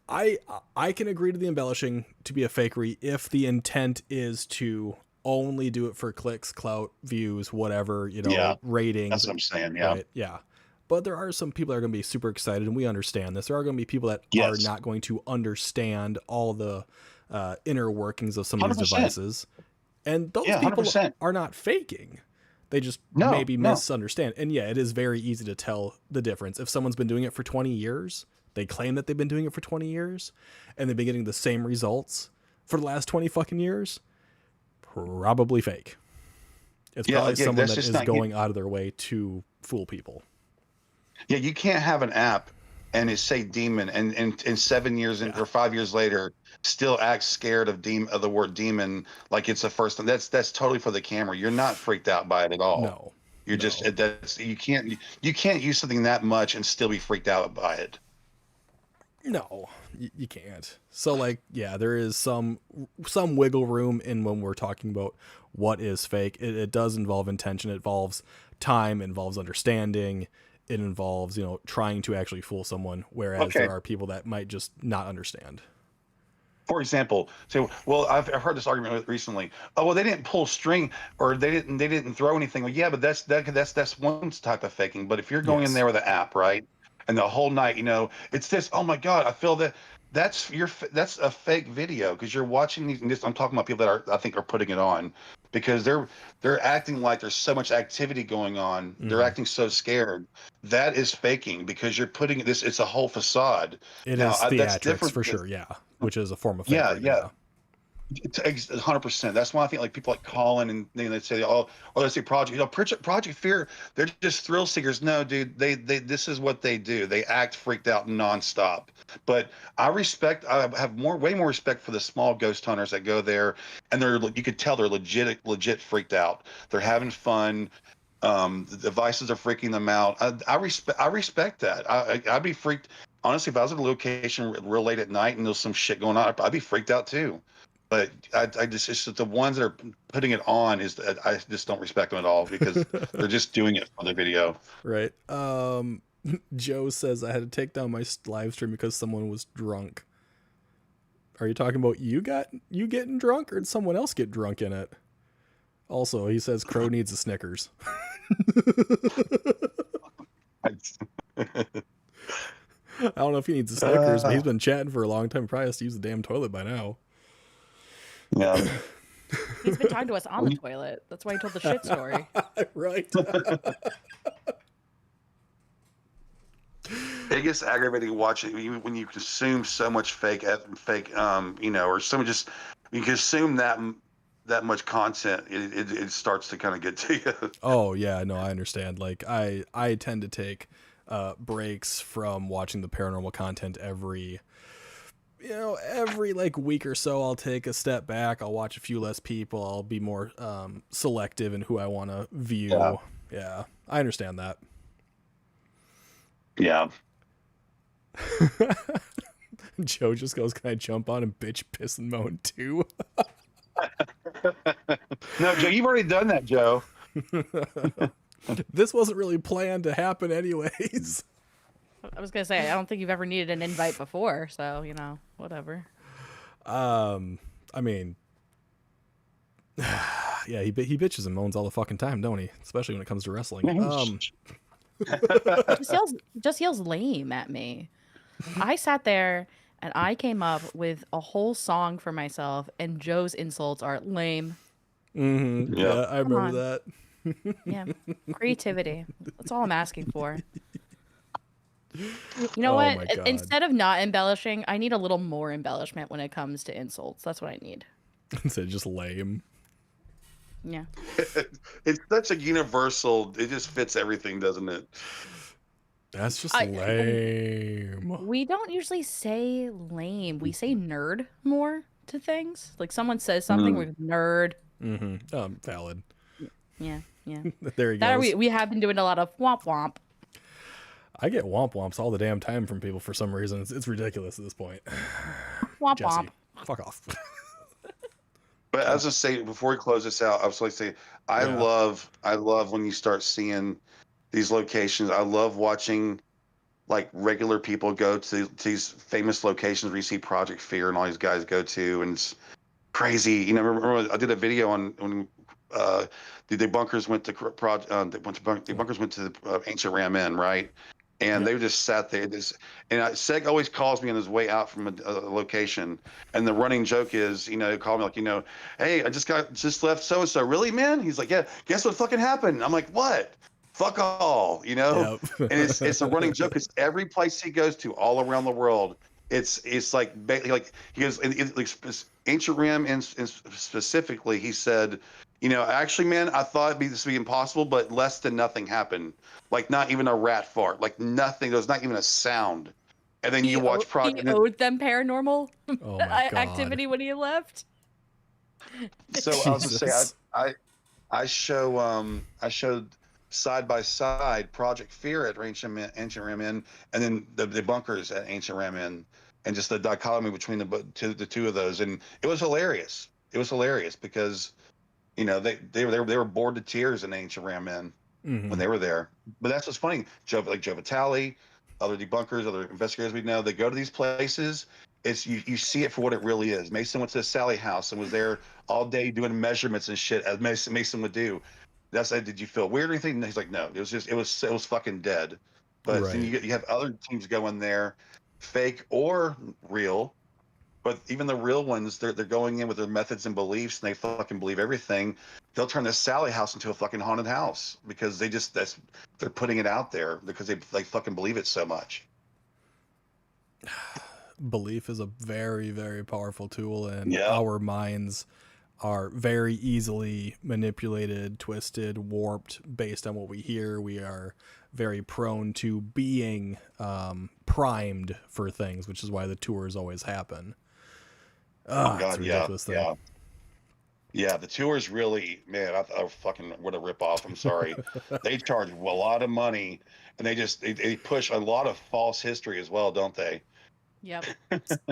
I can agree to the embellishing to be a fakery if the intent is to only do it for clicks, clout, views, whatever, ratings. That's what I'm saying. Yeah. Right? Yeah. But there are some people that are going to be super excited, and we understand this. There are going to be people that are not going to understand all the inner workings of some of these 100%. devices. And those people 100%. are not faking. They just maybe misunderstand. And yeah, it is very easy to tell the difference. If someone's been doing it for 20 years, they claim that they've been doing it for 20 years, and they've been getting the same results for the last 20 fucking years, probably fake. It's probably someone that is going out of their way to fool people. Yeah, you can't have an app and it say demon, and 7 years or 5 years later still act scared of the word demon like it's the first time. That's totally for the camera. You're not freaked out by it at all. No. You're just you can't use something that much and still be freaked out by it. No, you can't. So like, yeah, there is some wiggle room in when we're talking about what is fake. It does involve intention. It involves time, it involves understanding. It involves, trying to actually fool someone, whereas there are people that might just not understand. For example, I've heard this argument recently. Oh, well, they didn't pull string, or they didn't throw anything. Well, yeah, but that's one type of faking. But if you're going in there with an app, right, and the whole night, it's this. Oh my God, I feel that. That's a fake video because you're watching these. I'm talking about people that I think are putting it on because they're acting like there's so much activity going on. Mm-hmm. They're acting so scared. That is faking because you're putting this. It's a whole facade. It is theatrics for sure. Yeah, which is a form of fakery. Yeah. 100%. That's why I think like people like Colin and they say, they say Project Fear. They're just thrill seekers. No, dude. They this is what they do. They act freaked out nonstop. But I have way more respect for the small ghost hunters that go there, and you could tell they're legit freaked out. They're having fun. The devices are freaking them out. I respect that. I'd be freaked. Honestly, if I was at a location real late at night and there's some shit going on, I'd be freaked out too. But it's just the ones that are putting it on I just don't respect them at all because they're just doing it for the video. Right. Joe says I had to take down my live stream because someone was drunk. Are you talking about you getting drunk, or did someone else get drunk in it? Also, he says Crow needs a Snickers. I don't know if he needs a Snickers, but he's been chatting for a long time. He probably has to use the damn toilet by now. Yeah. He's been talking to us on the toilet. That's why he told the shit story. Right. It gets aggravating watching when you consume so much fake, or someone just you consume that much content. It starts to kind of get to you. Oh yeah, no, I understand. Like I tend to take breaks from watching the paranormal content every like week or so. I'll take a step back. I'll watch a few less people. I'll be more selective in who I want to view. Yeah, I understand that. Yeah. Joe just goes, "Can I jump on and bitch, piss, and moan too?" No, Joe, you've already done that, Joe. This wasn't really planned to happen anyways. I was gonna say I don't think you've ever needed an invite before, so whatever. I mean, yeah, he bitches and moans all the fucking time, don't he? Especially when it comes to wrestling. Just yells lame at me. I sat there and I came up with a whole song for myself, and Joe's insults are lame. Mm-hmm. Yeah, I remember that. Yeah, creativity. That's all I'm asking for. You know what? Instead of not embellishing, I need a little more embellishment when it comes to insults. That's what I need. Instead of just lame. Yeah. It's such a universal. It just fits everything, doesn't it? That's just lame. We don't usually say lame. We say nerd more to things. Like someone says something, we're nerd. Mm-hmm. Valid. Yeah. There you go. We have been doing a lot of womp womp. I get womp womps all the damn time from people for some reason. It's ridiculous at this point. Womp Jesse, womp. fuck off. But as I say, before we close this out, I was like say, I love when you start seeing these locations. I love watching like regular people go to these famous locations where you see Project Fear and all these guys go to, and it's crazy. You know, remember I did a video on when the debunkers went to debunkers went to the ancient Ram Inn, right? And they just sat there. Seg always calls me on his way out from a location, and the running joke is, you know, he called me like, you know, hey, I just left so and so. Really, man? He's like, yeah. Guess what fucking happened? I'm like, what? Fuck all, you know. Yep. And it's a running joke. It's every place he goes to all around the world. It's like he goes like ancient Ram and specifically he said, you know, actually, man, I thought this would be impossible, but less than nothing happened. Like not even a rat fart, like nothing. There was not even a sound. And then you watch He owed them paranormal Oh my God. activity when he left. So I was gonna say I showed side by side Project Fear at Ancient Ram Inn, and then the bunkers at Ancient Ram Inn, and just the dichotomy between the two of those, and it was hilarious. It was hilarious because, you know, they were bored to tears in Ancient Ram Inn when they were there. But that's what's funny. Joe Vitale, other debunkers, other investigators we know, they go to these places. It's you see it for what it really is. Mason went to the Sally house and was there all day doing measurements and shit as Mason would do. That's like, did you feel weird or anything? And he's like, no, it was fucking dead. But then you have other teams go in there, fake or real. But even the real ones, they're going in with their methods and beliefs, and they fucking believe everything. They'll turn this Sally house into a fucking haunted house because they're putting it out there because they fucking believe it so much. Belief is a very, very powerful tool, and our minds are very easily manipulated, twisted, warped based on what we hear. We are very prone to being primed for things, which is why the tours always happen. Oh God, it's a ridiculous thing. Yeah, the tours really, man, I fucking what a ripoff. I'm sorry. They charge a lot of money, and they push a lot of false history as well, don't they? Yep.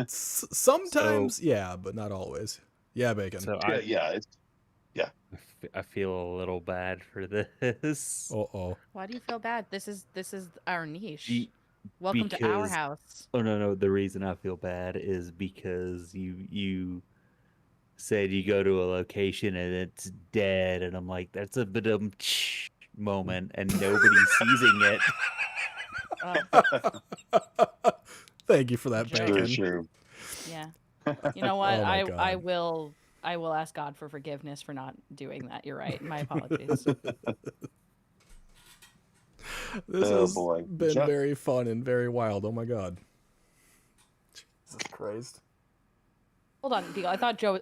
Sometimes, but not always. Yeah, Bacon. So I feel a little bad for this. Uh-oh. Why do you feel bad? This is our niche. Welcome to our house. Oh no, the reason I feel bad is because you said you go to a location and it's dead, and I'm like, that's a bit of moment, and nobody's seizing it. Thank you for that, Bacon. True. Yeah. You know what? Oh my I God. I will ask God for forgiveness for not doing that. You're right. My apologies. This has been very fun and very wild. Oh my God. Jesus Christ. Hold on, Beagle. I thought Joe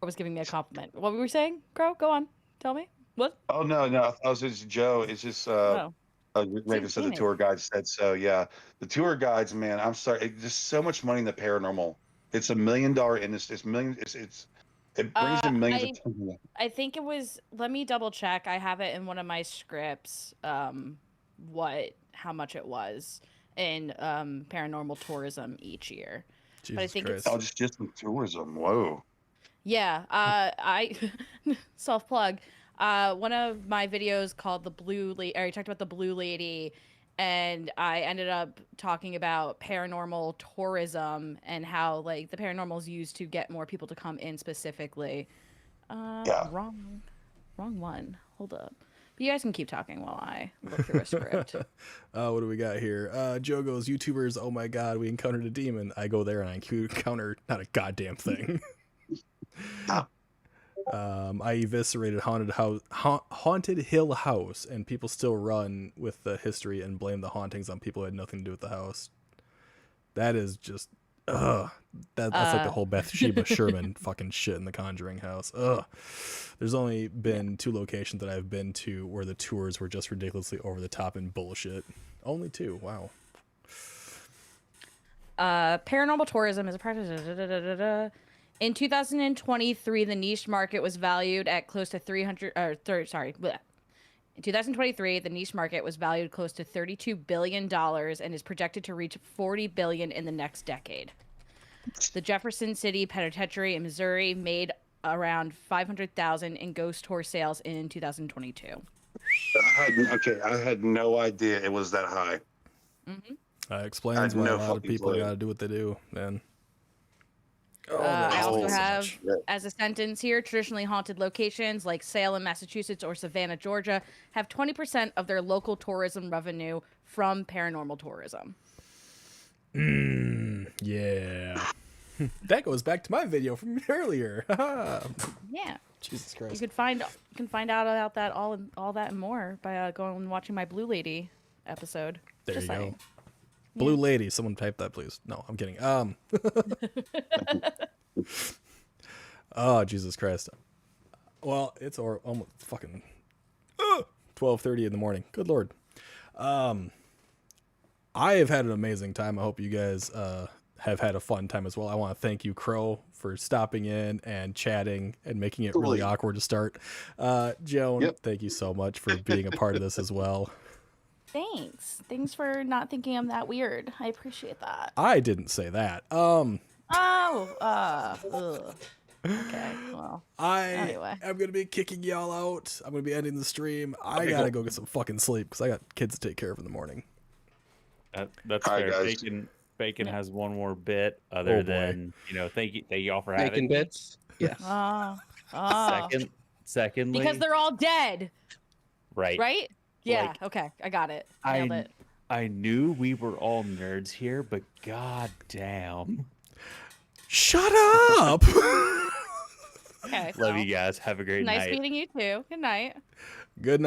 was giving me a compliment. What were we saying, Crow? Go on. Tell me. What? Oh no, I was just Joe. It's just Raven said the tour guide said so. Yeah, the tour guides, man. I'm sorry. There's so much money in the paranormal. It's $1 million industry. It brings in millions of people. I think it was. Let me double check. I have it in one of my scripts. How much it was in paranormal tourism each year. Jesus but I think Christ. it's just in tourism. Whoa. Yeah. I self plug. One of my videos called the Blue Lady. I talked about the Blue Lady. And I ended up talking about paranormal tourism and how like the paranormal is used to get more people to come in specifically. Wrong one. Hold up. But you guys can keep talking while I look through a script. What do we got here? Joe goes, YouTubers, oh my God, we encountered a demon. I go there and I encounter not a goddamn thing. I eviscerated Haunted Hill House, and people still run with the history and blame the hauntings on people who had nothing to do with the house. That is just, that's like the whole Bathsheba Sherman fucking shit in the Conjuring house. There's only been 2 locations that I've been to where the tours were just ridiculously over the top and bullshit. Only 2. Wow. Paranormal tourism is a practice. In 2023, the niche market was valued at close to In 2023, the niche market was valued close to $32 billion and is projected to reach $40 billion in the next decade. The Jefferson City Penitentiary in Missouri made around 500,000 in ghost tour sales in 2022. I had no idea it was that high. Explains I why had a no lot of fucking people clue. got to do what they do, man. I also Oh, have, shit. as a sentence here, traditionally haunted locations like Salem, Massachusetts, or Savannah, Georgia, have 20% of their local tourism revenue from paranormal tourism. Yeah. That goes back to my video from earlier. Yeah. Jesus You Christ. can find out about that all that and more by going and watching my Blue Lady episode. There Just you saying. go. Blue Lady, someone type that, please. No, I'm kidding. Oh, Jesus Christ. Well, it's almost fucking 12:30 in the morning. Good Lord. I have had an amazing time. I hope you guys have had a fun time as well. I want to thank you, Crow, for stopping in and chatting and making it really awkward to start. Joan, thank you so much for being a part of this as well. Thanks. Thanks for not thinking I'm that weird. I appreciate that. I didn't say that. Ugh. Okay, well. Anyway. I'm going to be kicking y'all out. I'm going to be ending the stream. I got to go get some fucking sleep because I got kids to take care of in the morning. That's All right, fair. guys. Bacon has one more bit other than, thank you all for having Bacon me. bits. Yes. Secondly, Because they're all dead. right. Right? Yeah, Like, okay. I got it. Nailed it. I knew we were all nerds here, but god damn. Shut up! Okay. Love you guys. Have a great night. Nice meeting you too. Good night. Good night.